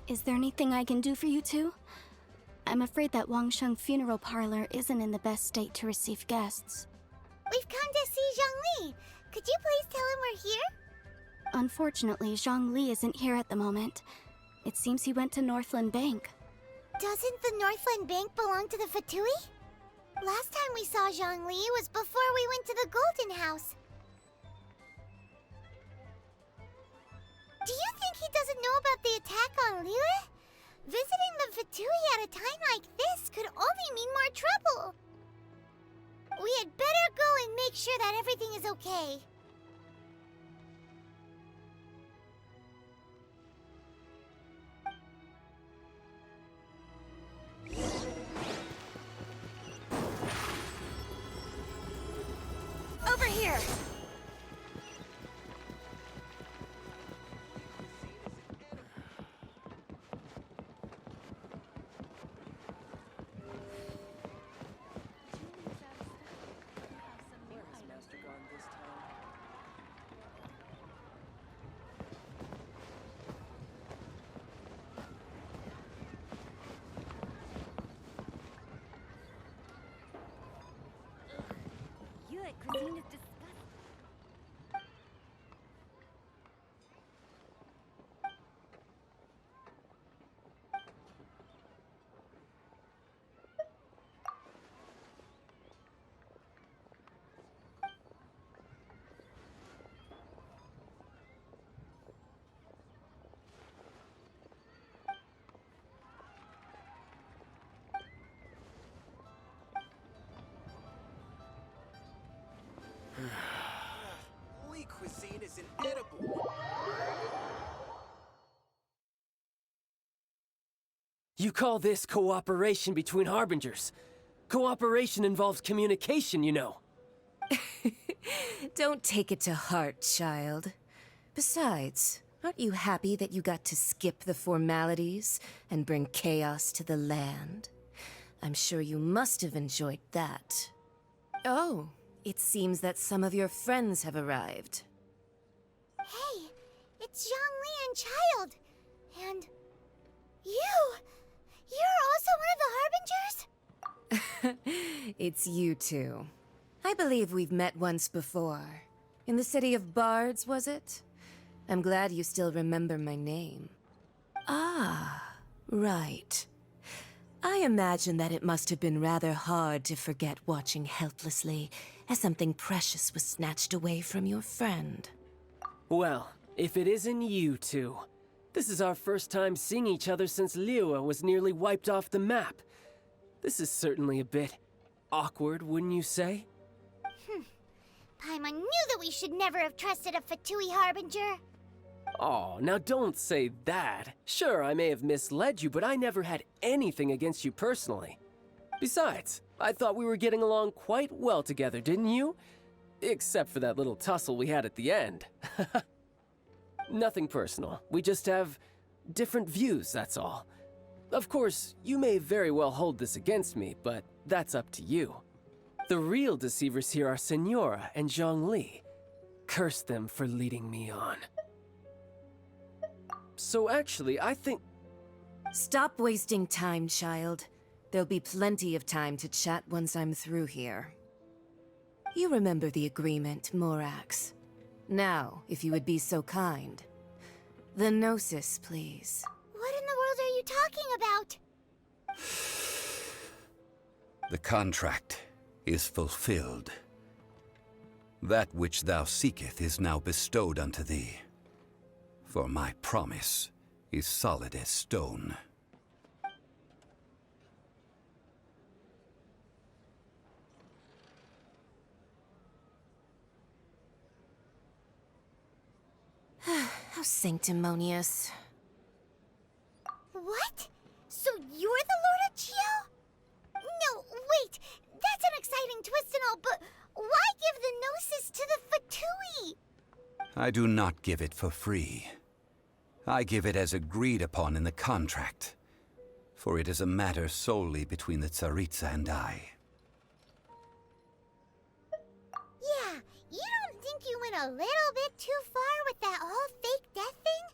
Is there anything I can do for you two? I'm afraid that Wangshen Funeral Parlor isn't in the best state to receive guests. We've come to see Zhongli. Could you please tell him we're here? Unfortunately, Zhongli isn't here at the moment. It seems he went to Northland Bank. Doesn't the Northland Bank belong to the Fatui? Last time we saw Zhongli was before we went to the Golden House. Do you think he doesn't know about the attack on Liyue? Visiting the Fatui at a time like this could only mean more trouble. We had better go and make sure that everything is okay. Over here! cuisine is disgusting. Holy cuisine is inedible. You call this cooperation between Harbingers? Cooperation involves communication, you know. Don't take it to heart, child. Besides, aren't you happy that you got to skip the formalities and bring chaos to the land? I'm sure you must have enjoyed that. Oh, it seems that some of your friends have arrived. Hey, it's Zhongli and Child. And you! You're also one of the Harbingers? It's you two. I believe we've met once before. In the city of Bards, was it? I'm glad you still remember my name. Ah, right. I imagine that it must have been rather hard to forget watching helplessly as something precious was snatched away from your friend. Well, if it isn't you two. This is our first time seeing each other since Liyue was nearly wiped off the map. This is certainly a bit awkward, wouldn't you say? Paimon knew that we should never have trusted a Fatui Harbinger. Oh, now don't say that. Sure, I may have misled you, but I never had anything against you personally. Besides, I thought we were getting along quite well together, didn't you? Except for that little tussle we had at the end. Nothing personal. We just have different views, that's all. Of course, you may very well hold this against me, but that's up to you. The real deceivers here are Senora and Zhongli. Curse them for leading me on. So actually, I think... Stop wasting time, child. There'll be plenty of time to chat once I'm through here. You remember the agreement, Morax. Now, if you would be so kind. The Gnosis, please. What in the world are you talking about? The contract is fulfilled. That which thou seeketh is now bestowed unto thee. For my promise is solid as stone. How sanctimonious. What? So you're the Lord of Geo? No, wait. That's an exciting twist and all, but why give the Gnosis to the Fatui? I do not give it for free. I give it as agreed upon in the contract, for it is a matter solely between the Tsaritsa and I. Yeah, you don't think you went a little bit too far with that whole fake death thing?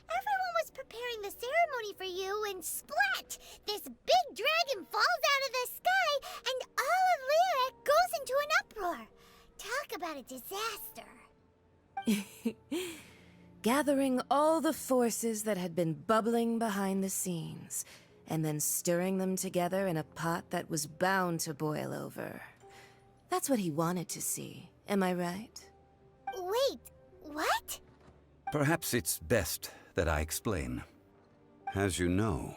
Everyone was preparing the ceremony for you, and splat! This big dragon falls out of the sky, and all of Lyric goes into an uproar. Talk about a disaster. Gathering all the forces that had been bubbling behind the scenes, and then stirring them together in a pot that was bound to boil over. That's what he wanted to see, am I right? Wait, what? Perhaps it's best that I explain. As you know,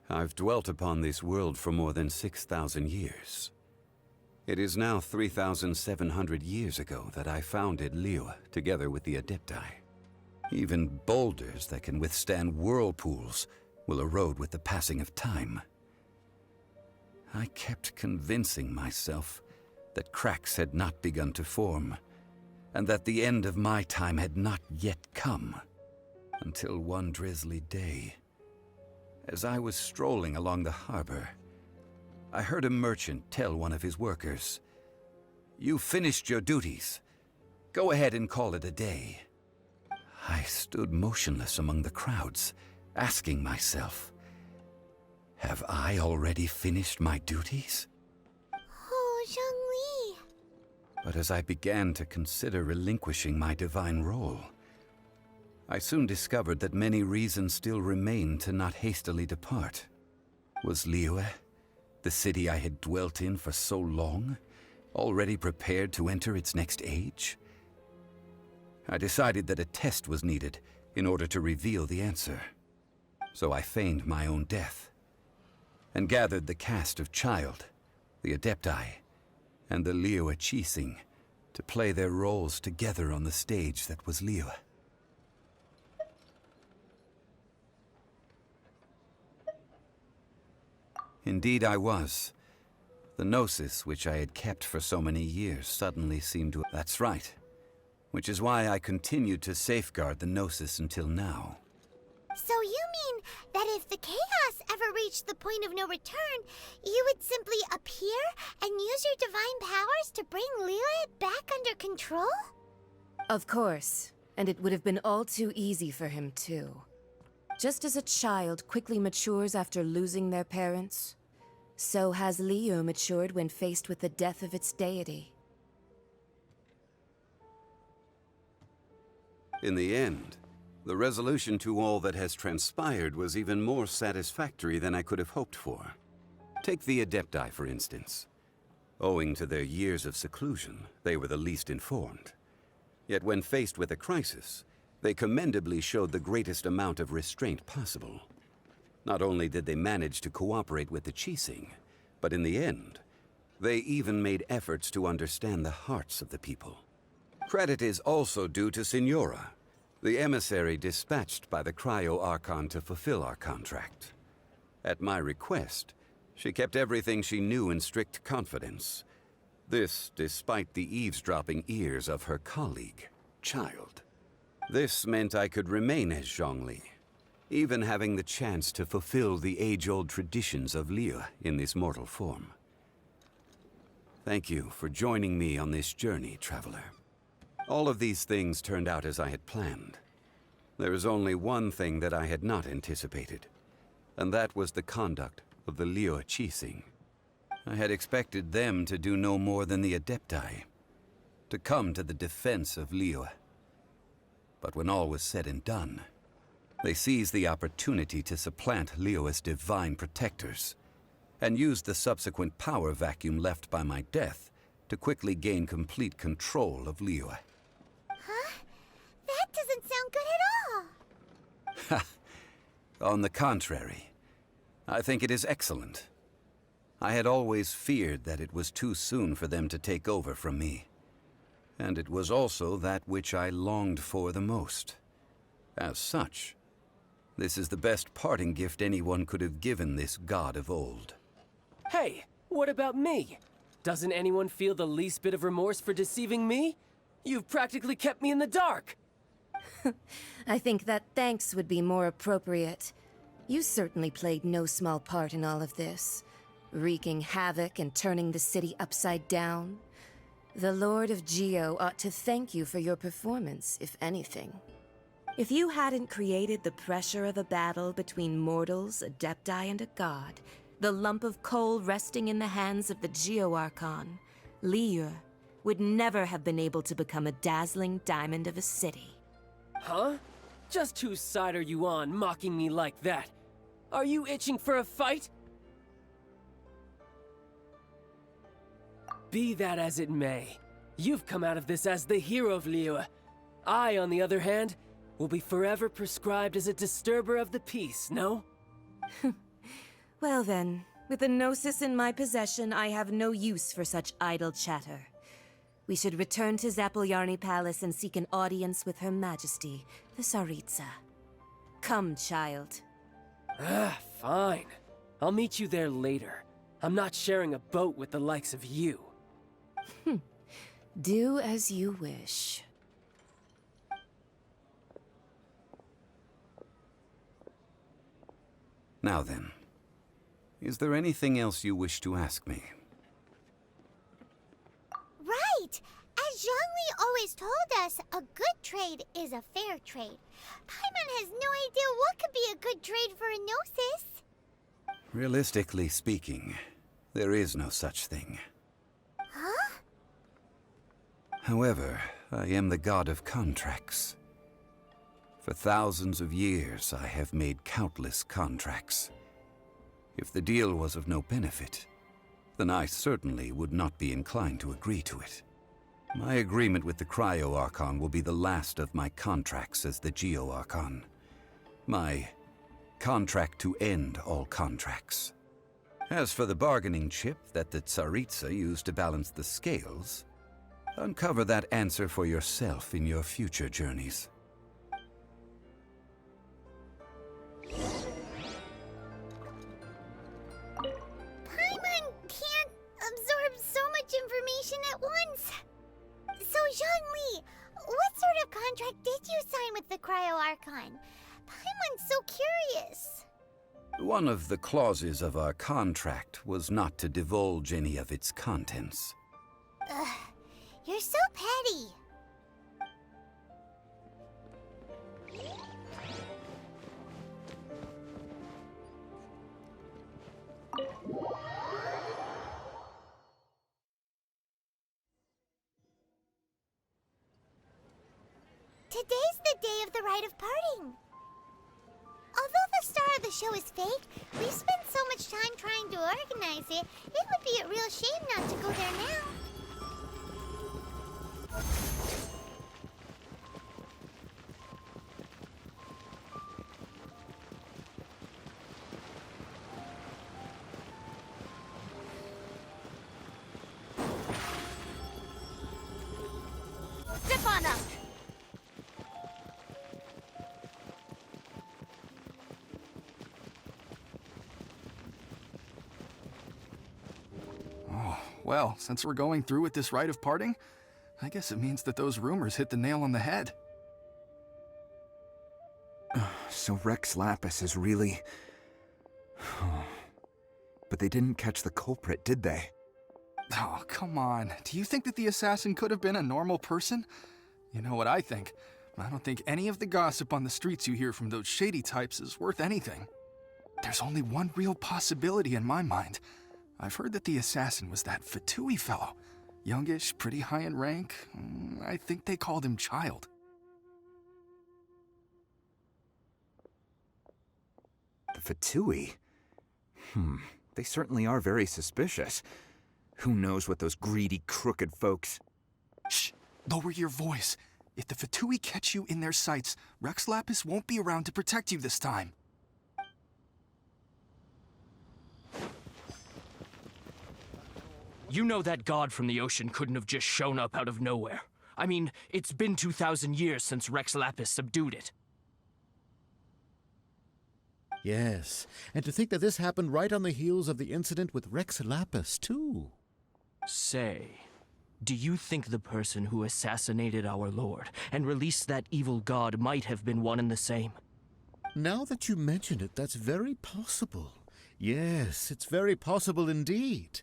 I've dwelt upon this world for more than 6,000 years. It is now 3,700 years ago that I founded Liyue together with the Adepti. Even boulders that can withstand whirlpools will erode with the passing of time. I kept convincing myself that cracks had not begun to form, and that the end of my time had not yet come. Until one drizzly day, as I was strolling along the harbor, I heard a merchant tell one of his workers, "You finished your duties. Go ahead and call it a day." I stood motionless among the crowds, asking myself, have I already finished my duties? Oh, Zhongli. But as I began to consider relinquishing my divine role, I soon discovered that many reasons still remained to not hastily depart. Was Liyue, the city I had dwelt in for so long, already prepared to enter its next age? I decided that a test was needed in order to reveal the answer. So I feigned my own death, and gathered the cast of Child, the Adepti, and the Liyue Qixing to play their roles together on the stage that was Liyue. Indeed I was. The Gnosis, which I had kept for so many years, suddenly seemed to... That's right. Which is why I continued to safeguard the Gnosis until now. So you mean that if the chaos ever reached the point of no return, you would simply appear and use your divine powers to bring Liyue back under control? Of course, and it would have been all too easy for him too. Just as a child quickly matures after losing their parents, so has Liyue matured when faced with the death of its deity. In the end, the resolution to all that has transpired was even more satisfactory than I could have hoped for. Take the Adepti, for instance. Owing to their years of seclusion, they were the least informed. Yet when faced with a crisis, they commendably showed the greatest amount of restraint possible. Not only did they manage to cooperate with the Qixing, but in the end, they even made efforts to understand the hearts of the people. Credit is also due to Signora, the emissary dispatched by the Cryo-Archon to fulfill our contract. At my request, she kept everything she knew in strict confidence. This despite the eavesdropping ears of her colleague, Child. This meant I could remain as Zhongli, even having the chance to fulfill the age-old traditions of Liyue in this mortal form. Thank you for joining me on this journey, Traveler. All of these things turned out as I had planned. There is only one thing that I had not anticipated, and that was the conduct of the Liyue Qixing. I had expected them to do no more than the Adepti, to come to the defense of Liyue. But when all was said and done, they seized the opportunity to supplant Liyue's divine protectors, and used the subsequent power vacuum left by my death to quickly gain complete control of Liyue. Huh? That doesn't sound good at all. On the contrary, I think it is excellent. I had always feared that it was too soon for them to take over from me. And it was also that which I longed for the most. As such, this is the best parting gift anyone could have given this god of old. Hey, what about me? Doesn't anyone feel the least bit of remorse for deceiving me? You've practically kept me in the dark. I think that thanks would be more appropriate. You certainly played no small part in all of this, wreaking havoc and turning the city upside down. The Lord of Geo ought to thank you for your performance, if anything. If you hadn't created the pressure of a battle between mortals, Adepti, and a god, the lump of coal resting in the hands of the Geo-Archon, Liyue would never have been able to become a dazzling diamond of a city. Huh? Just whose side are you on, mocking me like that? Are you itching for a fight? Be that as it may, you've come out of this as the hero of Liyue. I, on the other hand, will be forever prescribed as a disturber of the peace, no? Well then, with the Gnosis in my possession, I have no use for such idle chatter. We should return to Zapoljarny Palace and seek an audience with Her Majesty, the Tsaritsa. Come, child. Fine. I'll meet you there later. I'm not sharing a boat with the likes of you. Do as you wish. Now then, is there anything else you wish to ask me? Right! As Zhongli always told us, a good trade is a fair trade. Paimon has no idea what could be a good trade for a Gnosis. Realistically speaking, there is no such thing. Huh? However, I am the god of contracts. For thousands of years, I have made countless contracts. If the deal was of no benefit, then I certainly would not be inclined to agree to it. My agreement with the Cryo-Archon will be the last of my contracts as the Geo-Archon. My contract to end all contracts. As for the bargaining chip that the Tsaritsa used to balance the scales, uncover that answer for yourself in your future journeys. Paimon can't absorb so much information at once. So, Zhongli, what sort of contract did you sign with the Cryo-Archon? Paimon's so curious. One of the clauses of our contract was not to divulge any of its contents. Ugh, you're so petty. Today's the day of the rite of parting. Although the star of the show is fake, we've spent so much time trying to organize it, it would be a real shame not to go there now. Step on up! Well, since we're going through with this rite of parting, I guess it means that those rumors hit the nail on the head. So Rex Lapis is really... But they didn't catch the culprit, did they? Oh, come on. Do you think that the assassin could have been a normal person? You know what I think. I don't think any of the gossip on the streets you hear from those shady types is worth anything. There's only one real possibility in my mind. I've heard that the assassin was that Fatui fellow. Youngish, pretty high in rank. I think they called him Child. The Fatui? They certainly are very suspicious. Who knows what those greedy, crooked folks... Shh! Lower your voice. If the Fatui catch you in their sights, Rex Lapis won't be around to protect you this time. You know that god from the ocean couldn't have just shown up out of nowhere. I mean, it's been 2,000 years since Rex Lapis subdued it. Yes, and to think that this happened right on the heels of the incident with Rex Lapis, too. Say, do you think the person who assassinated our lord and released that evil god might have been one and the same? Now that you mention it, that's very possible. Yes, it's very possible indeed.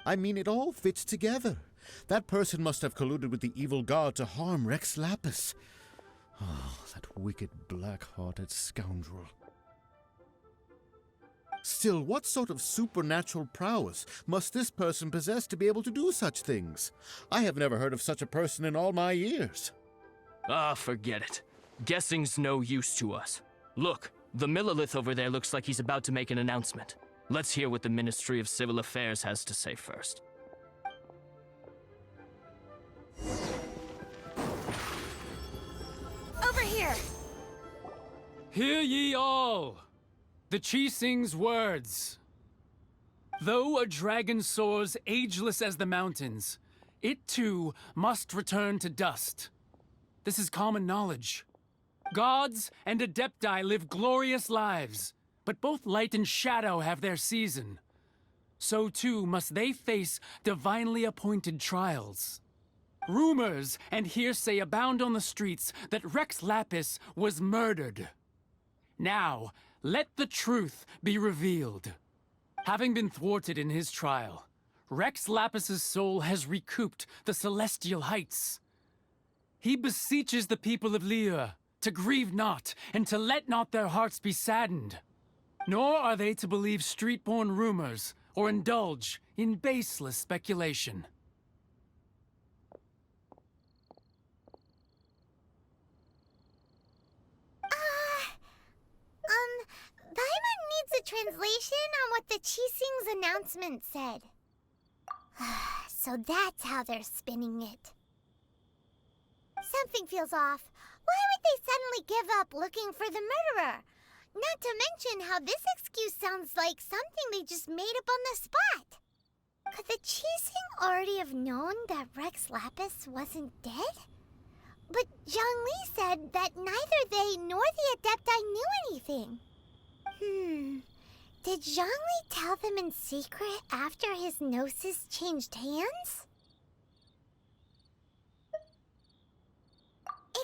I mean, it all fits together. That person must have colluded with the evil god to harm Rex Lapis. Oh, that wicked, black-hearted scoundrel. Still, what sort of supernatural prowess must this person possess to be able to do such things? I have never heard of such a person in all my years. Ah, forget it. Guessing's no use to us. Look, the Millilith over there looks like he's about to make an announcement. Let's hear what the Ministry of Civil Affairs has to say first. Over here! Hear ye all! The Qixing's words. Though a dragon soars ageless as the mountains, it too must return to dust. This is common knowledge. Gods and Adepti live glorious lives, but both light and shadow have their season. So too must they face divinely appointed trials. Rumors and hearsay abound on the streets that Rex Lapis was murdered. Now, let the truth be revealed. Having been thwarted in his trial, Rex Lapis's soul has recouped the celestial heights. He beseeches the people of Liyue to grieve not and to let not their hearts be saddened. Nor are they to believe street-born rumors or indulge in baseless speculation. translation on what the Qixing's announcement said. So that's how they're spinning it. Something feels off. Why would they suddenly give up looking for the murderer? Not to mention how this excuse sounds like something they just made up on the spot. Could the Qixing already have known that Rex Lapis wasn't dead? But Zhongli said that neither they nor the Adepti knew anything. Did Zhongli tell them in secret after his gnosis changed hands?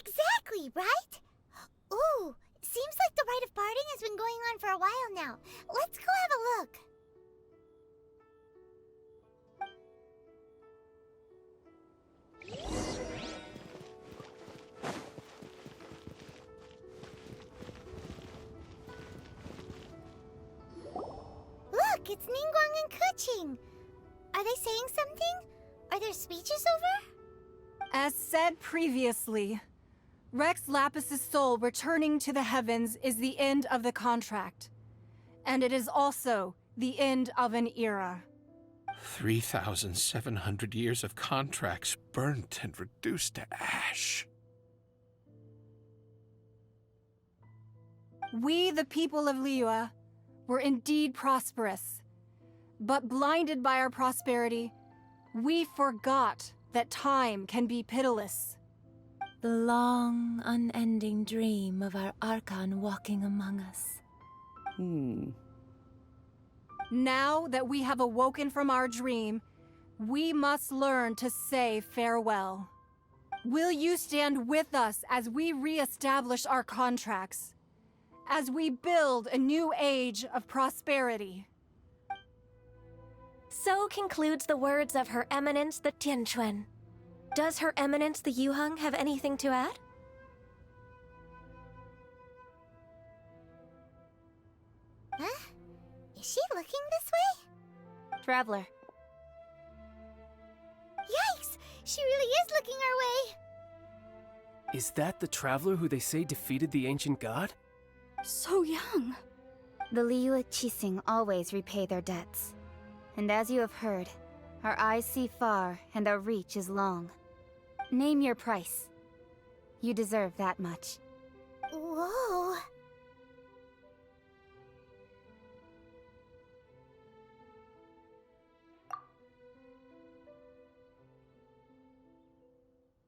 Exactly, right? Ooh, seems like the rite of parting has been going on for a while now. Let's go have a look. Look, it's Ningguang and Keqing. Are they saying something? Are their speeches over? As said previously, Rex Lapis's soul returning to the heavens is the end of the contract. And it is also the end of an era. 3,700 years of contracts burnt and reduced to ash. We, the people of Liyue, were indeed prosperous. But blinded by our prosperity, we forgot that time can be pitiless. The long, unending dream of our Archon walking among us. Now that we have awoken from our dream, we must learn to say farewell. Will you stand with us as we re-establish our contracts? As we build a new age of prosperity? So concludes the words of Her Eminence the Tianquan. Does Her Eminence the Yuheng have anything to add? Huh? Is she looking this way? Traveler. Yikes! She really is looking our way! Is that the traveler who they say defeated the ancient god? So young. The Liyue Qixing always repay their debts. And as you have heard, our eyes see far and our reach is long. Name your price. You deserve that much. Whoa!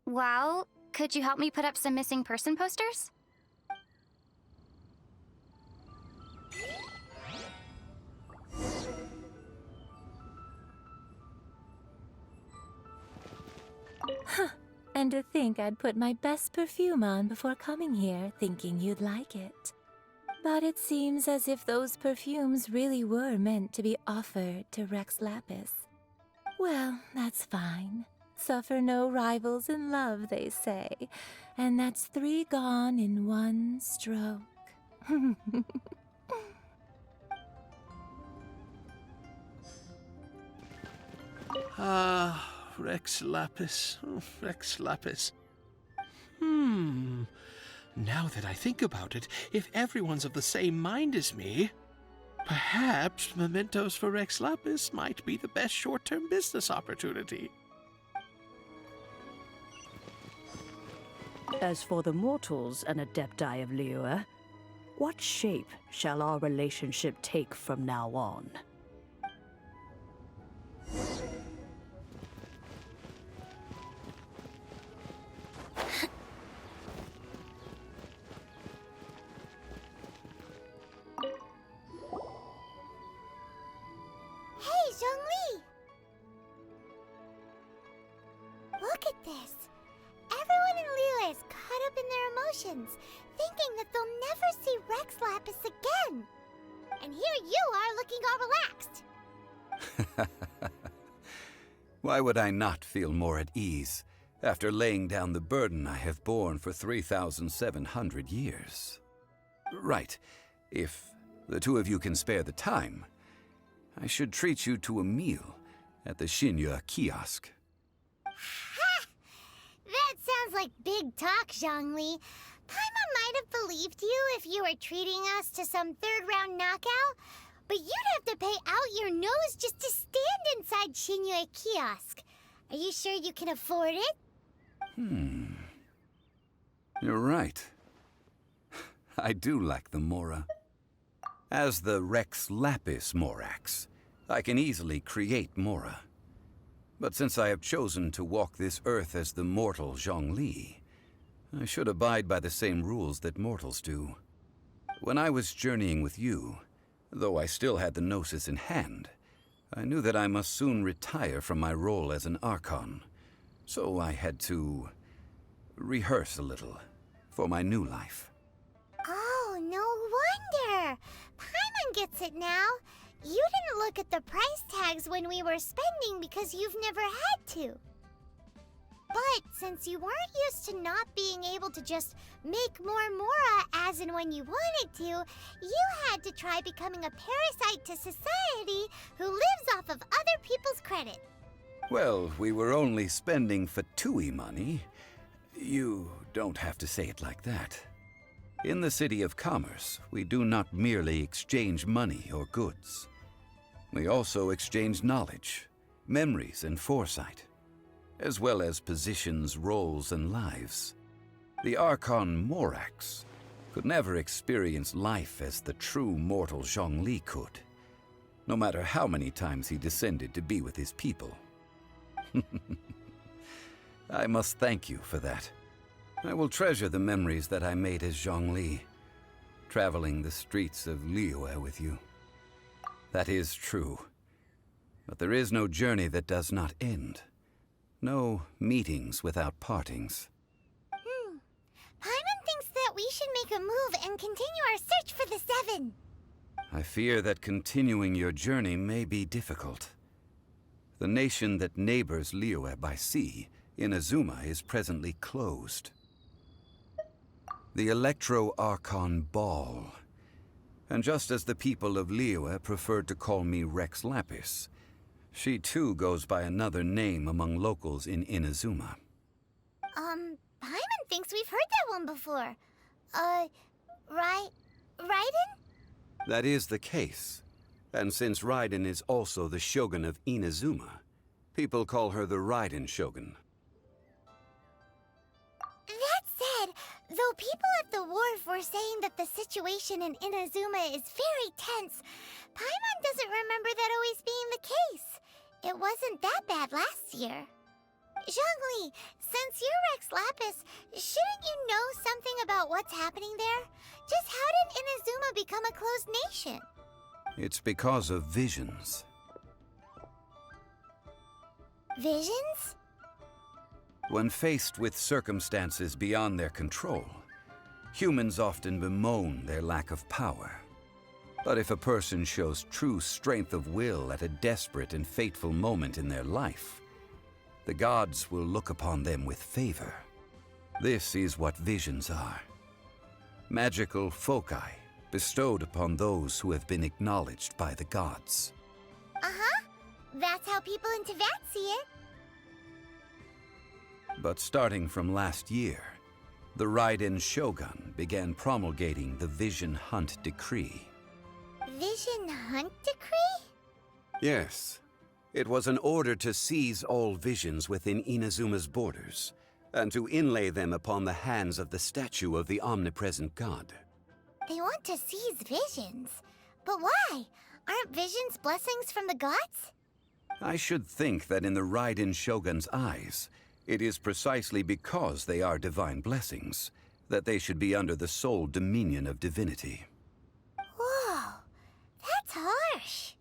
Well, could you help me put up some missing person posters? And to think I'd put my best perfume on before coming here, thinking you'd like it. But it seems as if those perfumes really were meant to be offered to Rex Lapis. Well, that's fine. Suffer no rivals in love, they say. And that's 3 gone in 1 stroke. Rex Lapis. Oh, Rex Lapis. Now that I think about it, if everyone's of the same mind as me, perhaps mementos for Rex Lapis might be the best short-term business opportunity. As for the mortals and Adepti of Liyue, what shape shall our relationship take from now on? Hey, Zhongli! Look at this. Everyone in Liyue is caught up in their emotions, thinking that they'll never see Rex Lapis again. And here you are looking all relaxed. Why would I not feel more at ease after laying down the burden I have borne for 3,700 years? Right. If the two of you can spare the time, I should treat you to a meal at the Xinyue kiosk. Ha! That sounds like big talk, Zhongli. Paimon might have believed you if you were treating us to some third-round knockout. but you'd have to pay out your nose just to stand inside Shinyue kiosk. Are you sure you can afford it? You're right. I do lack the Mora. As the Rex Lapis Morax, I can easily create Mora. But since I have chosen to walk this earth as the mortal Zhongli, I should abide by the same rules that mortals do. When I was journeying with you, though I still had the Gnosis in hand, I knew that I must soon retire from my role as an Archon, so I had to rehearse a little for my new life. Oh, no wonder. Paimon gets it now. You didn't look at the price tags when we were spending because you've never had to. But since you weren't used to not being able to just make more Mora as and when you wanted to, you had to try becoming a parasite to society who lives off of other people's credit. Well, we were only spending Fatui money. You don't have to say it like that. In the City of Commerce, we do not merely exchange money or goods. We also exchange knowledge, memories, and foresight, as well as positions, roles, and lives. The Archon Morax could never experience life as the true mortal Zhongli could, no matter how many times he descended to be with his people. I must thank you for that. I will treasure the memories that I made as Zhongli, traveling the streets of Liyue with you. That is true. But there is no journey that does not end. No meetings without partings. Paimon thinks that we should make a move and continue our search for the Seven. I fear that continuing your journey may be difficult. The nation that neighbors Liyue by sea, Inazuma, is presently closed. The Electro-Archon Ball. And just as the people of Liyue preferred to call me Rex Lapis, she too goes by another name among locals in Inazuma. Paimon thinks we've heard that one before. Raiden? That is the case. And since Raiden is also the Shogun of Inazuma, people call her the Raiden Shogun. That said, though people at the wharf were saying that the situation in Inazuma is very tense, Paimon doesn't remember that always being the case. It wasn't that bad last year. Zhongli, since you're Rex Lapis, shouldn't you know something about what's happening there? Just how did Inazuma become a closed nation? It's because of visions. Visions? When faced with circumstances beyond their control, humans often bemoan their lack of power. But if a person shows true strength of will at a desperate and fateful moment in their life, the gods will look upon them with favor. This is what visions are. Magical foci bestowed upon those who have been acknowledged by the gods. Uh-huh. That's how people in Teyvat see it. But starting from last year, the Raiden Shogun began promulgating the Vision Hunt Decree. Vision Hunt Decree? Yes. It was an order to seize all visions within Inazuma's borders, and to inlay them upon the hands of the statue of the omnipresent god. They want to seize visions. But why? Aren't visions blessings from the gods? I should think that in the Raiden Shogun's eyes, it is precisely because they are divine blessings that they should be under the sole dominion of divinity. Whoa, that's harsh.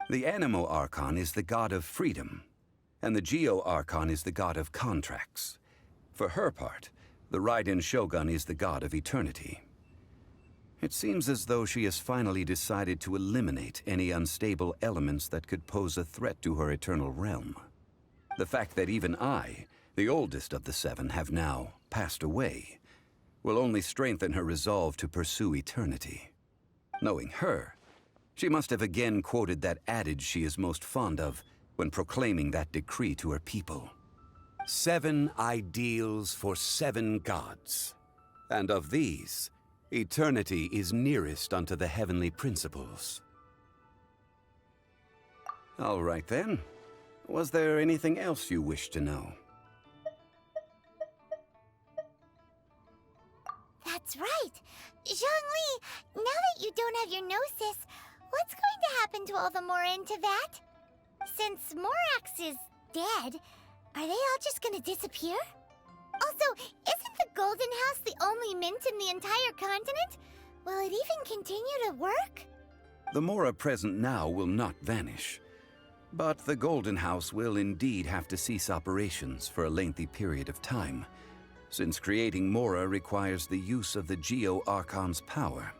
The Animo Archon is the god of freedom, and the Geo Archon is the god of contracts. For her part, the Raiden Shogun is the god of eternity. It seems as though she has finally decided to eliminate any unstable elements that could pose a threat to her eternal realm. The fact that even I, the oldest of the seven, have now passed away, will only strengthen her resolve to pursue eternity. Knowing her, she must have again quoted that adage she is most fond of when proclaiming that decree to her people. 7 ideals for 7 gods, and of these, Eternity is nearest unto the heavenly principles. All right then. Was there anything else you wish to know? That's right. Zhongli, now that you don't have your gnosis, what's going to happen to all the Mora in Teyvat? Since Morax is dead, are they all just gonna disappear? Also, isn't the Golden House the only mint in the entire continent? Will it even continue to work? The Mora present now will not vanish. But the Golden House will indeed have to cease operations for a lengthy period of time, since creating Mora requires the use of the Geo-Archon's power.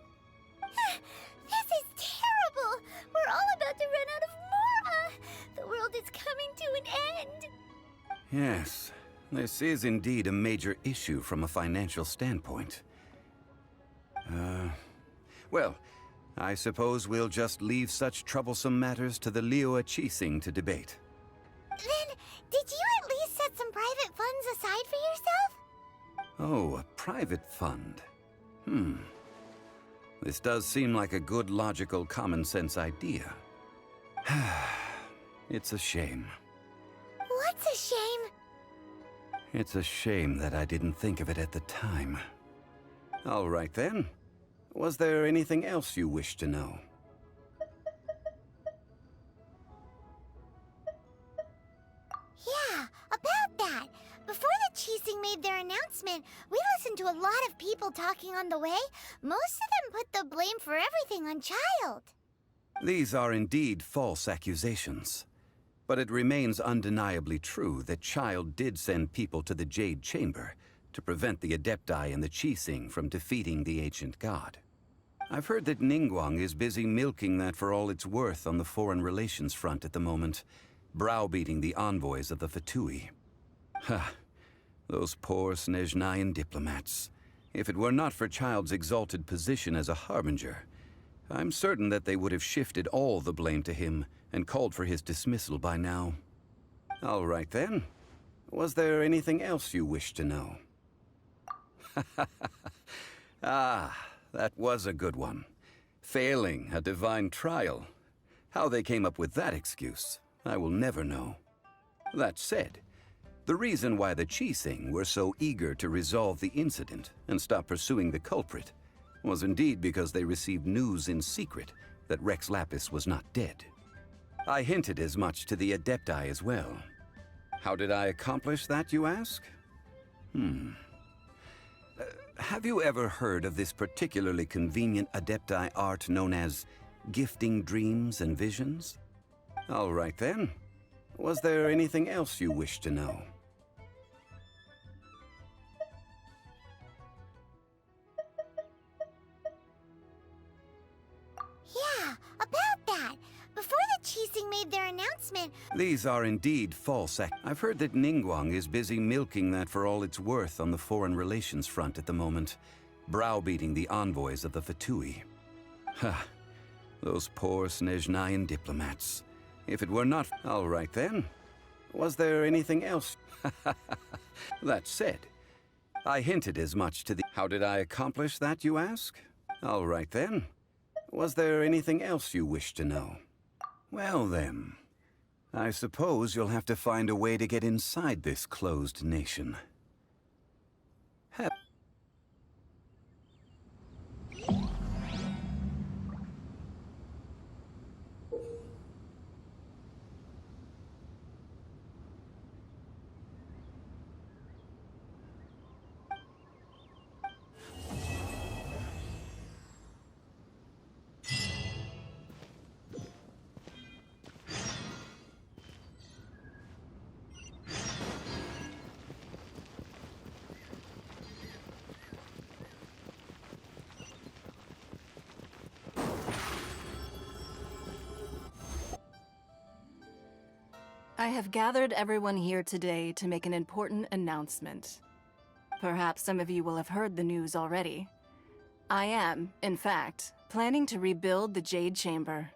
This is terrible! We're all about to run out of Mora! The world is coming to an end! Yes, this is indeed a major issue from a financial standpoint. Well, I suppose we'll just leave such troublesome matters to the Liyue Qixing to debate. Then, did you at least set some private funds aside for yourself? Oh, a private fund. This does seem like a good, logical, common-sense idea. It's a shame. What's a shame? It's a shame that I didn't think of it at the time. All right then. Was there anything else you wish to know? Yeah, about that. Before the Qixing made their announcement, we listened to a lot of people talking on the way. Most of them put the blame for everything on Child. These are indeed false accusations. But it remains undeniably true that Child did send people to the Jade Chamber to prevent the Adepti and the Qixing from defeating the ancient god. I've heard that Ningguang is busy milking that for all it's worth on the foreign relations front at the moment, browbeating the envoys of the Fatui. Ha! Those poor Snezhnayan diplomats. If it were not for Child's exalted position as a harbinger, I'm certain that they would have shifted all the blame to him and called for his dismissal by now. All right then. Was there anything else you wish to know? Ah, that was a good one. Failing a divine trial. How they came up with that excuse, I will never know. That said, the reason why the Qixing were so eager to resolve the incident and stop pursuing the culprit was indeed because they received news in secret that Rex Lapis was not dead. I hinted as much to the Adepti as well. How did I accomplish that, you ask? Have you ever heard of this particularly convenient Adepti art known as gifting dreams and visions? All right then. Was there anything else you wish to know? Yeah, about that. Before the Qixing made their announcement... These are indeed false I've heard that Ningguang is busy milking that for all it's worth on the foreign relations front at the moment, browbeating the envoys of the Fatui. Ha! Those poor Snezhnayan diplomats. If it were not... All right then. Was there anything else? That said, I hinted as much to the... How did I accomplish that, you ask? All right then. Was there anything else you wish to know? Well then, I suppose you'll have to find a way to get inside this closed nation. I have gathered everyone here today to make an important announcement. Perhaps some of you will have heard the news already. I am, in fact, planning to rebuild the Jade Chamber.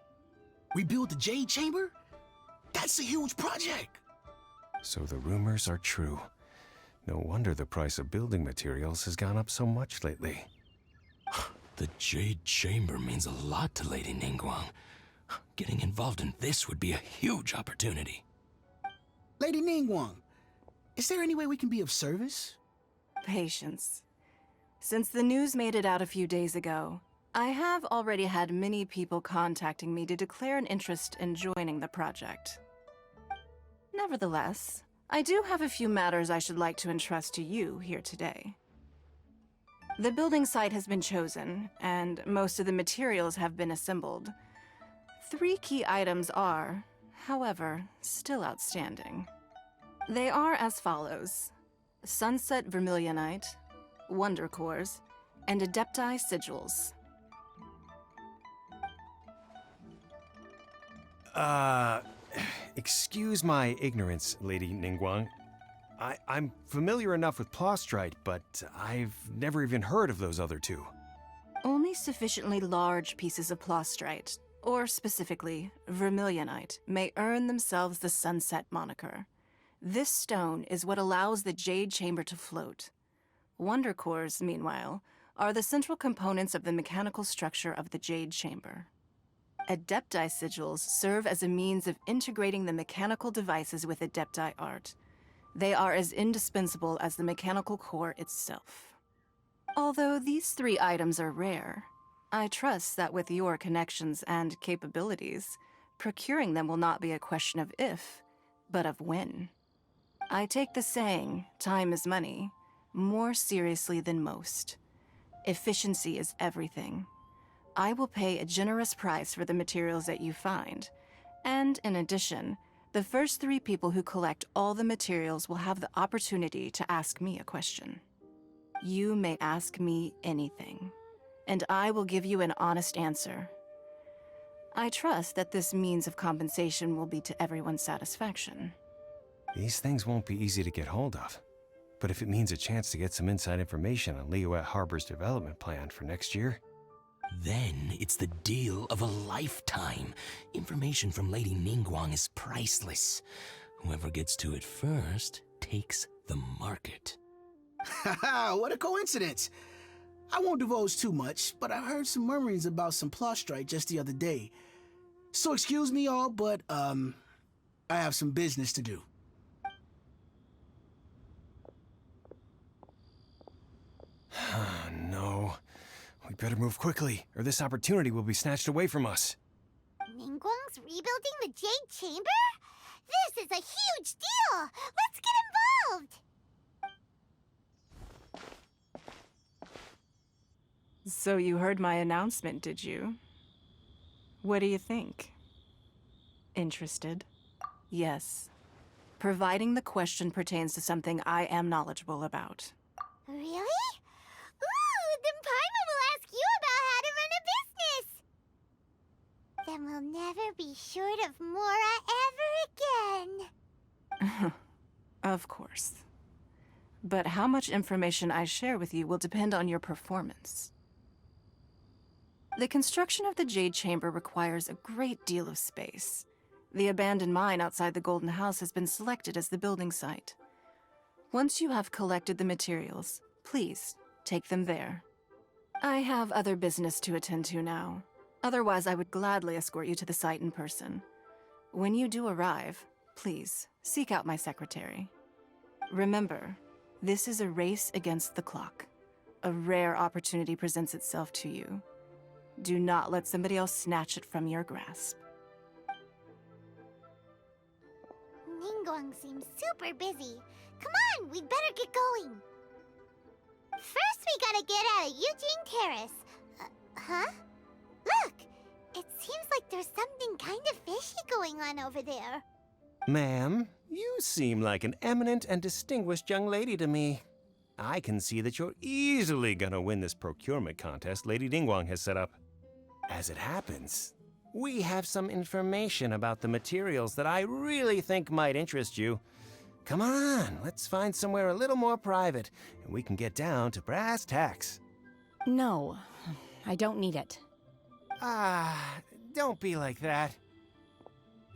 Rebuild the Jade Chamber? That's a huge project! So the rumors are true. No wonder the price of building materials has gone up so much lately. The Jade Chamber means a lot to Lady Ningguang. Getting involved in this would be a huge opportunity. Lady Ningguang, is there any way we can be of service? Patience. Since the news made it out a few days ago, I have already had many people contacting me to declare an interest in joining the project. Nevertheless, I do have a few matters I should like to entrust to you here today. The building site has been chosen, and most of the materials have been assembled. 3 key items are, however, still outstanding. They are as follows: Sunset Vermilionite, Wonder Cores, and Adepti Sigils. Excuse my ignorance, Lady Ningguang. I'm familiar enough with Plostrite, but I've never even heard of those other 2. Only sufficiently large pieces of Plostrite, or specifically Vermilionite, may earn themselves the Sunset moniker. This stone is what allows the Jade Chamber to float. Wonder Cores, meanwhile, are the central components of the mechanical structure of the Jade Chamber. Adepti Sigils serve as a means of integrating the mechanical devices with Adepti art. They are as indispensable as the mechanical core itself. Although these 3 items are rare, I trust that with your connections and capabilities, procuring them will not be a question of if, but of when. I take the saying, time is money, more seriously than most. Efficiency is everything. I will pay a generous price for the materials that you find, and in addition, the first 3 people who collect all the materials will have the opportunity to ask me a question. You may ask me anything, and I will give you an honest answer. I trust that this means of compensation will be to everyone's satisfaction. These things won't be easy to get hold of. But if it means a chance to get some inside information on Liyue Harbor's development plan for next year... Then it's the deal of a lifetime. Information from Lady Ningguang is priceless. Whoever gets to it first takes the market. Haha, what a coincidence! I won't divulge too much, but I heard some murmurings about some Plostrite just the other day. So excuse me all, but, I have some business to do. No. We better move quickly, or this opportunity will be snatched away from us. Ningguang's rebuilding the Jade Chamber? This is a huge deal! Let's get involved! So you heard my announcement, did you? What do you think? Interested? Yes. Providing the question pertains to something I am knowledgeable about. Really? Ooh, then Paimon will ask you about how to run a business! Then we'll never be short of Mora ever again. Of course. But how much information I share with you will depend on your performance. The construction of the Jade Chamber requires a great deal of space. The abandoned mine outside the Golden House has been selected as the building site. Once you have collected the materials, please take them there. I have other business to attend to now. Otherwise, I would gladly escort you to the site in person. When you do arrive, please seek out my secretary. Remember, this is a race against the clock. A rare opportunity presents itself to you. Do not let somebody else snatch it from your grasp. Ningguang seems super busy. Come on, we'd better get going. First, we gotta get out of Eugene Terrace. Huh? Look! It seems like there's something kind of fishy going on over there. Ma'am, you seem like an eminent and distinguished young lady to me. I can see that you're easily gonna win this procurement contest Lady Ningguang has set up. As it happens, we have some information about the materials that I really think might interest you. Come on, let's find somewhere a little more private, and we can get down to brass tacks. No, I don't need it. Don't be like that.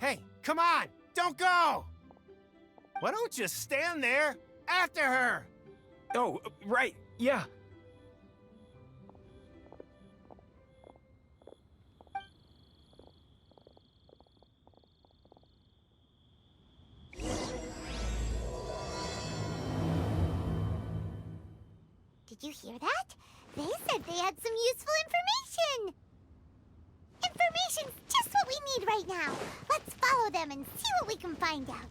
Hey, come on, don't go! Why don't you stand there after her? Oh, right, yeah. you hear that? They said they had some useful information! Information's just what we need right now. Let's follow them and see what we can find out.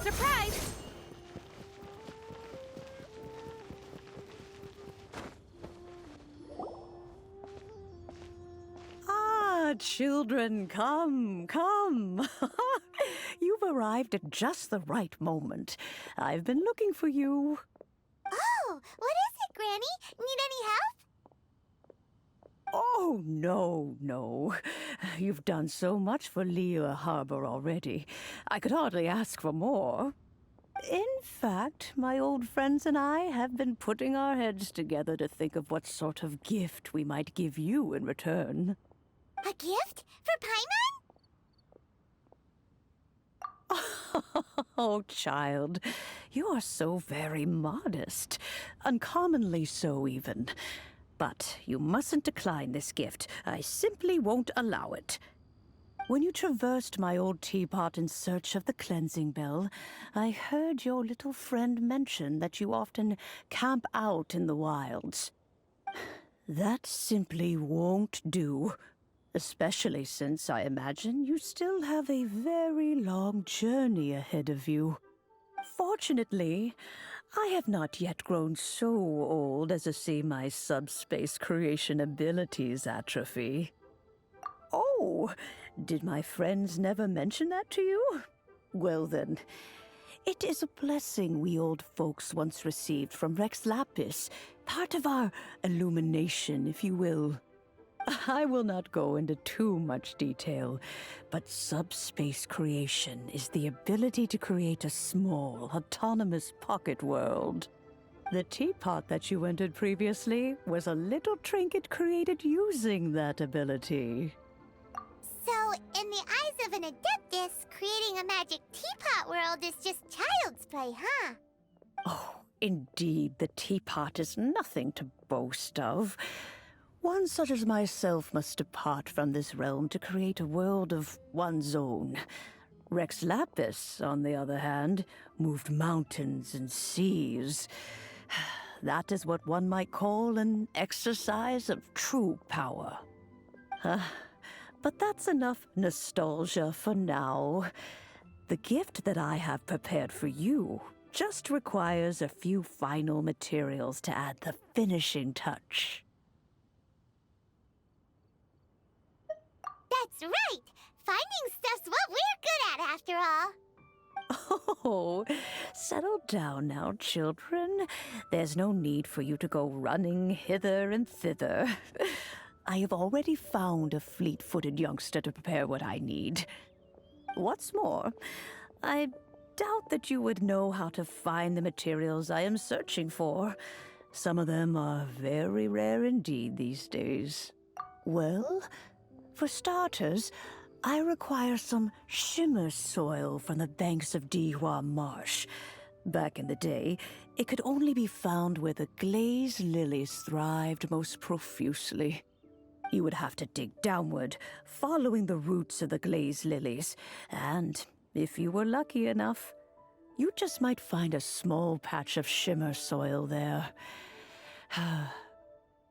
Surprise! Ah, children, come, come. You've arrived at just the right moment. I've been looking for you. Oh, what is it, Granny? Need any help? Oh, no, no. You've done so much for Liyue Harbor already. I could hardly ask for more. In fact, my old friends and I have been putting our heads together to think of what sort of gift we might give you in return. A gift? For Paimon? Oh, child, you are so very modest. Uncommonly so, even. But you mustn't decline this gift. I simply won't allow it. When you traversed my old teapot in search of the cleansing bell, I heard your little friend mention that you often camp out in the wilds. That simply won't do. Especially since I imagine you still have a very long journey ahead of you. Fortunately, I have not yet grown so old as to see my subspace creation abilities atrophy. Oh, did my friends never mention that to you? Well then, it is a blessing we old folks once received from Rex Lapis, part of our illumination, if you will. I will not go into too much detail, but subspace creation is the ability to create a small, autonomous pocket world. The teapot that you entered previously was a little trinket created using that ability. So, in the eyes of an Adeptus, creating a magic teapot world is just child's play, huh? Oh, indeed, the teapot is nothing to boast of. One such as myself must depart from this realm to create a world of one's own. Rex Lapis, on the other hand, moved mountains and seas. That is what one might call an exercise of true power. But that's enough nostalgia for now. The gift that I have prepared for you just requires a few final materials to add the finishing touch. That's right! Finding stuff's what we're good at, after all. Oh, settle down now, children. There's no need for you to go running hither and thither. I have already found a fleet-footed youngster to prepare what I need. What's more, I doubt that you would know how to find the materials I am searching for. Some of them are very rare indeed these days. Well, for starters, I require some shimmer soil from the banks of Dihua Marsh. Back in the day, it could only be found where the glazed lilies thrived most profusely. You would have to dig downward, following the roots of the glazed lilies, and if you were lucky enough, you just might find a small patch of shimmer soil there.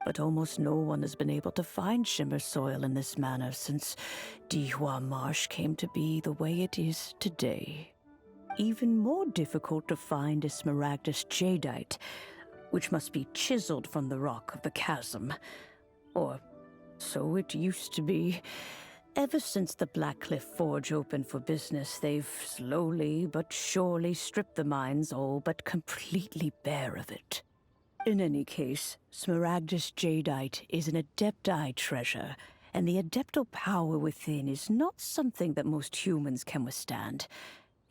But almost no one has been able to find shimmer soil in this manner since Dihua Marsh came to be the way it is today. Even more difficult to find is smaragdus jadeite, which must be chiseled from the rock of the chasm. Or so it used to be. Ever since the Blackcliff Forge opened for business, they've slowly but surely stripped the mines all but completely bare of it. In any case, smaragdus jadeite is an adepti treasure, and the adeptal power within is not something that most humans can withstand.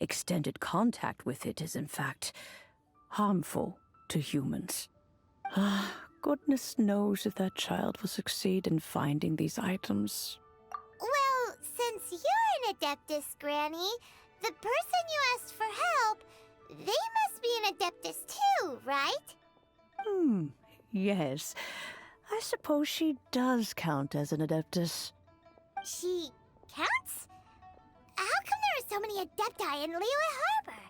Extended contact with it is, in fact, harmful to humans. Goodness knows if that child will succeed in finding these items. Well, since you're an Adeptus, Granny, the person you asked for help, they must be an Adeptus too, right? Yes. I suppose she does count as an Adeptus. She counts? How come there are so many Adepti in Liyue Harbor?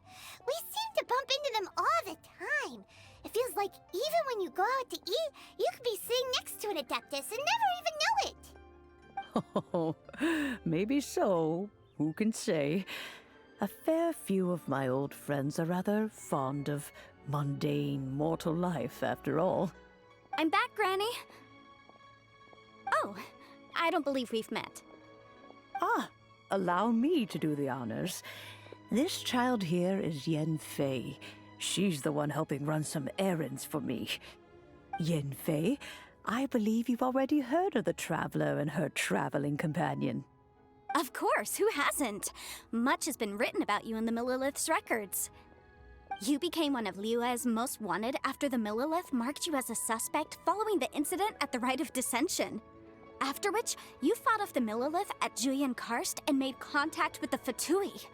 We seem to bump into them all the time. It feels like even when you go out to eat, you could be sitting next to an Adeptus and never even know it. Oh, maybe so. Who can say? A fair few of my old friends are rather fond of mundane mortal life, after all. I'm back, Granny. Oh, I don't believe we've met. Allow me to do the honors. This child here is Yen Fei. She's the one helping run some errands for me. Yen Fei, I believe you've already heard of the Traveler and her traveling companion. Of course, who hasn't? Much has been written about you in the Millilith's records. You became one of Liyue's most wanted after the Millilith marked you as a suspect following the incident at the Rite of Dissension. After which, you fought off the Millilith at Julian Karst and made contact with the Fatui.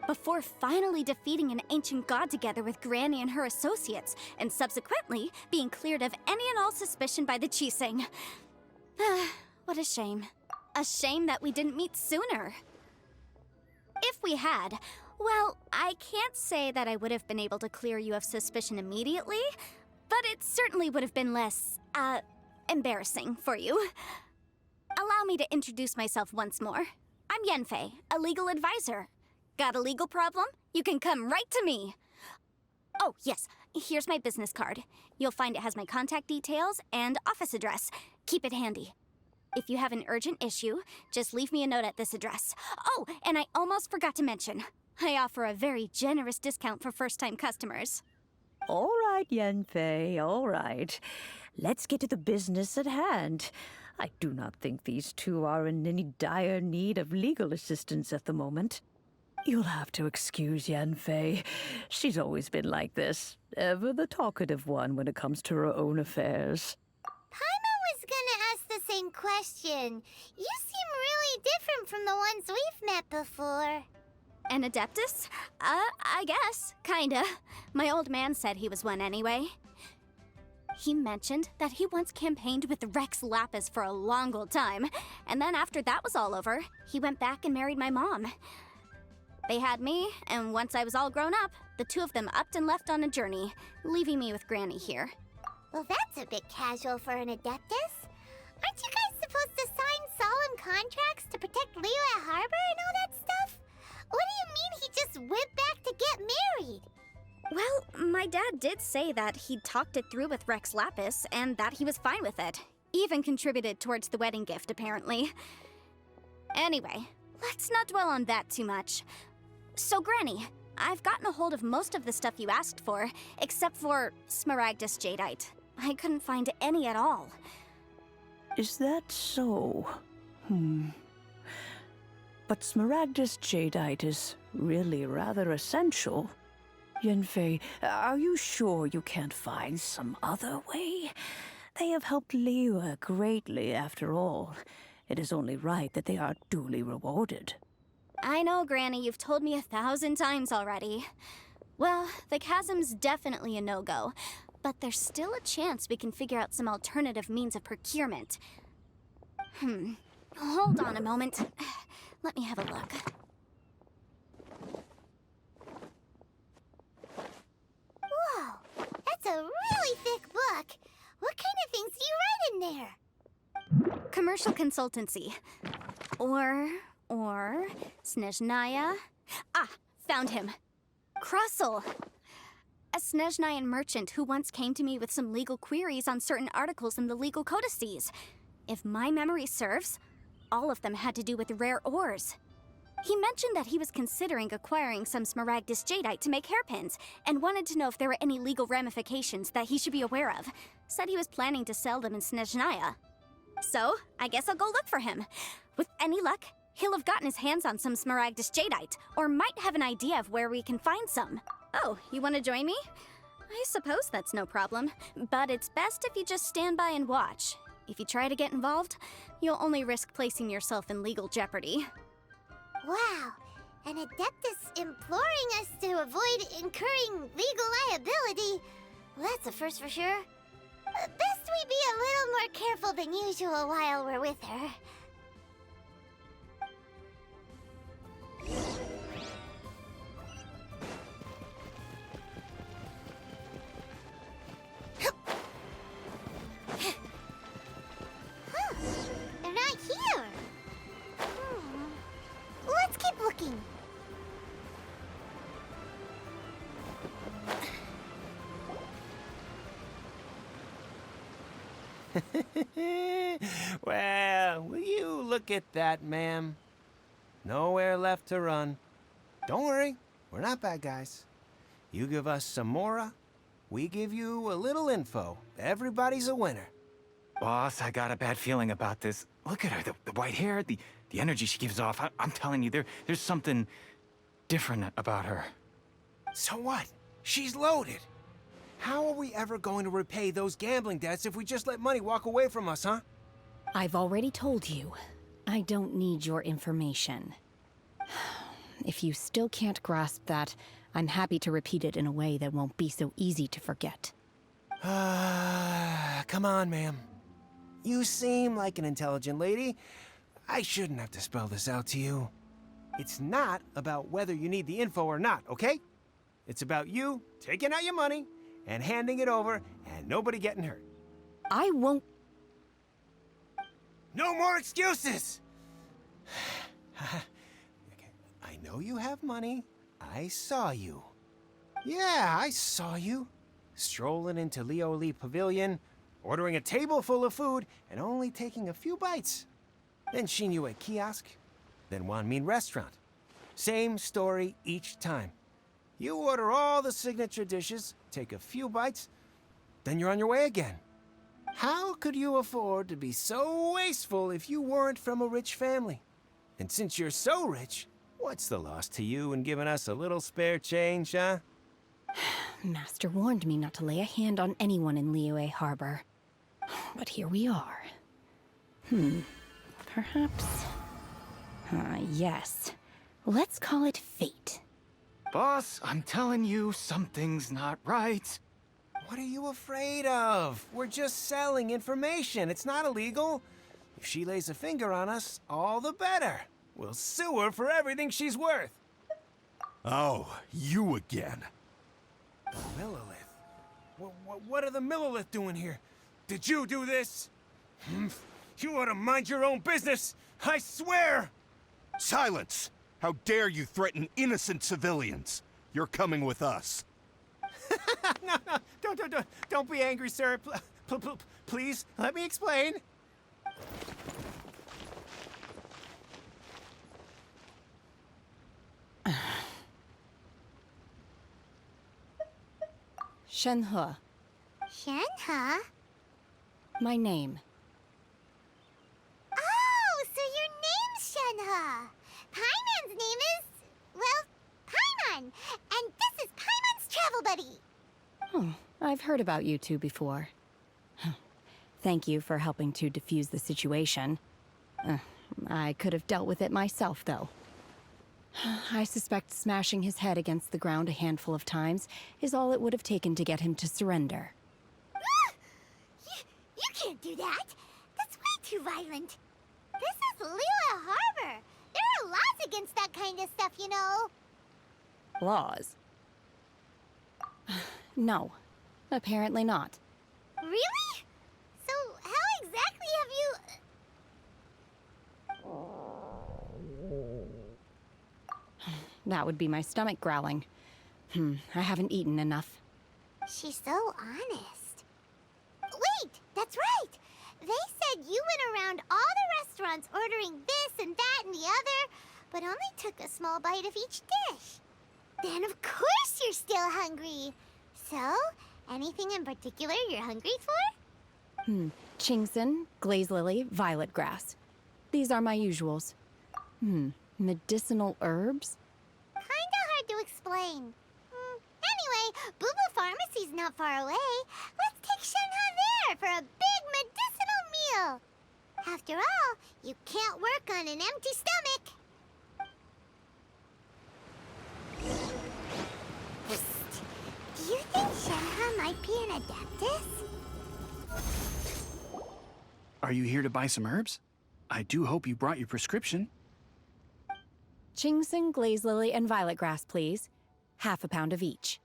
before finally defeating an ancient god together with Granny and her associates, and subsequently being cleared of any and all suspicion by the Qixing. What a shame. A shame that we didn't meet sooner. If we had, well, I can't say that I would have been able to clear you of suspicion immediately, but it certainly would have been less, embarrassing for you. Allow me to introduce myself once more. I'm Yanfei, a legal advisor. Got a legal problem? You can come right to me. Oh, yes, here's my business card. You'll find it has my contact details and office address. Keep it handy. If you have an urgent issue, just leave me a note at this address. Oh, and I almost forgot to mention, I offer a very generous discount for first-time customers. All right, Yanfei, all right. Let's get to the business at hand. I do not think these two are in any dire need of legal assistance at the moment. You'll have to excuse Yanfei. She's always been like this, ever the talkative one when it comes to her own affairs. Paimon was gonna ask the same question. You seem really different from the ones we've met before. An Adeptus? I guess. Kinda. My old man said he was one anyway. He mentioned that he once campaigned with Rex Lapis for a long old time, and then after that was all over, he went back and married my mom. They had me, and once I was all grown up, the two of them upped and left on a journey, leaving me with Granny here. Well, that's a bit casual for an Adeptus. Aren't you guys supposed to sign solemn contracts to protect Liyue Harbor and all that stuff? What do you mean he just went back to get married? Well, my dad did say that he'd talked it through with Rex Lapis, and that he was fine with it. Even contributed towards the wedding gift, apparently. Anyway, let's not dwell on that too much. So, Granny, I've gotten a hold of most of the stuff you asked for, except for Smaragdus Jadeite. I couldn't find any at all. Is that so? But Smaragdus Jadeite is really rather essential. Yanfei, are you sure you can't find some other way? They have helped Liyue greatly, after all. It is only right that they are duly rewarded. I know, Granny, you've told me 1,000 times already. Well, the chasm's definitely a no-go, but there's still a chance we can figure out some alternative means of procurement. Hold on a moment. Let me have a look. Whoa, that's a really thick book. What kind of things do you write in there? Commercial consultancy. Or Snezhnaya. Ah, found him. Krusel. A Snezhnayan merchant who once came to me with some legal queries on certain articles in the legal codices. If my memory serves, all of them had to do with rare ores. He mentioned that he was considering acquiring some Smaragdus Jadeite to make hairpins, and wanted to know if there were any legal ramifications that he should be aware of. Said he was planning to sell them in Snezhnaya. So, I guess I'll go look for him. With any luck, he'll have gotten his hands on some Smaragdus Jadeite, or might have an idea of where we can find some. Oh, you want to join me? I suppose that's no problem, but it's best if you just stand by and watch. If you try to get involved, you'll only risk placing yourself in legal jeopardy. Wow, an Adeptus imploring us to avoid incurring legal liability. Well, that's a first for sure. Best we be a little more careful than usual while we're with her. They're not here. Let's keep looking. Well, will you look at that, ma'am? Nowhere left to run. Don't worry, we're not bad guys. You give us some mora, we give you a little info. Everybody's a winner. Boss, I got a bad feeling about this. Look at her, the white hair, the energy she gives off. I'm telling you, there's something different about her. So what? She's loaded. How are we ever going to repay those gambling debts if we just let money walk away from us, huh? I've already told you. I don't need your information. If you still can't grasp that, I'm happy to repeat it in a way that won't be so easy to forget. Come on, ma'am. You seem like an intelligent lady. I shouldn't have to spell this out to you. It's not about whether you need the info or not, okay? It's about you taking out your money and handing it over and nobody getting hurt. I won't... No more excuses! I know you have money. I saw you. Yeah, I saw you. Strolling into Leo Lee Pavilion, ordering a table full of food, and only taking a few bites. Then Shinyu at kiosk, then Wanmin restaurant. Same story each time. You order all the signature dishes, take a few bites, then you're on your way again. How could you afford to be so wasteful if you weren't from a rich family? And since you're so rich, what's the loss to you in giving us a little spare change, huh? Master warned me not to lay a hand on anyone in Liyue Harbor. But here we are. Perhaps... yes. Let's call it fate. Boss, I'm telling you, something's not right. What are you afraid of? We're just selling information. It's not illegal. If she lays a finger on us, all the better. We'll sue her for everything she's worth. Oh, you again. The Millilith? What are the Millilith doing here? Did you do this? You ought to mind your own business, I swear! Silence! How dare you threaten innocent civilians? You're coming with us. No, don't be angry, sir. Please, let me explain. Shenhe. Shenhe? My name. Oh, so your name's Shenhe. Paimon's name is, well, Paimon. And this is Paimon's travel buddy. Oh, I've heard about you two before. Thank you for helping to defuse the situation. I could have dealt with it myself, though. I suspect smashing his head against the ground a handful of times is all it would have taken to get him to surrender. You can't do that. That's way too violent. This is Liyue Harbor. There are laws against that kind of stuff, you know. Laws? No, apparently not. Really? So how exactly have you... That would be my stomach growling. I haven't eaten enough. She's so honest. Wait, that's right. They said you went around all the restaurants ordering this and that and the other, but only took a small bite of each dish. Then of course you're still hungry. So, anything in particular you're hungry for? Chingson, glaze lily, violet grass. These are my usuals. Medicinal herbs? Kinda hard to explain. Anyway, Booba Pharmacy's not far away. Let's take Shenhe there for a big medicinal meal. After all, you can't work on an empty stomach. Psst. Do you think Shenhe might be an Adeptus? Are you here to buy some herbs? I do hope you brought your prescription. Chingson, glaze lily, and violet grass, please. Half a pound of each.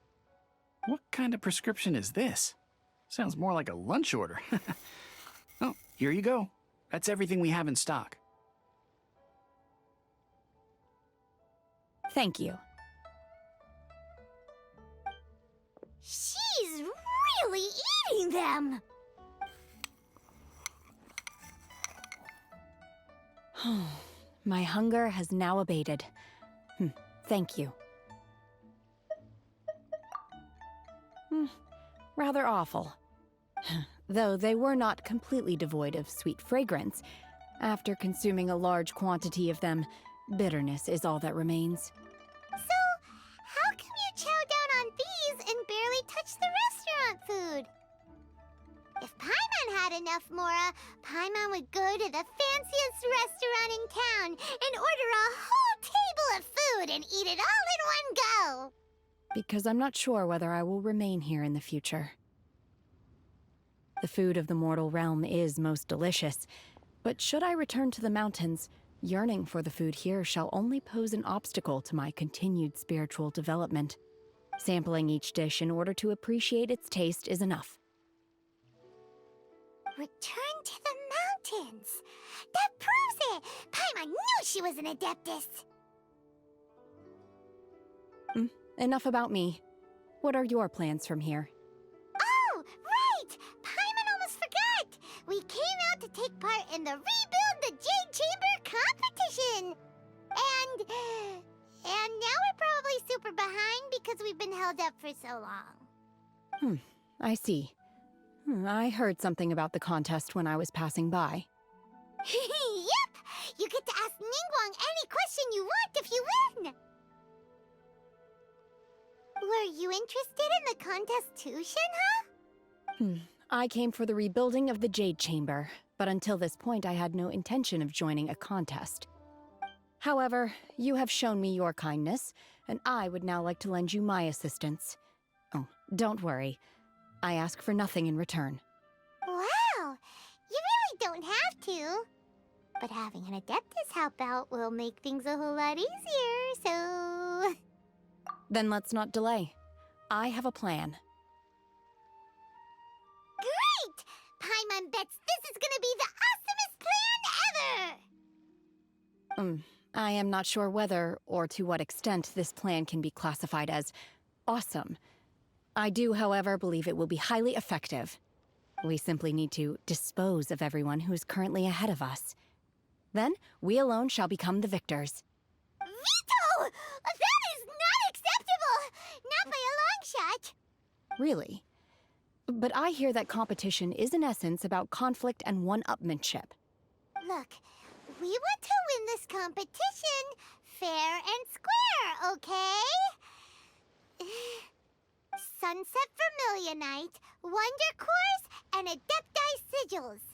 What kind of prescription is this? Sounds more like a lunch order. Oh, here you go. That's everything we have in stock. Thank you. She's really eating them! My hunger has now abated. Thank you. Rather awful. Though they were not completely devoid of sweet fragrance. After consuming a large quantity of them, bitterness is all that remains. So, how come you chow down on these and barely touch the restaurant food? If Paimon had enough Mora, Paimon would go to the fanciest restaurant in town and order a whole table of food and eat it all in one go. Because I'm not sure whether I will remain here in the future. The food of the mortal realm is most delicious, but should I return to the mountains, yearning for the food here shall only pose an obstacle to my continued spiritual development. Sampling each dish in order to appreciate its taste is enough. Return to the mountains. That proves it. Paimon knew she was an Adeptus. Enough about me. What are your plans from here? Oh, right! Paimon almost forgot! We came out to take part in the Rebuild the Jade Chamber competition! And now we're probably super behind because we've been held up for so long. I see. I heard something about the contest when I was passing by. Yep! You get to ask Ningguang any question you want if you win! Were you interested in the contest too, Shenhe? I came for the rebuilding of the Jade Chamber, but until this point I had no intention of joining a contest. However, you have shown me your kindness, and I would now like to lend you my assistance. Oh, don't worry. I ask for nothing in return. Wow! You really don't have to. But having an Adeptus help out will make things a whole lot easier, so... Then let's not delay. I have a plan. Great! Paimon bets this is gonna be the awesomest plan ever! I am not sure whether or to what extent this plan can be classified as awesome. I do, however, believe it will be highly effective. We simply need to dispose of everyone who is currently ahead of us. Then, we alone shall become the victors. Veto! That is not acceptable! Not by a long shot! Really? But I hear that competition is in essence about conflict and one-upmanship. Look, we want to win this competition fair and square, okay? Sunset Vermilionite, Wonder Cores, and Adepti Sigils.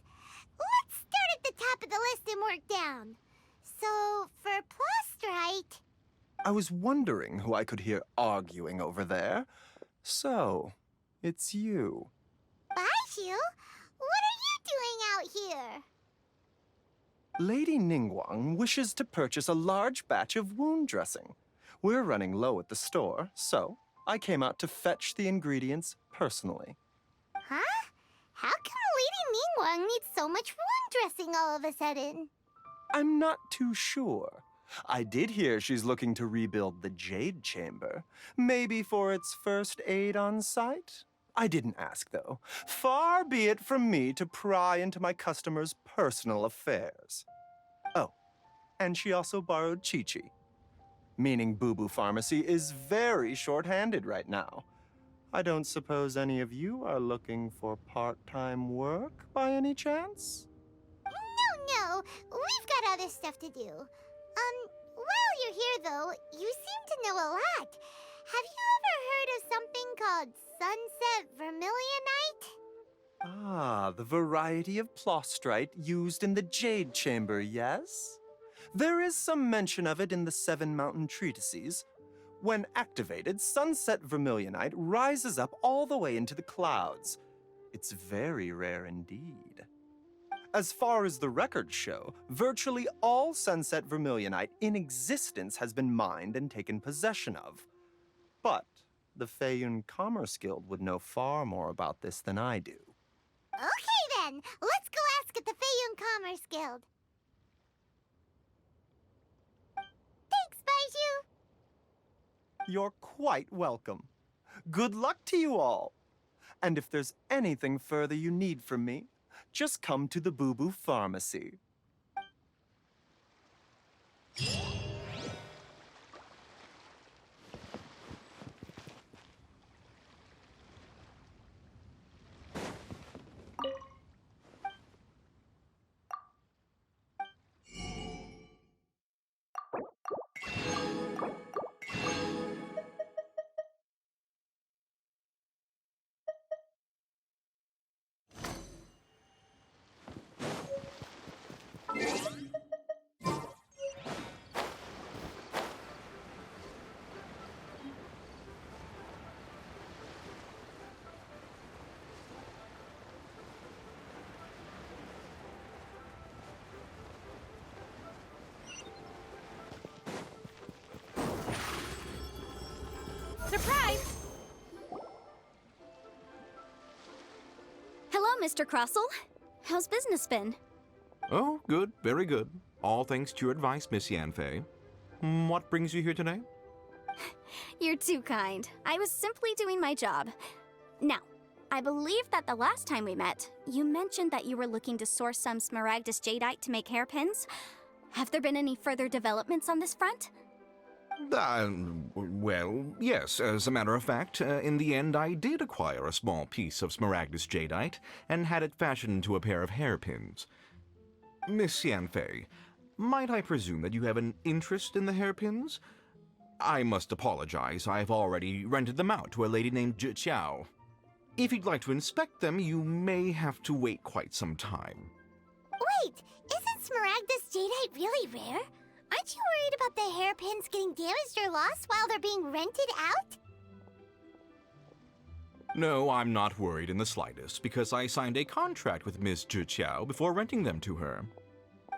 Let's start at the top of the list and work down. So, for Plostrite... I was wondering who I could hear arguing over there. So, it's you. Baishu? What are you doing out here? Lady Ningguang wishes to purchase a large batch of wound dressing. We're running low at the store, so I came out to fetch the ingredients personally. Huh? How come Lady Ningguang needs so much wound dressing all of a sudden? I'm not too sure. I did hear she's looking to rebuild the Jade Chamber. Maybe for its first aid on site? I didn't ask, though. Far be it from me to pry into my customers' personal affairs. Oh, and she also borrowed Chi-Chi. Meaning Boo Boo Pharmacy is very short-handed right now. I don't suppose any of you are looking for part-time work by any chance? No. We've got other stuff to do. While you're here, though, you seem to know a lot. Have you ever heard of something called Sunset Vermilionite? Ah, the variety of plostrite used in the Jade Chamber, yes? There is some mention of it in the Seven Mountain Treatises. When activated, Sunset Vermilionite rises up all the way into the clouds. It's very rare indeed. As far as the records show, virtually all Sunset Vermilionite in existence has been mined and taken possession of. But the Feiyun Commerce Guild would know far more about this than I do. Okay then, let's go ask at the Feiyun Commerce Guild. Thanks, Baishu. You're quite welcome. Good luck to you all. And if there's anything further you need from me, just come to the Boo Boo Pharmacy. Surprise! Hello, Mr. Crossell. How's business been? Oh, good, very good. All thanks to your advice, Miss Yanfei. What brings you here today? You're too kind. I was simply doing my job. Now, I believe that the last time we met, you mentioned that you were looking to source some Smaragdus jadeite to make hairpins. Have there been any further developments on this front? Well, yes. As a matter of fact, in the end, I did acquire a small piece of Smaragdus jadeite and had it fashioned into a pair of hairpins. Miss Yanfei, might I presume that you have an interest in the hairpins? I must apologize. I've already rented them out to a lady named Zhi Qiao. If you'd like to inspect them, you may have to wait quite some time. Wait, isn't Smaragdus jadeite really rare? Aren't you worried about the hairpins getting damaged or lost while they're being rented out? No, I'm not worried in the slightest, because I signed a contract with Miss Zhi Qiao before renting them to her.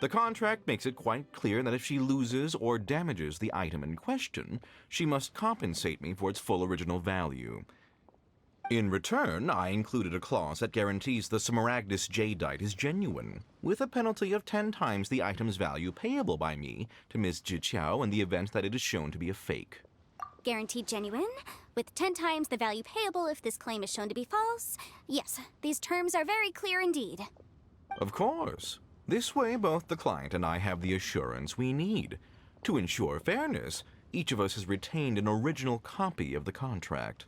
The contract makes it quite clear that if she loses or damages the item in question, she must compensate me for its full original value. In return, I included a clause that guarantees the Smaragdus jadeite is genuine, with a penalty of 10 times the item's value payable by me to Miss Zhi Qiao in the event that it is shown to be a fake. Guaranteed genuine, with 10 times the value payable if this claim is shown to be false. Yes, these terms are very clear indeed. Of course. This way, both the client and I have the assurance we need. To ensure fairness, each of us has retained an original copy of the contract.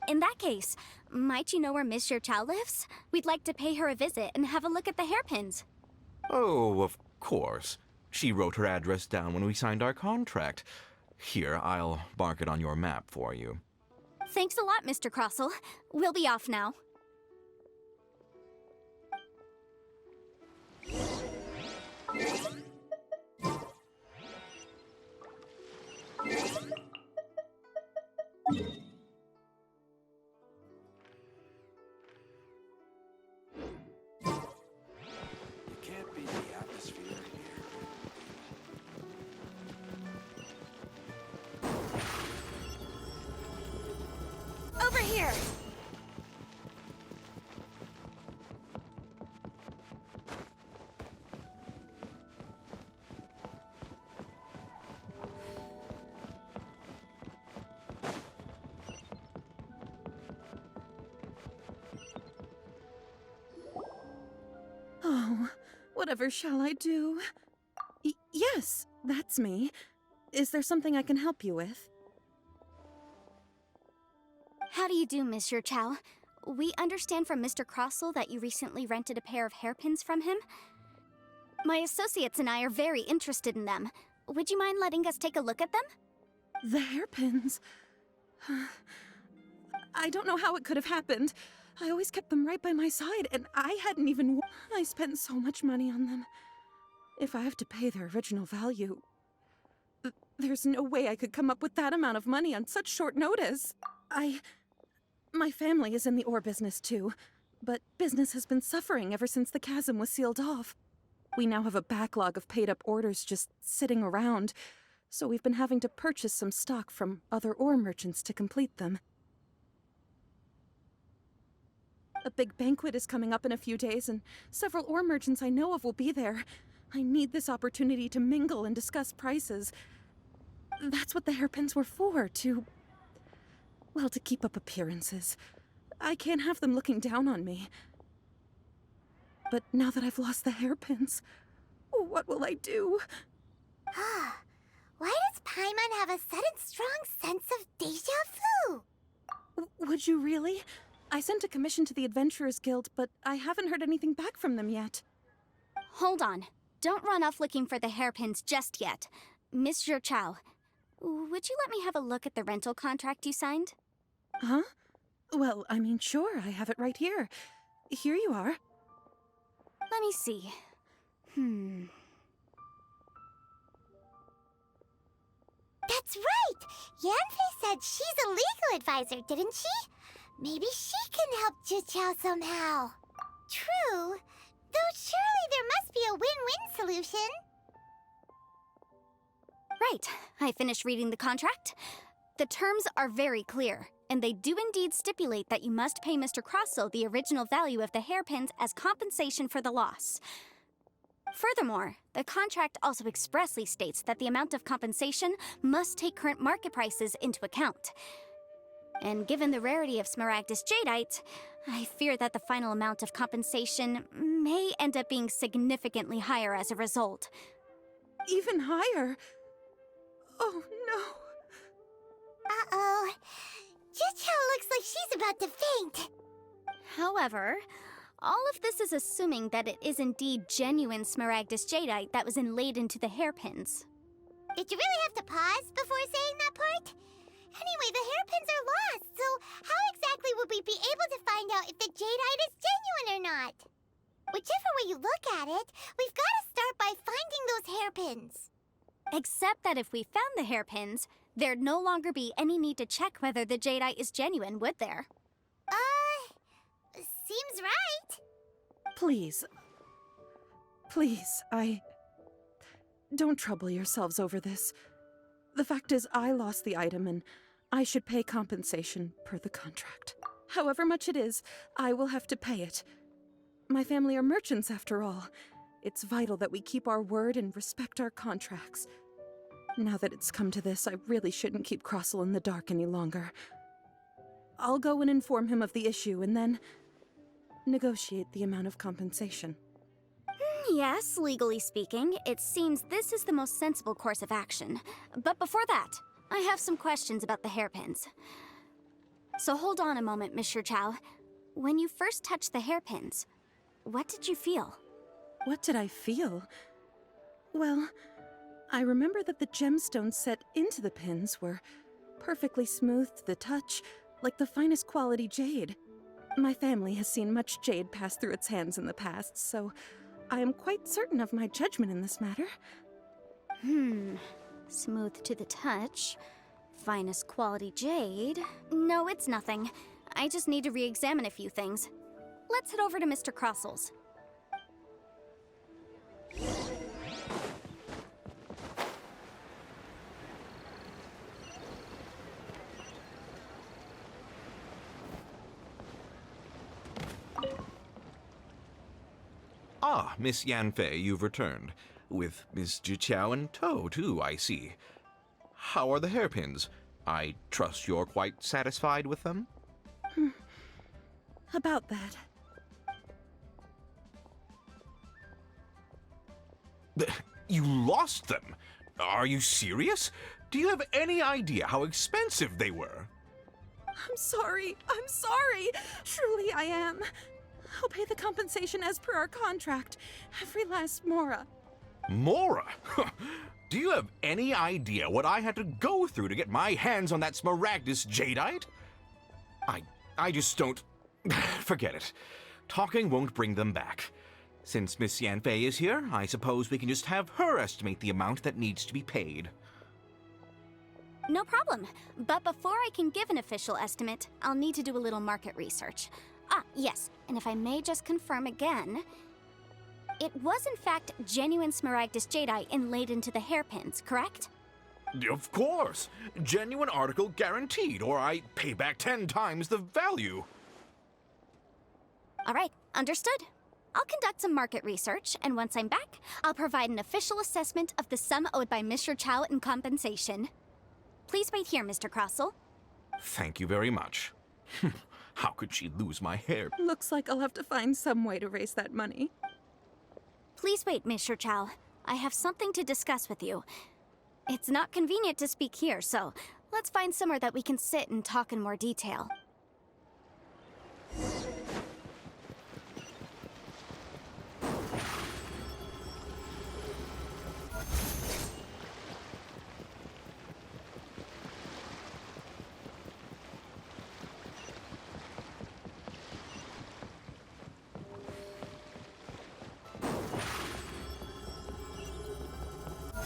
In that case, might you know where Miss Zhi Qiao lives? We'd like to pay her a visit and have a look at the hairpins. Oh, of course. She wrote her address down when we signed our contract. Here, I'll mark it on your map for you. Thanks a lot, Mr. Crossell. We'll be off now. Can't be the atmosphere here. Over here! Oh, whatever shall I do? Yes, that's me. Is there something I can help you with? How do you do, Miss Zhi Qiao? We understand from Mr. Crossell that you recently rented a pair of hairpins from him. My associates and I are very interested in them. Would you mind letting us take a look at them? The hairpins? I don't know how it could have happened. I always kept them right by my side, and I hadn't even... I spent so much money on them. If I have to pay their original value... There's no way I could come up with that amount of money on such short notice. My family is in the ore business too, but business has been suffering ever since the chasm was sealed off. We now have a backlog of paid-up orders just sitting around, so we've been having to purchase some stock from other ore merchants to complete them. A big banquet is coming up in a few days, and several ore merchants I know of will be there. I need this opportunity to mingle and discuss prices. That's what the hairpins were for, well, to keep up appearances. I can't have them looking down on me. But now that I've lost the hairpins, what will I do? Why does Paimon have a sudden strong sense of deja vu? Would you really? I sent a commission to the Adventurers Guild, but I haven't heard anything back from them yet. Hold on. Don't run off looking for the hairpins just yet. Miss Zhi Qiao, would you let me have a look at the rental contract you signed? Huh? Well, I mean, sure, I have it right here. Here you are. Let me see. That's right! Yanfei said she's a legal advisor, didn't she? Maybe she can help Zhi Qiao somehow. True. Though surely there must be a win-win solution. Right. I finished reading the contract. The terms are very clear, and they do indeed stipulate that you must pay Mr. Crossel the original value of the hairpins as compensation for the loss. Furthermore, the contract also expressly states that the amount of compensation must take current market prices into account. And given the rarity of Smaragdus jadeite, I fear that the final amount of compensation may end up being significantly higher as a result. Even higher? Oh, no. Uh-oh. Juchao looks like she's about to faint. However, all of this is assuming that it is indeed genuine Smaragdus jadeite that was inlaid into the hairpins. Did you really have to pause before saying that part? Anyway, the hairpins are lost, so how exactly would we be able to find out if the jadeite is genuine or not? Whichever way you look at it, we've got to start by finding those hairpins. Except that if we found the hairpins, there'd no longer be any need to check whether the jadeite is genuine, would there? Seems right. Please. Don't trouble yourselves over this. The fact is, I lost the item and I should pay compensation per the contract. However much it is, I will have to pay it. My family are merchants, after all. It's vital that we keep our word and respect our contracts. Now that it's come to this, I really shouldn't keep Crossel in the dark any longer. I'll go and inform him of the issue and then negotiate the amount of compensation. Yes, legally speaking, it seems this is the most sensible course of action. But before that, I have some questions about the hairpins. So hold on a moment, Mr. Chow. When you first touched the hairpins, what did you feel? What did I feel? Well, I remember that the gemstones set into the pins were perfectly smooth to the touch, like the finest quality jade. My family has seen much jade pass through its hands in the past, so I am quite certain of my judgment in this matter. Smooth to the touch. Finest quality jade. No, it's nothing. I just need to re-examine a few things. Let's head over to Mr. Crossel's. Ah, Miss Yanfei, you've returned. With Miss Juqiao in tow, too, I see. How are the hairpins? I trust you're quite satisfied with them? About that. You lost them? Are you serious? Do you have any idea how expensive they were? I'm sorry. Truly I am. I'll pay the compensation as per our contract. Every last mora. Mora? Do you have any idea what I had to go through to get my hands on that Smaragdus jadeite? I just don't... Forget it. Talking won't bring them back. Since Miss Yanfei is here, I suppose we can just have her estimate the amount that needs to be paid. No problem. But before I can give an official estimate, I'll need to do a little market research. Ah, yes, and if I may just confirm again, it was in fact genuine Smaragdus jadeite inlaid into the hairpins, correct? Of course! Genuine article guaranteed, or I pay back 10 times the value. All right, understood. I'll conduct some market research, and once I'm back, I'll provide an official assessment of the sum owed by Mr. Chow in compensation. Please wait here, Mr. Crossel. Thank you very much. How could she lose my hair? Looks like I'll have to find some way to raise that money. Please wait, Mr. Chow. I have something to discuss with you. It's not convenient to speak here, so let's find somewhere that we can sit and talk in more detail.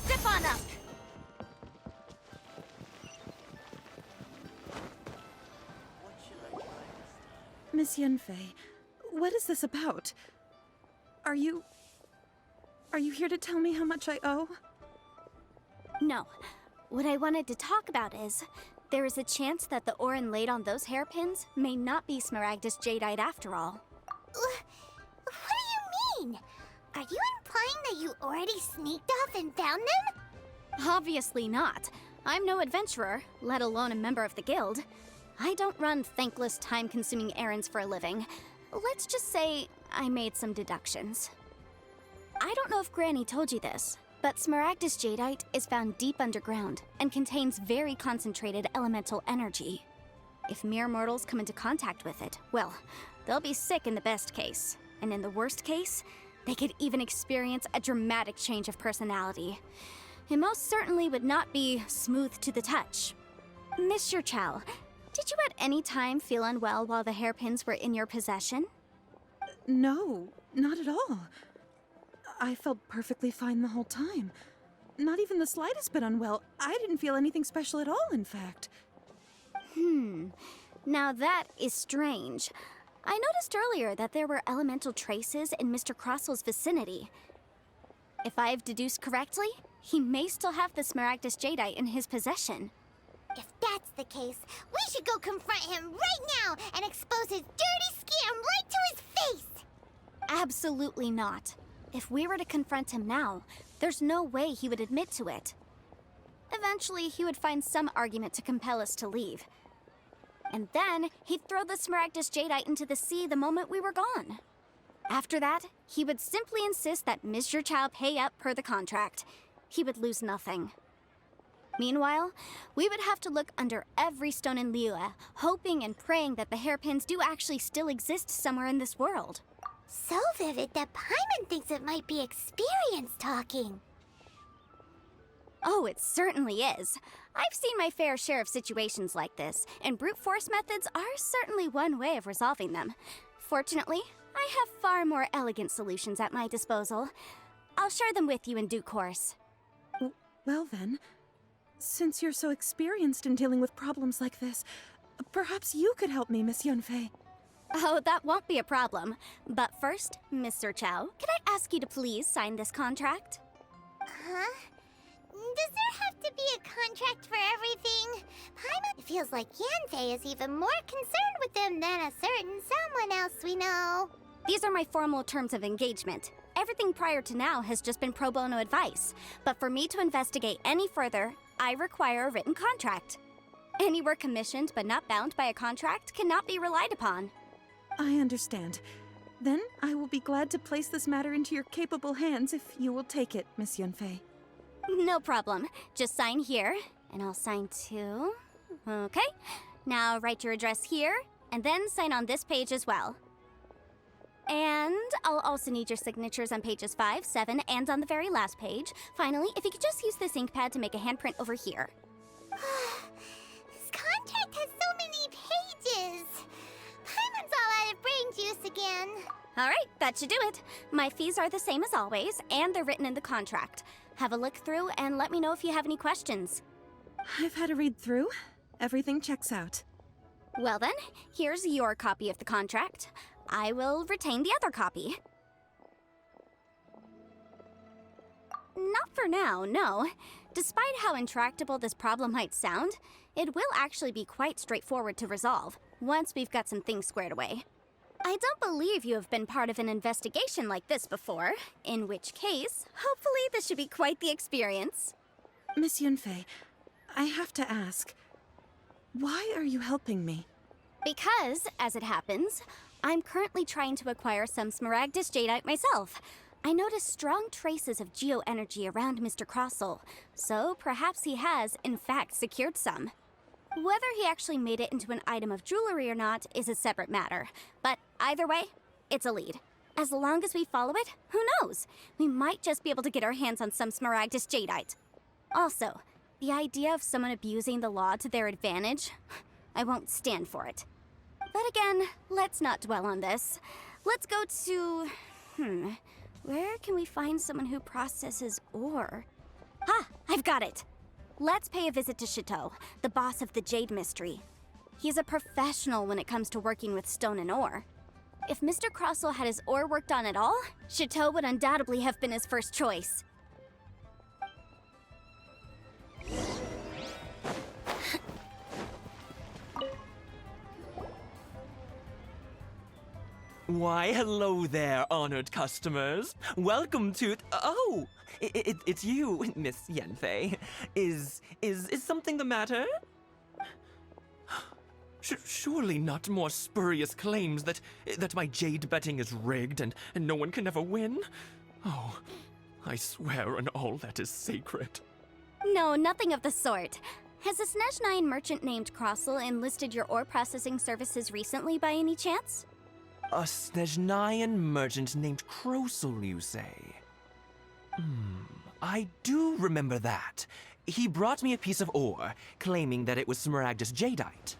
Zip on up! Miss Yanfei, what is this about? Are you here to tell me how much I owe? No. What I wanted to talk about is, there is a chance that the ore inlaid on those hairpins may not be Smaragdus jadeite after all. What do you mean? Are you implying that you already sneaked off and found them? Obviously not. I'm no adventurer, let alone a member of the guild. I don't run thankless, time-consuming errands for a living. Let's just say I made some deductions. I don't know if Granny told you this, but Smaragdus jadeite is found deep underground and contains very concentrated elemental energy. If mere mortals come into contact with it, well, they'll be sick in the best case. And in the worst case, they could even experience a dramatic change of personality. It most certainly would not be smooth to the touch. Mr. Chow, did you at any time feel unwell while the hairpins were in your possession? No, not at all. I felt perfectly fine the whole time. Not even the slightest bit unwell. I didn't feel anything special at all, in fact. Now that is strange. I noticed earlier that there were elemental traces in Mr. Crossel's vicinity. If I've deduced correctly, he may still have the Smaragdus jadeite in his possession. If that's the case, we should go confront him right now and expose his dirty scam right to his face! Absolutely not. If we were to confront him now, there's no way he would admit to it. Eventually, he would find some argument to compel us to leave. And then, he'd throw the Smaragdus jadeite into the sea the moment we were gone. After that, he would simply insist that Mr. Chow pay up per the contract. He would lose nothing. Meanwhile, we would have to look under every stone in Liyue, hoping and praying that the hairpins do actually still exist somewhere in this world. So vivid that Paimon thinks it might be experience talking. Oh, it certainly is. I've seen my fair share of situations like this, and brute force methods are certainly one way of resolving them. Fortunately, I have far more elegant solutions at my disposal. I'll share them with you in due course. Well then, since you're so experienced in dealing with problems like this, perhaps you could help me, Miss Yunfei. Oh, that won't be a problem. But first, Mr. Chow, can I ask you to please sign this contract? Huh? Does there have to be a contract for everything? Paimon feels like Yanfei is even more concerned with them than a certain someone else we know. These are my formal terms of engagement. Everything prior to now has just been pro bono advice. But for me to investigate any further, I require a written contract. Any work commissioned but not bound by a contract cannot be relied upon. I understand. Then I will be glad to place this matter into your capable hands if you will take it, Miss Yunfei. No problem. Just sign here, and I'll sign too. Okay. Now write your address here, and then sign on this page as well. And I'll also need your signatures on pages 5, 7, and on the very last page. Finally, if you could just use this ink pad to make a handprint over here. This contract has so many pages. Paimon's all out of brain juice again. All right, that should do it. My fees are the same as always, and they're written in the contract. Have a look through and let me know if you have any questions. I've had a read through. Everything checks out. Well then, here's your copy of the contract. I will retain the other copy. Not for now, no. Despite how intractable this problem might sound, it will actually be quite straightforward to resolve, once we've got some things squared away. I don't believe you have been part of an investigation like this before, in which case, hopefully this should be quite the experience. Miss Yunfei, I have to ask, why are you helping me? Because, as it happens, I'm currently trying to acquire some Smaragdus jadeite myself. I noticed strong traces of geo-energy around Mr. Crossel, so perhaps he has, in fact, secured some. Whether he actually made it into an item of jewelry or not is a separate matter, but either way, it's a lead. As long as we follow it, who knows? We might just be able to get our hands on some Smaragdus jadeite. Also, the idea of someone abusing the law to their advantage, I won't stand for it. But again, let's not dwell on this. Let's go to... where can we find someone who processes ore? Ah, I've got it! Let's pay a visit to Chateau, the boss of the Jade Mystery. He's a professional when it comes to working with stone and ore. If Mr. Crossel had his ore worked on at all, Chateau would undoubtedly have been his first choice. Why, hello there, honored customers. Welcome to... Oh! It's you, Miss Yanfei. Is something the matter? Surely not more spurious claims that my jade betting is rigged and no one can ever win? Oh, I swear on all that is sacred. No, nothing of the sort. Has a Snezhnyan merchant named Crossel enlisted your ore processing services recently by any chance? A Snezhnyan merchant named Crossel, you say? I do remember that. He brought me a piece of ore, claiming that it was Smaragdus jadeite.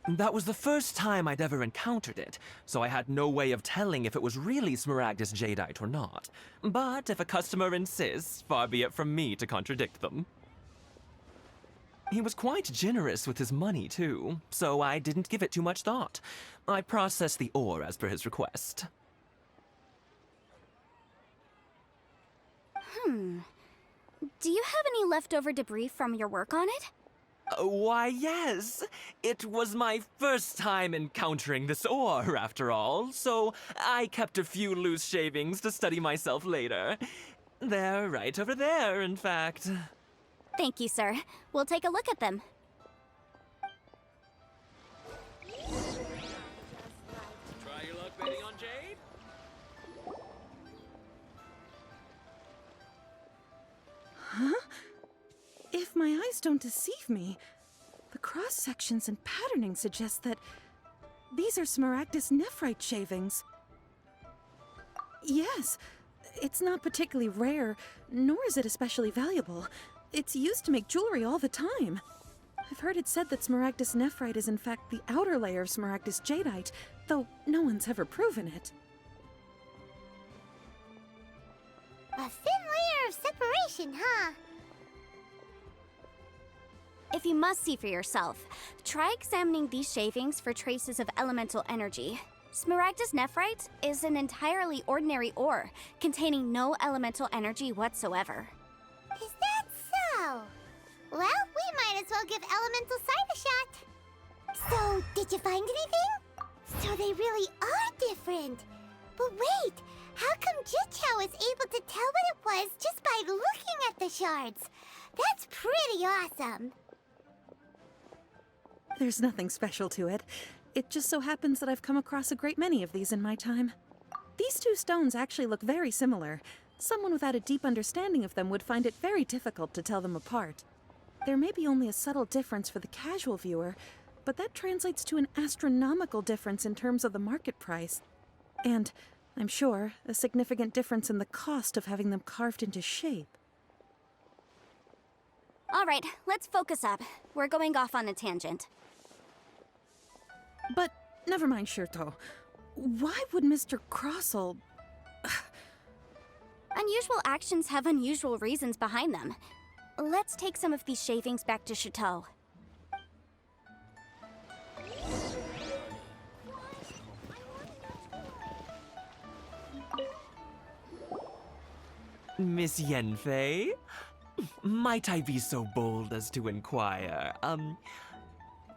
That was the first time I'd ever encountered it, so I had no way of telling if it was really Smaragdus jadeite or not. But if a customer insists, far be it from me to contradict them. He was quite generous with his money, too, so I didn't give it too much thought. I processed the ore as per his request. Do you have any leftover debris from your work on it? Why, yes. It was my first time encountering this ore, after all, so I kept a few loose shavings to study myself later. They're right over there, in fact. Thank you, sir. We'll take a look at them. Try your luck betting on jade? Huh? If my eyes don't deceive me, the cross-sections and patterning suggest that these are Smaragdus nephrite shavings. Yes, it's not particularly rare, nor is it especially valuable. It's used to make jewelry all the time. I've heard it said that Smaragdus nephrite is in fact the outer layer of Smaragdus jadeite, though no one's ever proven it. A thin layer of separation, huh? If you must see for yourself, try examining these shavings for traces of elemental energy. Smaragdus nephrite is an entirely ordinary ore, containing no elemental energy whatsoever. Is that so? Well, we might as well give elemental sight a shot. So, did you find anything? So they really are different. But wait, how come Jichao was able to tell what it was just by looking at the shards? That's pretty awesome. There's nothing special to it. It just so happens that I've come across a great many of these in my time. These two stones actually look very similar. Someone without a deep understanding of them would find it very difficult to tell them apart. There may be only a subtle difference for the casual viewer, but that translates to an astronomical difference in terms of the market price. And, I'm sure, a significant difference in the cost of having them carved into shape. All right, let's focus up. We're going off on a tangent. But, never mind, Shirto. Why would Mr. Crossel... Unusual actions have unusual reasons behind them. Let's take some of these shavings back to Chateau. Miss Yanfei? Might I be so bold as to inquire,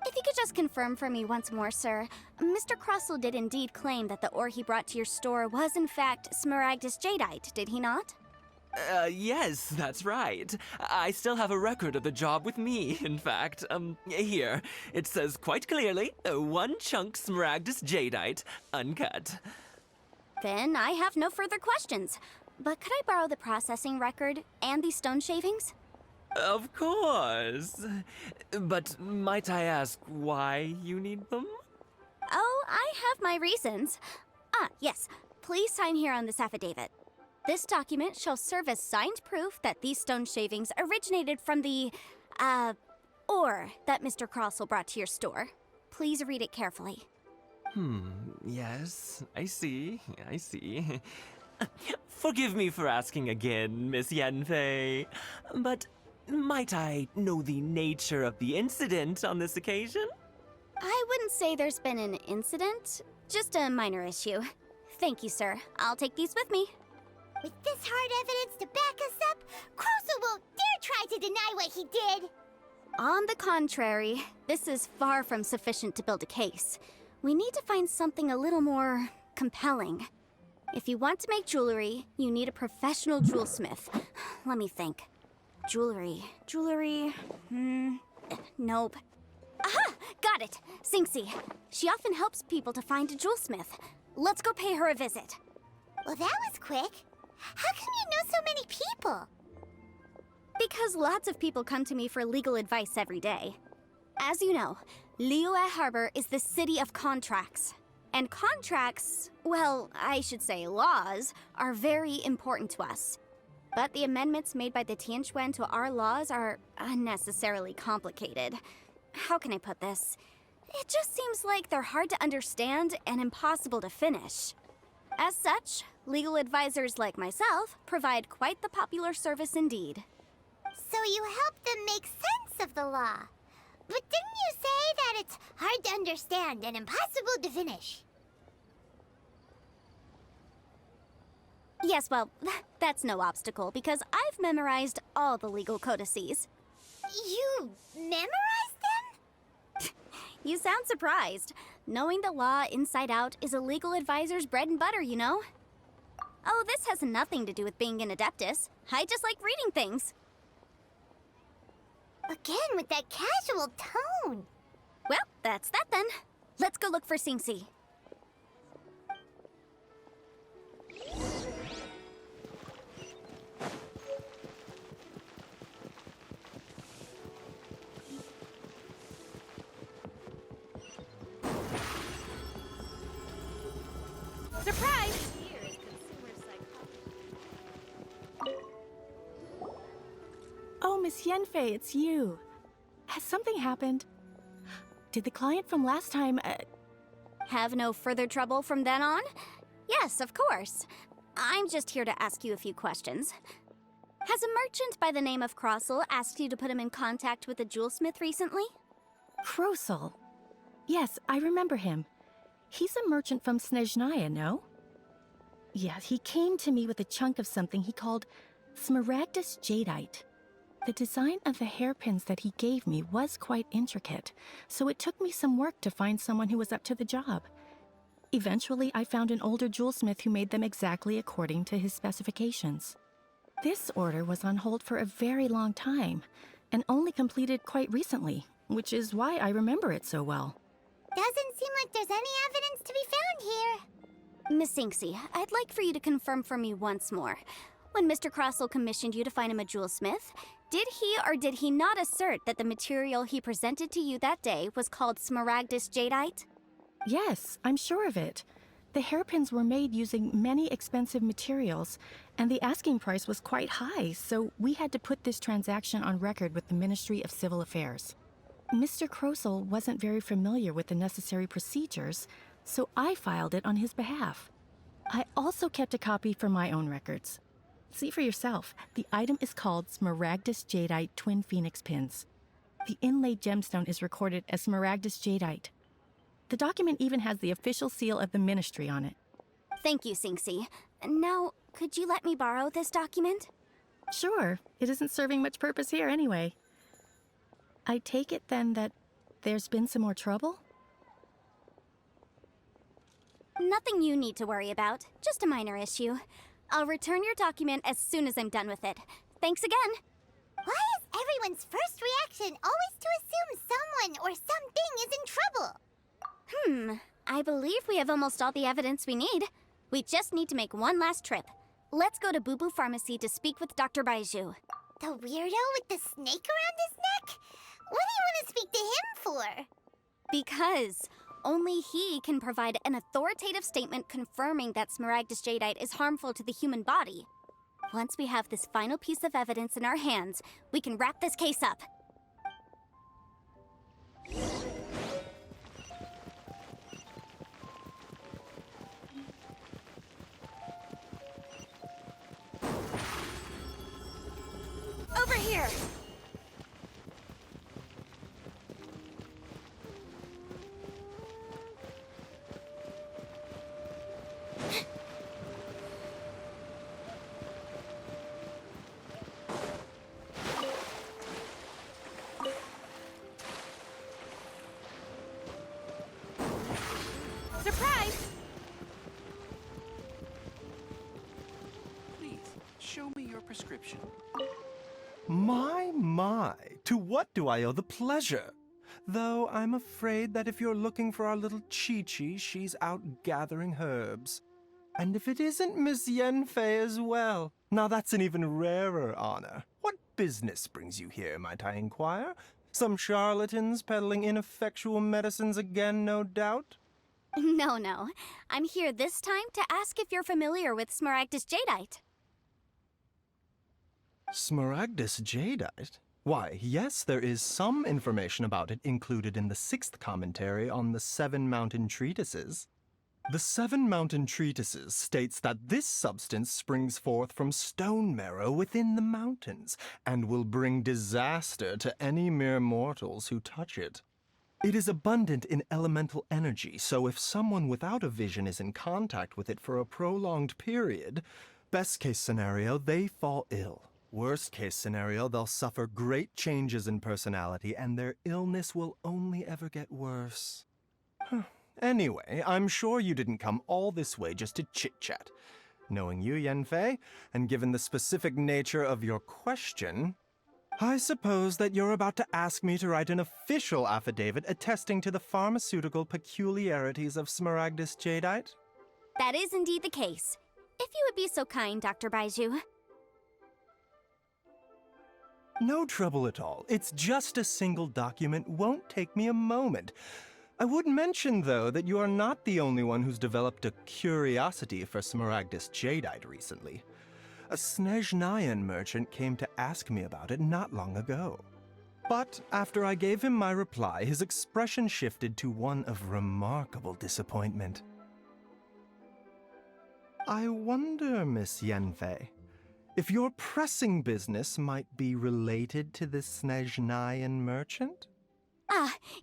If you could just confirm for me once more, sir. Mr. Crossel did indeed claim that the ore he brought to your store was in fact Smaragdus jadeite, did he not? Yes, that's right. I still have a record of the job with me, in fact. Here. It says quite clearly, 1 chunk Smaragdus jadeite, uncut. Then I have no further questions. But could I borrow the processing record and these stone shavings? Of course. But might I ask why you need them? Oh, I have my reasons. Yes. Please sign here on this affidavit. This document shall serve as signed proof that these stone shavings originated from the, ore that Mr. Crossel brought to your store. Please read it carefully. Yes, I see. Forgive me for asking again, Miss Yanfei, but might I know the nature of the incident on this occasion? I wouldn't say there's been an incident, just a minor issue. Thank you, sir. I'll take these with me. With this hard evidence to back us up, Crossel won't dare try to deny what he did. On the contrary, this is far from sufficient to build a case. we need to find something a little more compelling. If you want to make jewelry, you need a professional jewelsmith. Let me think. Jewelry. Nope. Aha! Got it! Sinxie. She often helps people to find a jewelsmith. Let's go pay her a visit. Well, that was quick. How come you know so many people? Because lots of people come to me for legal advice every day. As you know, Liyue Harbor is the city of contracts. And contracts, well, I should say laws, are very important to us. But the amendments made by the Tianquan to our laws are unnecessarily complicated. How can I put this? It just seems like they're hard to understand and impossible to finish. As such, legal advisors like myself provide quite the popular service indeed. So you help them make sense of the law. But didn't you say that it's hard to understand and impossible to finish? Yes, well, that's no obstacle because I've memorized all the legal codices. You memorized them? You sound surprised. Knowing the law inside out is a legal advisor's bread and butter, you know? Oh, this has nothing to do with being an adeptus. I just like reading things. Again, with that casual tone. Well, that's that then. Let's go look for Sinxie. Surprise! Oh, Miss Yanfei, it's you. Has something happened? Did the client from last time, Have no further trouble from then on? Yes, of course. I'm just here to ask you a few questions. Has a merchant by the name of Crossel asked you to put him in contact with a jewelsmith recently? Crossel? Yes, I remember him. He's a merchant from Snezhnaya, no? Yeah, he came to me with a chunk of something he called Smaragdus Jadeite. The design of the hairpins that he gave me was quite intricate, so it took me some work to find someone who was up to the job. Eventually, I found an older jewelsmith who made them exactly according to his specifications. This order was on hold for a very long time, and only completed quite recently, which is why I remember it so well. Doesn't seem like there's any evidence to be found here. Miss Sinxie, I'd like for you to confirm for me once more. When Mr. Crossel commissioned you to find him a jewelsmith, did he or did he not assert that the material he presented to you that day was called Smaragdus Jadeite? Yes, I'm sure of it. The hairpins were made using many expensive materials, and the asking price was quite high, so we had to put this transaction on record with the Ministry of Civil Affairs. Mr. Crossel wasn't very familiar with the necessary procedures, so I filed it on his behalf. I also kept a copy for my own records. See for yourself, the item is called Smaragdus Jadeite Twin Phoenix Pins. The inlaid gemstone is recorded as Smaragdus Jadeite. The document even has the official seal of the ministry on it. Thank you, Sinxie. Now, could you let me borrow this document? Sure, it isn't serving much purpose here anyway. I take it then that there's been some more trouble? Nothing you need to worry about, just a minor issue. I'll return your document as soon as I'm done with it. Thanks again. Why is everyone's first reaction always to assume someone or something is in trouble? I believe we have almost all the evidence we need. We just need to make one last trip. Let's go to Boo Boo Pharmacy to speak with Dr. Baiju. The weirdo with the snake around his neck? What do you want to speak to him for? Because only he can provide an authoritative statement confirming that Smaragdus Jadeite is harmful to the human body. Once we have this final piece of evidence in our hands, we can wrap this case up. Over here! Surprise! Please, show me your prescription. My, to what do I owe the pleasure? Though I'm afraid that if you're looking for our little Chi-Chi, she's out gathering herbs. And if it isn't Miss Yanfei as well, now that's an even rarer honor. What business brings you here, might I inquire? Some charlatans peddling ineffectual medicines again, no doubt? No. I'm here this time to ask if you're familiar with Smaragdus jadeite. Smaragdus jadeite? Why, yes, there is some information about it included in the 6th commentary on the 7 Mountain Treatises. The 7 Mountain Treatises states that this substance springs forth from stone marrow within the mountains, and will bring disaster to any mere mortals who touch it. It is abundant in elemental energy, so if someone without a vision is in contact with it for a prolonged period, best case scenario, they fall ill. Worst case scenario, they'll suffer great changes in personality, and their illness will only ever get worse. Anyway, I'm sure you didn't come all this way just to chit-chat. Knowing you, Yanfei, and given the specific nature of your question, I suppose that you're about to ask me to write an official affidavit attesting to the pharmaceutical peculiarities of Smaragdus jadeite? That is indeed the case. If you would be so kind, Dr. Baiju. No trouble at all. It's just a single document. Won't take me a moment. I would mention, though, that you are not the only one who's developed a curiosity for Smaragdus jadeite recently. A Snezhnayan merchant came to ask me about it not long ago. But after I gave him my reply, his expression shifted to one of remarkable disappointment. I wonder, Miss Yanfei, if your pressing business might be related to this Snezhnayan merchant?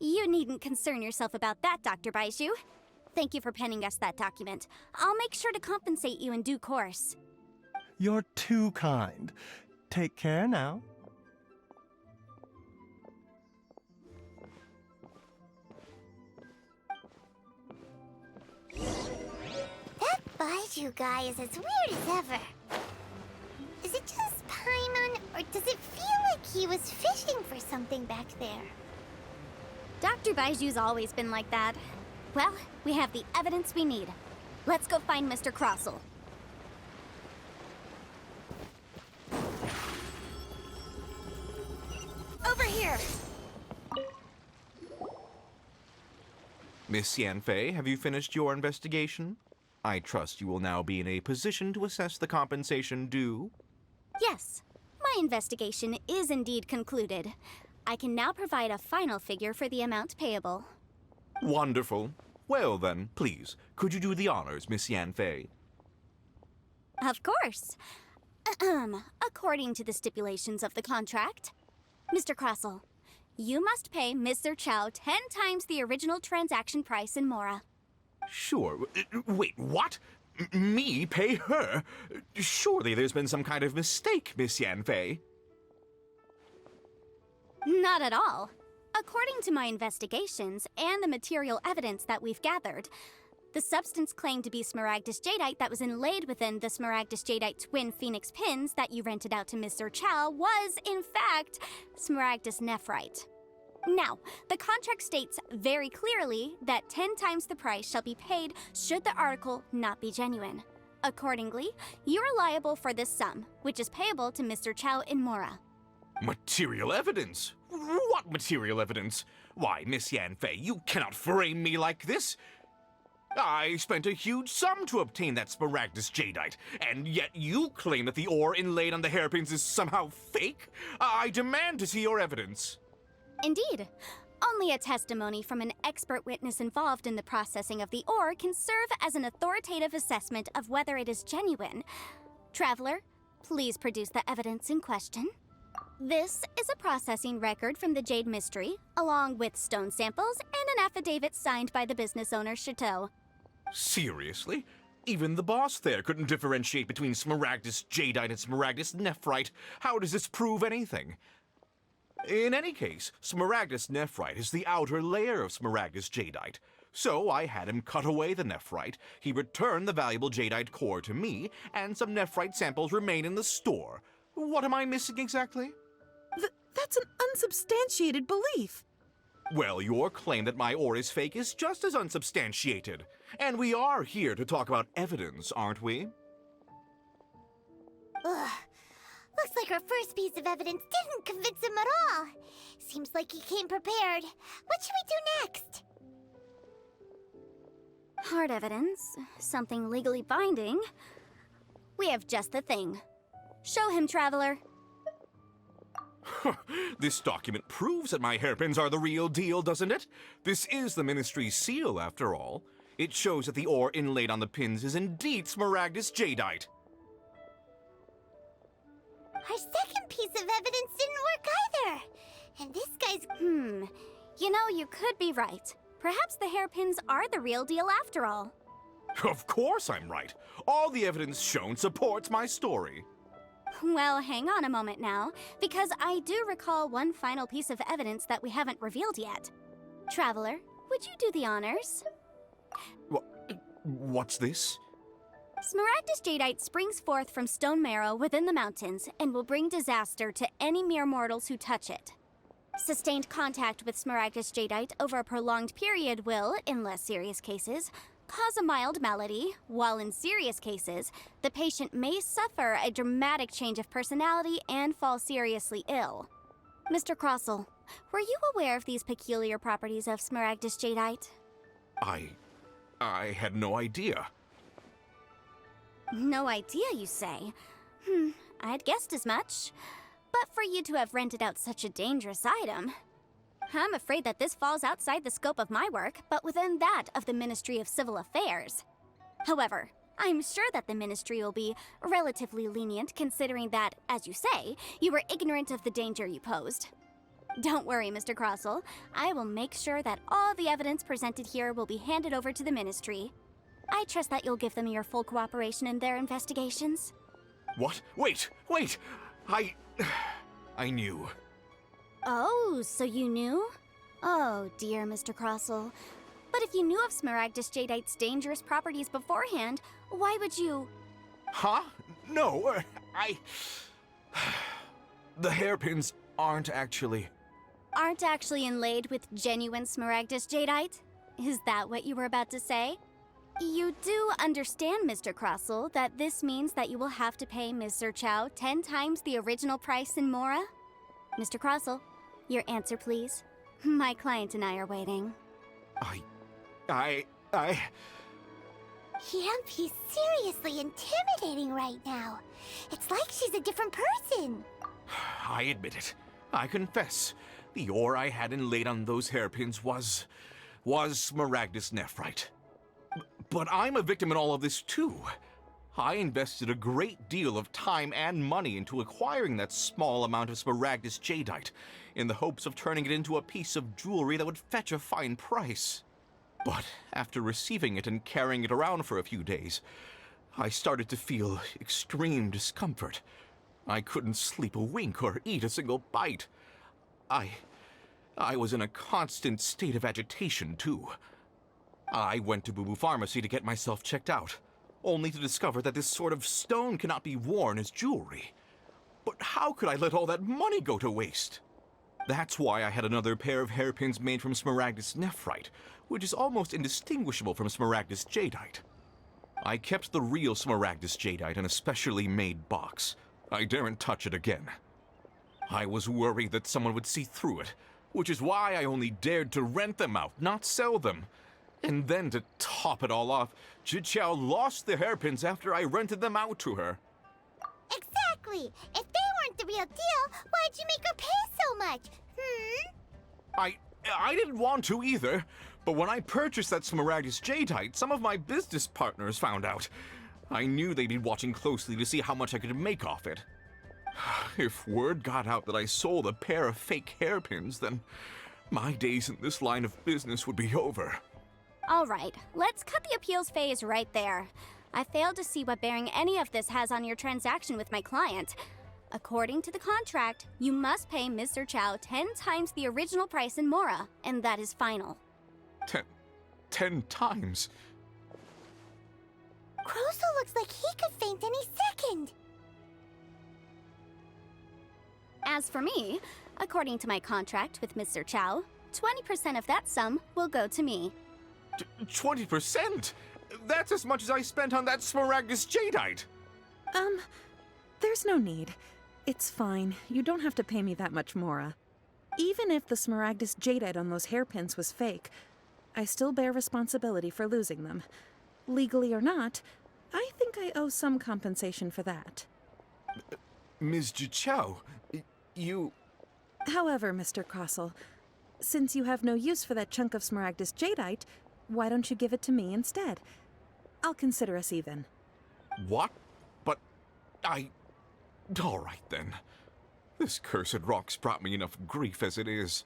You needn't concern yourself about that, Dr. Baiju. Thank you for penning us that document. I'll make sure to compensate you in due course. You're too kind. Take care now. That Baiju guy is as weird as ever. Is it just Paimon, or does it feel like he was fishing for something back there? Dr. Baiju's always been like that. Well, we have the evidence we need. Let's go find Mr. Crossell. Over here! Miss Yanfei, have you finished your investigation? I trust you will now be in a position to assess the compensation due. Yes, my investigation is indeed concluded. I can now provide a final figure for the amount payable. Wonderful. Well then, please, could you do the honors, Miss Yanfei? Of course. According to the stipulations of the contract, Mr. Crossell, you must pay Mr. Chow 10 times the original transaction price in Mora. Sure. Wait, what? Me pay her? Surely there's been some kind of mistake, Miss Yanfei. Not at all. According to my investigations and the material evidence that we've gathered, the substance claimed to be Smaragdus jadeite that was inlaid within the Smaragdus jadeite twin phoenix pins that you rented out to Mr. Chow was, in fact, Smaragdus nephrite. Now, the contract states very clearly that 10 times the price shall be paid should the article not be genuine. Accordingly, you are liable for this sum, which is payable to Mr. Chow in Mora. Material evidence? What material evidence? Why, Miss Yanfei, you cannot frame me like this. I spent a huge sum to obtain that Smaragdus jadeite, and yet you claim that the ore inlaid on the hairpins is somehow fake? I demand to see your evidence. Indeed. Only a testimony from an expert witness involved in the processing of the ore can serve as an authoritative assessment of whether it is genuine. Traveler, please produce the evidence in question. This is a processing record from the Jade Mystery, along with stone samples and an affidavit signed by the business owner, Chateau. Seriously? Even the boss there couldn't differentiate between Smaragdus jadeite and Smaragdus nephrite. How does this prove anything? In any case, Smaragdus nephrite is the outer layer of Smaragdus jadeite. So I had him cut away the nephrite, he returned the valuable jadeite core to me, and some nephrite samples remain in the store. What am I missing exactly? That's an unsubstantiated belief. Well, your claim that my ore is fake is just as unsubstantiated. And we are here to talk about evidence, aren't we? Ugh. Looks like our first piece of evidence didn't convince him at all. Seems like he came prepared. What should we do next? Hard evidence, something legally binding. We have just the thing. Show him, Traveler. This document proves that my hairpins are the real deal, doesn't it? This is the Ministry's seal, after all. It shows that the ore inlaid on the pins is indeed smaragdus jadeite. Our second piece of evidence didn't work either. And this guy's... You know, you could be right. Perhaps the hairpins are the real deal after all. Of course I'm right. All the evidence shown supports my story. Well, hang on a moment now, because I do recall one final piece of evidence that we haven't revealed yet. Traveler, would you do the honors? What's this? Smaragdus jadeite springs forth from stone marrow within the mountains and will bring disaster to any mere mortals who touch it. Sustained contact with smaragdus jadeite over a prolonged period will, in less serious cases, cause a mild malady, while in serious cases, the patient may suffer a dramatic change of personality and fall seriously ill. Mr. Crossell, were you aware of these peculiar properties of smaragdus jadeite? I had no idea. No idea, you say? I'd guessed as much. But for you to have rented out such a dangerous item... I'm afraid that this falls outside the scope of my work, but within that of the Ministry of Civil Affairs. However, I'm sure that the Ministry will be relatively lenient considering that, as you say, you were ignorant of the danger you posed. Don't worry, Mr. Crossell. I will make sure that all the evidence presented here will be handed over to the Ministry. I trust that you'll give them your full cooperation in their investigations. What? Wait! I knew. Oh, so you knew? Oh, dear, Mr. Crossell. But if you knew of smaragdus jadeite's dangerous properties beforehand, why would you... Huh? No, The hairpins aren't actually inlaid with genuine smaragdus jadeite? Is that what you were about to say? You do understand, Mr. Crossell, that this means that you will have to pay Ms. Zerchow 10 times the original price in Mora? Mr. Crossell, your answer, please. My client and I are waiting. He's seriously intimidating right now. It's like she's a different person. I admit it. I confess. The ore I had inlaid on those hairpins was smaragdus nephrite. But I'm a victim in all of this, too. I invested a great deal of time and money into acquiring that small amount of smaragdus jadeite, in the hopes of turning it into a piece of jewelry that would fetch a fine price. But after receiving it and carrying it around for a few days, I started to feel extreme discomfort. I couldn't sleep a wink or eat a single bite. I was in a constant state of agitation, too. I went to Boo Boo Pharmacy to get myself checked out, only to discover that this sort of stone cannot be worn as jewelry. But how could I let all that money go to waste? That's why I had another pair of hairpins made from smaragdus nephrite, which is almost indistinguishable from smaragdus jadeite. I kept the real smaragdus jadeite in a specially made box. I daren't touch it again. I was worried that someone would see through it, which is why I only dared to rent them out, not sell them. And then to top it all off, Zhiqiao lost the hairpins after I rented them out to her. Exactly! If they weren't the real deal, why'd you make her pay so much? I didn't want to either, but when I purchased that smaragdus jadeite, some of my business partners found out. I knew they'd be watching closely to see how much I could make off it. If word got out that I sold a pair of fake hairpins, then my days in this line of business would be over. All right, let's cut the appeals phase right there. I failed to see what bearing any of this has on your transaction with my client. According to the contract, you must pay Mr. Chow 10 times the original price in Mora, and that is final. 10 times. Crosel looks like he could faint any second. As for me, according to my contract with Mr. Chow, 20% of that sum will go to me. 20%? That's as much as I spent on that Smaragdus Jadeite! There's no need. It's fine. You don't have to pay me that much, Mora. Even if the Smaragdus Jadeite on those hairpins was fake, I still bear responsibility for losing them. Legally or not, I think I owe some compensation for that. Ms. Jichao, you... However, Mr. Crossell, since you have no use for that chunk of Smaragdus Jadeite, why don't you give it to me instead? I'll consider us even. What? But all right then. This cursed rock's brought me enough grief as it is.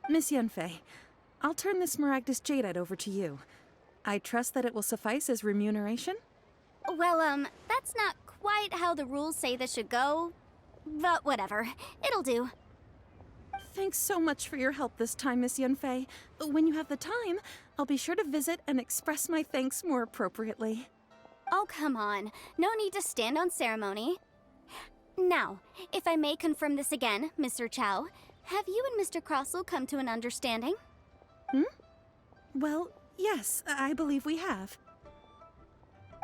Miss Yunfei, I'll turn this Smaragdus Jadeite over to you. I trust that it will suffice as remuneration? Well, that's not quite how the rules say this should go. But whatever. It'll do. Thanks so much for your help this time, Miss Yunfei. When you have the time, I'll be sure to visit and express my thanks more appropriately. Oh, come on. No need to stand on ceremony. Now, if I may confirm this again, Mr. Chow, have you and Mr. Crossell come to an understanding? Well, yes, I believe we have.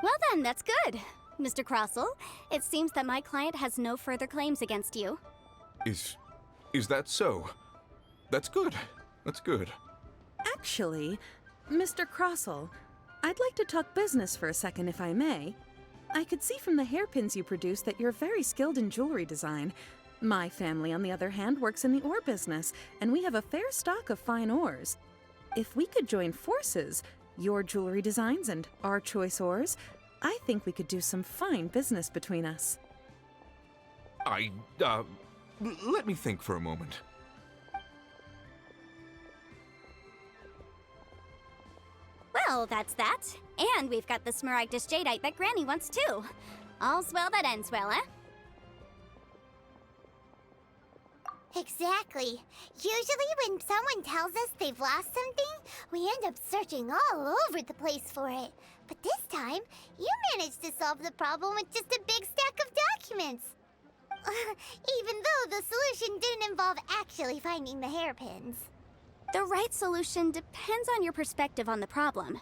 Well then, that's good. Mr. Crossell, it seems that my client has no further claims against you. Is that so? That's good. That's good. Actually, Mr. Crossell, I'd like to talk business for a second if I may. I could see from the hairpins you produce that you're very skilled in jewelry design. My family, on the other hand, works in the ore business, and we have a fair stock of fine ores. If we could join forces, your jewelry designs and our choice ores, I think we could do some fine business between us. Let me think for a moment. Well, that's that. And we've got the Smaragdus Jadeite that Granny wants too. All's well that ends well, eh? Exactly. Usually when someone tells us they've lost something, we end up searching all over the place for it. But this time, you managed to solve the problem with just a big stack of documents. Even though the solution didn't involve actually finding the hairpins. The right solution depends on your perspective on the problem.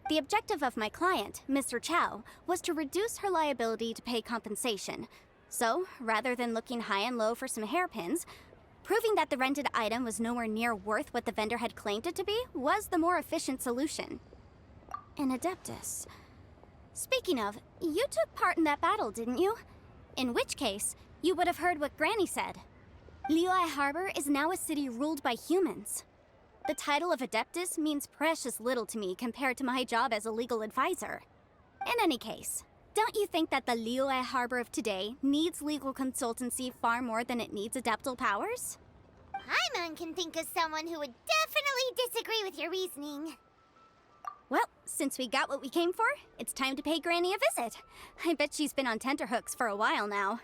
The objective of my client, Mr. Chow, was to reduce her liability to pay compensation. So, rather than looking high and low for some hairpins, proving that the rented item was nowhere near worth what the vendor had claimed it to be was the more efficient solution. An Adeptus. Speaking of, you took part in that battle, didn't you? In which case, you would have heard what Granny said. Liyue Harbor is now a city ruled by humans. The title of Adeptus means precious little to me compared to my job as a legal advisor. In any case, don't you think that the Liyue Harbor of today needs legal consultancy far more than it needs adeptal powers? Paimon can think of someone who would definitely disagree with your reasoning. Well, since we got what we came for, it's time to pay Granny a visit. I bet she's been on tenterhooks for a while now.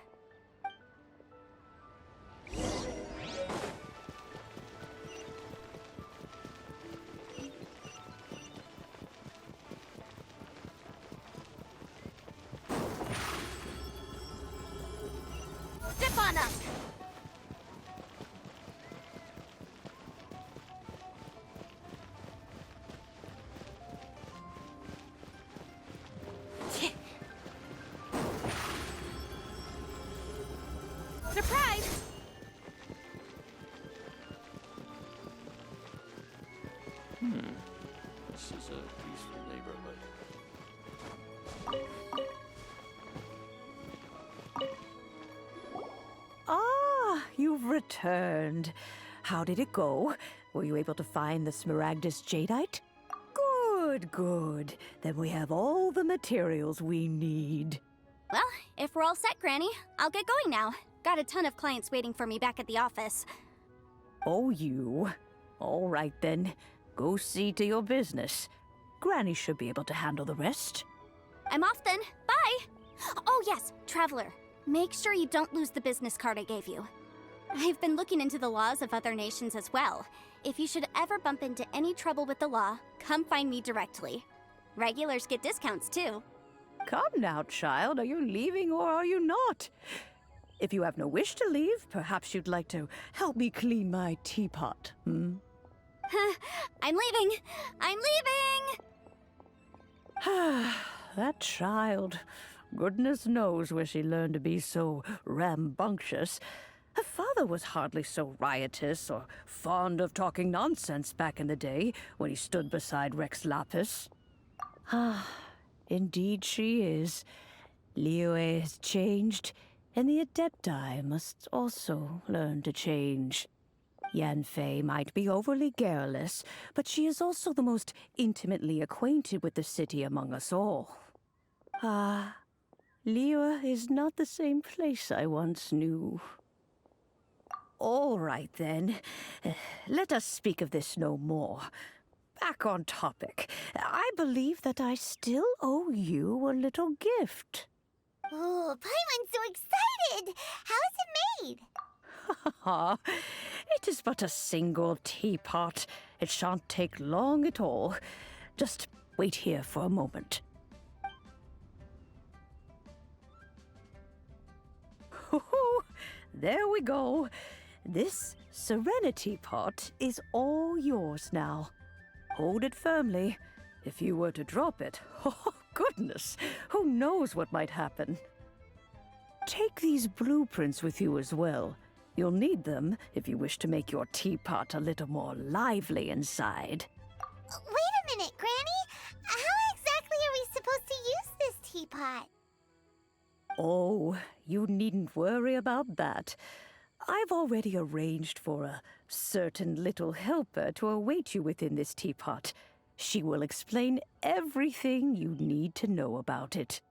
Step on up! Surprise! This is a peaceful neighborhood. Ah, you've returned. How did it go? Were you able to find the Smaragdus Jadeite? Good, good. Then we have all the materials we need. Well, if we're all set, Granny, I'll get going now. Got a ton of clients waiting for me back at the office. Oh, you. All right, then. Go see to your business. Granny should be able to handle the rest. I'm off then. Bye! Oh yes, Traveler. Make sure you don't lose the business card I gave you. I've been looking into the laws of other nations as well. If you should ever bump into any trouble with the law, come find me directly. Regulars get discounts too. Come now, child. Are you leaving or are you not? If you have no wish to leave, perhaps you'd like to help me clean my teapot, hmm? I'm leaving! I'm leaving! That child. Goodness knows where she learned to be so rambunctious. Her father was hardly so riotous or fond of talking nonsense back in the day when he stood beside Rex Lapis. Indeed she is. Liyue has changed, and the Adepti must also learn to change. Yanfei might be overly garrulous, but she is also the most intimately acquainted with the city among us all. Liyue is not the same place I once knew. All right, then. Let us speak of this no more. Back on topic. I believe that I still owe you a little gift. Oh, Paimon's so excited! How is it made? It is but a single teapot. It shan't take long at all. Just wait here for a moment. There we go. This Serenity Pot is all yours now. Hold it firmly. If you were to drop it, oh goodness, who knows what might happen. Take these blueprints with you as well. You'll need them if you wish to make your teapot a little more lively inside. Wait a minute, Granny! How exactly are we supposed to use this teapot? Oh, you needn't worry about that. I've already arranged for a certain little helper to await you within this teapot. She will explain everything you need to know about it.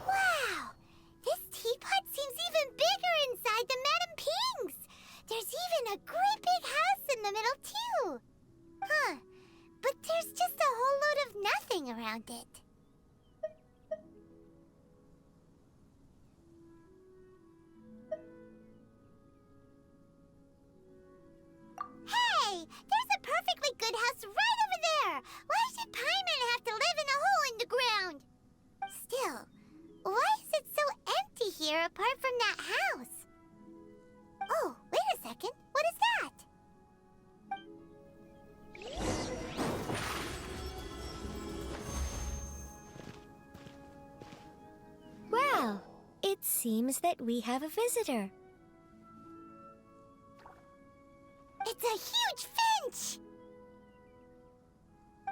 Wow! This teapot seems even bigger inside than Madame Ping's! There's even a great big house in the middle, too! Huh. But there's just a whole load of nothing around it. Hey! There's a perfectly good house right over there! Why should Paimon have to live in a hole in the ground? Still, why is it so empty here apart from that house? Oh, wait a second. What is that? Well, it seems that we have a visitor. It's a huge finch!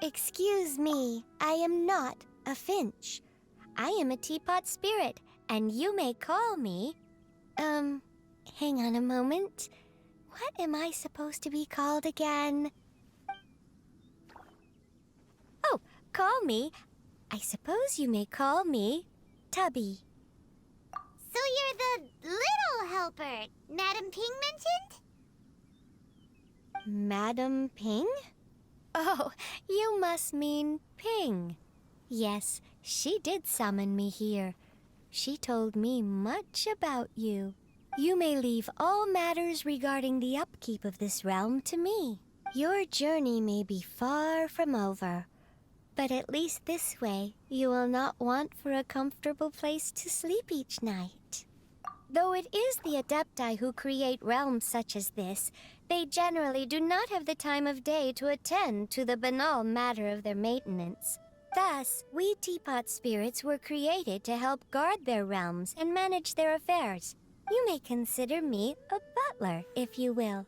Excuse me, I am not a finch. I am a teapot spirit, and you may call me... hang on a moment. What am I supposed to be called again? Oh, call me. I suppose you may call me Tubby. So you're the little helper Madame Ping mentioned? Madam Ping? Oh, you must mean Ping. Yes, she did summon me here. She told me much about you. You may leave all matters regarding the upkeep of this realm to me. Your journey may be far from over, but at least this way you will not want for a comfortable place to sleep each night. Though it is the Adepti who create realms such as this, they generally do not have the time of day to attend to the banal matter of their maintenance. Thus, we teapot spirits were created to help guard their realms and manage their affairs. You may consider me a butler, if you will.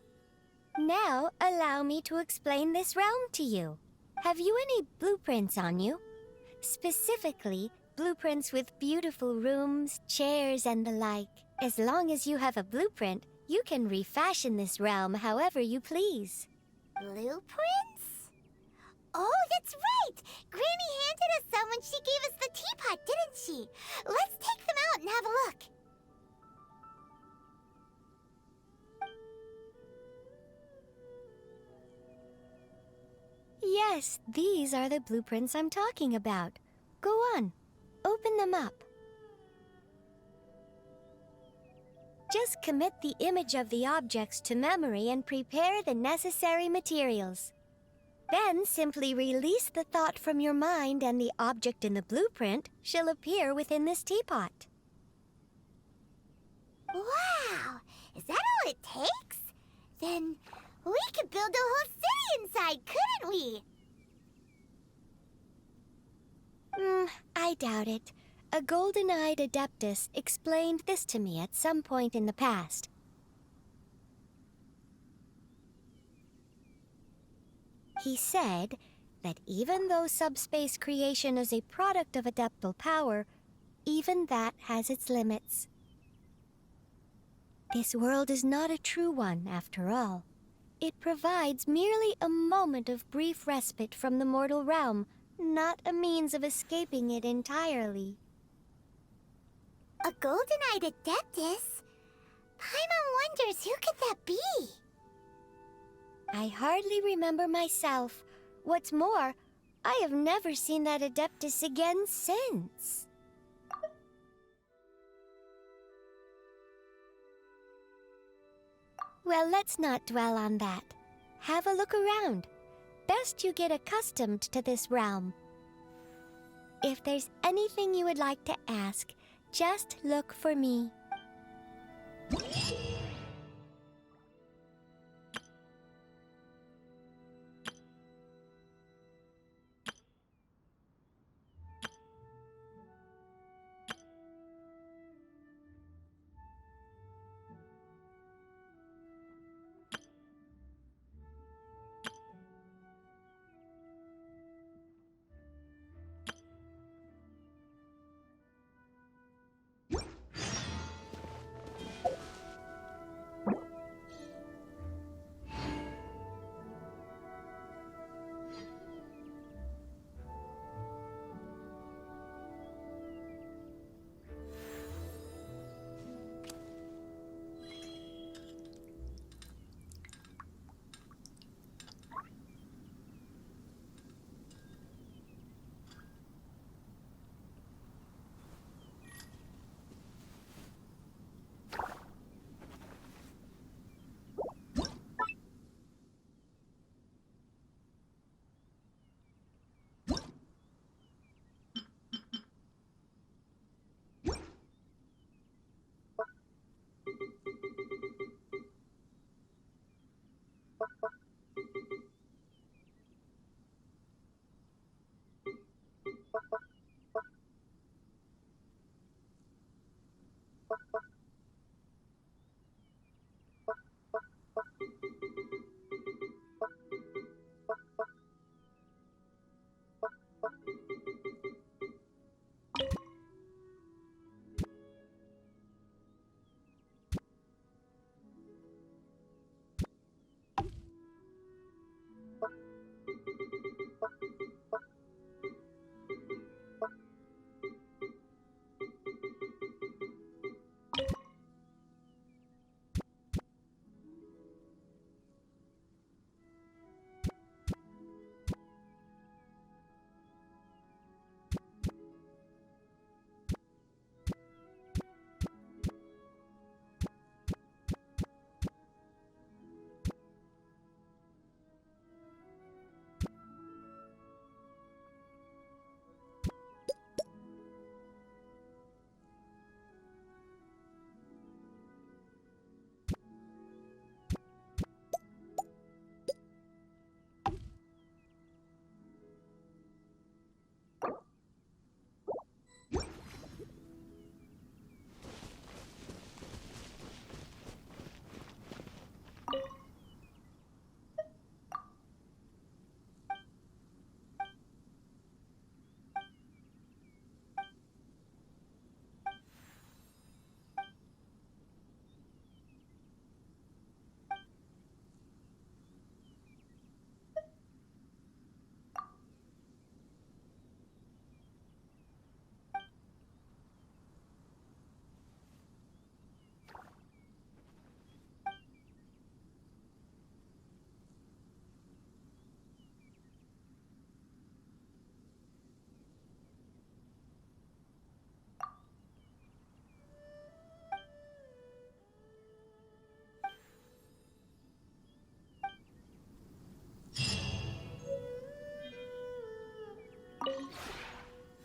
Now, allow me to explain this realm to you. Have you any blueprints on you? Specifically, blueprints with beautiful rooms, chairs, and the like. As long as you have a blueprint, you can refashion this realm however you please. Blueprints? Oh, that's right! Granny handed us some when she gave us the teapot, didn't she? Let's take them out and have a look. Yes, these are the blueprints I'm talking about. Go on, open them up. Just commit the image of the objects to memory and prepare the necessary materials. Then simply release the thought from your mind and the object in the blueprint shall appear within this teapot. Wow! Is that all it takes? Then we could build a whole city inside, couldn't we? I doubt it. A golden-eyed adeptus explained this to me at some point in the past. He said that even though subspace creation is a product of adeptal power, even that has its limits. This world is not a true one, after all. It provides merely a moment of brief respite from the mortal realm, not a means of escaping it entirely. A golden-eyed adeptus? Paimon wonders who could that be? I hardly remember myself. What's more, I have never seen that adeptus again since. Well, let's not dwell on that. Have a look around. Best you get accustomed to this realm. If there's anything you would like to ask, just look for me.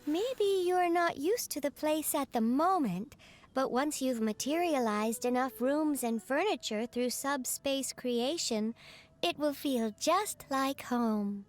Maybe you're not used to the place at the moment, but once you've materialized enough rooms and furniture through subspace creation, it will feel just like home.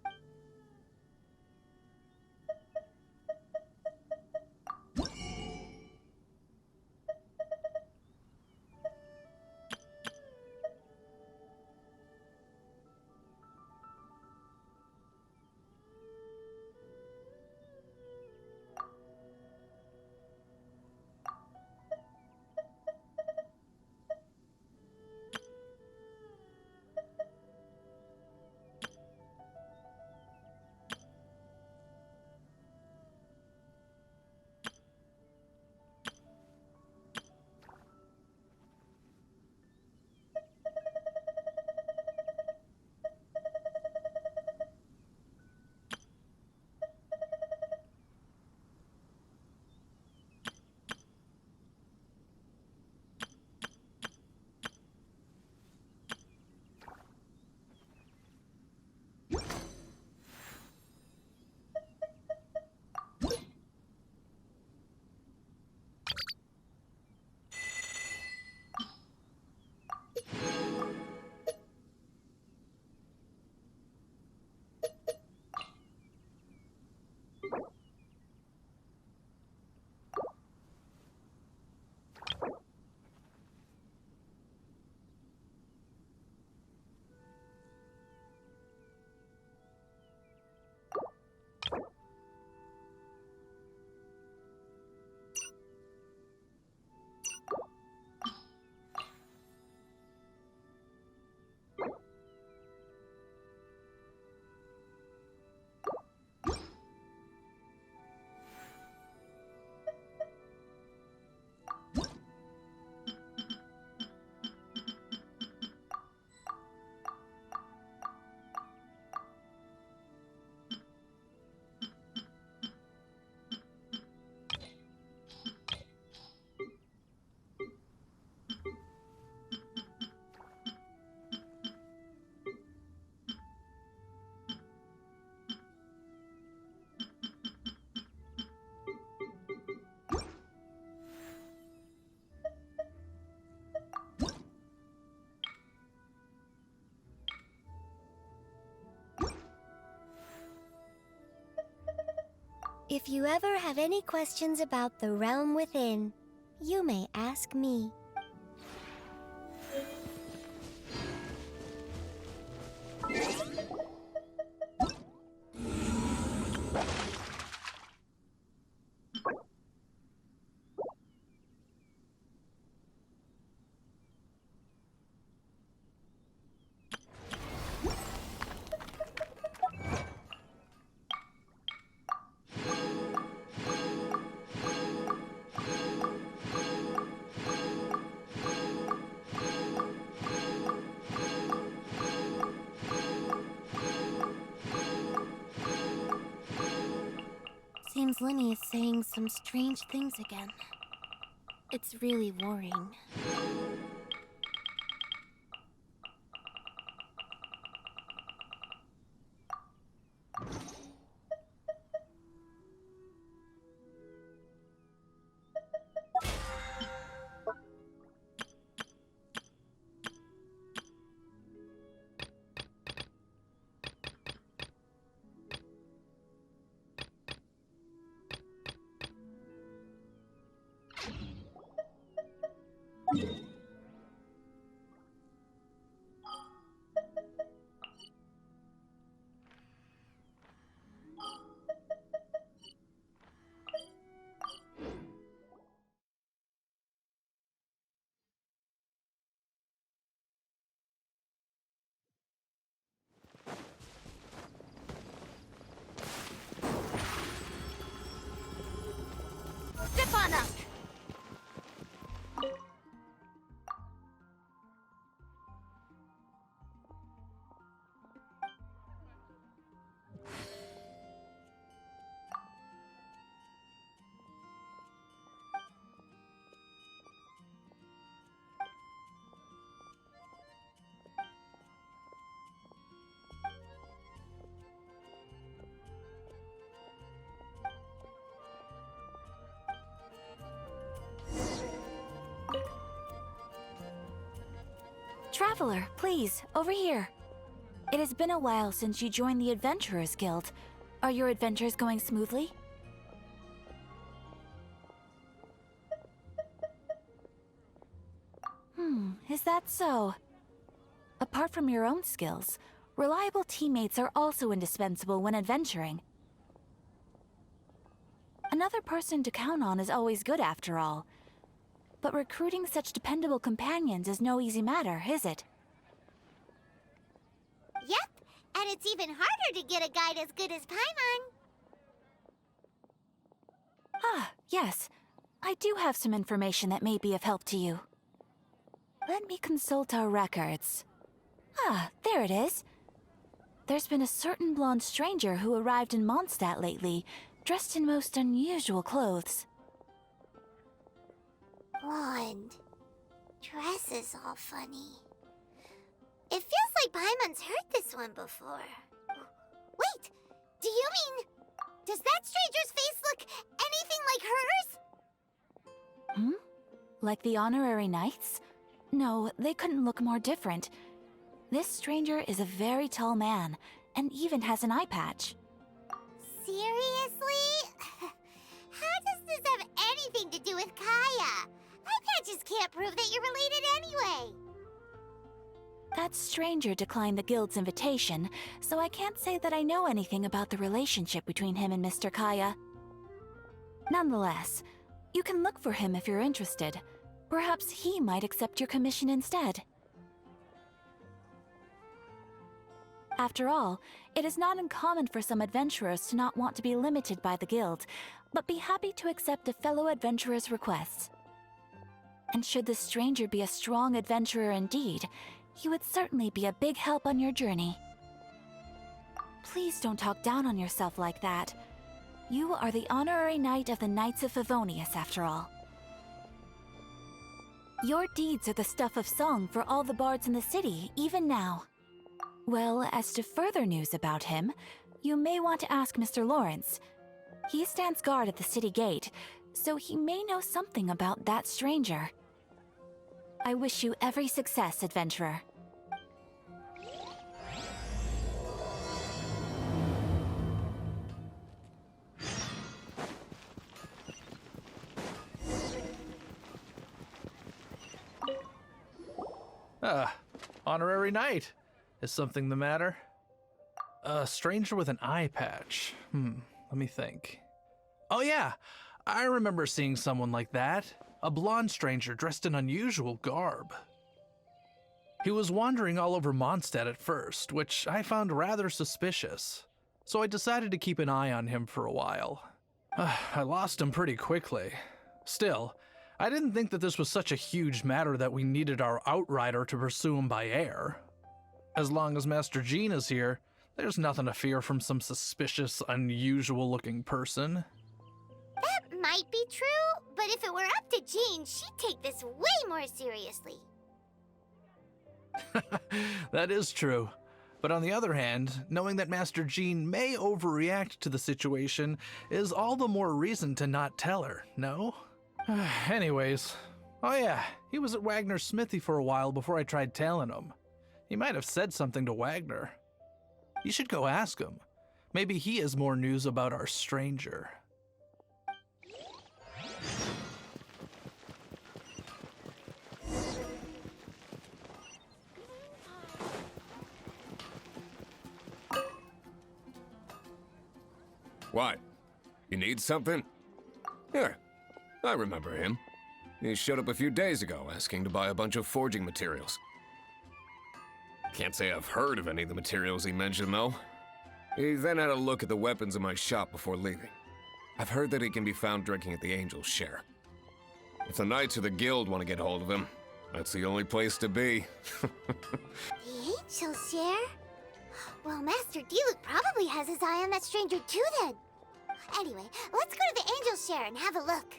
If you ever have any questions about the realm within, you may ask me. Seems Lenny is saying some strange things again. It's really worrying. Zip on up! Traveler, please, over here. It has been a while since you joined the Adventurers Guild. Are your adventures going smoothly? Is that so? Apart from your own skills, reliable teammates are also indispensable when adventuring. Another person to count on is always good after all. But recruiting such dependable companions is no easy matter, is it? Yep, and it's even harder to get a guide as good as Paimon. Ah, yes. I do have some information that may be of help to you. Let me consult our records. Ah, there it is. There's been a certain blonde stranger who arrived in Mondstadt lately, dressed in most unusual clothes. Blonde. Dress is all funny. It feels like Paimon's heard this one before. Wait, do you mean... Does that stranger's face look anything like hers? Like the honorary knights? No, they couldn't look more different. This stranger is a very tall man, and even has an eye patch. Seriously? How does this have anything to do with Kaya? Eye patches can't prove that you're related anyway. That stranger declined the guild's invitation, so I can't say that I know anything about the relationship between him and Mr. Kaya. Nonetheless, you can look for him if you're interested. Perhaps he might accept your commission instead. After all, it is not uncommon for some adventurers to not want to be limited by the guild, but be happy to accept a fellow adventurer's requests. And should the stranger be a strong adventurer indeed, he would certainly be a big help on your journey. Please don't talk down on yourself like that. You are the honorary knight of the Knights of Favonius, after all. Your deeds are the stuff of song for all the bards in the city, even now. Well, as to further news about him, you may want to ask Mr. Lawrence. He stands guard at the city gate, so he may know something about that stranger. I wish you every success, adventurer. Honorary knight. Is something the matter? A stranger with an eye patch. Let me think. Oh yeah, I remember seeing someone like that. A blonde stranger dressed in unusual garb. He was wandering all over Mondstadt at first, which I found rather suspicious. So I decided to keep an eye on him for a while. I lost him pretty quickly. Still, I didn't think that this was such a huge matter that we needed our outrider to pursue him by air. As long as Master Jean is here, there's nothing to fear from some suspicious, unusual-looking person. That might be true, but if it were up to Jean, she'd take this way more seriously. That is true. But on the other hand, knowing that Master Jean may overreact to the situation is all the more reason to not tell her, no? Anyways, oh yeah, he was at Wagner's smithy for a while before I tried tailing him. He might have said something to Wagner. You should go ask him. Maybe he has more news about our stranger. What? You need something? Here, I remember him. He showed up a few days ago asking to buy a bunch of forging materials. Can't say I've heard of any of the materials he mentioned, though. He then had a look at the weapons in my shop before leaving. I've heard that he can be found drinking at the Angel's Share. If the Knights of the Guild want to get hold of him, that's the only place to be. The Angel's Share? Well, Master Diluc probably has his eye on that stranger too, then. Anyway, let's go to the Angel's Share and have a look.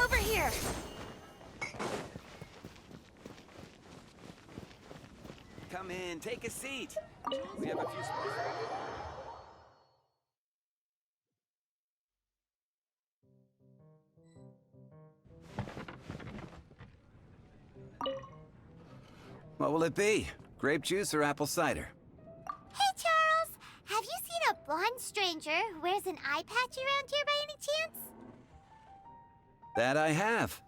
Over here! Come in, take a seat. We have a few spots. What will it be? Grape juice or apple cider? Hey, Charles! Have you seen a blonde stranger who wears an eye patch around here by any chance? That I have.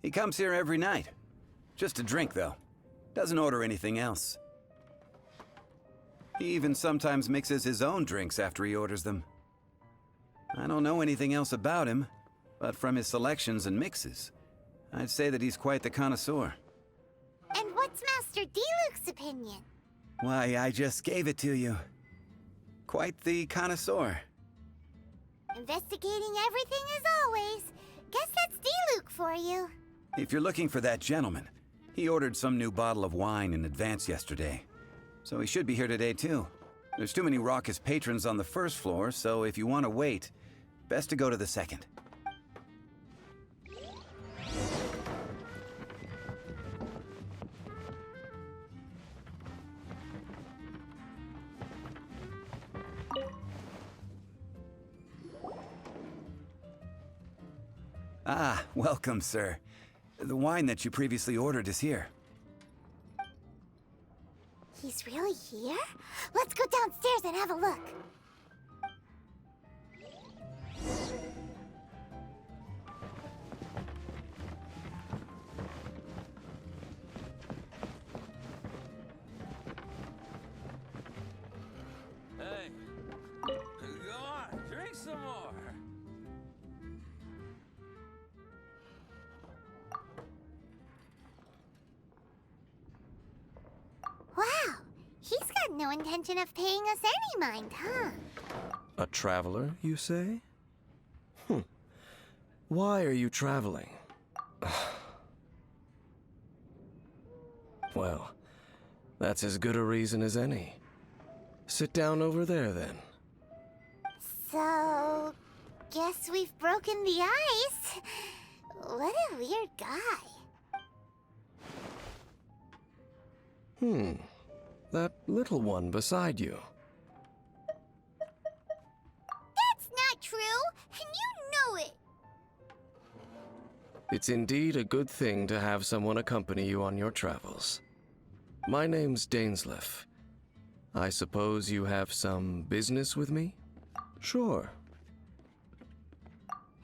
He comes here every night. Just a drink, though. Doesn't order anything else. He even sometimes mixes his own drinks after he orders them. I don't know anything else about him, but from his selections and mixes, I'd say that he's quite the connoisseur. And what's Master D-Luke's opinion? Why, I just gave it to you. Quite the connoisseur. Investigating everything as always. Guess that's D-Luke for you. If you're looking for that gentleman, he ordered some new bottle of wine in advance yesterday. So he should be here today, too. There's too many raucous patrons on the first floor, so if you want to wait, best to go to the second. Ah, welcome, sir. The wine that you previously ordered is here. He's really here? Let's go downstairs and have a look. Hey, go on, drink some more. Wow, he's got no intention of paying us any mind, huh? A traveler, you say? Why are you traveling? Well, that's as good a reason as any. Sit down over there, then. So, guess we've broken the ice. What a weird guy. That little one beside you. That's not true, and you know it. It's indeed a good thing to have someone accompany you on your travels. My name's Dainsleif. I suppose you have some business with me? Sure.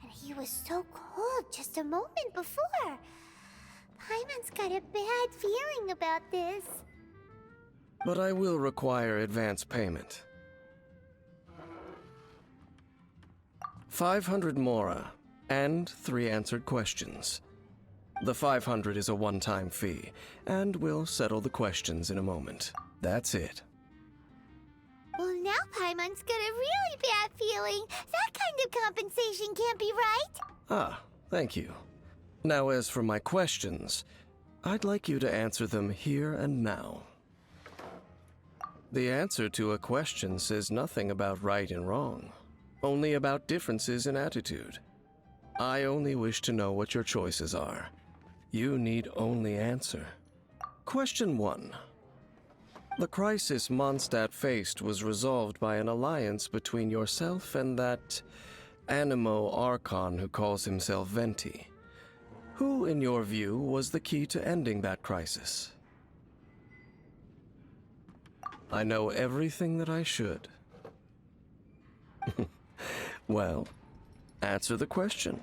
And he was so cold just a moment before. Paimon's got a bad feeling about this. But I will require advance payment. 500 mora, and 3 answered questions. The 500 is a one-time fee, and we'll settle the questions in a moment. That's it. Well, now Paimon's got a really bad feeling. That kind of compensation can't be right. Ah, thank you. Now, as for my questions, I'd like you to answer them here and now. The answer to a question says nothing about right and wrong, only about differences in attitude. I only wish to know what your choices are. You need only answer. Question 1. The crisis Mondstadt faced was resolved by an alliance between yourself and that Animo Archon who calls himself Venti. Who, in your view, was the key to ending that crisis? I know everything that I should. Well, answer the question.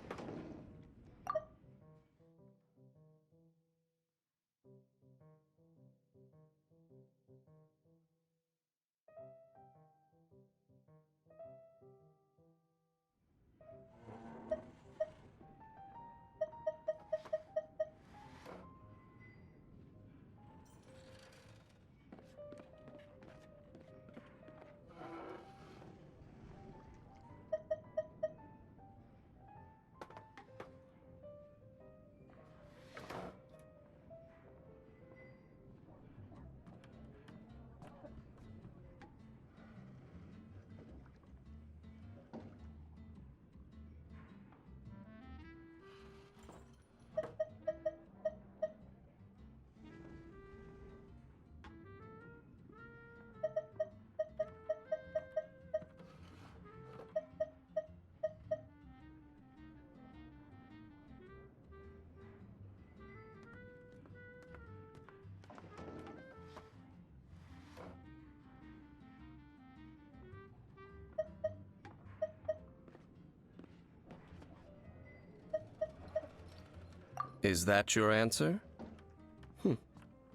Is that your answer?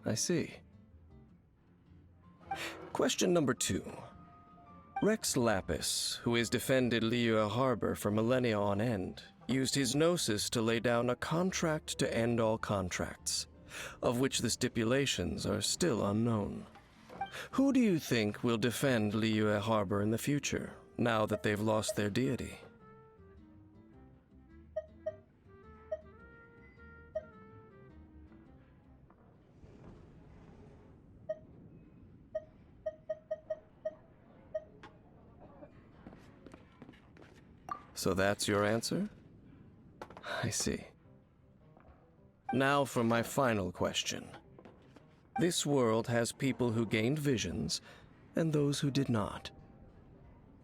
I see. Question number 2. Rex Lapis, who has defended Liyue Harbor for millennia on end, used his gnosis to lay down a contract to end all contracts, of which the stipulations are still unknown. Who do you think will defend Liyue Harbor in the future, now that they've lost their deity? So that's your answer? I see. Now for my final question. This world has people who gained visions, and those who did not.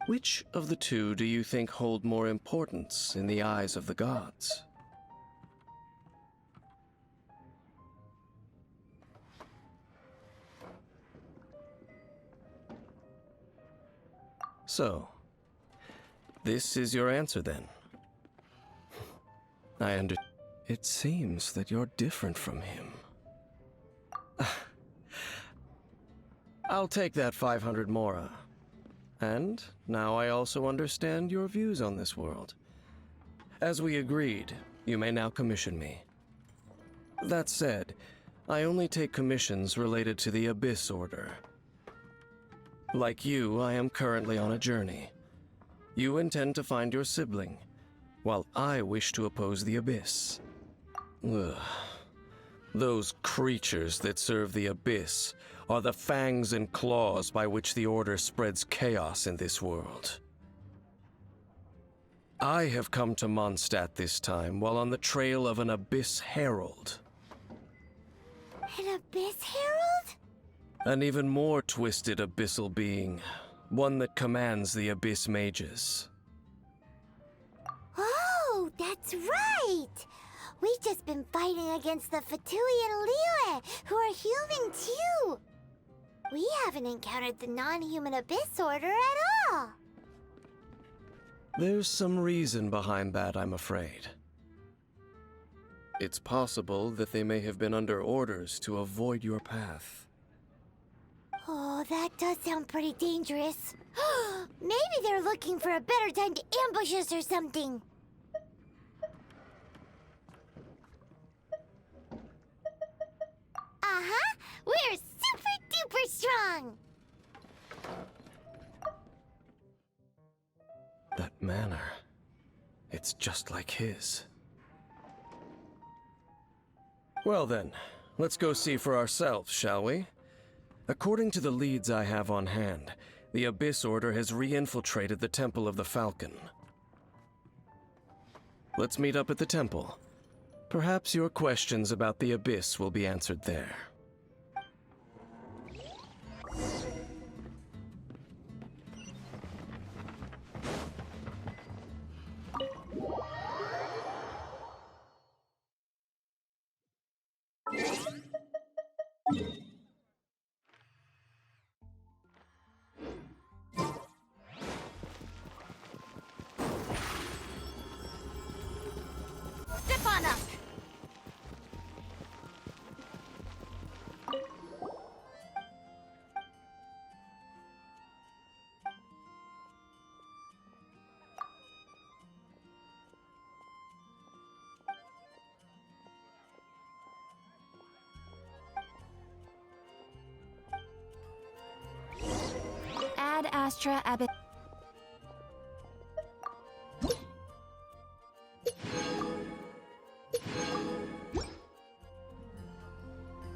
Which of the two do you think hold more importance in the eyes of the gods? So, this is your answer then. It seems that you're different from him. I'll take that 500 mora. And now I also understand your views on this world. As we agreed, you may now commission me. That said, I only take commissions related to the Abyss Order. Like you, I am currently on a journey. You intend to find your sibling, while I wish to oppose the Abyss. Ugh. Those creatures that serve the Abyss are the fangs and claws by which the Order spreads chaos in this world. I have come to Mondstadt this time while on the trail of an Abyss Herald. An Abyss Herald? An even more twisted abyssal being, one that commands the Abyss Mages. Oh, that's right! We've just been fighting against the Fatui and Liyue, who are human too! We haven't encountered the non-human Abyss Order at all! There's some reason behind that, I'm afraid. It's possible that they may have been under orders to avoid your path. Oh, that does sound pretty dangerous. Maybe they're looking for a better time to ambush us or something. Uh-huh! We're super-duper strong! That manner, it's just like his. Well then, let's go see for ourselves, shall we? According to the leads I have on hand, the Abyss Order has re-infiltrated the Temple of the Falcon. Let's meet up at the temple. Perhaps your questions about the Abyss will be answered there. Step on up! Ad Astra Abbot.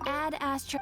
Ad Astra.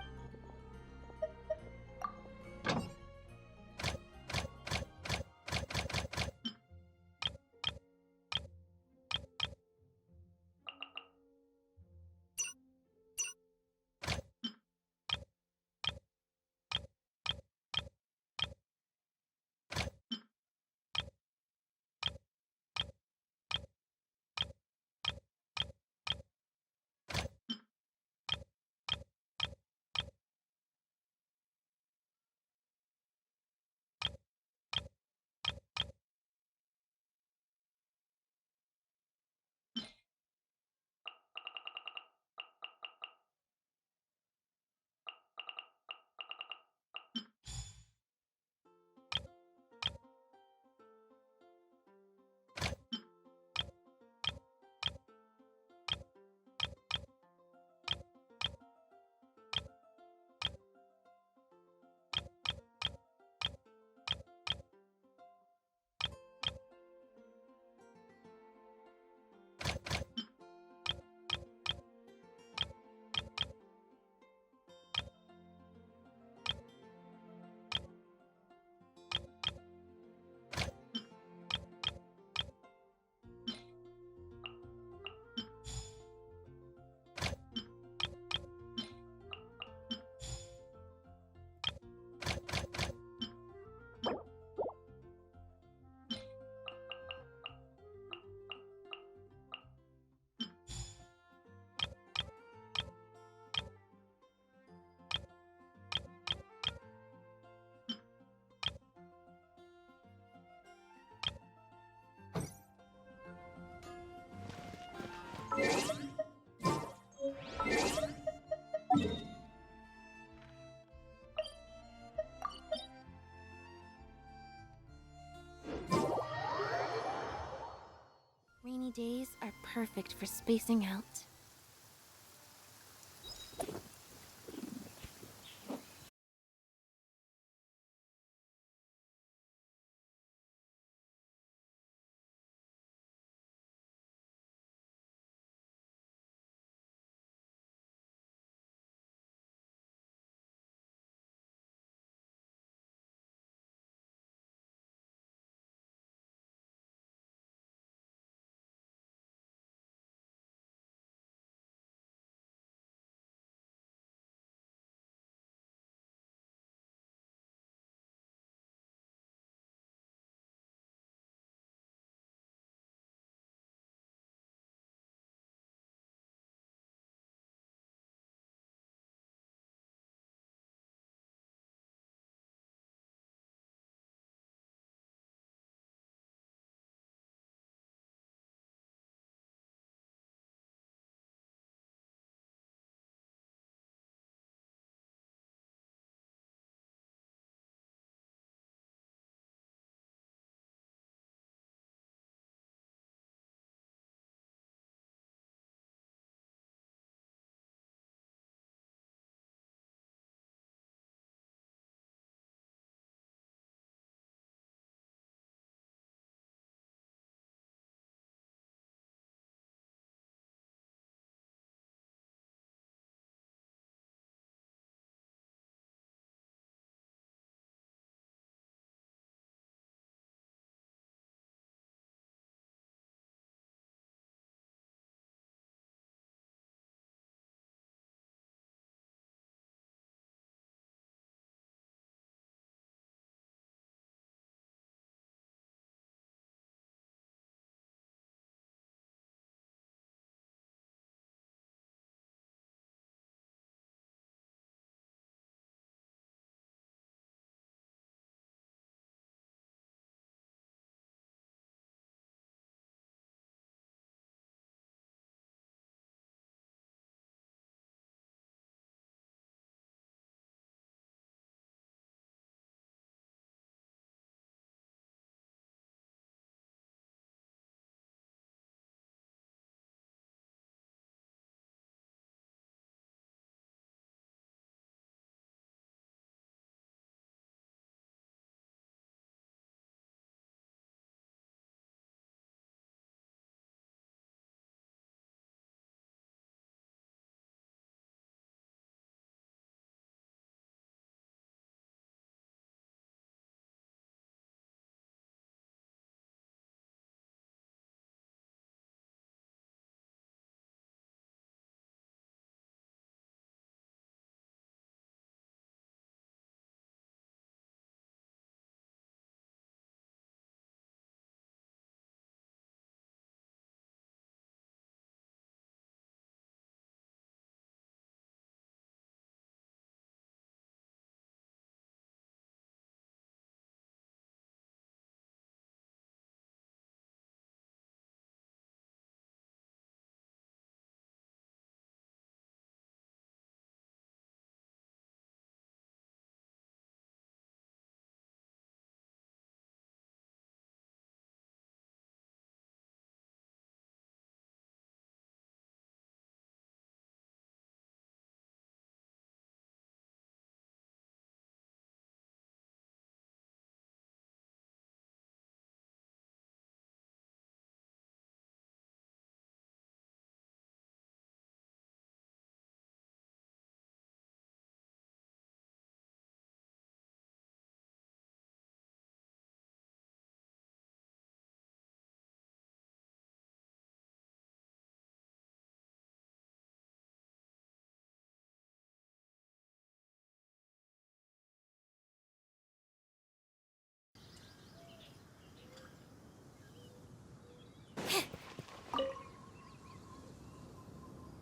days are perfect for spacing out.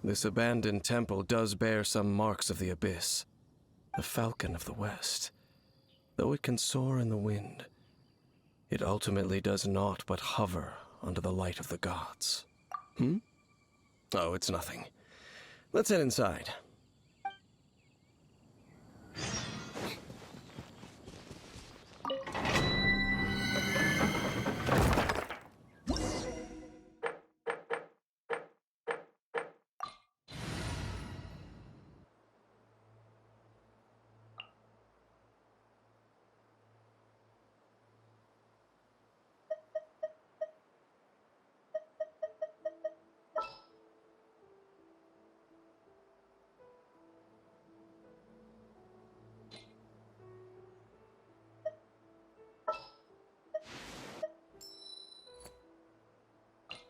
This abandoned temple does bear some marks of the abyss. The falcon of the west. Though it can soar in the wind, it ultimately does naught but hover under the light of the gods. Oh, it's nothing. Let's head inside.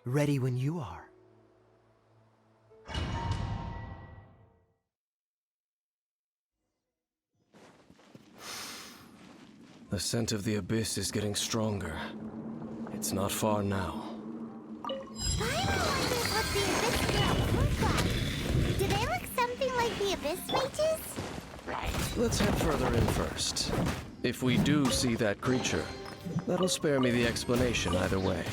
Ready when you are. The scent of the abyss is getting stronger. It's not far now. I wondered what the abyss girls look like. Do they look something like the abyss mages? Let's head further in first. If we do see that creature, that'll spare me the explanation either way.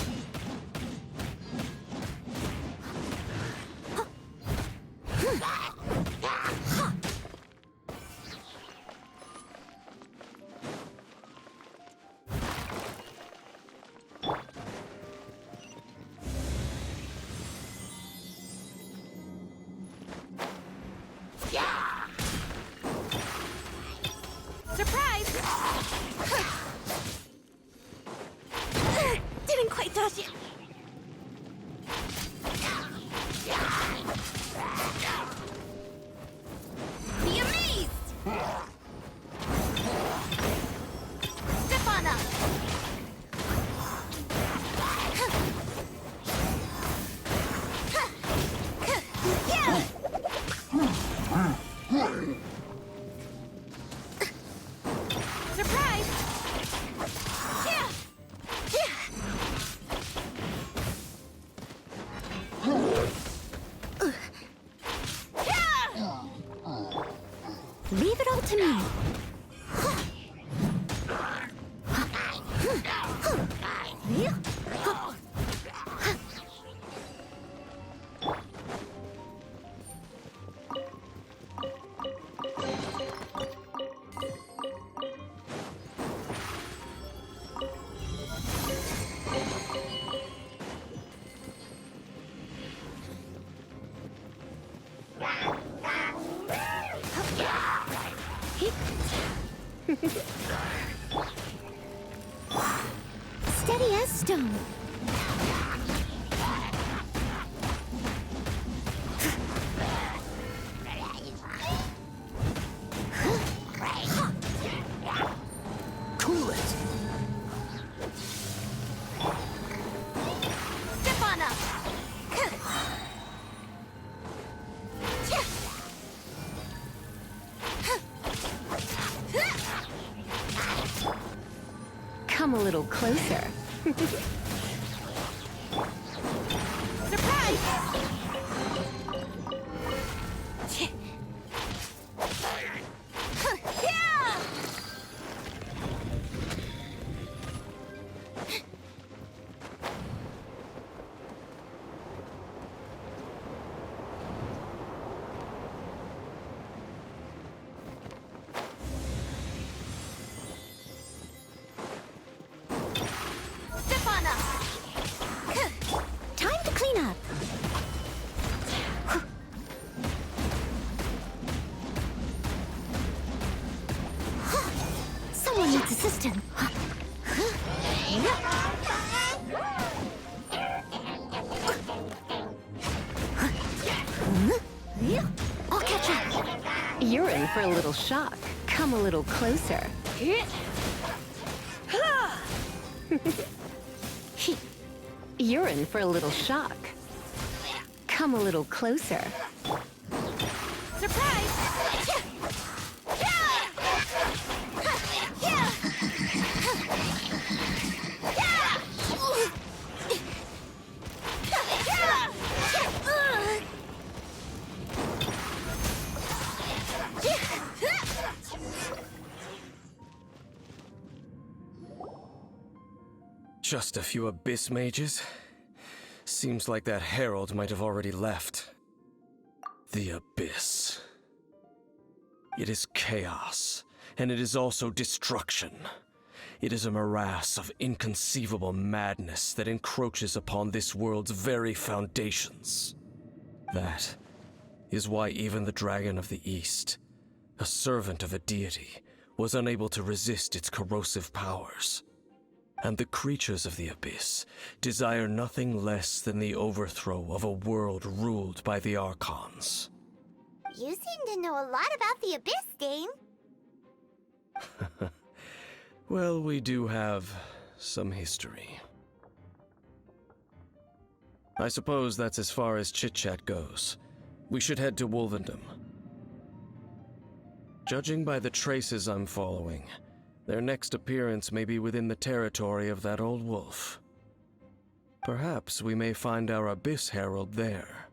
Surprise! Didn't quite touch it. Be amazed! Step on up! Surprise! Leave it all to me. Steady as stone. Cool it. Step on up! Come a little closer. Surprise! Step on up! Time to clean up. Someone needs assistance. I'll catch up. You're in for a little shock. Come a little closer. You're in for a little shock. Come a little closer. Surprise! Just a few abyss mages? Seems like that herald might have already left. The abyss. It is chaos, and it is also destruction. It is a morass of inconceivable madness that encroaches upon this world's very foundations. That is why even the Dragon of the East, a servant of a deity, was unable to resist its corrosive powers. And the creatures of the abyss desire nothing less than the overthrow of a world ruled by the Archons. You seem to know a lot about the abyss, Dane. Well, we do have some history. I suppose that's as far as chit-chat goes. We should head to Wolvendom. Judging by the traces I'm following, their next appearance may be within the territory of that old wolf. Perhaps we may find our Abyss Herald there.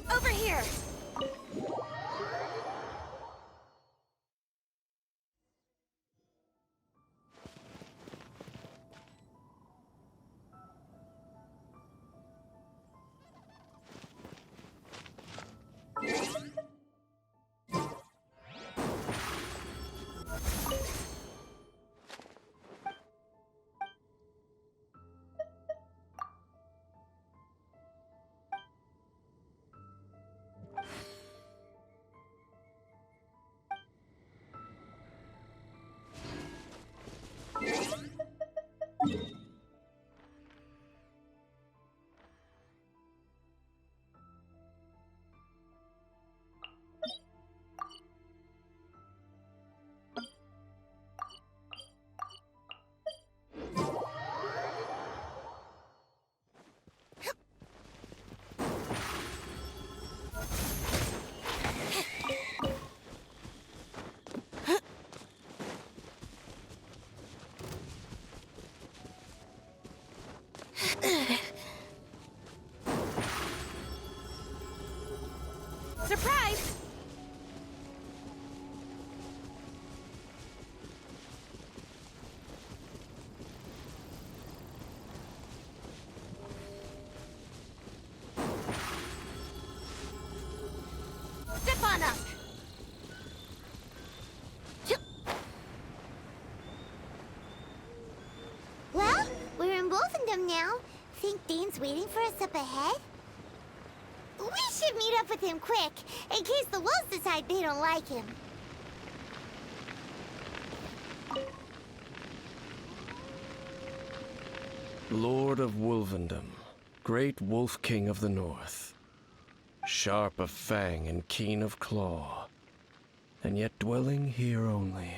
Over here! Surprise! Step on up! Well, we're in Wolfendom now. Think Dane's waiting for us up ahead? We should meet up with him quick, in case the wolves decide they don't like him. Lord of Wolvendom, great Wolf King of the North. Sharp of fang and keen of claw, and yet dwelling here only.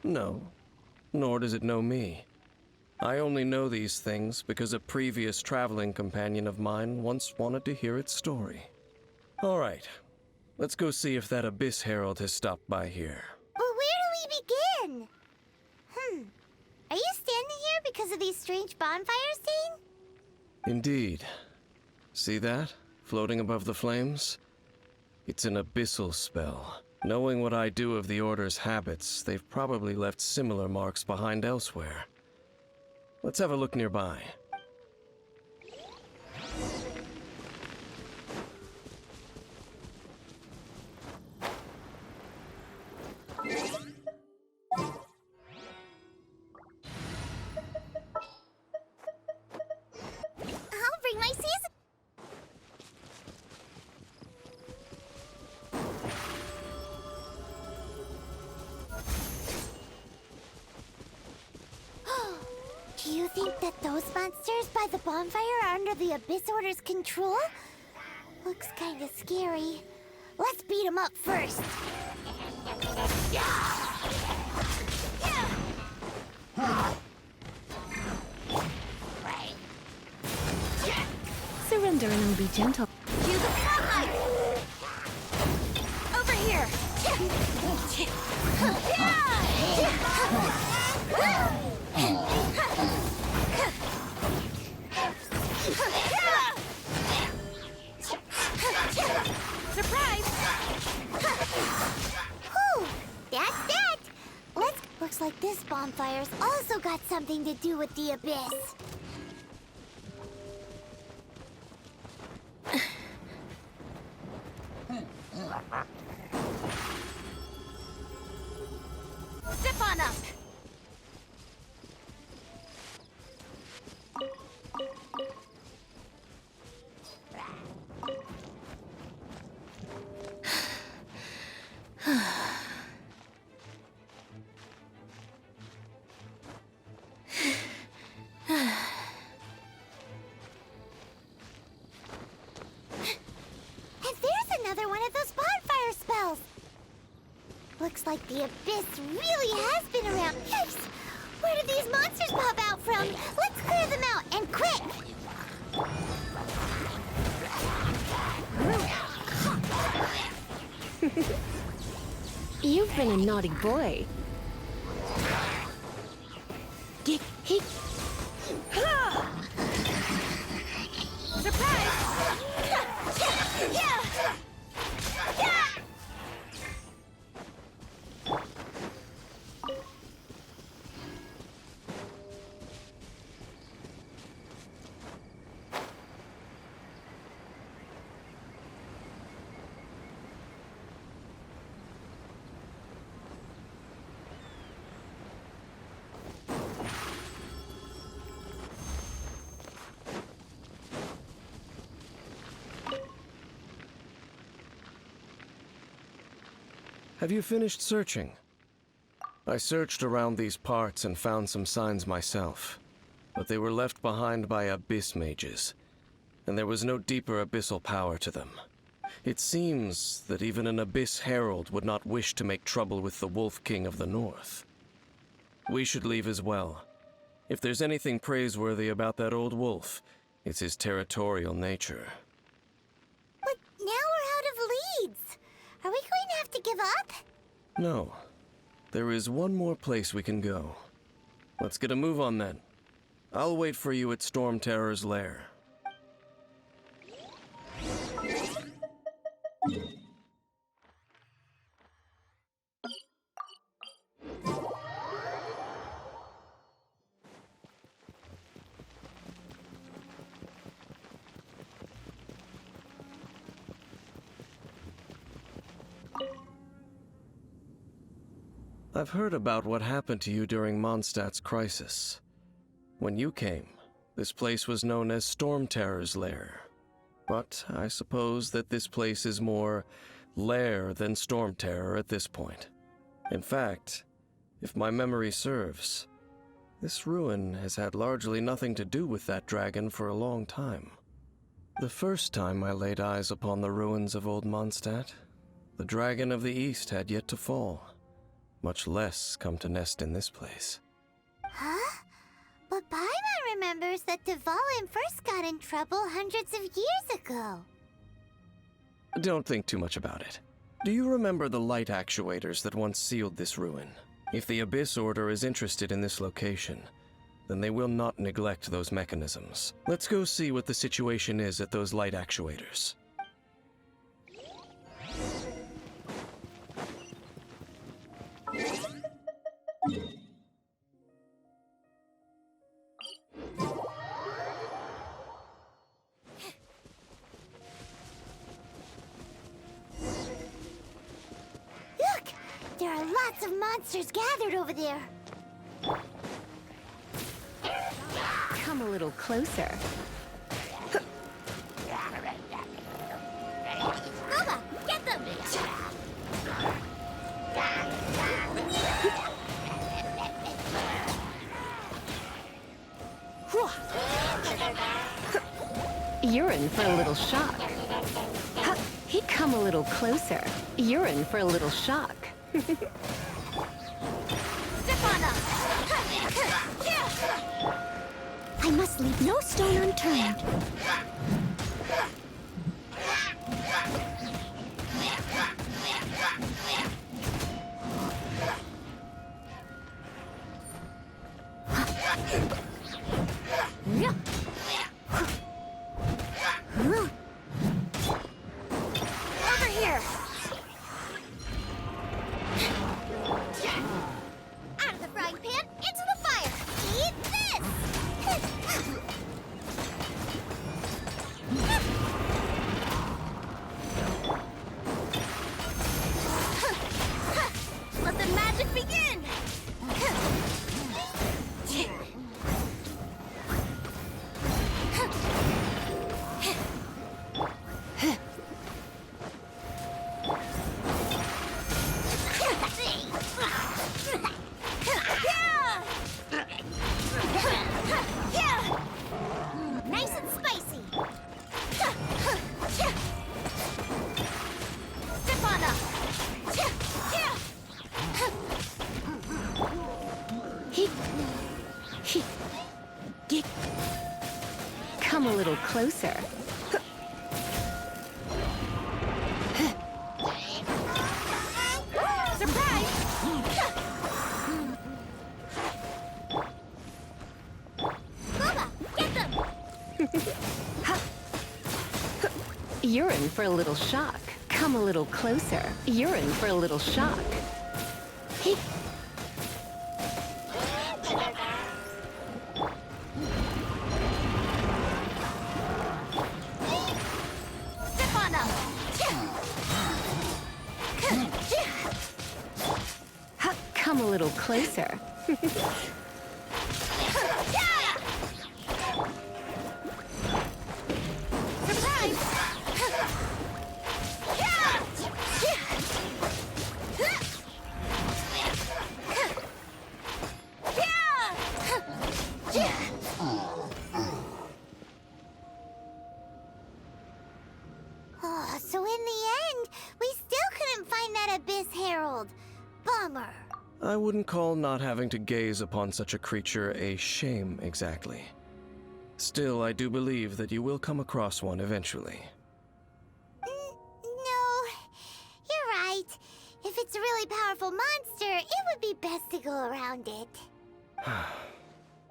No, nor does it know me. I only know these things because a previous traveling companion of mine once wanted to hear its story. All right, let's go see if that Abyss Herald has stopped by here. But where do we begin? Are you standing here because of these strange bonfires, Dane? Indeed. See that, floating above the flames? It's an abyssal spell. Knowing what I do of the Order's habits, they've probably left similar marks behind elsewhere. Let's have a look nearby. I'll bring my season. Do you think that those monsters by the bonfire are under the Abyss Order's control? Looks kinda scary. Let's beat them up first. Surrender and I'll be gentle. Cue the spotlight! Over here! Surprise! Whew, that's that. Looks like this bonfire's also got something to do with the Abyss. Step on up! Looks like the abyss really has been around. Yikes! Where did these monsters pop out from? Let's clear them out, and quick! You've been a naughty boy. Have you finished searching? I searched around these parts and found some signs myself, but they were left behind by abyss mages, and there was no deeper abyssal power to them. It seems that even an abyss herald would not wish to make trouble with the Wolf King of the North. We should leave as well. If there's anything praiseworthy about that old wolf, it's his territorial nature. But now we're out of leads. Are we going to have to give up? No. There is one more place we can go. Let's get a move on then. I'll wait for you at Storm Terror's lair. I've heard about what happened to you during Mondstadt's crisis. When you came, this place was known as Storm Terror's lair. But I suppose that this place is more lair than Storm Terror at this point. In fact, if my memory serves, this ruin has had largely nothing to do with that dragon for a long time. The first time I laid eyes upon the ruins of Old Mondstadt, the Dragon of the East had yet to fall, much less come to nest in this place. Huh? But Paimon remembers that Dvalin first got in trouble hundreds of years ago. Don't think too much about it. Do you remember the light actuators that once sealed this ruin? If the Abyss Order is interested in this location, then they will not neglect those mechanisms. Let's go see what the situation is at those light actuators. Look! There are lots of monsters gathered over there. Come a little closer. Boba, get them! You're in for a little shock. He'd come a little closer. You're in for a little shock. Step on them! I must leave no stone unturned. Over here! Out of the frying pan, into the fire! Eat this! Let the magic begin! Come a little closer. You're in for a little shock. Come a little closer. You're in for a little shock. Hey. Step on up. Come a little closer. Oh, so in the end, we still couldn't find that Abyss Herald. Bummer. I wouldn't call not having to gaze upon such a creature a shame exactly. Still, I do believe that you will come across one eventually. No, you're right. If it's a really powerful monster, it would be best to go around it.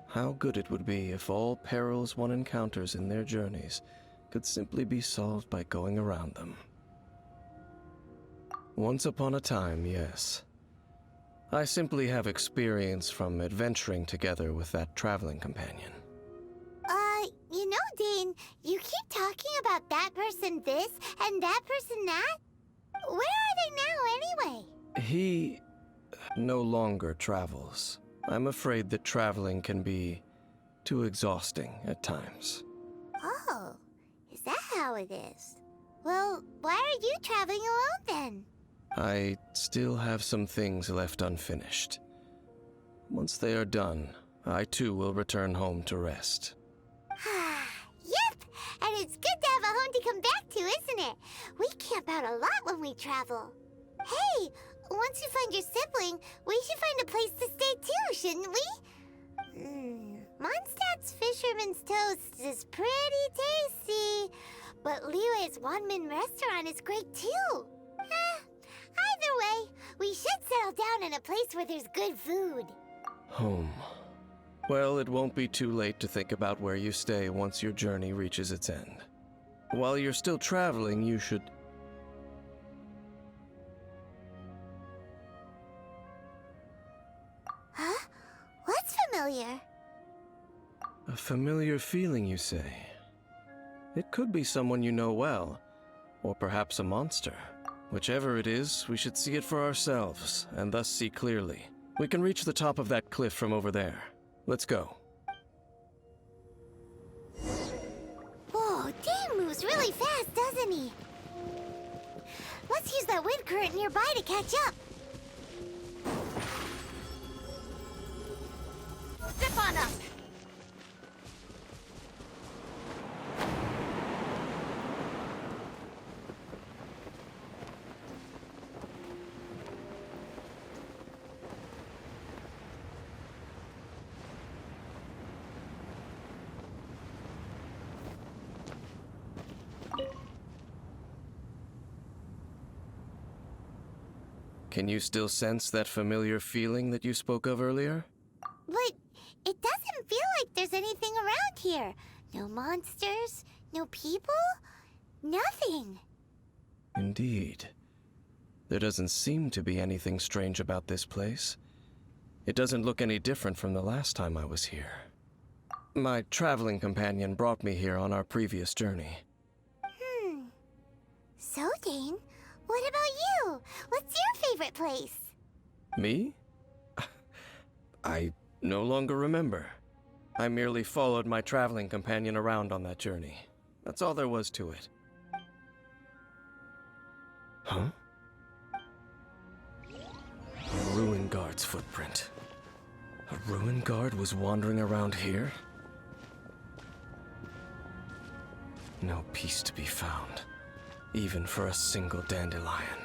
How good it would be if all perils one encounters in their journeys could simply be solved by going around them. Once upon a time, yes. I simply have experience from adventuring together with that traveling companion. You know, Dane, you keep talking about that person this and that person that. Where are they now, anyway? He no longer travels. I'm afraid that traveling can be too exhausting at times. Oh, is that how it is? Well, why are you traveling alone then? I still have some things left unfinished. Once they are done, I too will return home to rest. Yep, and it's good to have a home to come back to, isn't it? We camp out a lot when we travel. Hey, once you find your sibling, we should find a place to stay too, shouldn't we? Mondstadt's Fisherman's Toast is pretty tasty, but Liyue's one-man restaurant is great too. Either way, we should settle down in a place where there's good food. Home. Well, it won't be too late to think about where you stay once your journey reaches its end. While you're still traveling, you should... Huh? What's familiar? A familiar feeling, you say? It could be someone you know well, or perhaps a monster. Whichever it is, we should see it for ourselves, and thus see clearly. We can reach the top of that cliff from over there. Let's go. Whoa, Dane moves really fast, doesn't he? Let's use that wind current nearby to catch up. Step on up. Can you still sense that familiar feeling that you spoke of earlier? But it doesn't feel like there's anything around here. No monsters, no people, nothing. Indeed. There doesn't seem to be anything strange about this place. It doesn't look any different from the last time I was here. My traveling companion brought me here on our previous journey. So, Dane, what about you? What's your favorite place? Me? I no longer remember. I merely followed my traveling companion around on that journey. That's all there was to it. Huh? A ruin guard's footprint. A ruin guard was wandering around here? No peace to be found, even for a single dandelion.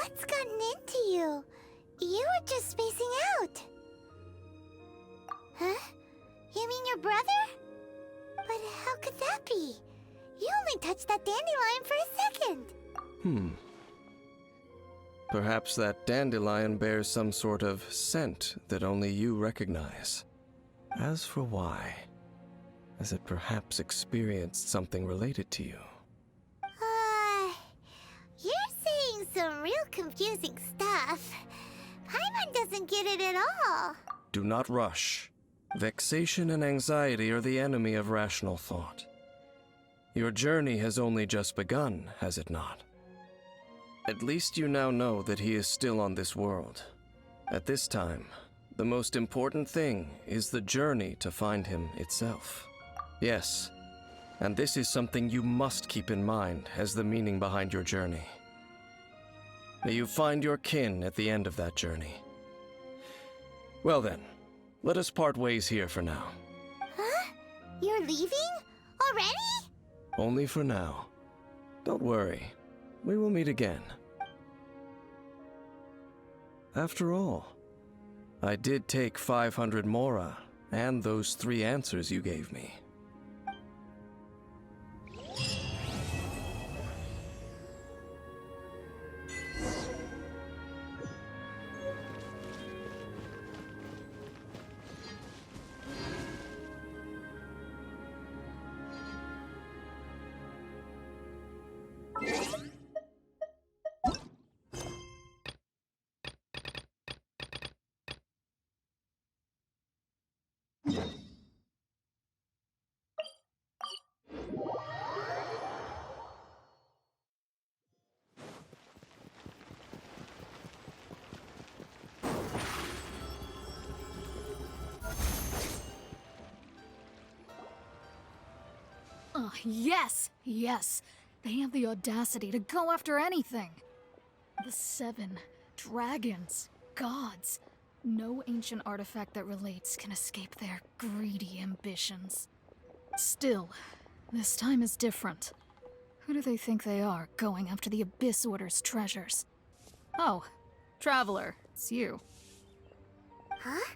What's gotten into you? You were just spacing out. Huh? You mean your brother? But how could that be? You only touched that dandelion for a second. Perhaps that dandelion bears some sort of scent that only you recognize. As for why, has it perhaps experienced something related to you? You're saying some real confusing stuff. Paimon doesn't get it at all. Do not rush. Vexation and anxiety are the enemy of rational thought. Your journey has only just begun, has it not? At least you now know that he is still on this world. At this time, the most important thing is the journey to find him itself. Yes, and this is something you must keep in mind as the meaning behind your journey. May you find your kin at the end of that journey. Well then, let us part ways here for now. Huh? You're leaving? Already? Only for now. Don't worry, we will meet again. After all, I did take 500 mora and those 3 answers you gave me. Oh, yes! Yes! They have the audacity to go after anything! The 7 dragons, gods. No ancient artifact that relates can escape their greedy ambitions. Still, this time is different. Who do they think they are, going after the Abyss Order's treasures? Oh, Traveler, it's you. Huh?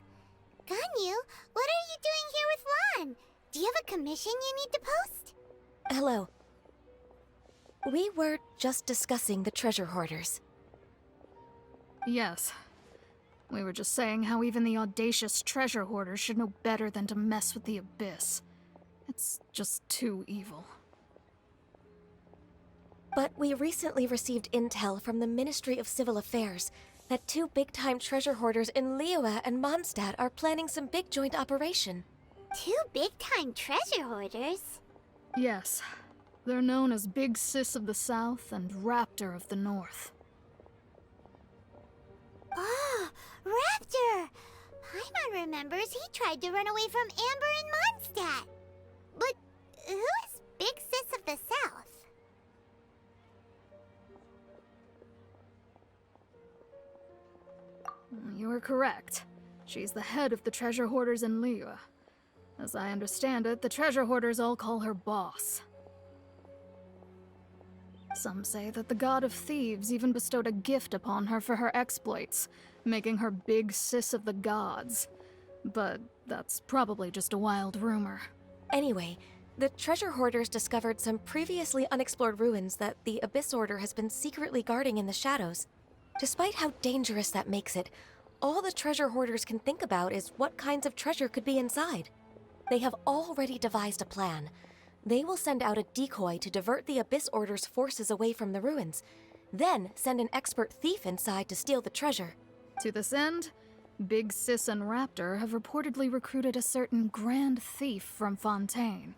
Ganyu, what are you doing here with Lan? Do you have a commission you need to post? Hello. We were just discussing the treasure hoarders. Yes. We were just saying how even the audacious treasure hoarders should know better than to mess with the Abyss. It's just too evil. But we recently received intel from the Ministry of Civil Affairs that 2 big-time treasure hoarders in Liyue and Mondstadt are planning some big joint operation. 2 big-time treasure hoarders? Yes. They're known as Big Sis of the South and Raptor of the North. Oh, Raptor! Paimon remembers he tried to run away from Amber in Mondstadt. But who is Big Sis of the South? You are correct. She's the head of the treasure hoarders in Liyue. As I understand it, the treasure hoarders all call her boss. Some say that the god of thieves even bestowed a gift upon her for her exploits, making her Big Sis of the gods. But that's probably just a wild rumor. Anyway, the treasure hoarders discovered some previously unexplored ruins that the Abyss Order has been secretly guarding in the shadows. Despite how dangerous that makes it, all the treasure hoarders can think about is what kinds of treasure could be inside. They have already devised a plan. They will send out a decoy to divert the Abyss Order's forces away from the ruins, then send an expert thief inside to steal the treasure. To this end, Big Sis and Raptor have reportedly recruited a certain Grand Thief from Fontaine.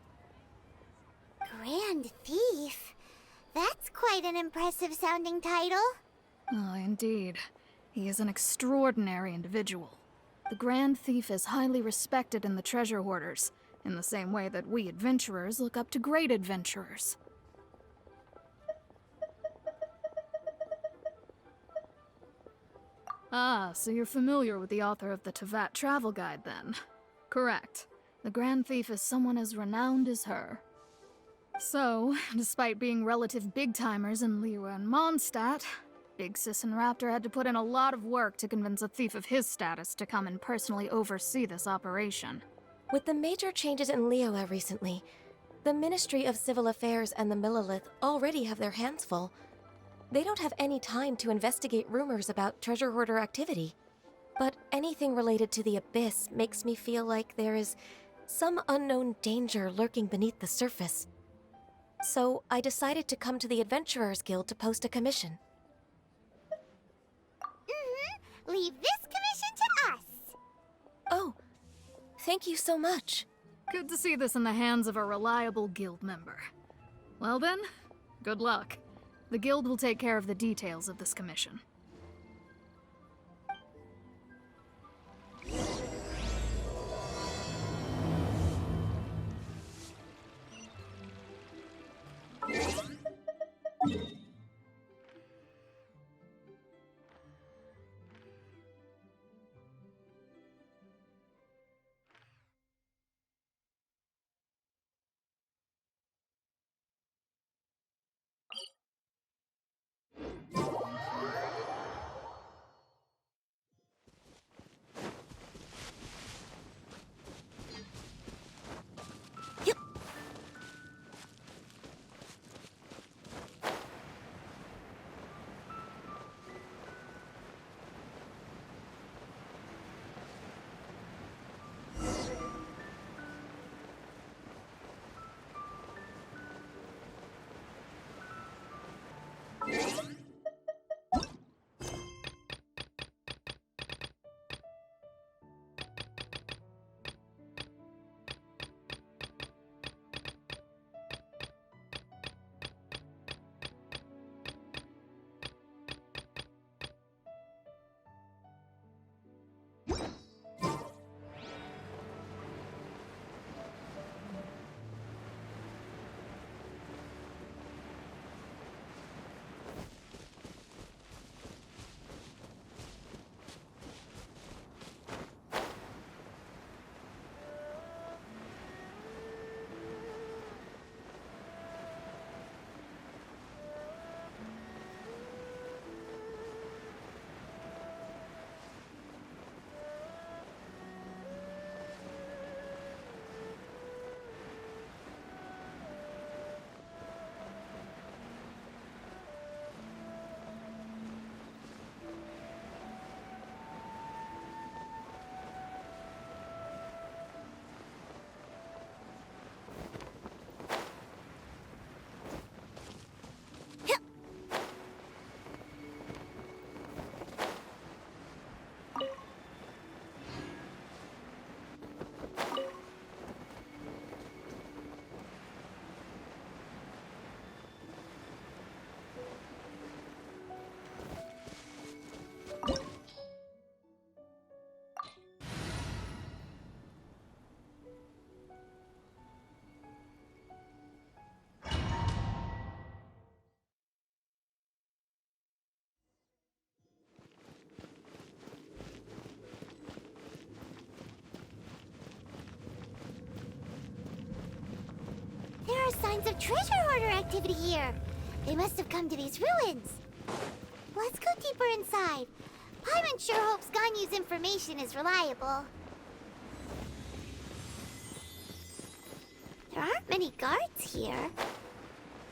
Grand Thief? That's quite an impressive sounding title. Oh, indeed. He is an extraordinary individual. The Grand Thief is highly respected in the treasure hoarders, in the same way that we adventurers look up to great adventurers. Ah, so you're familiar with the author of the Tevat Travel Guide, then? Correct. The Grand Thief is someone as renowned as her. So, despite being relative big-timers in Liyue and Mondstadt, Big Sis and Raptor had to put in a lot of work to convince a thief of his status to come and personally oversee this operation. With the major changes in Liyue recently, the Ministry of Civil Affairs and the Millelith already have their hands full. They don't have any time to investigate rumors about treasure hoarder activity. But anything related to the Abyss makes me feel like there is some unknown danger lurking beneath the surface. So I decided to come to the Adventurers Guild to post a commission. Leave this commission to us! Oh, thank you so much. Good to see this in the hands of a reliable guild member. Well then, good luck. The guild will take care of the details of this commission. There are signs of treasure hoarder activity here. They must have come to these ruins. Let's go deeper inside. Paimon sure hopes Ganyu's information is reliable. There aren't many guards here.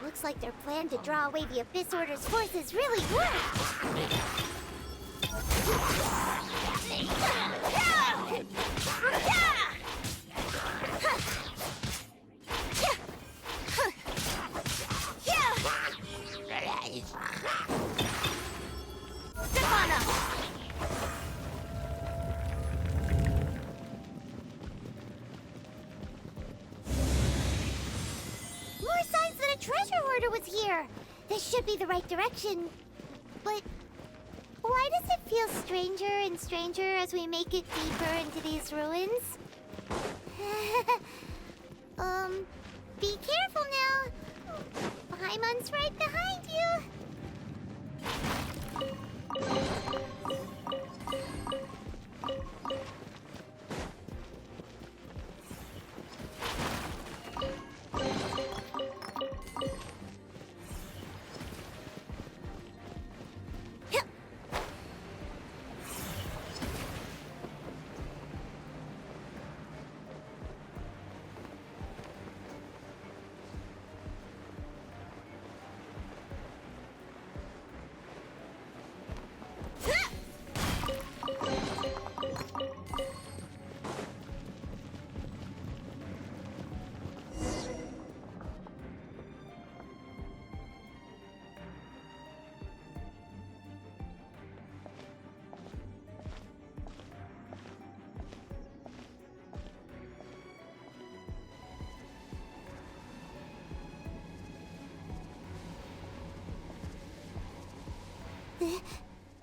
Looks like their plan to draw away the Abyss Order's forces really worked. More signs that a treasure hoarder was here. This should be the right direction. But why does it feel stranger and stranger as we make it deeper into these ruins? Be careful now. Paimon's right behind you.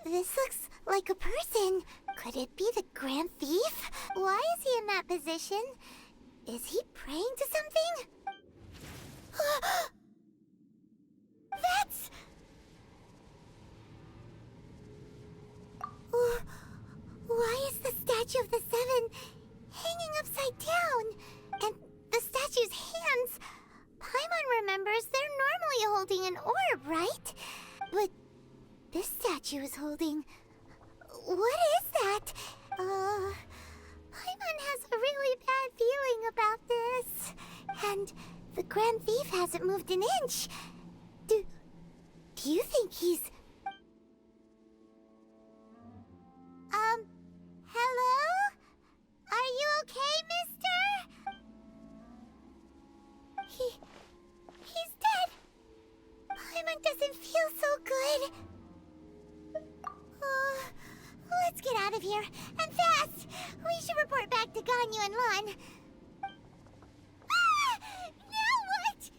This looks like a person. Could it be the Grand Thief? Why is he in that position? Is he praying to something? That's... Why is the statue of the Seven hanging upside down? And the statue's hands... Paimon remembers they're normally holding an orb, right? But this statue is holding... What is that? Paimon has a really bad feeling about this. And the Grand Thief hasn't moved an inch. Do you think he's... Hello? Are you okay, mister? He's dead. Paimon doesn't feel so good. Let's get out of here, and fast! We should report back to Ganyu and Lon. Now what?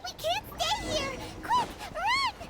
We can't stay here! Quick, run!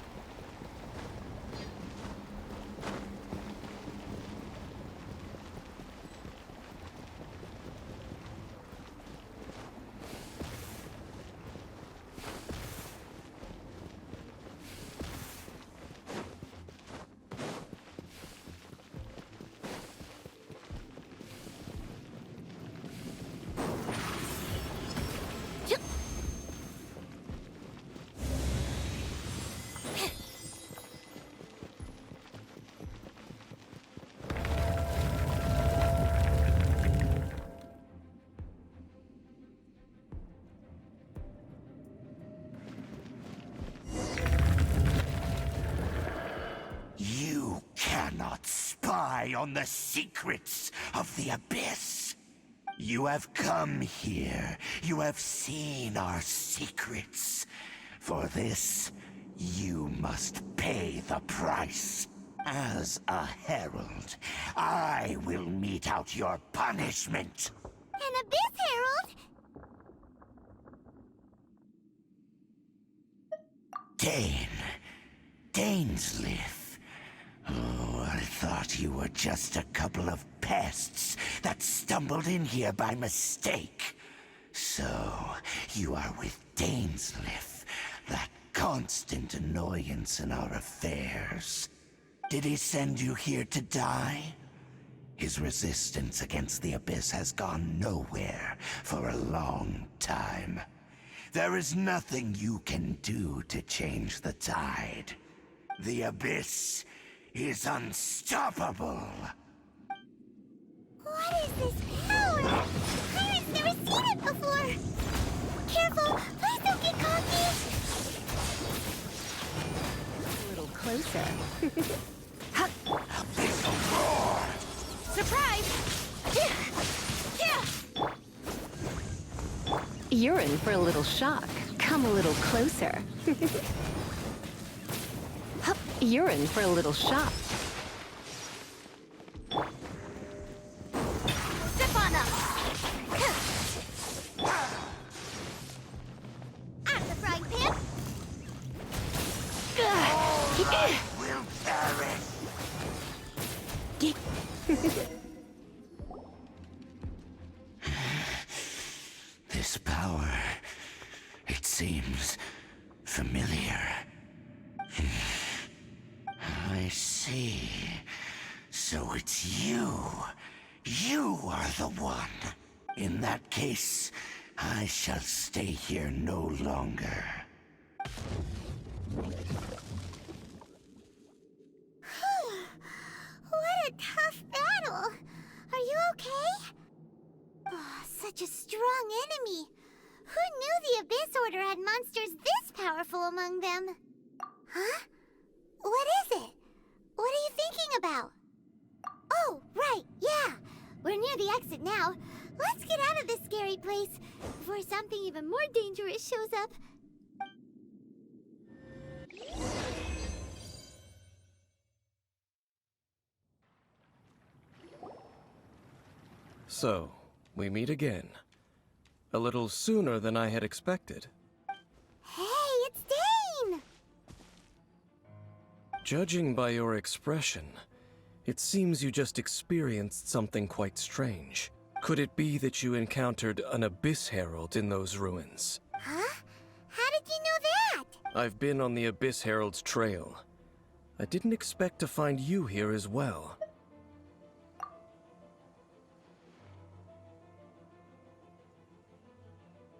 You cannot spy on the secrets of the Abyss. You have come here. You have seen our secrets. For this, you must pay the price. As a herald, I will mete out your punishment. An Abyss Herald? Dainsleif. Oh, I thought you were just a couple of pests that stumbled in here by mistake. So, you are with Dainsleif, that constant annoyance in our affairs. Did he send you here to die? His resistance against the Abyss has gone nowhere for a long time. There is nothing you can do to change the tide. The Abyss is unstoppable. What is this power? Pirate's never seen it before. Careful, please don't get cocky. A little closer. Abyssal roar! Surprise! You're in for a little shock. Come a little closer. You're in for a little shock. Step on up! Out of the frying pan! Will perish! This power, it seems familiar. I see. So it's you. You are the one. In that case, I shall stay here no longer. What a tough battle. Are you okay? Oh, such a strong enemy. Who knew the Abyss Order had monsters this powerful among them? Huh? What is it? What are you thinking about? Oh, right, yeah. We're near the exit now. Let's get out of this scary place before something even more dangerous shows up. So, we meet again. A little sooner than I had expected. Hey, it's Dane! Judging by your expression, it seems you just experienced something quite strange. Could it be that you encountered an Abyss Herald in those ruins? Huh? How did you know that? I've been on the Abyss Herald's trail. I didn't expect to find you here as well.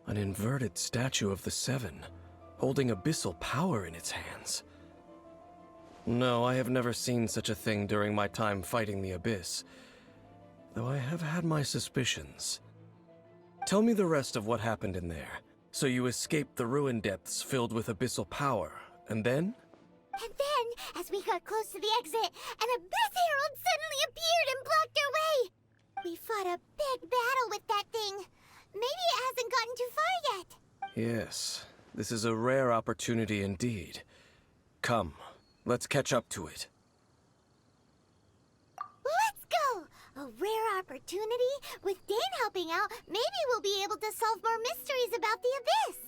An inverted statue of the Seven, holding abyssal power in its hands. No, I have never seen such a thing during my time fighting the Abyss, though I have had my suspicions. Tell me the rest of what happened in there. So you escaped the ruin depths filled with abyssal power, and then? And then, as we got close to the exit, an Abyss Herald suddenly appeared and blocked our way! We fought a big battle with that thing. Maybe it hasn't gotten too far yet. Yes, this is a rare opportunity indeed. Come, let's catch up to it. Let's go! A rare opportunity? With Dane helping out, maybe we'll be able to solve more mysteries about the Abyss.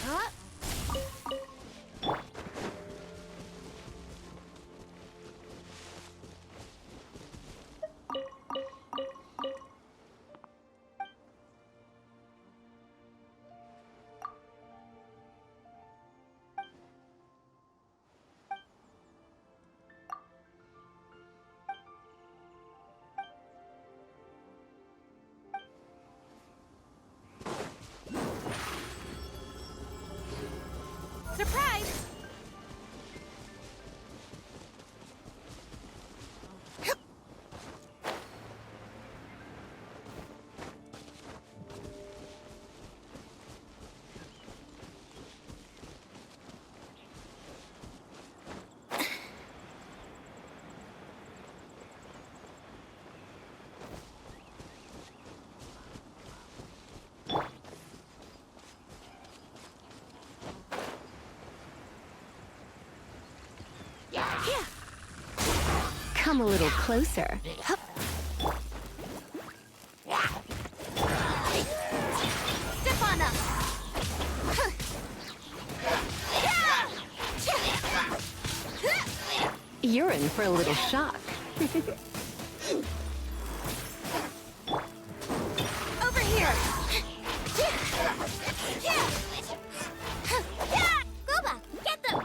Huh? Surprise! Come a little closer. Hup. Step on up! You're in for a little shock. Over here! Goba, get them!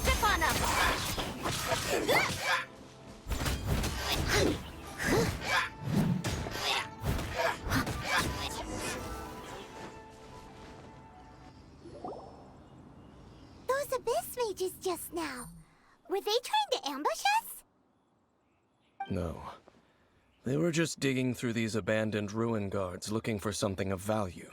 Step on up! Those Abyss mages just now. Were they trying to ambush us? No. They were just digging through these abandoned ruin guards looking for something of value.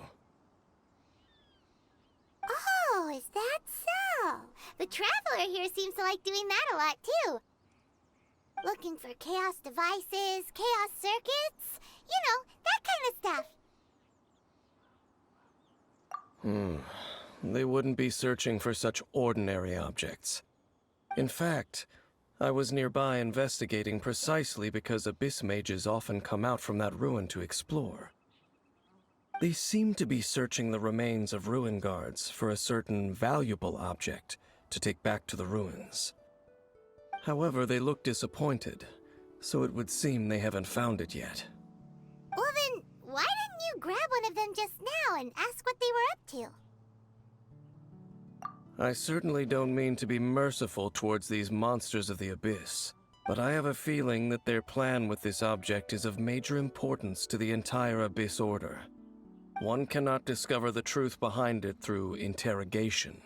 Oh, is that so? The Traveler here seems to like doing that a lot, too. Looking for chaos devices, chaos circuits, you know, that kind of stuff. They wouldn't be searching for such ordinary objects. In fact, I was nearby investigating precisely because Abyss mages often come out from that ruin to explore. They seem to be searching the remains of ruin guards for a certain valuable object to take back to the ruins. However, they look disappointed, so it would seem they haven't found it yet. Well then, why didn't you grab one of them just now and ask what they were up to? I certainly don't mean to be merciful towards these monsters of the abyss, but I have a feeling that their plan with this object is of major importance to the entire Abyss Order. One cannot discover the truth behind it through interrogation.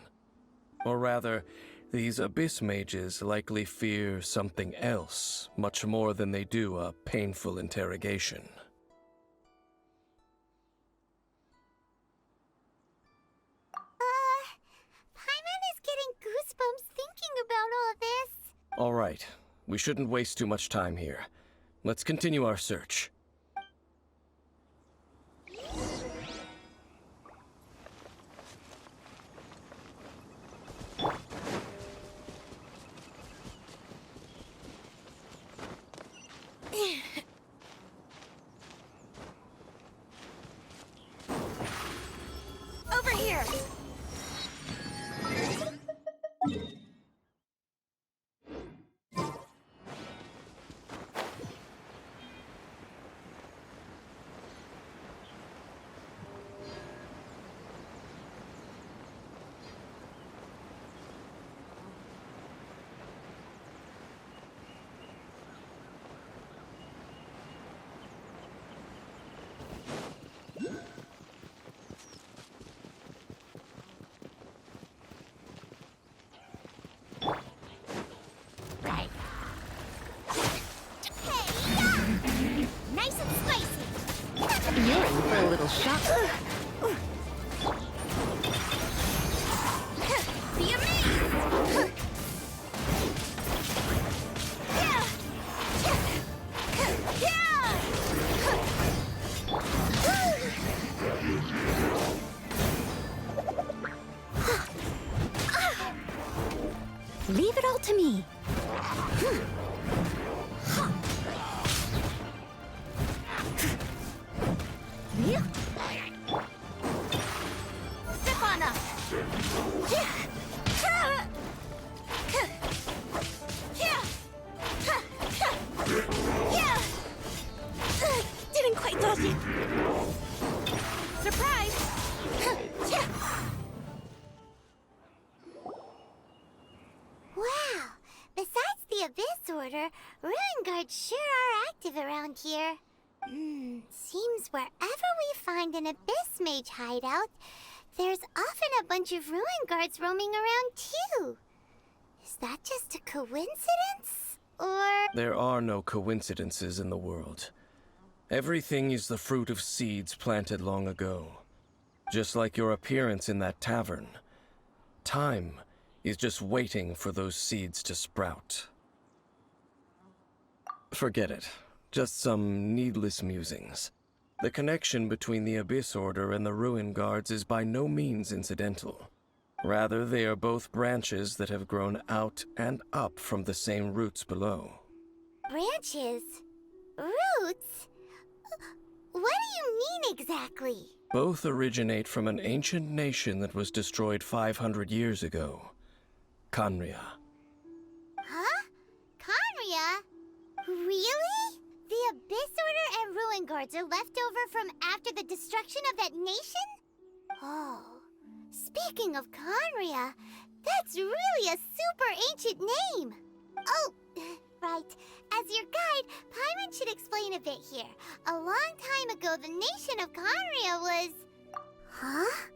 Or rather, these Abyss mages likely fear something else, much more than they do a painful interrogation. Paimon is getting goosebumps thinking about all this. All right, we shouldn't waste too much time here. Let's continue our search. Over here! Nice and spicy! You're in for a little shock. Be amazed! Leave it all to me. Step on up! Didn't quite dodge it. Surprise! Wow! Besides the Abyss Order, Ruin Guards sure are active around here. Seems wherever we find an Abyss Mage hideout, there's often a bunch of Ruin Guards roaming around too. Is that just a coincidence? Or... There are no coincidences in the world. Everything is the fruit of seeds planted long ago. Just like your appearance in that tavern. Time is just waiting for those seeds to sprout. Forget it. Just some needless musings. The connection between the Abyss Order and the Ruin Guards is by no means incidental. Rather, they are both branches that have grown out and up from the same roots below. branches? Roots? What do you mean exactly? Both originate from an ancient nation that was destroyed 500 years ago. Khaenri'ah. Huh? Khaenri'ah? Really? The Abyss Order and Ruin Guards are left over from after the destruction of that nation? Oh, speaking of Khaenri'ah, that's really a super ancient name. Oh, right. As your guide, Paimon should explain a bit here. A long time ago, the nation of Khaenri'ah was... Huh?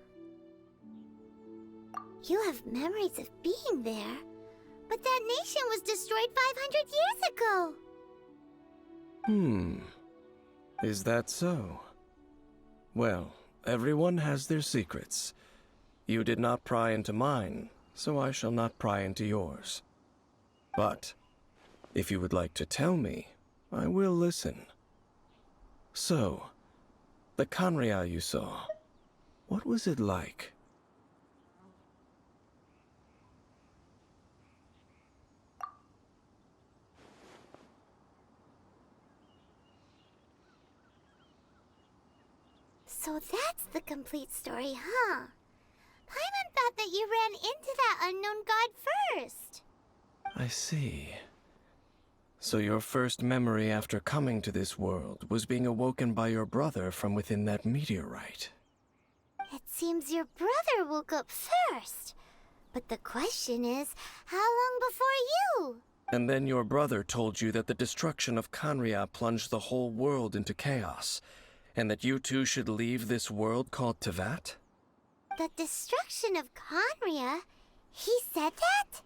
You have memories of being there. But that nation was destroyed 500 years ago. Is that so? Well, everyone has their secrets. You did not pry into mine, so I shall not pry into yours. But, if you would like to tell me, I will listen. So, the Khaenri'ah you saw, what was it like? So that's the complete story, huh? Paimon thought that you ran into that unknown god first. I see. So your first memory after coming to this world was being awoken by your brother from within that meteorite. It seems your brother woke up first. But the question is, how long before you? And then your brother told you that the destruction of Kanria plunged the whole world into chaos, and that you two should leave this world called Tevat? The destruction of Conria? He said that?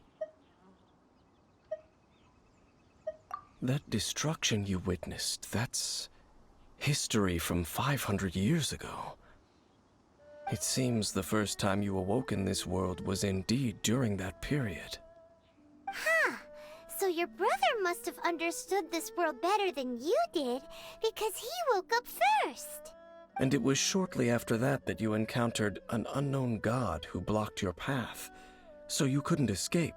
That destruction you witnessed, that's history from 500 years ago. It seems the first time you awoke in this world was indeed during that period. Huh. So your brother must have understood this world better than you did, because he woke up first. And it was shortly after that that you encountered an unknown god who blocked your path, so you couldn't escape.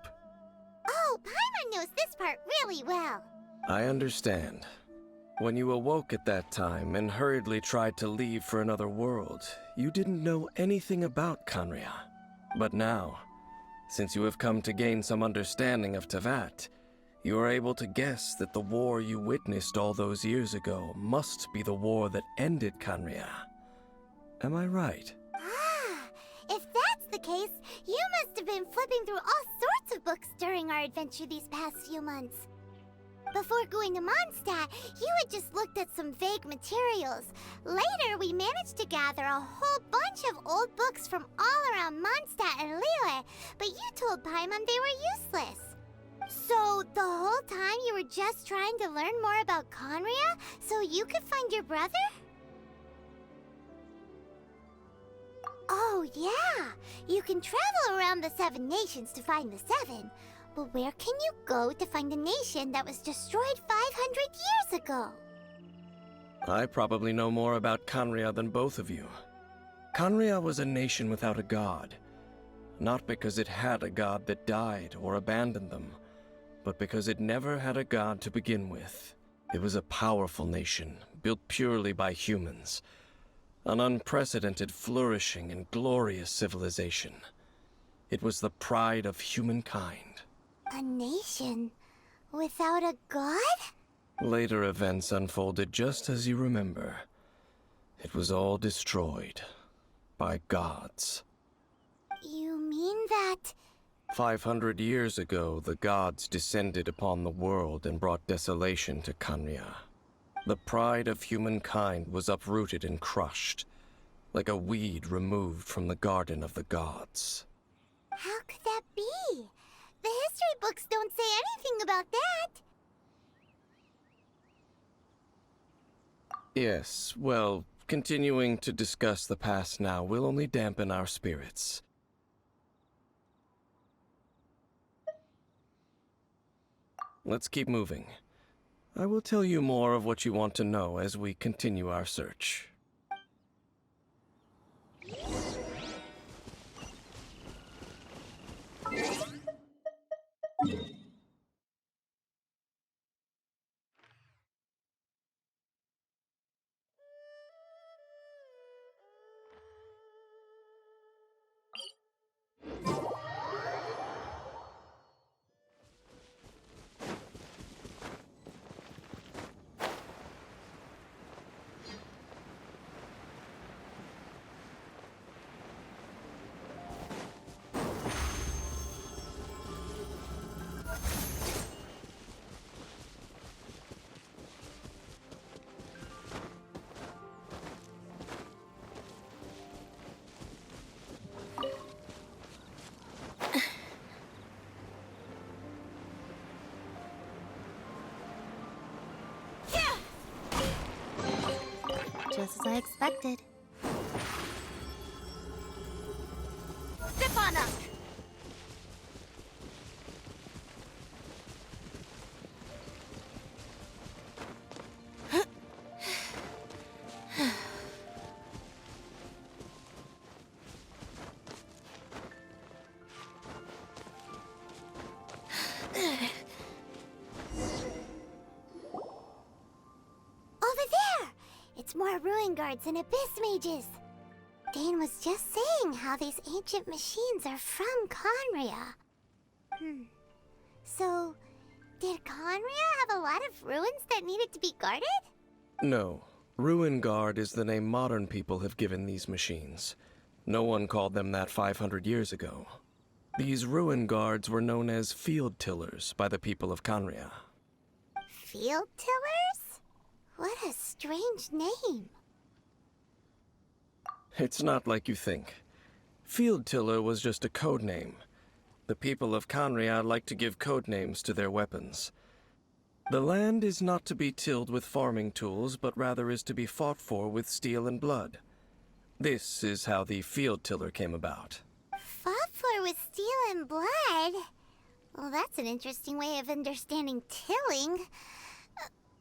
Oh, Paimon knows this part really well. I understand. When you awoke at that time and hurriedly tried to leave for another world, you didn't know anything about Kanria. But now, since you have come to gain some understanding of Tevat, you are able to guess that the war you witnessed all those years ago must be the war that ended Kanria. Am I right? Ah, if that's the case, you must have been flipping through all sorts of books during our adventure these past few months. Before going to Mondstadt, you had just looked at some vague materials. Later, we managed to gather a whole bunch of old books from all around Mondstadt and Liyue, but you told Paimon they were useless. So, the whole time you were just trying to learn more about Conria so you could find your brother? Oh, yeah! You can travel around the 7 nations to find the 7. But where can you go to find a nation that was destroyed 500 years ago? I probably know more about Kanria than both of you. Kanria was a nation without a god. Not because it had a god that died or abandoned them, but because it never had a god to begin with. It was a powerful nation, built purely by humans. An unprecedented, flourishing, and glorious civilization. It was the pride of humankind. A nation without a god? Later events unfolded just as you remember. It was all destroyed by gods. You mean that... 500 years ago, the gods descended upon the world and brought desolation to Kanria. The pride of humankind was uprooted and crushed, like a weed removed from the garden of the gods. How could that be? The history books don't say anything about that. Yes, well, continuing to discuss the past now will only dampen our spirits. Let's keep moving. I will tell you more of what you want to know as we continue our search. Just as I expected. Zip on up! More ruin guards and abyss mages. Dane was just saying how these ancient machines are from Conria. So, did Conria have a lot of ruins that needed to be guarded? No. Ruin Guard is the name modern people have given these machines. No one called them that 500 years ago. These ruin guards were known as field tillers by the people of Conria. Field tillers? What a strange name. It's not like you think. Field tiller was just a code name. The people of Conria like to give code names to their weapons. The land is not to be tilled with farming tools, but rather is to be fought for with steel and blood. This is how the field tiller came about. Fought for with steel and blood? Well, that's an interesting way of understanding tilling.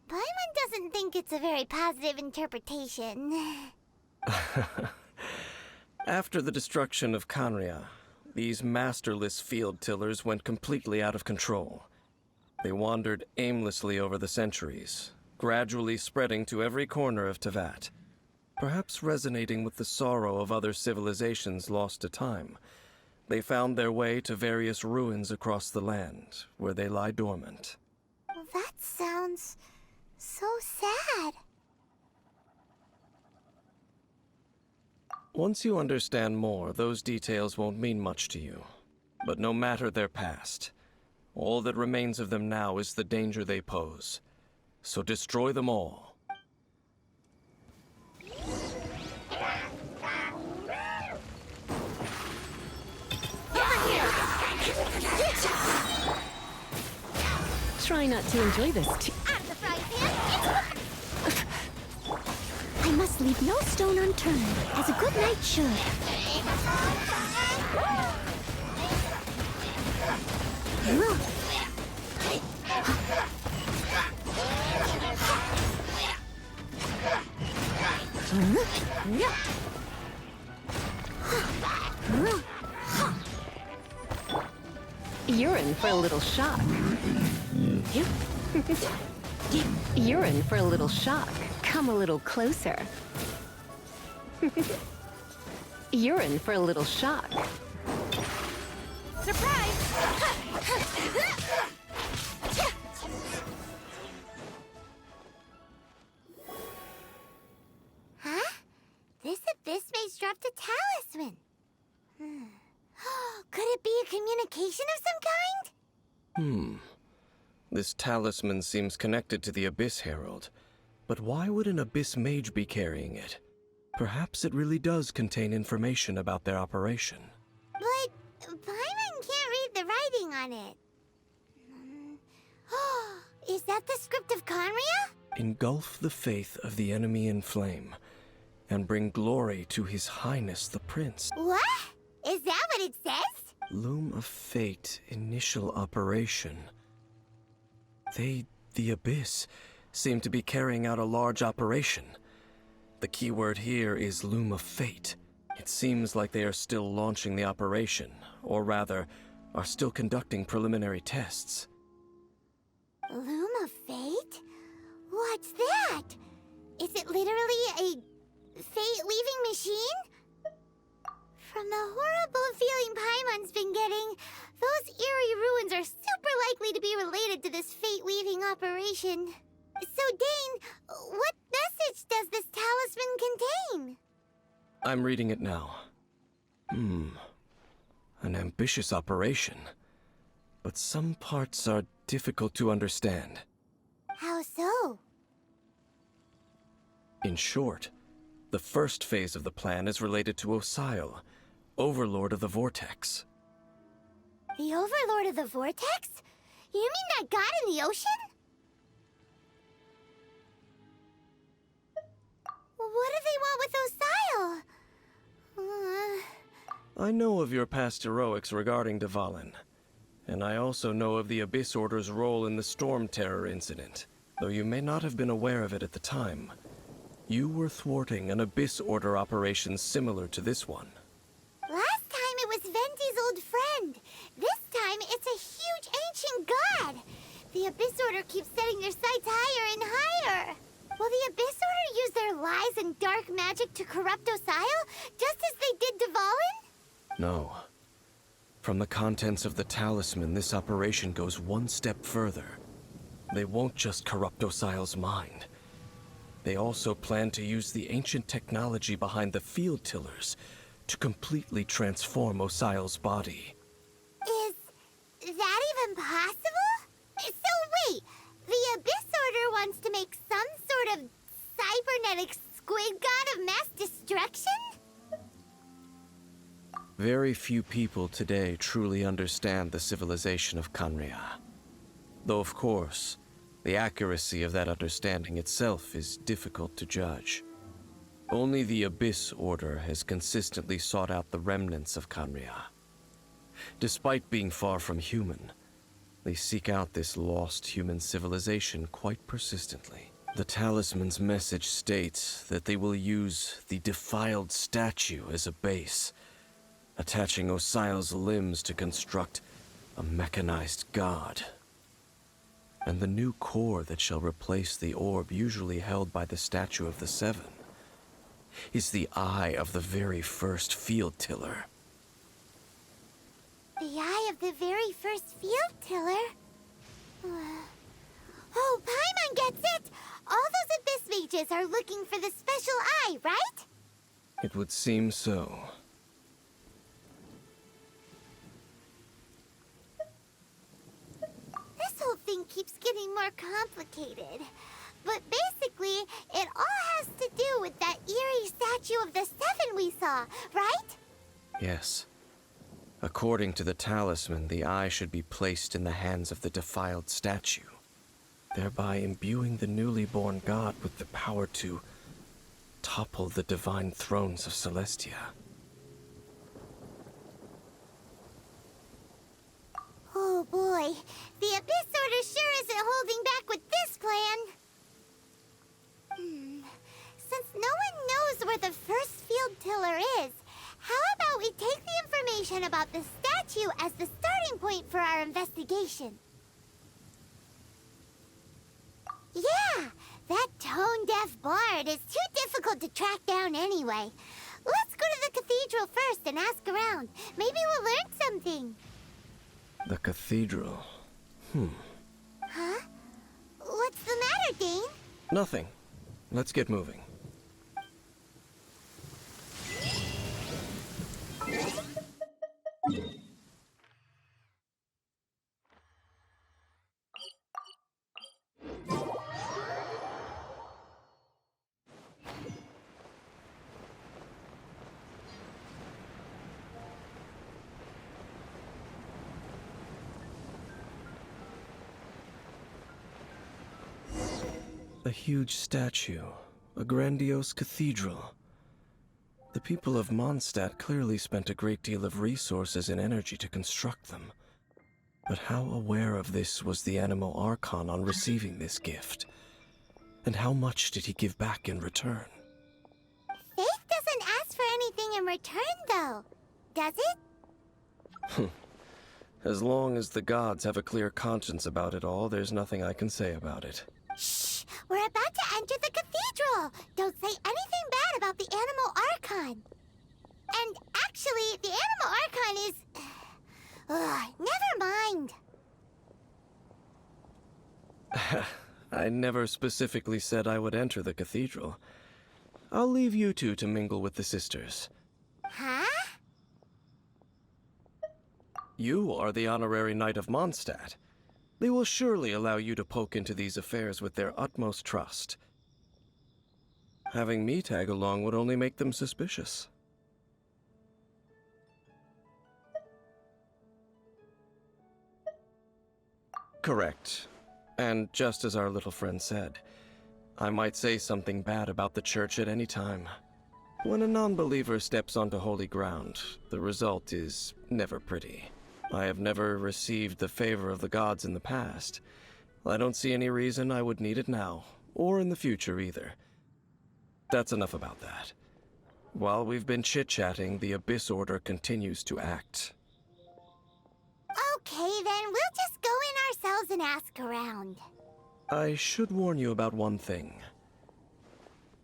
Paimon doesn't think it's a very positive interpretation. After the destruction of Conria, these masterless field tillers went completely out of control. They wandered aimlessly over the centuries, gradually spreading to every corner of Teyvat, perhaps resonating with the sorrow of other civilizations lost to time. They found their way to various ruins across the land, where they lie dormant. Well, that sounds so sad. Once you understand more, those details won't mean much to you. But no matter their past, all that remains of them now is the danger they pose. So destroy them all. Try not to enjoy this too. Out of the frying pan, I must leave no stone unturned, as a good knight should. You're in for a little shock. You're in for a little shock. Come a little closer. You're in for a little shock. Surprise! Huh? This abyss maze dropped a talisman. Could it be a communication of some kind? This talisman seems connected to the Abyss Herald. But why would an Abyss Mage be carrying it? Perhaps it really does contain information about their operation. But Paimon can't read the writing on it. Is that the script of Conria? Engulf the faith of the enemy in flame, and bring glory to His Highness the Prince. What? Is that what it says? Loom of Fate, initial operation. They, the Abyss, seem to be carrying out a large operation. The keyword here is Loom of Fate. It seems like they are still launching the operation, or rather, are still conducting preliminary tests. Loom of Fate? What's that? Is it literally a fate-weaving machine? From the horrible feeling Paimon's been getting, those eerie ruins are super likely to be related to this fate-weaving operation. So, Dane, what message does this talisman contain? I'm reading it now. An ambitious operation. But some parts are difficult to understand. How so? In short, the first phase of the plan is related to Osial, Overlord of the Vortex. The Overlord of the Vortex? You mean that god in the ocean? What do they want with Osial? I know of your past heroics regarding Dvalin, and I also know of the Abyss Order's role in the Storm Terror incident. Though you may not have been aware of it at the time, you were thwarting an Abyss Order operation similar to this one. Last time it was Venti's old friend. This time it's a huge ancient god. The Abyss Order keeps setting their sights higher and higher. Will the Abyss Order use their lies and dark magic to corrupt Osile, just as they did Dvalin? No. From the contents of the talisman, this operation goes one step further. They won't just corrupt Osile's mind. They also plan to use the ancient technology behind the field tillers to completely transform Osile's body. Is that even possible? So wait, the Abyss Order wants to make some sort of cybernetic squid god of mass destruction? Very few people today truly understand the civilization of Khaenri'ah. Though, of course, the accuracy of that understanding itself is difficult to judge. Only the Abyss Order has consistently sought out the remnants of Khaenri'ah. Despite being far from human, they seek out this lost human civilization quite persistently. The talisman's message states that they will use the defiled statue as a base, attaching Osile's limbs to construct a mechanized god. And the new core that shall replace the orb usually held by the Statue of the Seven is the eye of the very first field tiller. The eye of the very first field tiller? Oh, Paimon gets it! All those Abyss mages are looking for the special eye, right? It would seem so. This whole thing keeps getting more complicated. But basically, it all has to do with that eerie Statue of the Seven we saw, right? Yes. According to the talisman, the eye should be placed in the hands of the defiled statue, thereby imbuing the newly born god with the power to topple the divine thrones of Celestia. Oh boy, the Abyss Order sure isn't holding back with this plan. Since no one knows where the first field tiller is, how about we take the information about the statue as the starting point for our investigation? Yeah, that tone-deaf bard is too difficult to track down anyway. Let's go to the cathedral first and ask around. Maybe we'll learn something. The cathedral. Huh? What's the matter, Dane? Nothing. Let's get moving. A huge statue, a grandiose cathedral. The people of Mondstadt clearly spent a great deal of resources and energy to construct them. But how aware of this was the Animo Archon on receiving this gift? And how much did he give back in return? Faith doesn't ask for anything in return, though, does it? As long as the gods have a clear conscience about it all, there's nothing I can say about it. Shh! We're about to enter the cathedral! Don't say anything bad about the Animo Archon! And actually, the Animo Archon is... never mind! I never specifically said I would enter the cathedral. I'll leave you two to mingle with the sisters. Huh? You are the honorary knight of Mondstadt. They will surely allow you to poke into these affairs with their utmost trust. Having me tag along would only make them suspicious. Correct. And just as our little friend said, I might say something bad about the church at any time. When a non-believer steps onto holy ground, the result is never pretty. I have never received the favor of the gods in the past. I don't see any reason I would need it now, or in the future either. That's enough about that. While we've been chit-chatting, the Abyss Order continues to act. Okay, then we'll just go in ourselves and ask around. I should warn you about one thing.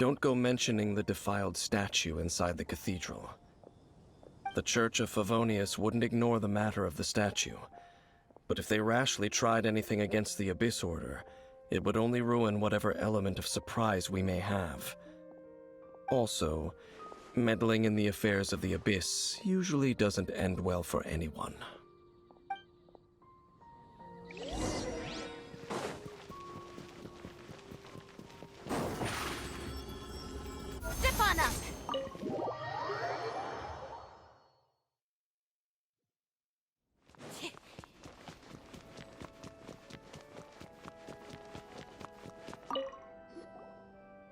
Don't go mentioning the defiled statue inside the cathedral. The Church of Favonius wouldn't ignore the matter of the statue, but if they rashly tried anything against the Abyss Order, it would only ruin whatever element of surprise we may have. Also, meddling in the affairs of the Abyss usually doesn't end well for anyone. Step on up!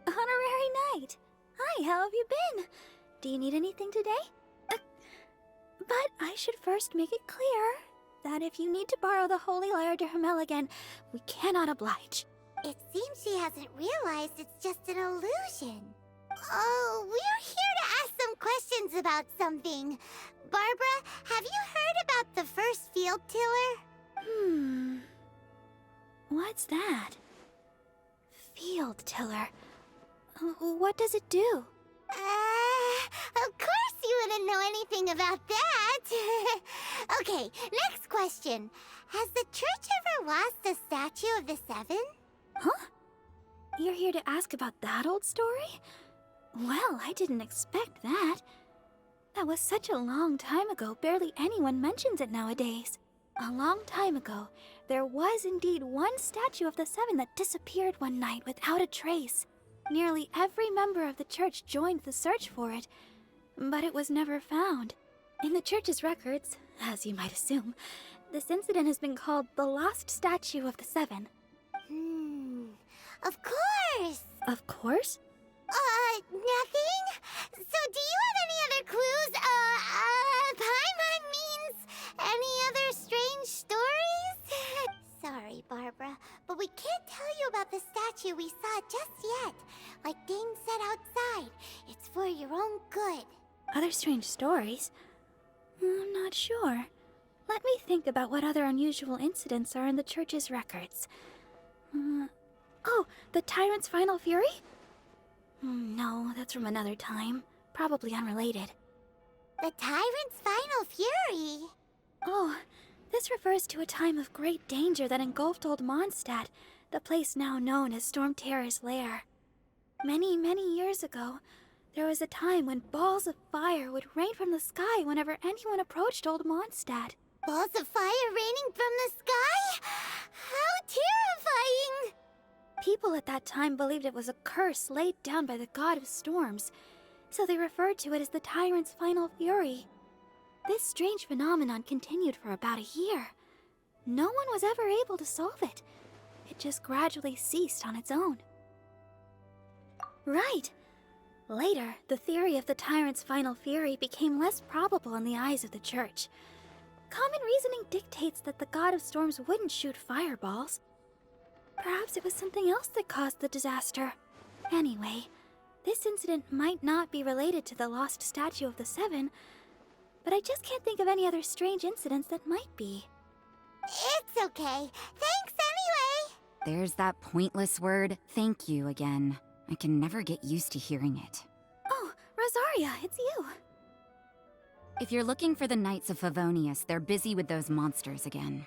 Honorary Knight! Hi, how have you been? Do you need anything today? But I should first make it clear that if you need to borrow the Holy Lyre de Hermel again, we cannot oblige. It seems she hasn't realized it's just an illusion. Oh, we're here to ask some questions about something. Barbara, have you heard about the first field tiller? What's that? Field tiller. What does it do? Of course you wouldn't know anything about that. Okay, next question. Has the church ever lost a statue of the Seven? Huh? You're here to ask about that old story? Well, I didn't expect that. That was such a long time ago, barely anyone mentions it nowadays. A long time ago, there was indeed one statue of the Seven that disappeared one night without a trace. Nearly every member of the church joined the search for it, but it was never found. In the church's records, as you might assume, this incident has been called the Lost Statue of the Seven. Of course! Of course? Nothing? So do you have any other clues? Paimon means any other strange stories? Sorry, Barbara, but we can't tell you about the statue we saw just yet. Like Dane said outside, it's for your own good. Other strange stories? I'm not sure. Let me think about what other unusual incidents are in the church's records. Oh, the Tyrant's Final Fury? No, that's from another time. Probably unrelated. The Tyrant's Final Fury? Oh, this refers to a time of great danger that engulfed Old Mondstadt, the place now known as Storm Terror's lair. Many, many years ago, there was a time when balls of fire would rain from the sky whenever anyone approached Old Mondstadt. Balls of fire raining from the sky? How terrifying! People at that time believed it was a curse laid down by the god of storms, so they referred to it as the Tyrant's Final Fury. This strange phenomenon continued for about a year. No one was ever able to solve it. It just gradually ceased on its own. Right. Later, the theory of the Tyrant's Final Fury became less probable in the eyes of the church. Common reasoning dictates that the god of storms wouldn't shoot fireballs. Perhaps it was something else that caused the disaster. Anyway, this incident might not be related to the lost statue of the Seven, but I just can't think of any other strange incidents that might be. It's okay. Thanks anyway! There's that pointless word, thank you, again. I can never get used to hearing it. Oh, Rosaria, it's you. If you're looking for the Knights of Favonius, they're busy with those monsters again.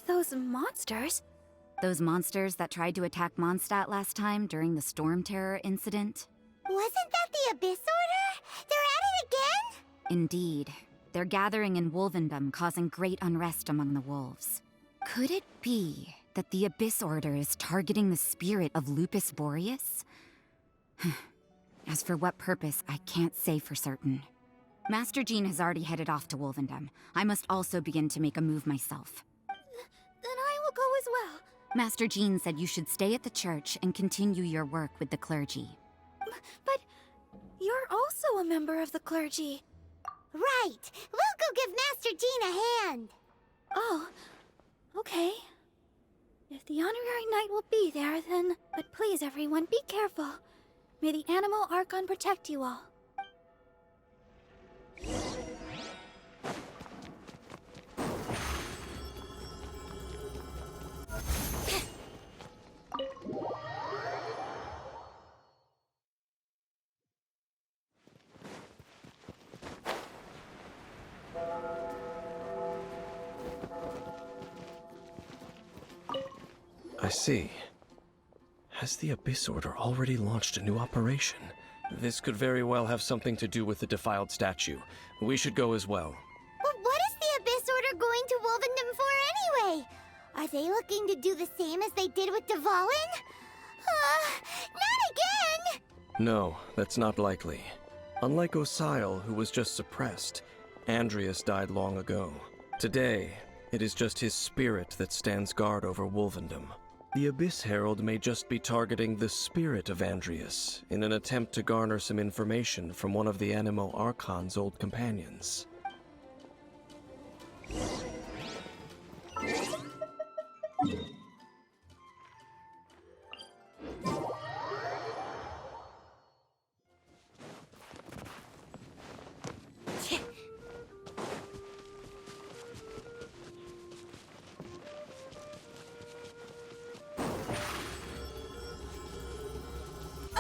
Those monsters? Those monsters that tried to attack Mondstadt last time during the Storm Terror incident? Wasn't that the Abyss Order? They're at it again? Indeed. They're gathering in Wolvendom, causing great unrest among the wolves. Could it be that the Abyss Order is targeting the spirit of Lupus Boreas? As for what purpose, I can't say for certain. Master Jean has already headed off to Wolvendom. I must also begin to make a move myself. Then I will go as well. Master Jean said you should stay at the church and continue your work with the clergy. But you're also a member of the clergy. Right. We'll go give Master Jean a hand. Oh, okay. If the Honorary Knight will be there, then... But please, everyone, be careful. May the animal Archon protect you all. I see. Has the Abyss Order already launched a new operation? This could very well have something to do with the defiled statue. We should go as well. But what is the Abyss Order going to Wolvendom for anyway? Are they looking to do the same as they did with Dvalin? Not again! No, that's not likely. Unlike Osile, who was just suppressed, Andrias died long ago. Today, it is just his spirit that stands guard over Wolvendom. The Abyss Herald may just be targeting the spirit of Andrias in an attempt to garner some information from one of the Animo Archon's old companions.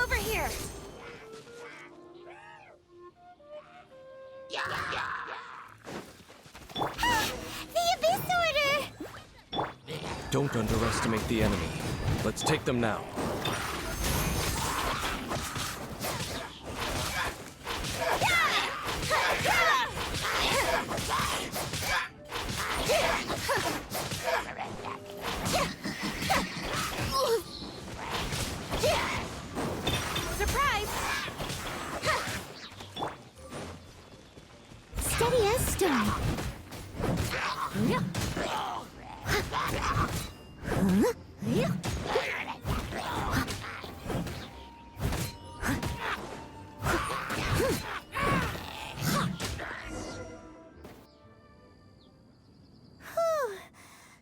Over here! The Abyss Order! Don't underestimate the enemy. Let's take them now. Surprise! Steady as stone.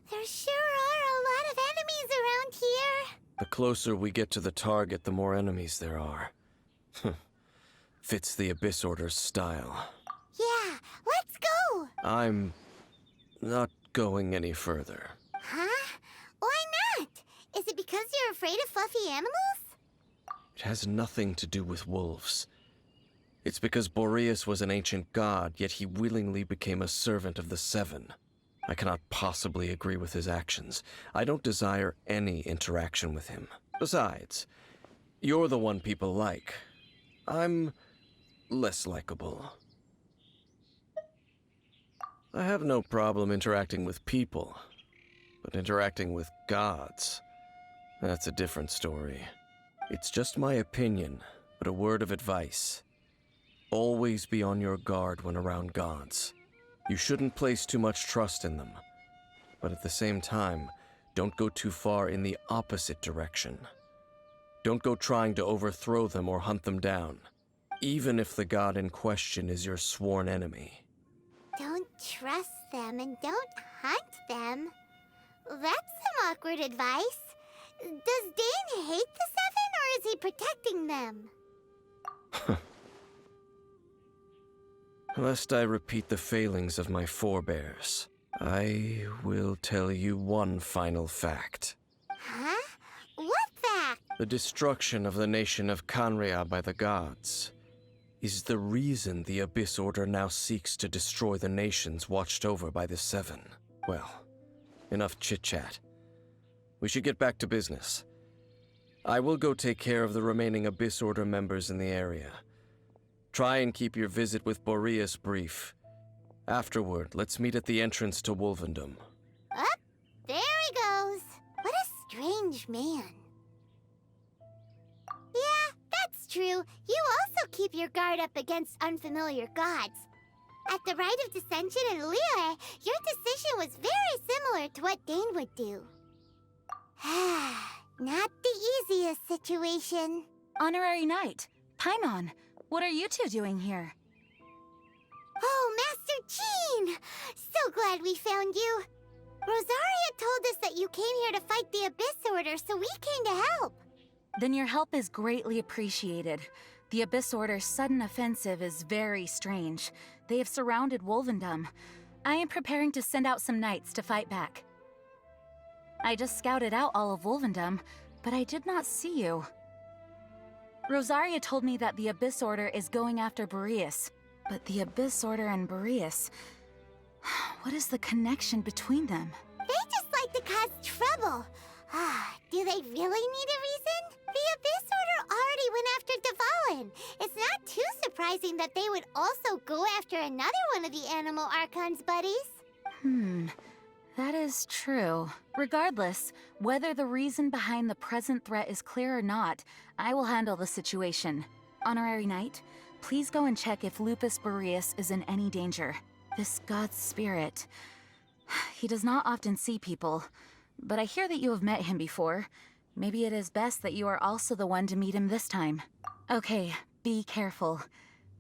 There sure are a lot of enemies around here. The closer we get to the target, the more enemies there are. Fits the Abyss Order's style. Yeah, let's go! I'm not going any further. Huh? Why not? Is it because you're afraid of fluffy animals? It has nothing to do with wolves. It's because Boreas was an ancient god, yet he willingly became a servant of the Seven. I cannot possibly agree with his actions. I don't desire any interaction with him. Besides, you're the one people like. I'm less likable. I have no problem interacting with people, but interacting with gods, that's a different story. It's just my opinion, but a word of advice. Always be on your guard when around gods. You shouldn't place too much trust in them, but at the same time, don't go too far in the opposite direction. Don't go trying to overthrow them or hunt them down, even if the god in question is your sworn enemy. Don't trust them and don't hunt them. That's some awkward advice. Does Dane hate the Seven, or is he protecting them? Lest I repeat the failings of my forebears, I will tell you one final fact. Huh? What fact? The destruction of the nation of Canria by the gods is the reason the Abyss Order now seeks to destroy the nations watched over by the Seven. Well, enough chit-chat. We should get back to business. I will go take care of the remaining Abyss Order members in the area. Try and keep your visit with Boreas brief. Afterward, let's meet at the entrance to Wolvendom. Up, there he goes. What a strange man. Yeah, that's true. You also keep your guard up against unfamiliar gods. At the Rite of Dissension in Liyue, your decision was very similar to what Dane would do. Not the easiest situation. Honorary Knight, Paimon, what are you two doing here? Oh, Master Jean! So glad we found you. Rosaria told us that you came here to fight the Abyss Order, so we came to help. Then your help is greatly appreciated. The Abyss Order's sudden offensive is very strange. They have surrounded Wolvendom. I am preparing to send out some knights to fight back. I just scouted out all of Wolvendom, but I did not see you. Rosaria told me that the Abyss Order is going after Boreas. But the Abyss Order and Boreas... what is the connection between them? They just like to cause trouble. Do they really need a reason? The Abyss Order already went after Dvalin. It's not too surprising that they would also go after another one of the Animal Archon's buddies. That is true. Regardless, whether the reason behind the present threat is clear or not, I will handle the situation. Honorary Knight, please go and check if Lupus Boreas is in any danger. This god's spirit. He does not often see people, but I hear that you have met him before. Maybe it is best that you are also the one to meet him this time. Okay, be careful.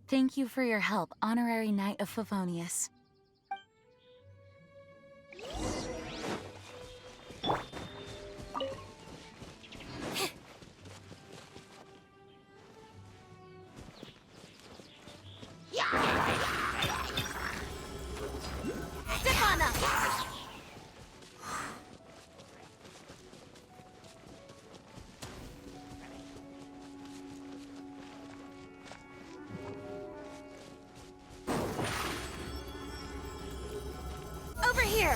Thank you for your help, Honorary Knight of Favonius. Over here!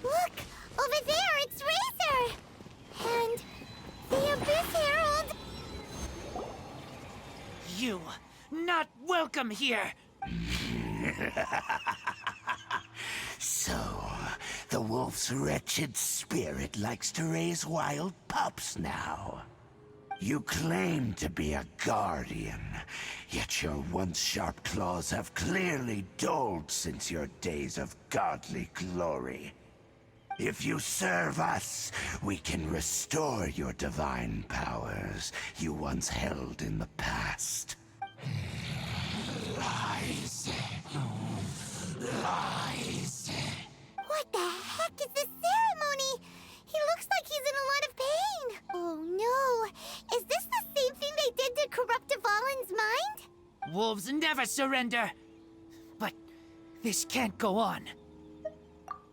Look! Over there, it's Razor! And the Abyss Herald! You not welcome here. So, the wolf's wretched spirit likes to raise wild pups now. You claim to be a guardian, yet your once sharp claws have clearly dulled since your days of godly glory. If you serve us, we can restore your divine powers you once held in the past. Lies. Lies. What the heck is this ceremony? He looks like he's in a lot of pain. Oh no! Is this the same thing they did to corrupt Dvalin's mind? Wolves never surrender. But this can't go on.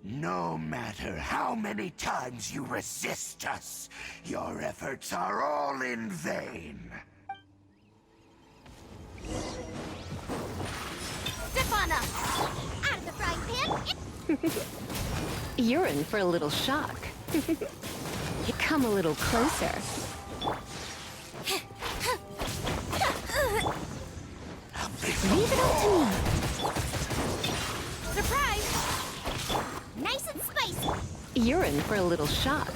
No matter how many times you resist us, your efforts are all in vain. Stefana! Out of the frying pan! You're in for a little shock. Come a little closer. Leave it up to me. Surprise! Nice and spicy! You're in for a little shock.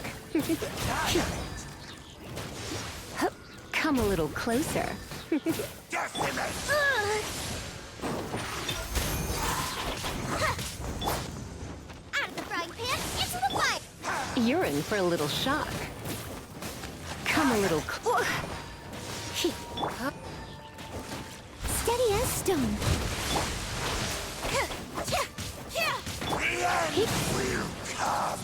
Come a little closer. Out of the frying pan, into the fire! You're in for a little shock. Come a little Steady as stone. The end will come.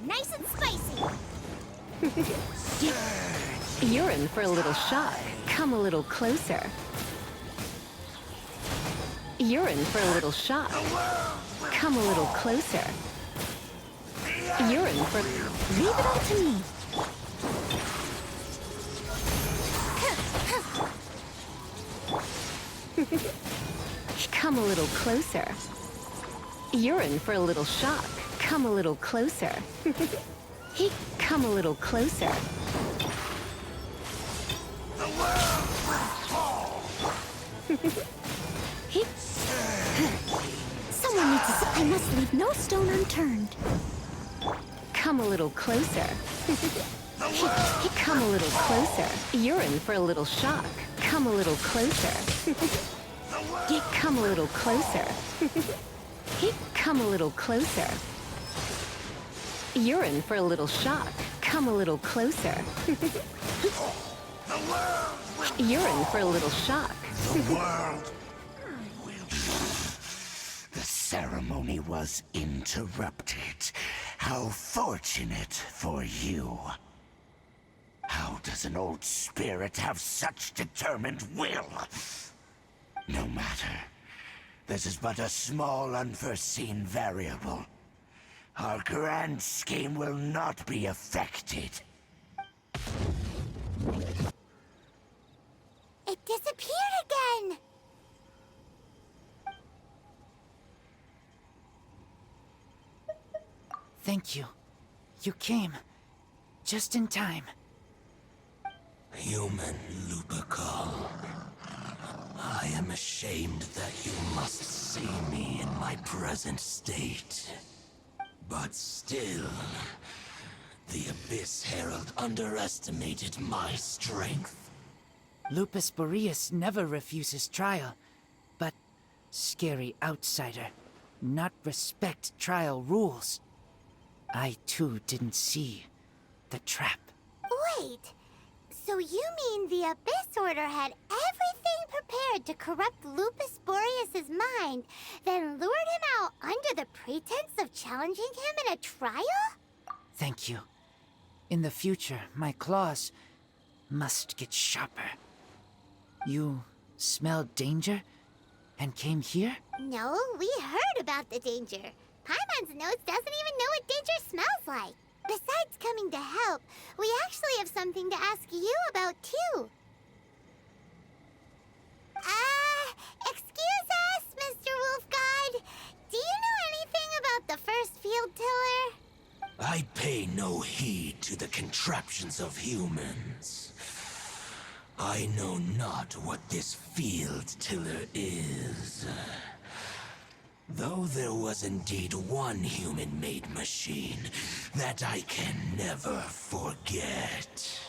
Nice and spicy! You're in for a little shock. Come a little closer. You're in for a little shock. Come a little closer. You're in for... Leave it all to me. Come a little closer. You're in for a little shock. Come a little closer. Come a little closer. Someone needs to... I must leave no stone unturned. Come a little closer. Come a little closer. You're in for a little shock. Come a little closer. Come a little closer. Come a little closer. You're in for a little shock. Come a little closer. You're in for a little shock. the world. The ceremony was interrupted. How fortunate for you. How does an old spirit have such determined will? No matter. This is but a small, unforeseen variable. Our grand scheme will not be affected. It disappeared again! Thank you. You came. Just in time. Human Lupercal, I am ashamed that you must see me in my present state. But still, the Abyss Herald underestimated my strength. Lupus Boreas never refuses trial, but scary outsider, not respect trial rules. I too didn't see the trap. Wait, so you mean the Abyss Order had everything prepared to corrupt Lupus Boreas' mind, then lured him out under the pretense of challenging him in a trial? Thank you. In the future, my claws must get sharper. You smelled danger and came here? No, we heard about the danger. Paimon's notes doesn't even know what danger smells like. Besides coming to help, we actually have something to ask you about, too. Excuse us, Mr. Wolfguard. Do you know anything about the first field tiller? I pay no heed to the contraptions of humans. I know not what this field tiller is. Though there was indeed one human-made machine that I can never forget.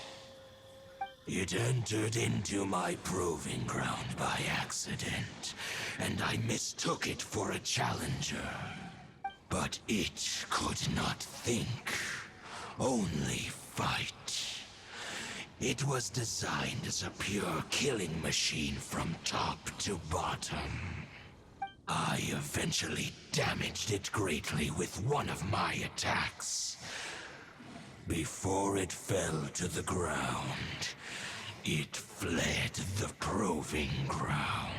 It entered into my proving ground by accident, and I mistook it for a challenger. But it could not think, only fight. It was designed as a pure killing machine from top to bottom. I eventually damaged it greatly with one of my attacks. Before it fell to the ground, it fled the proving ground.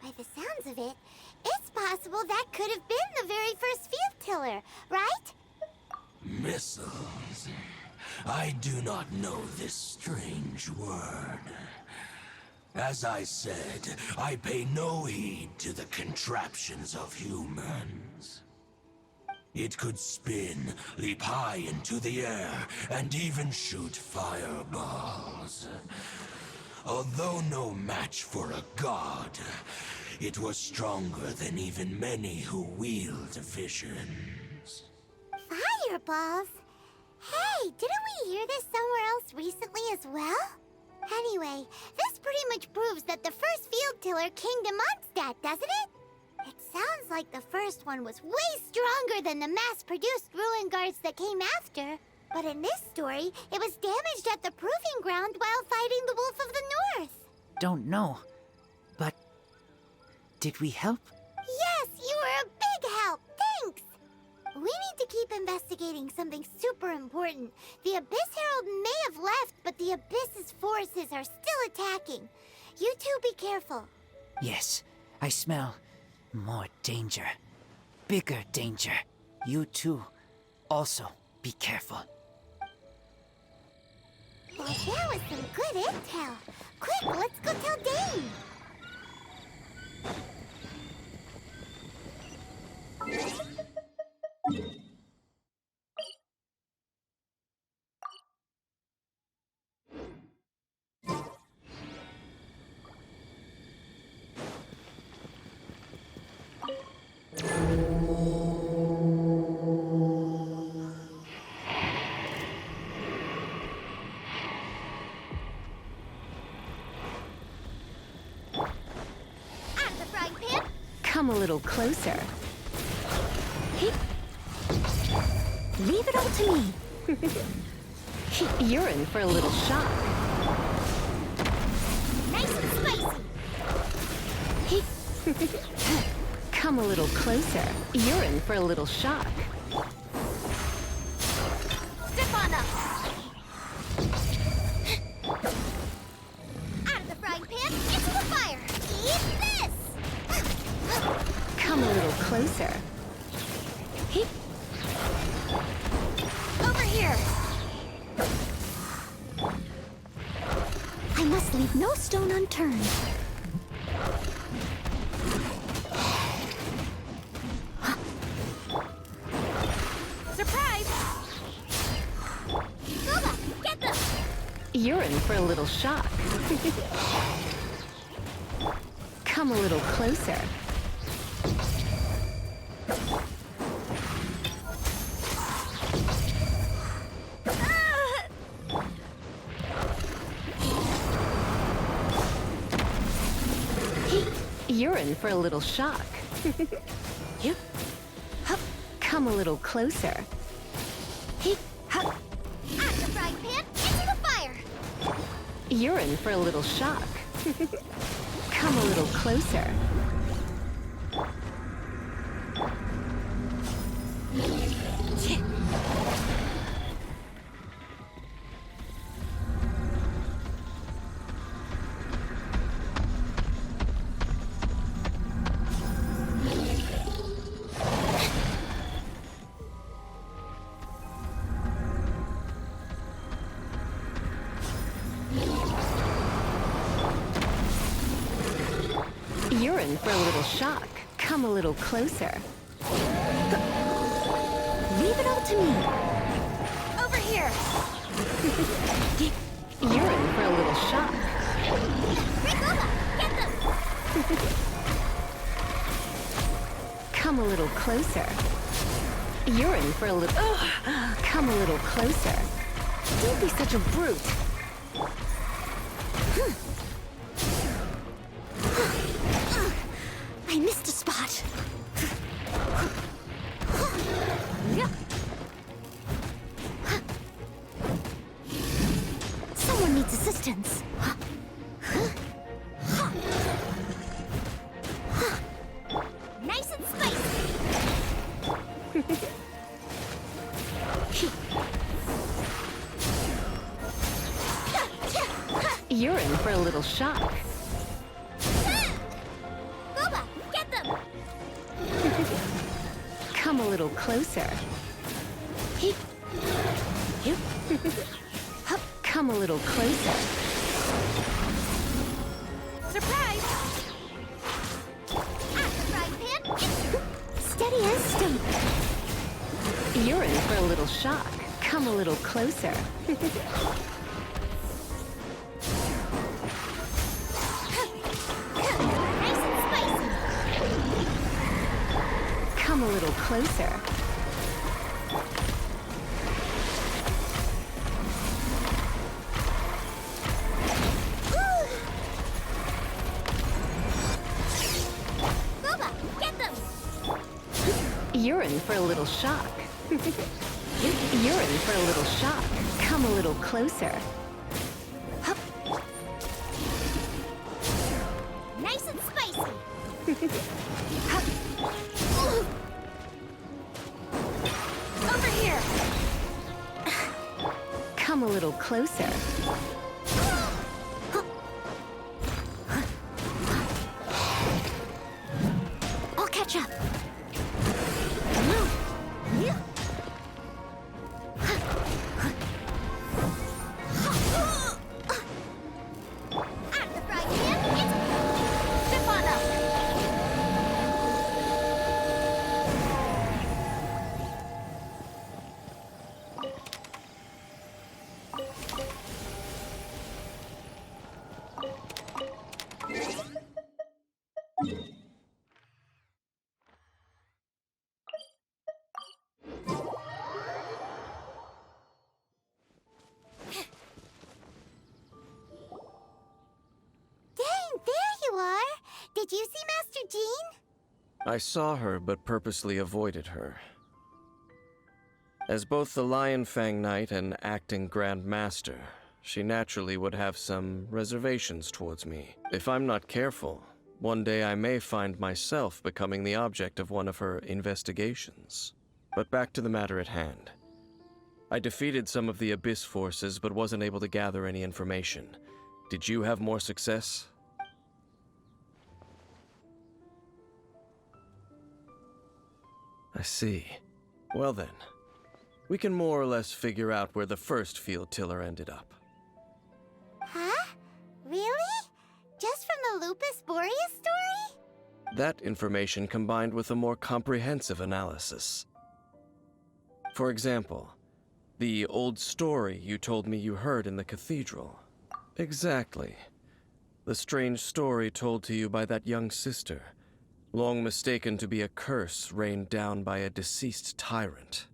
By the sounds of it, it's possible that could have been the very first field tiller, right? Missiles. I do not know this strange word. As I said, I pay no heed to the contraptions of humans. It could spin, leap high into the air, and even shoot fireballs. Although no match for a god, it was stronger than even many who wield visions. Fireballs? Hey, didn't we hear this somewhere else recently as well? Anyway, this pretty much proves that the first field tiller came to Mondstadt, doesn't it? It sounds like the first one was way stronger than the mass-produced ruin guards that came after. But in this story, it was damaged at the proving ground while fighting the Wolf of the North. Don't know, but did we help? Yes, you were a big help. Thanks. We need to keep investigating something super important. The Abyss Herald may have left, but the Abyss's forces are still attacking. You two be careful. Yes, I smell more danger. Bigger danger. You too. Also, be careful. Well, that was some good intel. Quick, let's go tell Dane. Come a little closer. Hey. Leave it all to me. You're in for a little shock. Nice Come a little closer. You're in for a little shock. Step on up! Out of the frying pan, into the fire! Eat this! Come a little closer. Over here! I must leave no stone unturned. Surprise! Boba, get them! You're in for a little shock. Come a little closer. You're in for a little shock. Come a little closer. Out of the frying pan, into the fire! You're in for a little shock. Come a little closer. You're in for a little shock. Come a little closer. Leave it all to me. Over here! You're in for a little shock. Quick, Boba, get them! Come a little closer. You're in for a little... Come a little closer. Don't be such a brute. I missed a spot. Someone needs assistance. Nice and spicy! You're in for a little shock. Boba, get them! Come a little closer. Come a little closer. Surprise! Out the frying pan, Steady as stone. You're in for a little shock. Come a little closer. nice and spicy! Come a little closer. Boba, get them! You're in for a little shock. You're in for a little shock. Come a little closer. Nice and spicy! Over here! Come a little closer. I'll catch up. Out of the frying pan, step on up! Dang, there you are! Did you see Master Jean? I saw her, but purposely avoided her. As both the Lion Fang Knight and acting Grand Master, she naturally would have some reservations towards me. If I'm not careful, One day I may find myself becoming the object of one of her investigations. But back to the matter at hand. I defeated some of the Abyss forces, but wasn't able to gather any information. Did you have more success? I see. Well then, we can more or less figure out where the first field tiller ended up. Huh? Really? Just from the Lupus Boreas story? That information combined with a more comprehensive analysis. For example, the old story you told me you heard in the cathedral. Exactly. The strange story told to you by that young sister, long mistaken to be a curse rained down by a deceased tyrant.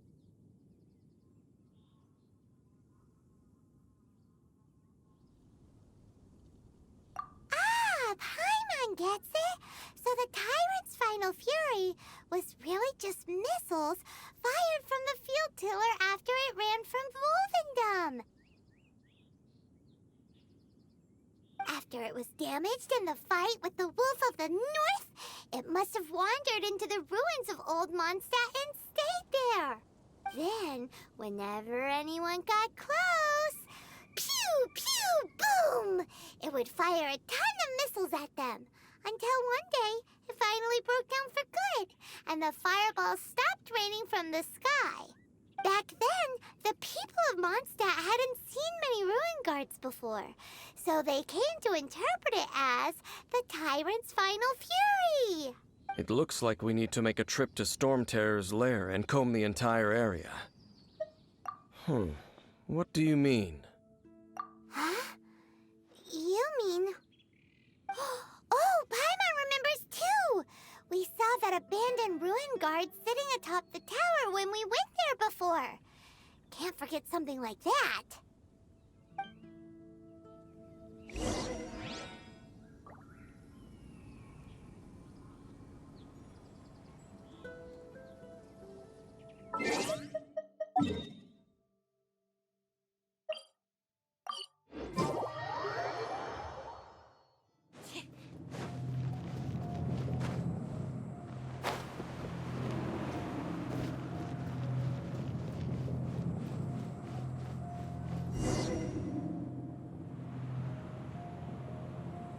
Ah, Paimon gets it! So the tyrant's final fury was really just missiles fired from the field tiller after it ran from Wolvendom. After it was damaged in the fight with the Wolf of the North, it must have wandered into the ruins of Old Mondstadt and stayed there. Then, whenever anyone got close, pew, pew, boom! It would fire a ton of missiles at them, until one day it finally broke down for good, and the fireballs stopped raining from the sky. Back then, the people of Mondstadt hadn't seen many ruin guards before, so they came to interpret it as the Tyrant's final fury. It looks like we need to make a trip to Storm Terror's lair and comb the entire area. What do you mean? Huh? You mean... Oh, Paimon remembers too! We saw that abandoned ruin guard sitting atop the tower when we went there before. Can't forget something like that.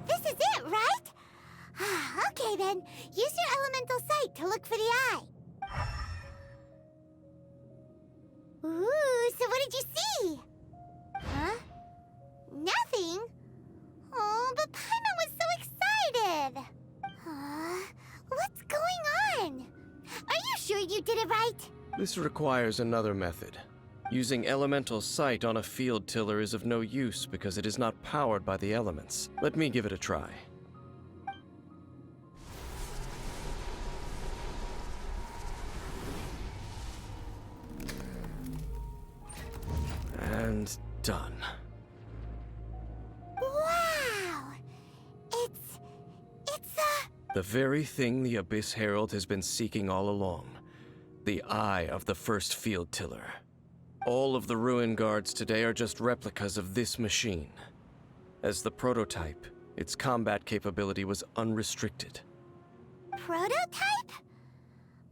This is it, right? Okay then, use your elemental sight to look for the eye. Ooh, so what did you see? Huh? Nothing? Oh, but Paimon was so excited. What's going on? Are you sure you did it right? This requires another method. Using elemental sight on a field tiller is of no use because it is not powered by the elements. Let me give it a try. And done. Wow! It's The very thing the Abyss Herald has been seeking all along. The eye of the first field tiller. All of the ruin guards today are just replicas of this machine. As the prototype, its combat capability was unrestricted. Prototype?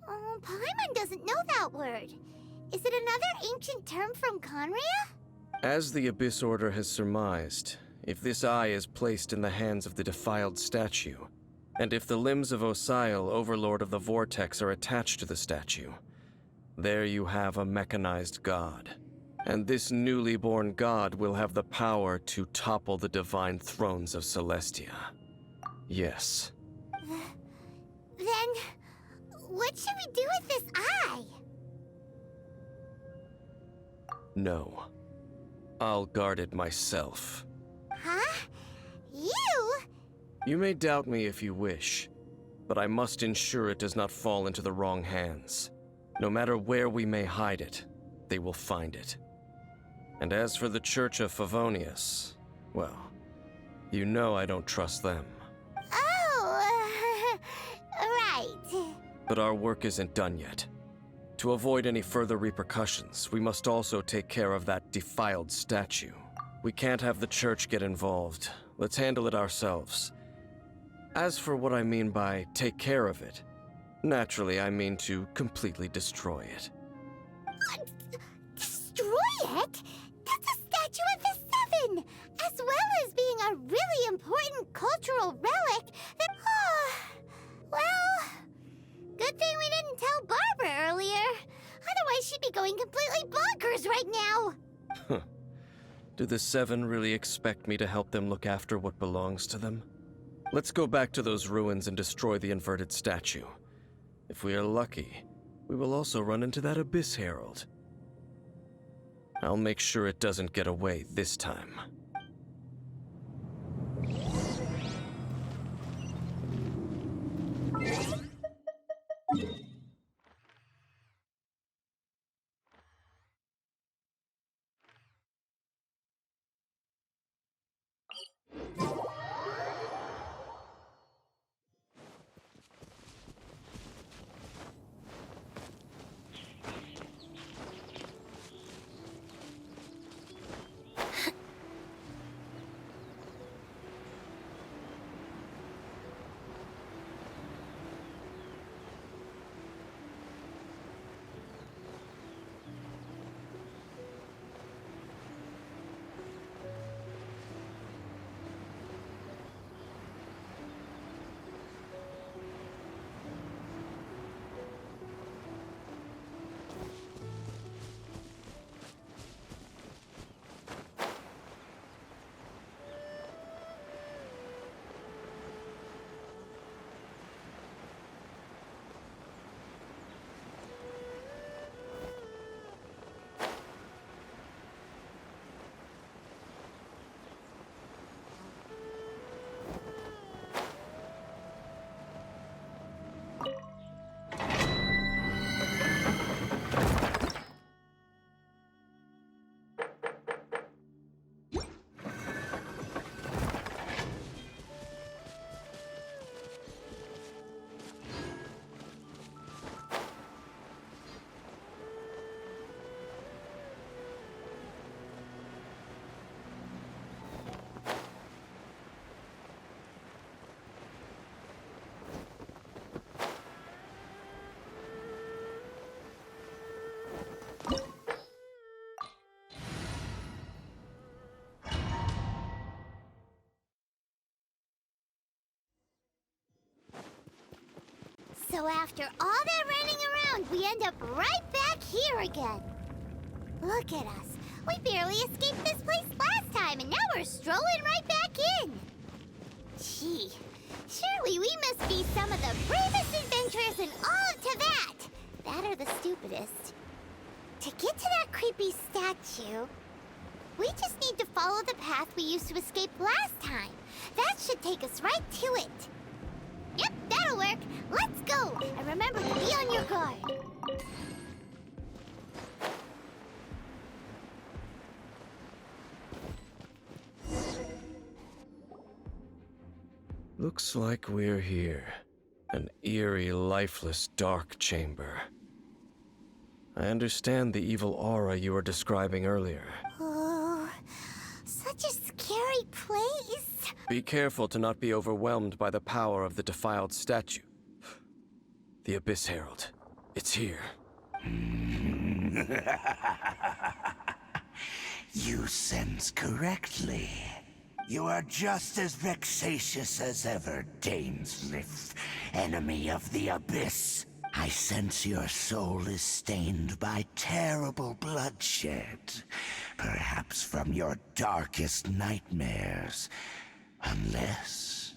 Oh, Paimon doesn't know that word. Is it another ancient term from Conria? As the Abyss Order has surmised, if this eye is placed in the hands of the defiled statue, and if the limbs of Osial, Overlord of the Vortex, are attached to the statue, there you have a mechanized god. And this newly born god will have the power to topple the divine thrones of Celestia. Yes. Then, what should we do with this eye? No. I'll guard it myself. Huh? You? You may doubt me if you wish, but I must ensure it does not fall into the wrong hands. No matter where we may hide it, they will find it. And as for the Church of Favonius, well, you know I don't trust them. Oh, right. But our work isn't done yet. To avoid any further repercussions, we must also take care of that defiled statue. We can't have the Church get involved. Let's handle it ourselves. As for what I mean by take care of it, naturally I mean to completely destroy it. Destroy it? That's a statue of the Seven, as well as being a really important cultural relic that... well, good thing we didn't tell Barbara earlier. Otherwise she'd be going completely bonkers right now. Do the Seven really expect me to help them look after what belongs to them? Let's go back to those ruins and destroy the inverted statue. If we are lucky, we will also run into that Abyss Herald. I'll make sure it doesn't get away this time. So after all that running around, we end up right back here again. Look at us. We barely escaped this place last time, and now we're strolling right back in. Gee, surely we must be some of the bravest adventurers in all of Teyvat. That or the stupidest. To get to that creepy statue, we just need to follow the path we used to escape last time. That should take us right to it. Yep, that'll work. Let's go. And remember to be on your guard. Looks like we're here. An eerie, lifeless, dark chamber. I understand the evil aura you were describing earlier. Oh, such a scary place. Be careful to not be overwhelmed by the power of the defiled statue. The Abyss Herald. It's here. You sense correctly. You are just as vexatious as ever, Dainsleif, enemy of the Abyss. I sense your soul is stained by terrible bloodshed, perhaps from your darkest nightmares. Unless...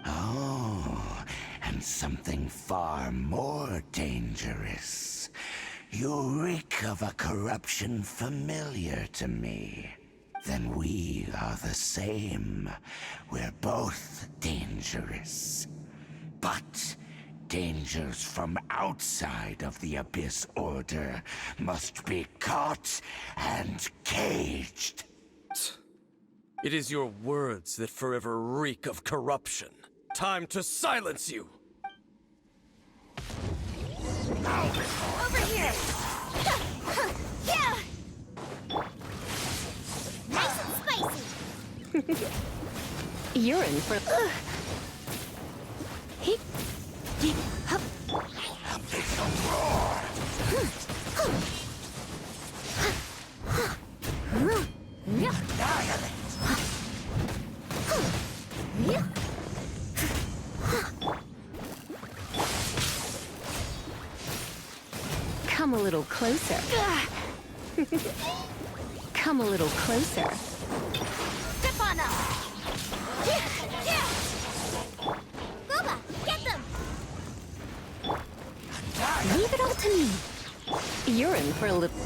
Oh, and something far more dangerous. You reek of a corruption familiar to me. Then we are the same. We're both dangerous. But dangers from outside of the Abyss Order must be caught and caged. It is your words that forever reek of corruption. Time to silence you! Over here! Yeah! Nice and spicy! You're in for... Come a little closer. Come a little closer. Step on up! Boba, get them! Leave it all to me. You're in for a little...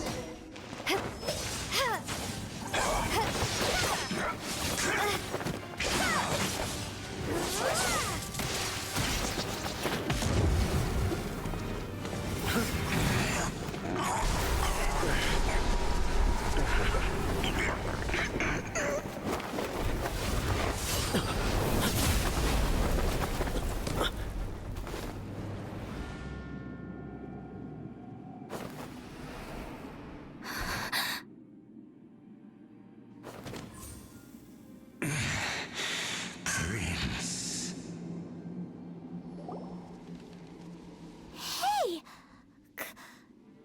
Hey!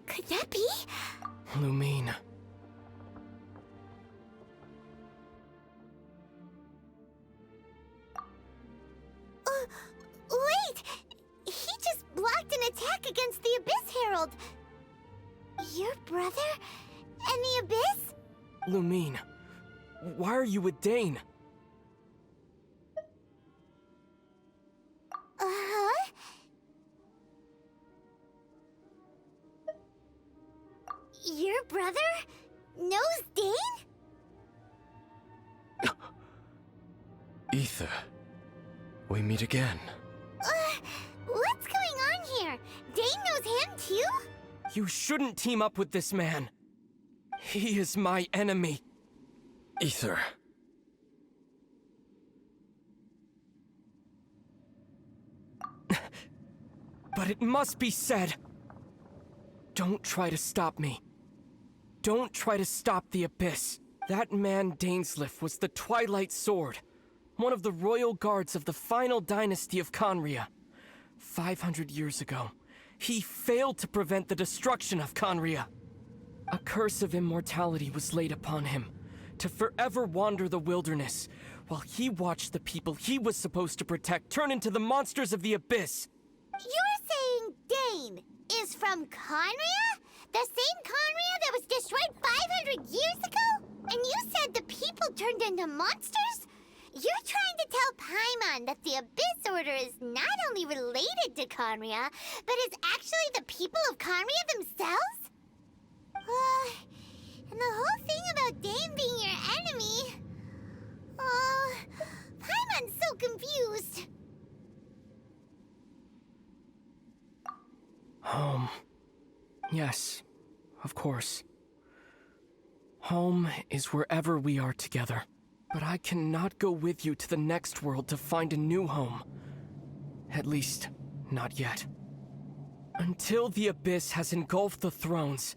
Could that be? Lumine. Wait! He just blocked an attack against the Abyss Herald! Your brother? And the Abyss? Lumine. Why are you with Dane? Uh-huh. Your brother knows Dane? Ether. We meet again. What's going on here? Dane knows him too? You shouldn't team up with this man. He is my enemy. Ether. But it must be said. Don't try to stop me. Don't try to stop the Abyss. That man Dainsleif was the Twilight Sword, one of the royal guards of the final dynasty of Conria. 500 years ago, he failed to prevent the destruction of Conria. A curse of immortality was laid upon him, to forever wander the wilderness, while he watched the people he was supposed to protect turn into the monsters of the Abyss. You're saying Dane is from Conria? The same Conria that was destroyed 500 years ago? And you said the people turned into monsters? You're trying to tell Paimon that the Abyss Order is not only related to Conria, but is actually the people of Conria themselves? And the whole thing about Dane being your enemy... Paimon's so confused. Home. Yes, of course. Home is wherever we are together. But I cannot go with you to the next world to find a new home. At least, not yet. Until the Abyss has engulfed the thrones,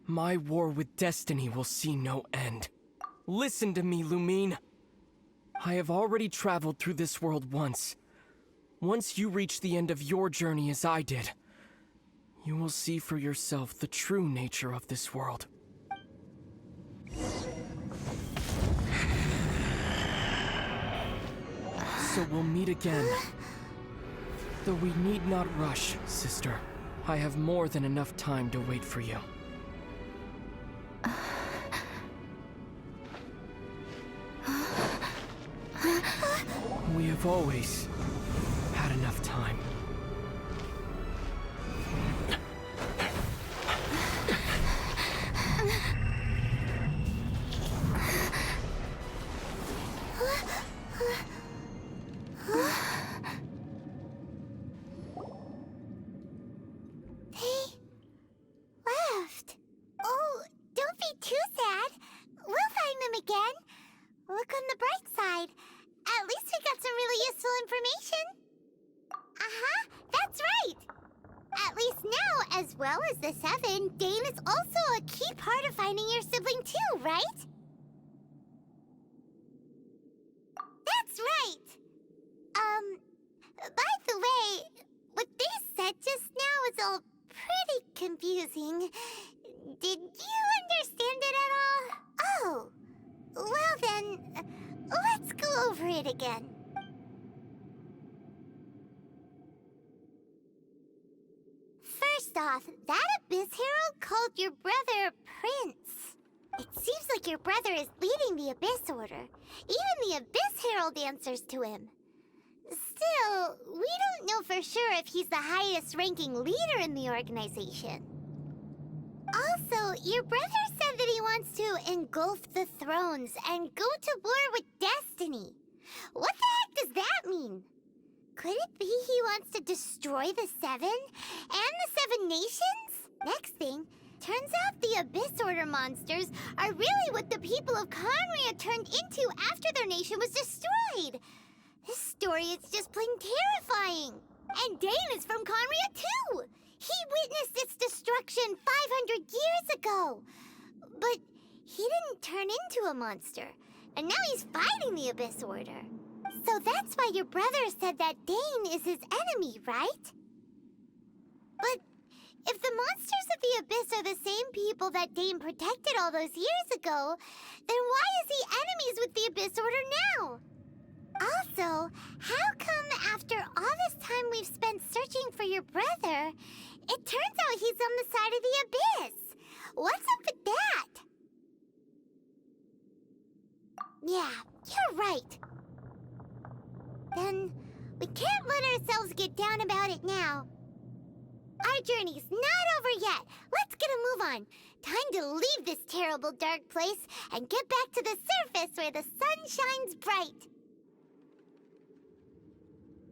my war with destiny will see no end. Listen to me, Lumine. I have already traveled through this world once. Once you reach the end of your journey as I did, you will see for yourself the true nature of this world. So we'll meet again. Though we need not rush, sister. I have more than enough time to wait for you. We have always had enough time. Look on the bright side. At least we got some really useful information. Uh-huh, that's right. At least now, as well as the Seven, Dane is also a key part of finding your sibling too, right? That's right. By the way, what they said just now is all pretty confusing. Did you understand it at all? Oh, well then, let's go over it again. First off, that Abyss Herald called your brother Prince. It seems like your brother is leading the Abyss Order. Even the Abyss Herald answers to him. Still, we don't know for sure if he's the highest ranking leader in the organization. Also, your brother said that he wants to engulf the thrones and go to war with Destiny. What the heck does that mean? Could it be he wants to destroy the Seven and the Seven Nations? Next thing, turns out the Abyss Order monsters are really what the people of Conria turned into after their nation was destroyed. This story is just plain terrifying. And Dane is from Conria too. He witnessed its destruction 500 years ago. But he didn't turn into a monster. And now he's fighting the Abyss Order. So that's why your brother said that Dane is his enemy, right? But if the monsters of the Abyss are the same people that Dane protected all those years ago, then why is he enemies with the Abyss Order now? Also, how come after all this time we've spent searching for your brother, it turns out he's on the side of the Abyss? What's up with that? Yeah, you're right. Then we can't let ourselves get down about it now. Our journey's not over yet. Let's get a move on. Time to leave this terrible dark place and get back to the surface where the sun shines bright.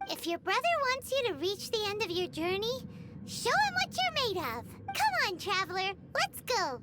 If your brother wants you to reach the end of your journey, show him what you're made of. Come on, traveler. Let's go.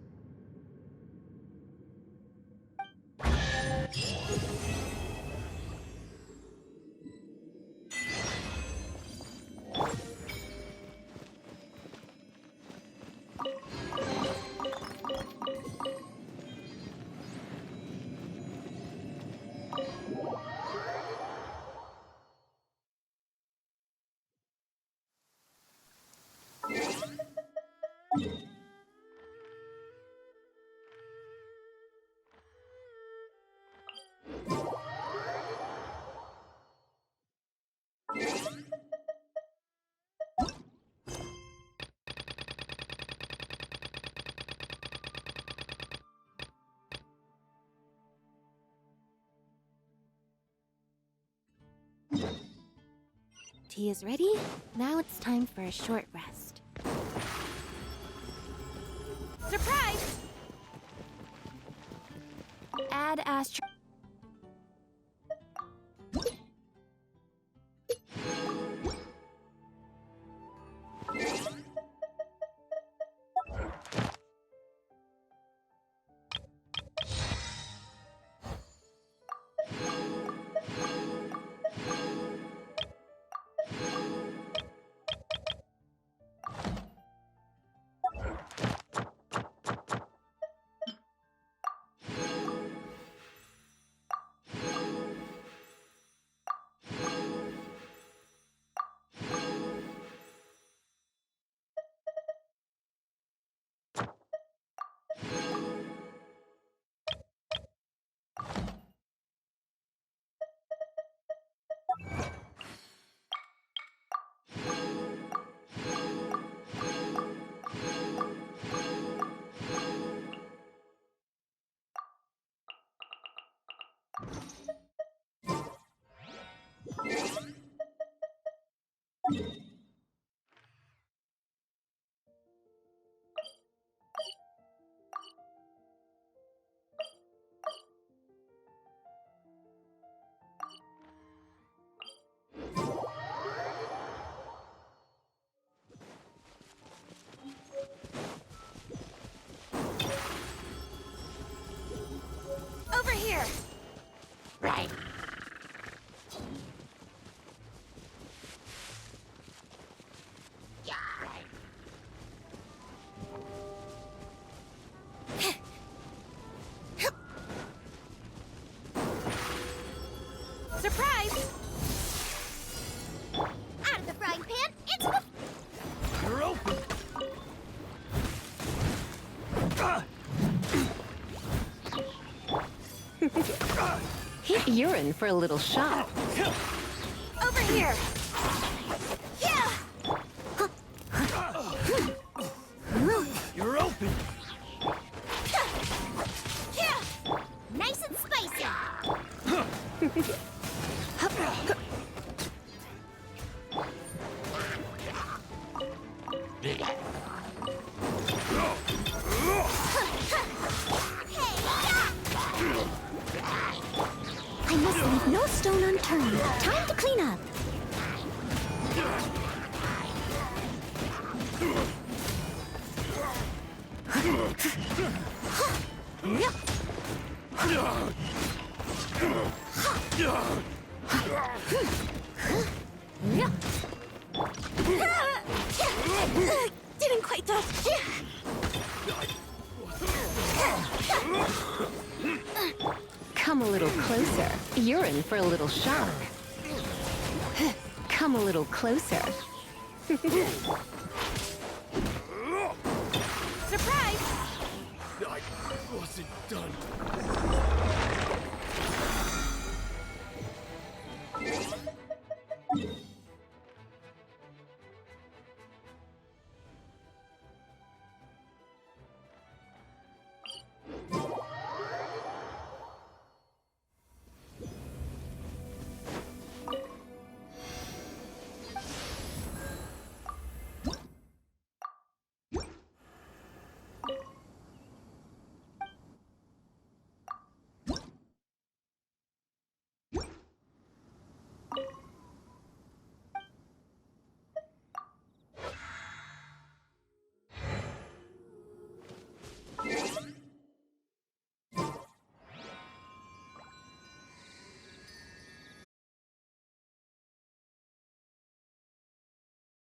Tea is ready. Now it's time for a short rest. Surprise! Add Astro. Over here! Right. Surprise! You're in for a little shock. Over here! Yeah! You're open. Yeah! Nice and spicy! I must leave no stone unturned. Time to clean up. Didn't quite though. Come a little closer. You're in for a little shock. Come a little closer. Surprise! I wasn't done.